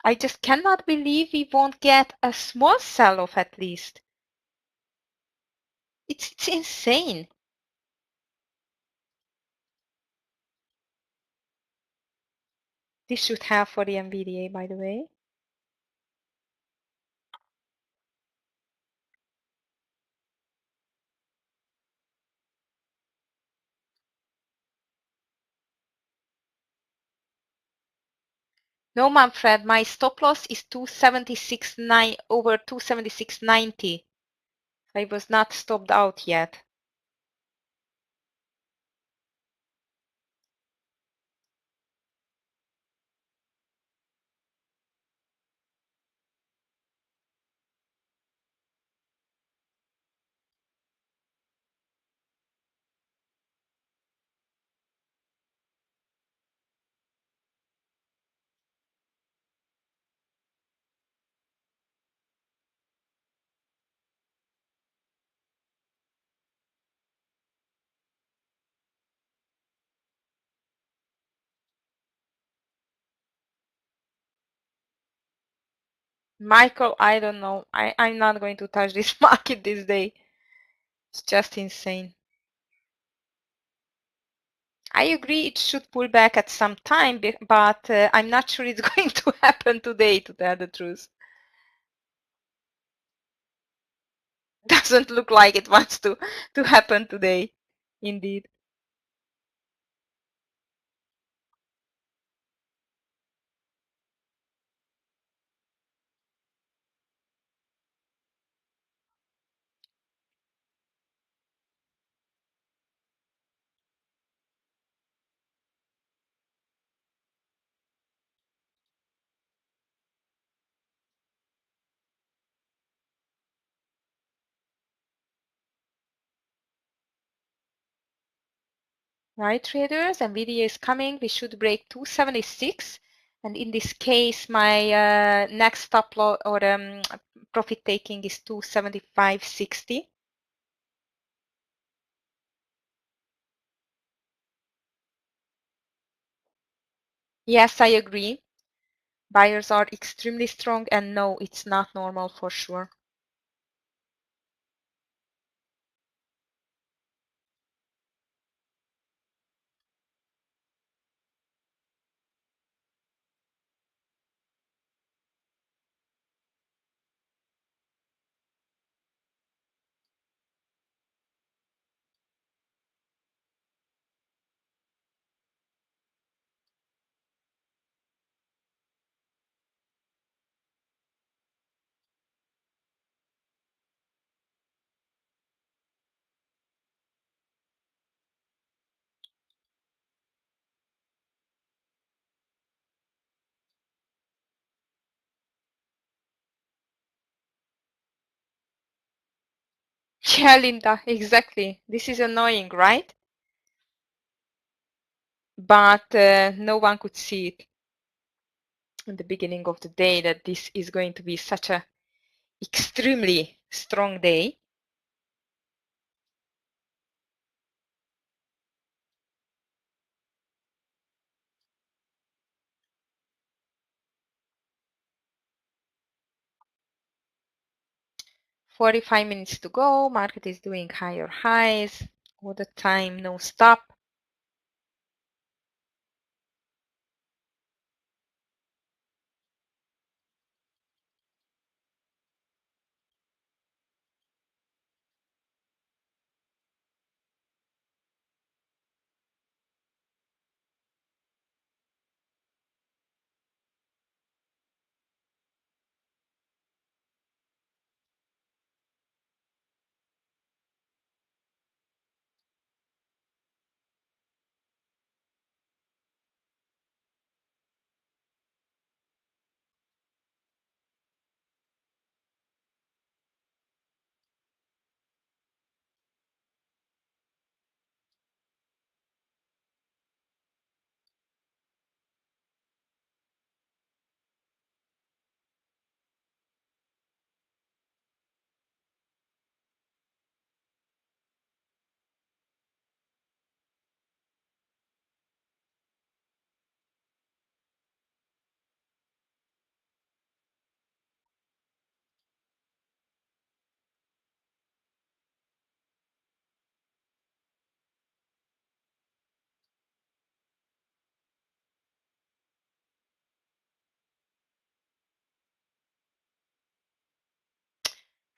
I just cannot believe we won't get a small sell-off at least. It's insane. This should have for the NVDA, by the way. No, Manfred, my stop loss is 276.9 over 276.90. I was not stopped out yet. Michael, I don't know. I'm not going to touch this market this day. It's just insane. I agree it should pull back at some time, but I'm not sure it's going to happen today, to tell the truth. Doesn't look like it wants to happen today, indeed. Right, traders, NVIDIA is coming. We should break 276. And in this case, my next stop loss or profit taking is 275.60. Yes, I agree. Buyers are extremely strong, and no, it's not normal for sure. Yeah, Linda, exactly. This is annoying, right? But no one could see it in the beginning of the day that this is going to be such a extremely strong day. "45 minutes to go. Market is doing higher highs all the time, no stop.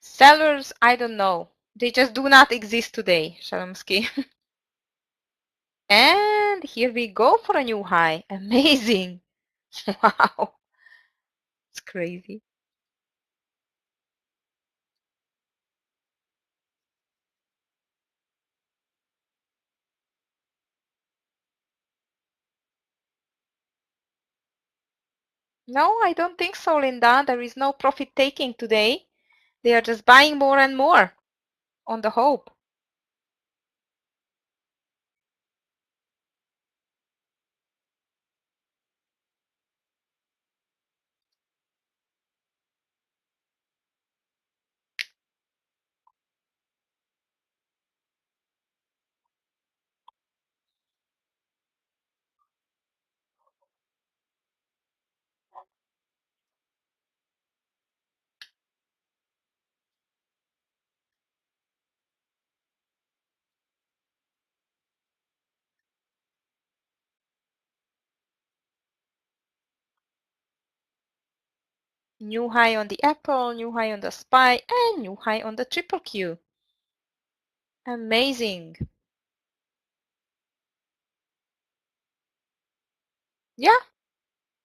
Sellers, I don't know. They just do not exist today, Shalomsky. And here we go for a new high. Amazing. Wow. It's crazy. No, I don't think so, Linda. There is no profit taking today. They are just buying more and more on the hope. New high on the Apple, new high on the SPY, and new high on the triple Q. Amazing. Yeah,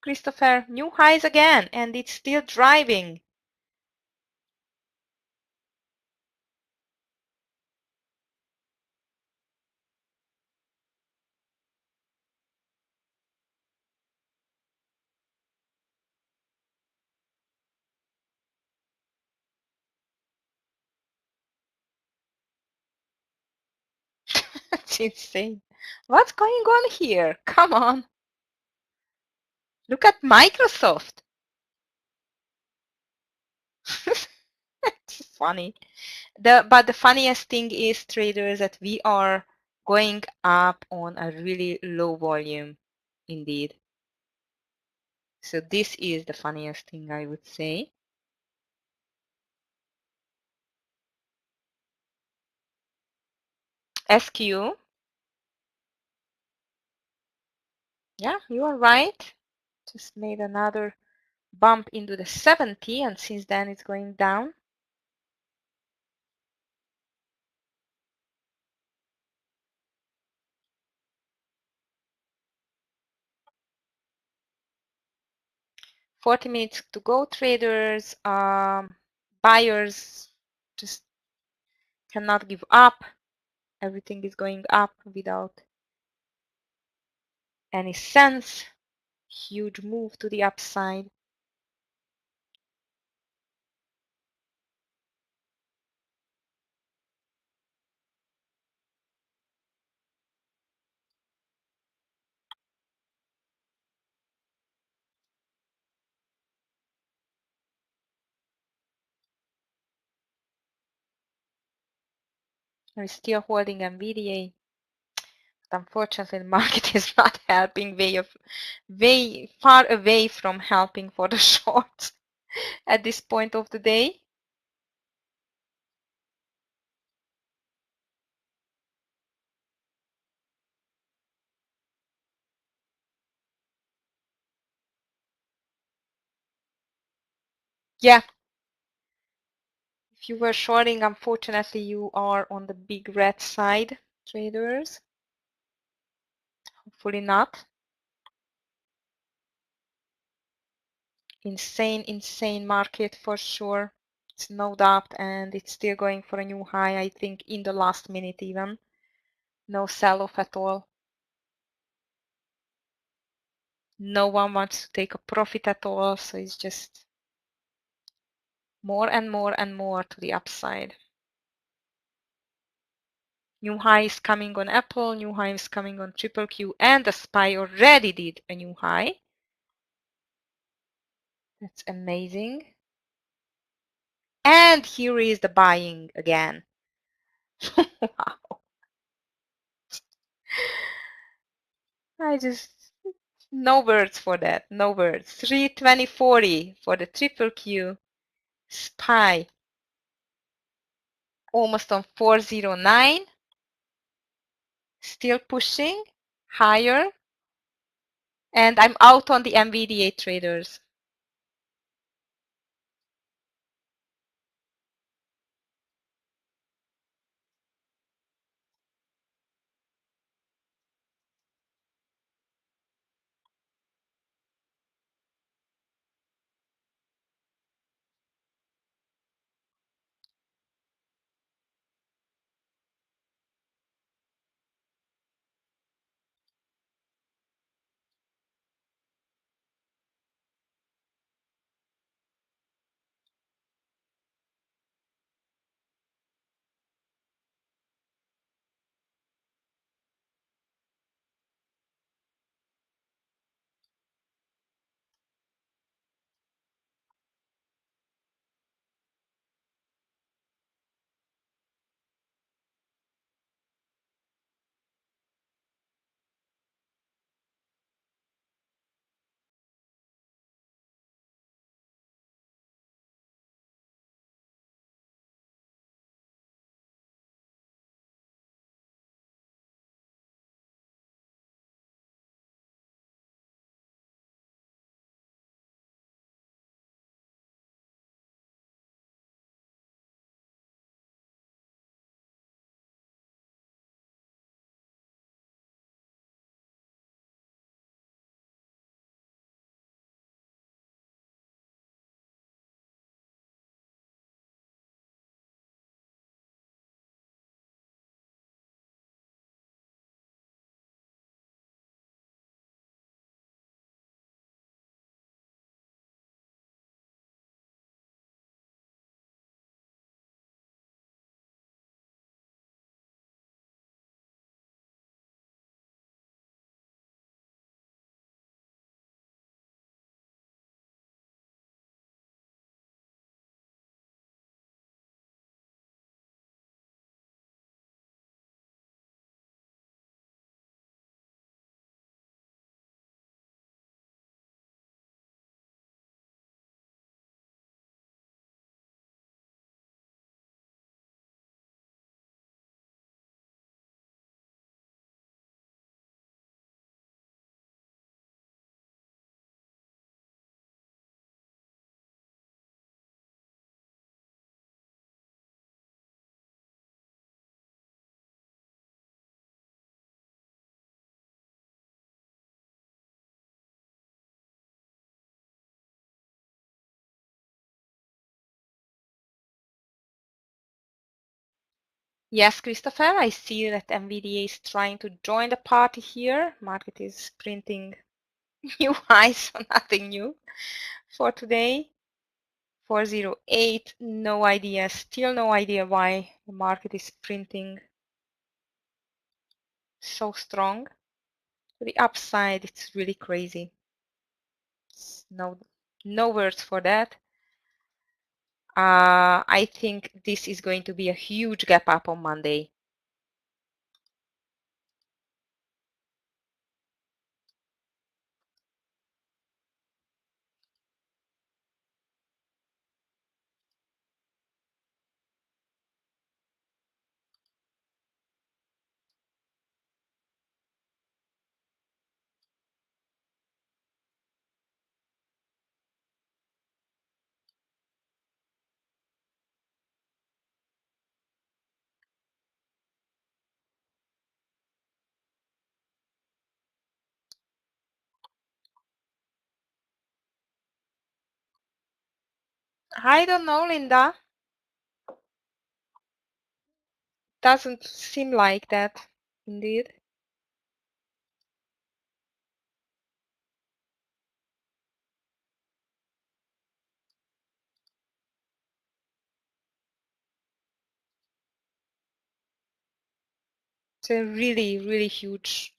Christopher, new highs again, and it's still driving. That's insane. What's going on here? Come on. Look at Microsoft. It's funny. But the funniest thing is, traders, that we are going up on a really low volume indeed. So this is the funniest thing, I would say. SQ. Yeah, you are right. Just made another bump into the 70, and since then it's going down. "40 minutes to go, traders. Buyers just cannot give up. Everything is going up without any sense. Huge move to the upside. We're still holding NVDA. But unfortunately, the market is not helping, way far away from helping for the shorts at this point of the day. Yeah, if you were shorting, unfortunately, you are on the big red side, traders. Hopefully not. Insane market for sure. It's no doubt, and it's still going for a new high, I think, in the last minute even. No sell-off at all. No one wants to take a profit at all, so it's just more and more and more to the upside. New high is coming on Apple, new high is coming on Triple Q, and the SPY already did a new high. That's amazing. And here is the buying again. Wow. No words for that, no words. 320.40 for the Triple Q. SPY almost on 409. Still pushing higher. And I'm out on the NVDA traders. Yes, Christopher, I see that NVDA is trying to join the party here. Market is printing new highs, so nothing new for today. 408, no idea, still no idea why the market is printing so strong. To the upside, it's really crazy. No words for that. I think this is going to be a huge gap up on Monday. I don't know, Linda. Doesn't seem like that, indeed. It's a really, really huge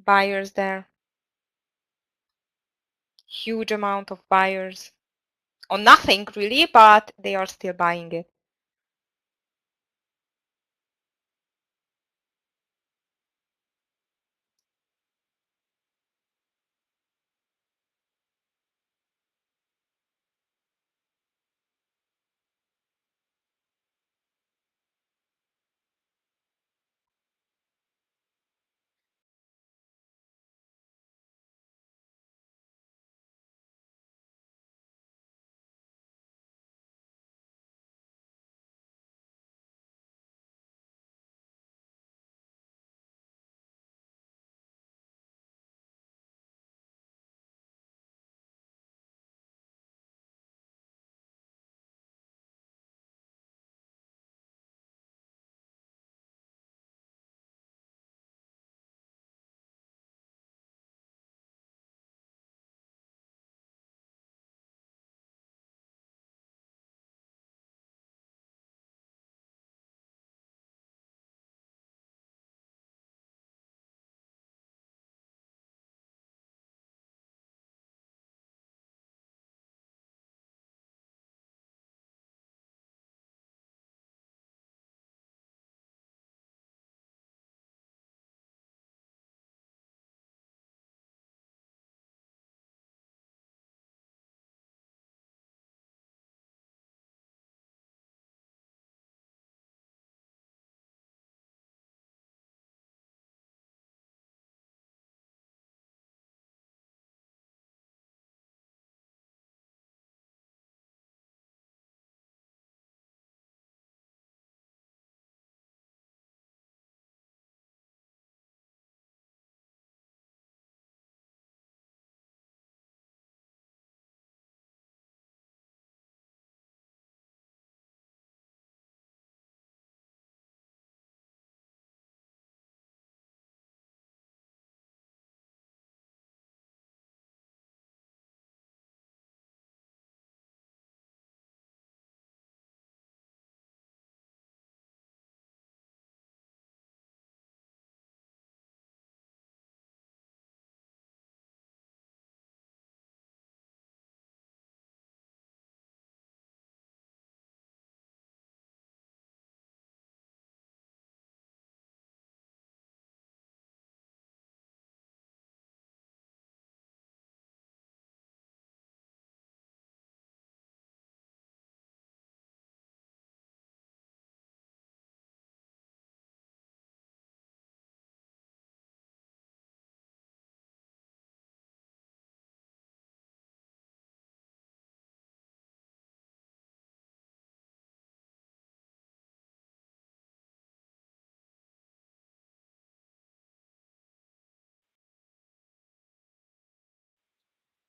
buyers there. Huge amount of buyers. Or nothing really, but they are still buying it.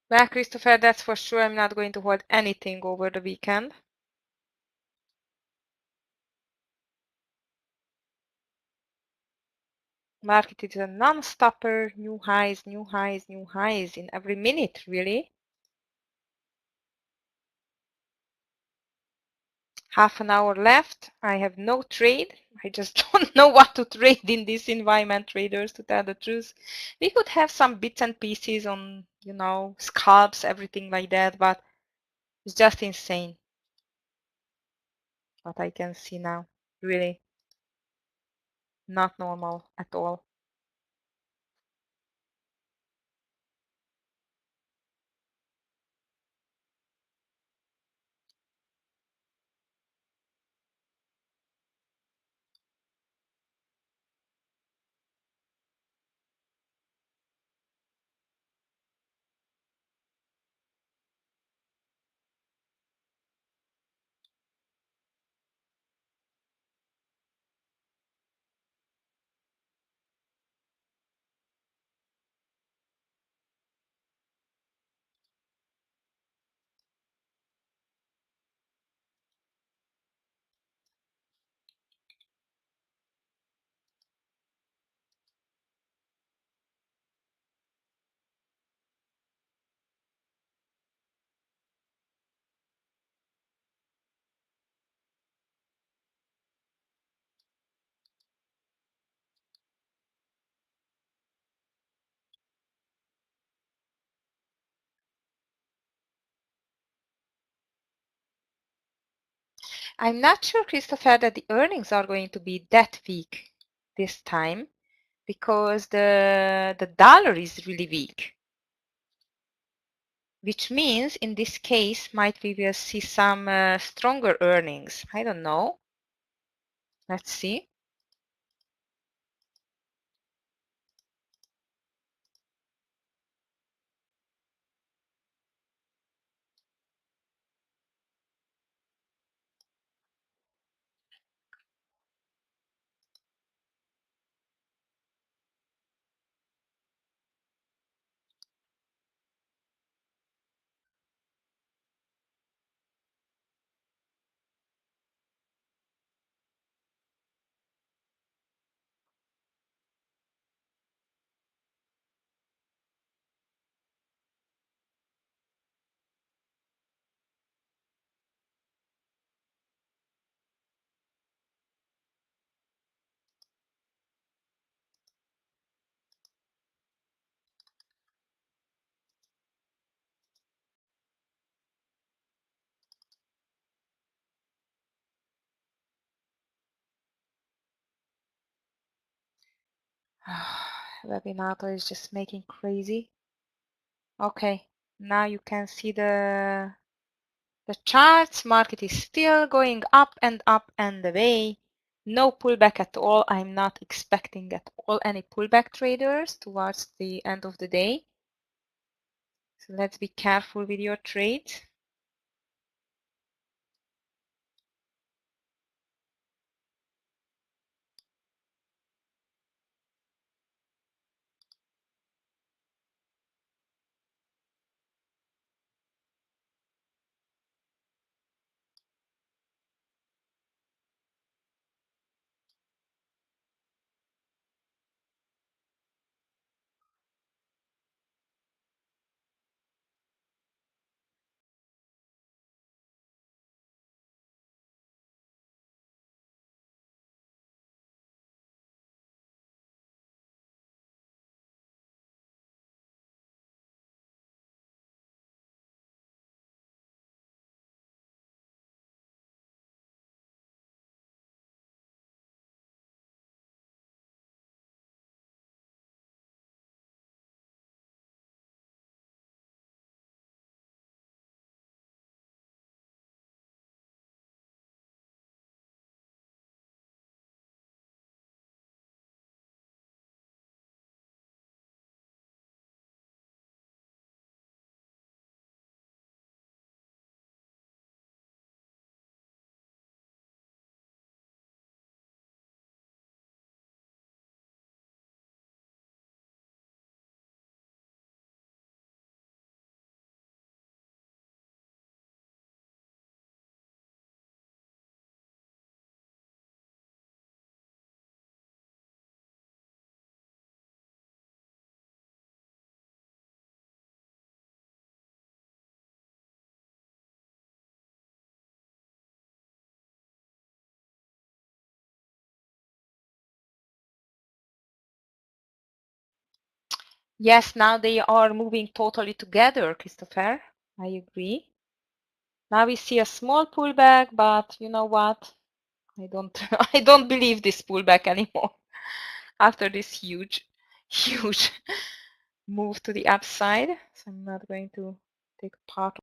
Well, Christopher, that's for sure. I'm not going to hold anything over the weekend. Market is a non-stopper, new highs, new highs, new highs in every minute, really. Half an hour left. I have no trade. I just don't know what to trade in this environment, traders, to tell the truth. We could have some bits and pieces on, you know, scalps, everything like that, but it's just insane what I can see now. Really not normal at all. I'm not sure, Christopher, that the earnings are going to be that weak this time because the dollar is really weak, which means in this case might we will see some stronger earnings. I don't know. Let's see. Webinator is just making crazy. Okay, now you can see the charts. Market is still going up and away. No pullback at all. I'm not expecting at all any pullback, traders, towards the end of the day. So let's be careful with your trades. Yes, now they are moving totally together, Christopher. I agree. Now we see a small pullback, but you know what? I don't I don't believe this pullback anymore after this huge move to the upside. So I'm not going to take part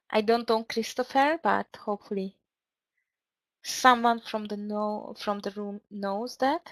I don't own Christopher, but hopefully someone from the room knows that.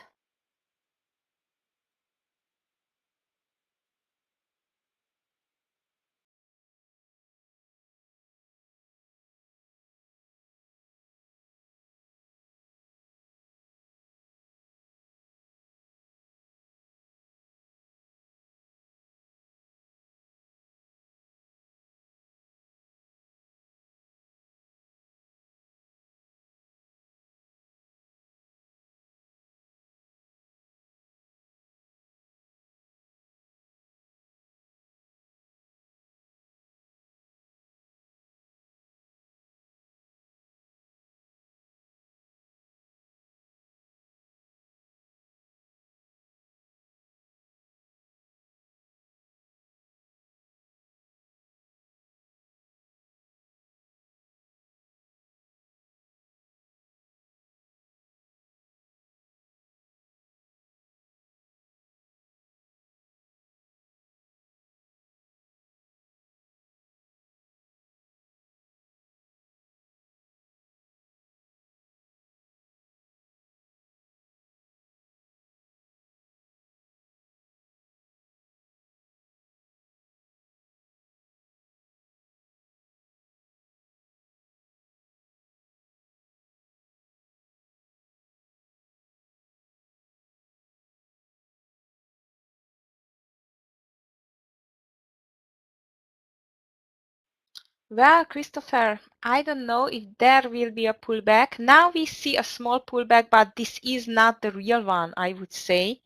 Well, Christopher, I don't know if there will be a pullback. Now we see a small pullback, but this is not the real one, I would say.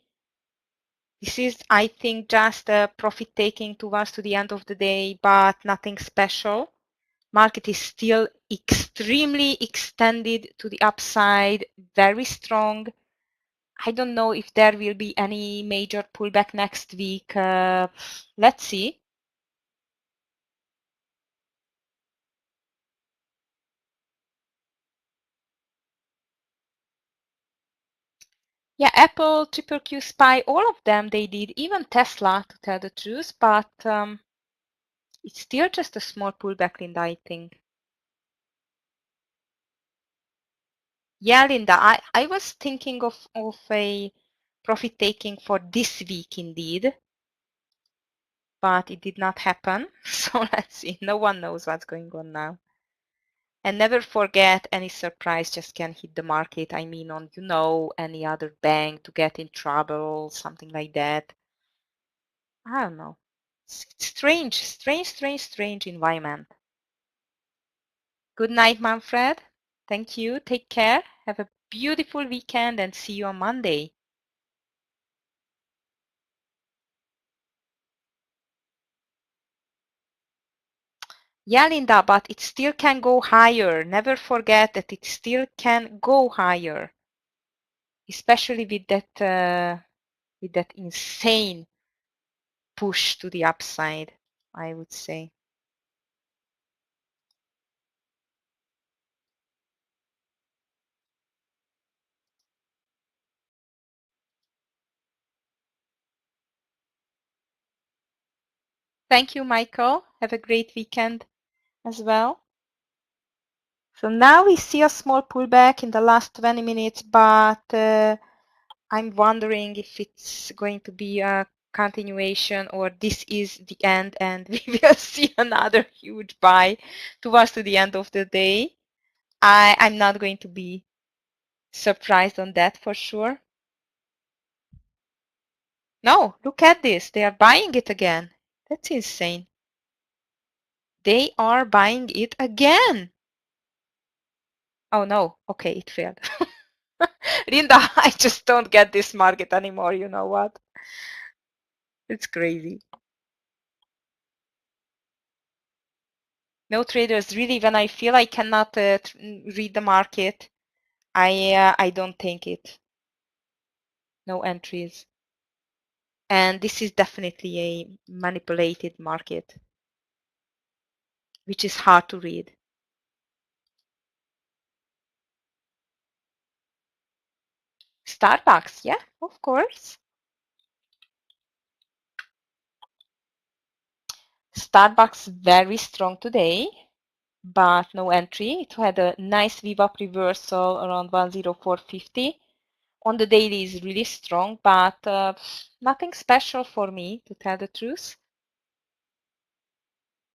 This is, I think, just a profit taking towards to the end of the day, but nothing special. Market is still extremely extended to the upside, very strong. I don't know if there will be any major pullback next week. Let's see. Yeah, Apple, Triple Q, SPY, all of them they did, even Tesla, to tell the truth, but it's still just a small pullback, Linda, I think. Yeah, Linda, I was thinking of a profit taking for this week indeed, but it did not happen. So let's see. No one knows what's going on now. And never forget, any surprise just can hit the market. I mean, on, any other bank to get in trouble, something like that. I don't know. It's strange environment. Good night, Manfred. Thank you. Take care. Have a beautiful weekend and see you on Monday. Yeah, Linda, but it still can go higher. Never forget that it still can go higher, especially with that insane push to the upside, I would say. Thank you, Michael. Have a great weekend as well. So now we see a small pullback in the last 20 minutes, but I'm wondering if it's going to be a continuation or this is the end and we will see another huge buy towards to the end of the day. I'm not going to be surprised on that for sure. No, look at this. They are buying it again. That's insane. They are buying it again. Oh no. Okay, it failed. Linda, I just don't get this market anymore. You know what? It's crazy. No traders, really, when I feel I cannot read the market, I don't take it. No entries. And this is definitely a manipulated market, which is hard to read. Starbucks, yeah, of course. Starbucks very strong today. but no entry. It had a nice VWAP reversal around 104.50. On the daily is really strong, but nothing special for me, to tell the truth.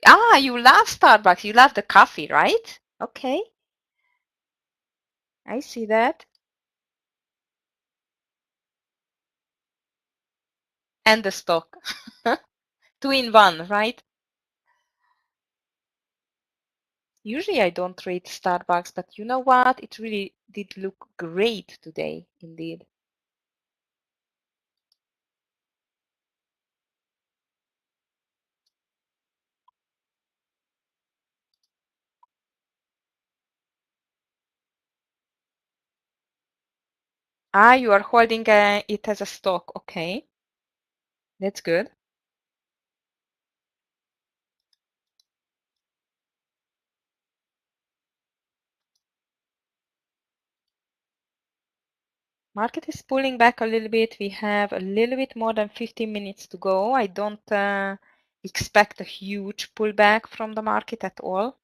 Ah, you love Starbucks. You love the coffee, right? Okay, I see that. And the stock. Two in one, right? Usually I don't trade Starbucks, but you know what? It really did look great today, indeed. Ah, you are holding it as a stock. Okay, that's good. Market is pulling back a little bit. We have a little bit more than 15 minutes to go. I don't expect a huge pullback from the market at all.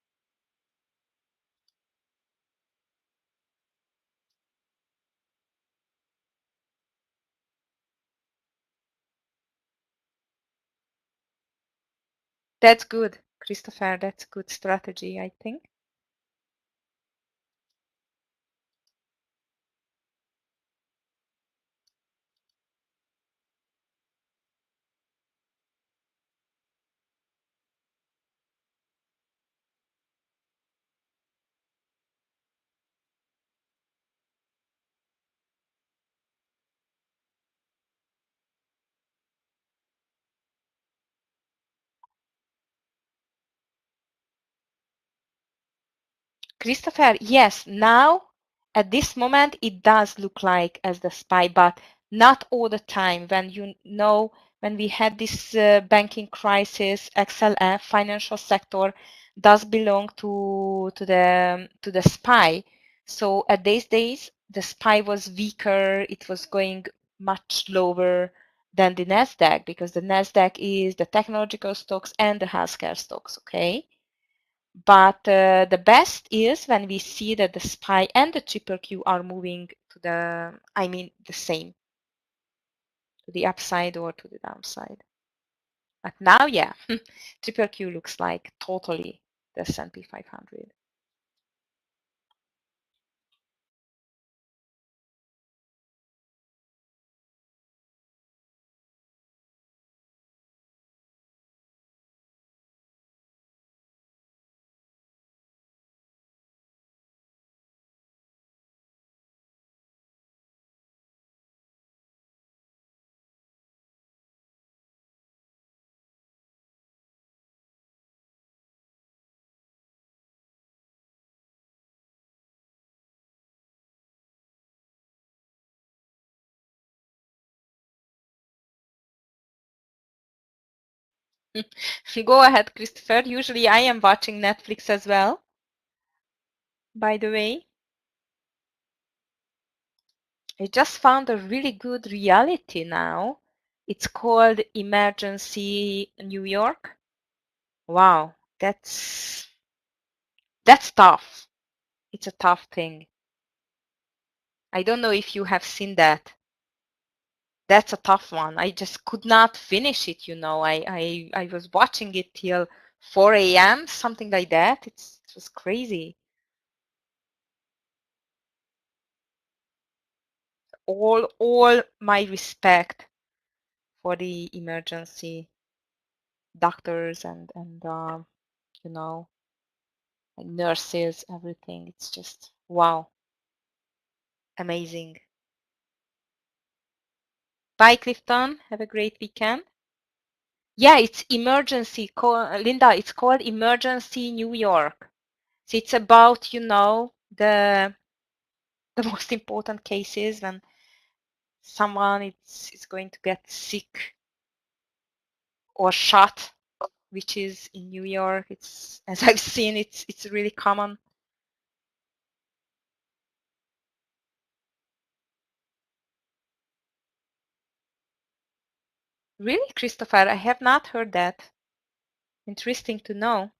That's good, Christopher. That's good strategy, I think. Christopher, yes, now at this moment it does look like as the SPY, but not all the time. When we had this banking crisis, XLF financial sector does belong to the SPY. So at these days, the SPY was weaker. It was going much lower than the Nasdaq because the Nasdaq is the technological stocks and the healthcare stocks. Okay. But the best is when we see that the SPY and the triple Q are moving to the same, to the upside or to the downside. But now, yeah, triple Q looks like totally the S&P 500. Go ahead, Christopher. Usually I am watching Netflix as well, by the way. I just found a really good reality now. It's called Emergency New York. Wow, that's tough. It's a tough thing. I don't know if you have seen that. That's a tough one. I just could not finish it, you know. I was watching it till 4 a.m., something like that. It was crazy. All my respect for the emergency doctors and you know, and nurses, everything. It's just wow, amazing. Bye, Clifton. Have a great weekend. Yeah, it's emergency. Linda, it's called Emergency New York. So it's about, you know, the most important cases when someone is going to get sick or shot, which is in New York. It's, as I've seen, it's really common. Really, Christopher? I have not heard that. Interesting to know.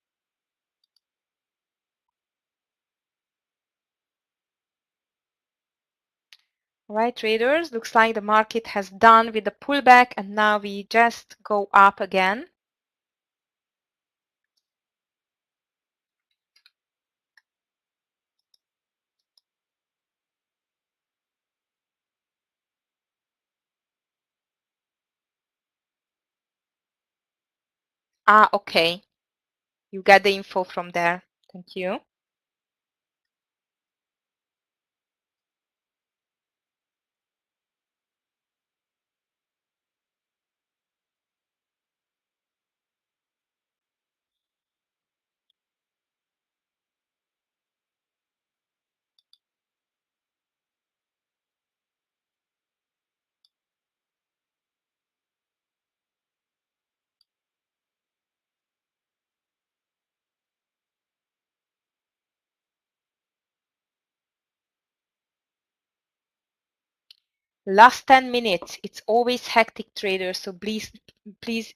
All right, traders, looks like the market has done with the pullback and now we just go up again. Ah, okay. You got the info from there. Thank you. Last 10 minutes. It's always hectic, traders, so please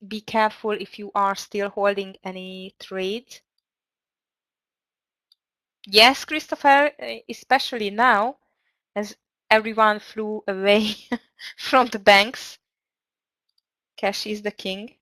be careful if you are still holding any trades. Yes, Christopher, especially now, as everyone flew away from the banks. Cash is the king.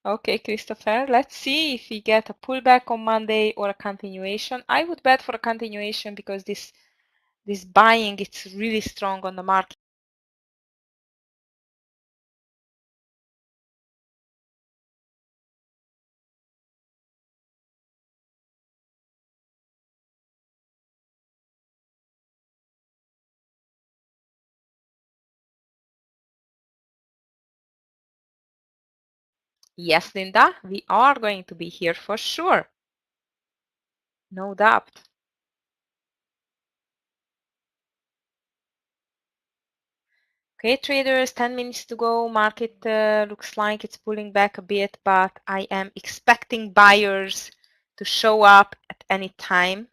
Okay, Christopher, let's see if we get a pullback on Monday or a continuation. I would bet for a continuation because this buying, it's really strong on the market. Yes, Linda, we are going to be here for sure. No doubt. Okay, traders, 10 minutes to go. Market looks like it's pulling back a bit, but I am expecting buyers to show up at any time.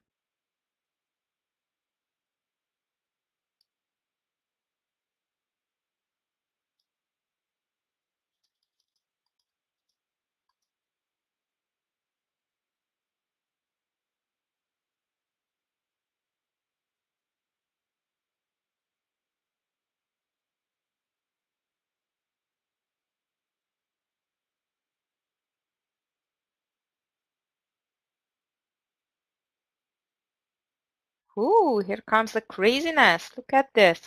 Ooh, here comes the craziness. Look at this.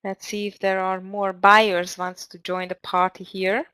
Let's see if there are more buyers wants to join the party here.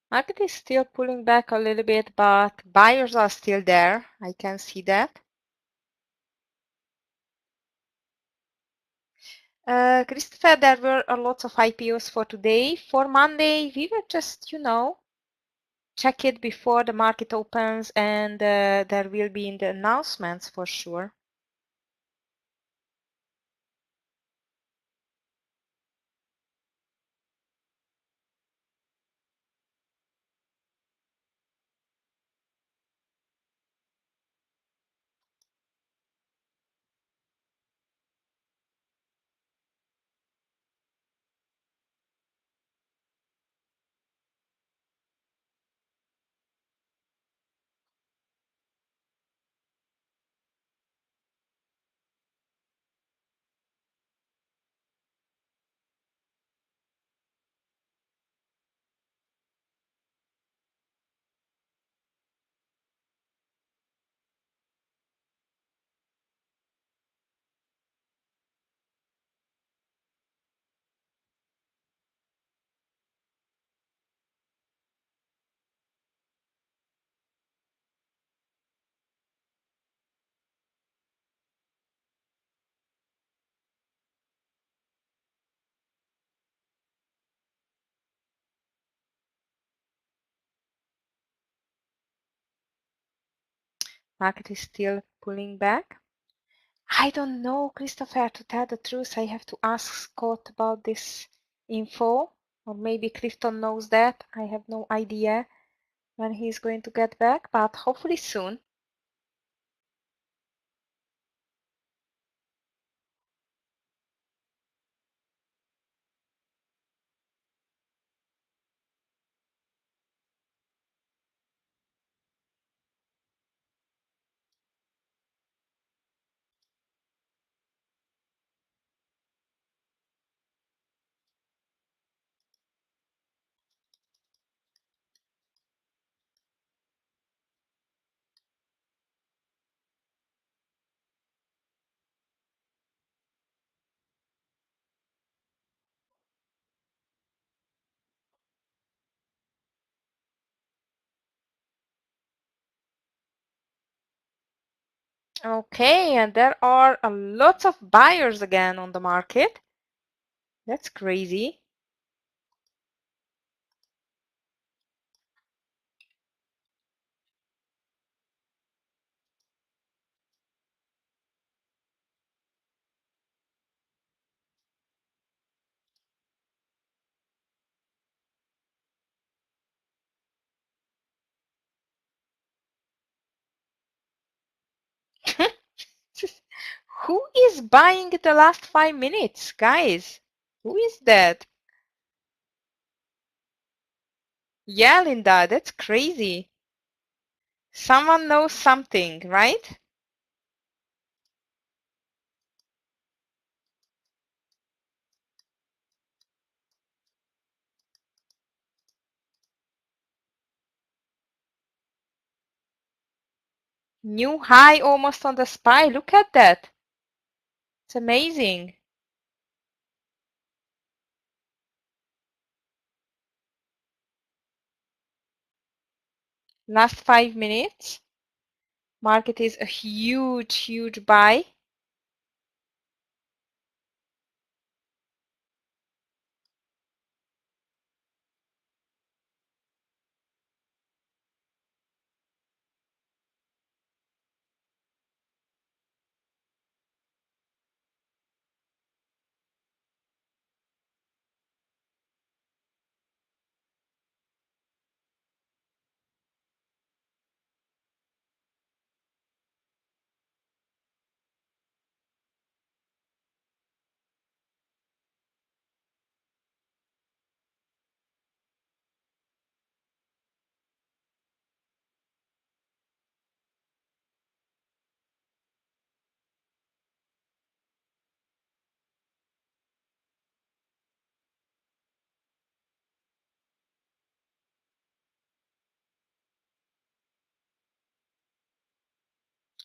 Market is still pulling back a little bit, but buyers are still there. I can see that. Christopher, there were a lot of IPOs for today. For Monday, we were just, check it before the market opens, and there will be in the announcements for sure. Market is still pulling back. I don't know, Christopher, to tell the truth. I have to ask Scott about this info, or maybe Clifton knows that. I have no idea when he's going to get back, but hopefully soon. Okay, and there are a lot of buyers again on the market. That's crazy. Who is buying the last 5 minutes, guys? Who is that? Yeah, Linda, that's crazy. Someone knows something, right? New high almost on the SPY. Look at that. It's amazing. Last 5 minutes. Market is a huge, huge buy.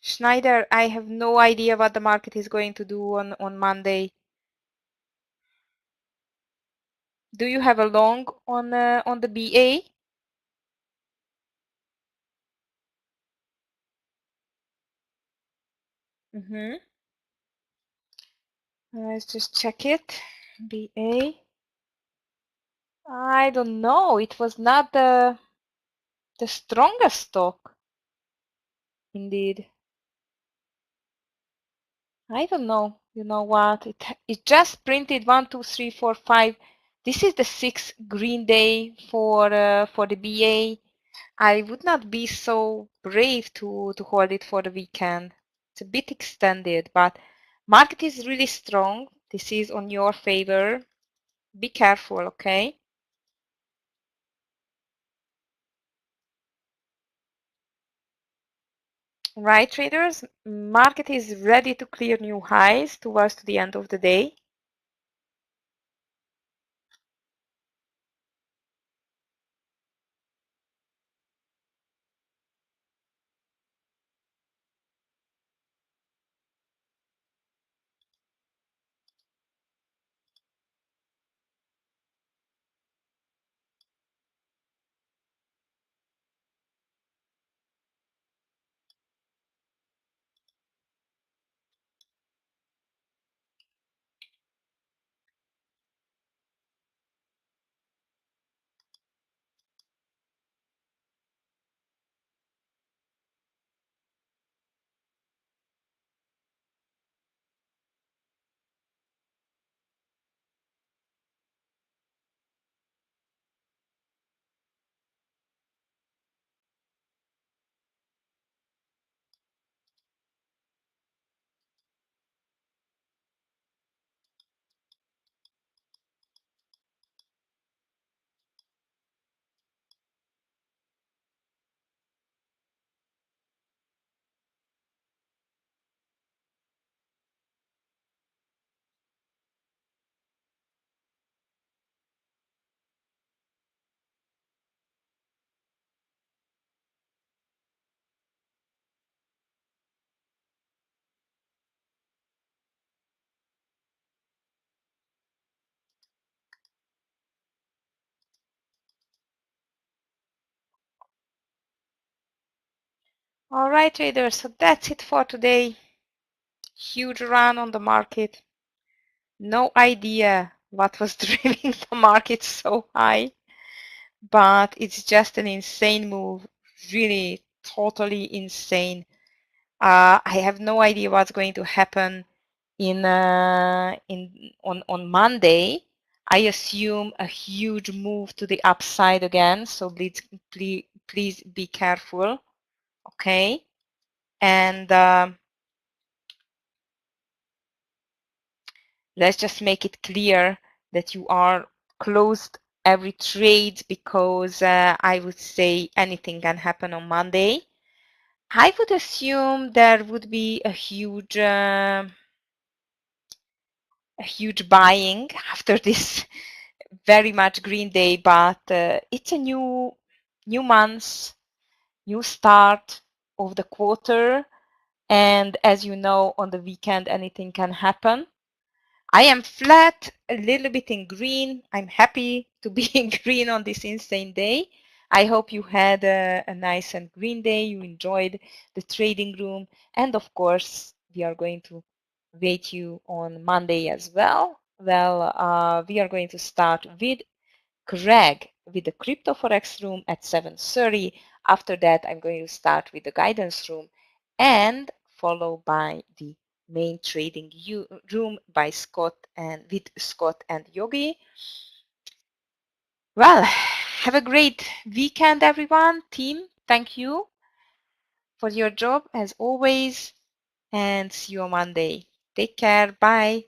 Schneider, I have no idea what the market is going to do on Monday. Do you have a long on the BA? Let's just check it. BA. I don't know. It was not the strongest stock, indeed. I don't know. You know what? It just printed 1, 2, 3, 4, 5. This is the 6th green day for the BA. I would not be so brave to hold it for the weekend. It's a bit extended, but market is really strong. This is on your favor. Be careful, okay? Right, traders, market is ready to clear new highs towards the end of the day. All right, traders, so that's it for today. Huge run on the market. No idea what was driving the market so high, but it's just an insane move. Really, totally insane. I have no idea what's going to happen on Monday. I assume a huge move to the upside again. So please be careful. Okay, and let's just make it clear that you are closed every trade because I would say anything can happen on Monday. I would assume there would be a huge buying after this very much green day, but it's a new month, new start of the quarter, and as you know, on the weekend anything can happen. I am flat, a little bit in green. I'm happy to be in green on this insane day. I hope you had a nice and green day. You enjoyed the trading room. And of course, we are going to wait you on Monday as well. Well, we are going to start with Greg with the Crypto Forex room at 7:30. After that, I'm going to start with the guidance room and followed by the main trading room by Scott and with Scott and Yogi. Well, have a great weekend, everyone. Team, thank you for your job as always, and see you on Monday. Take care. Bye.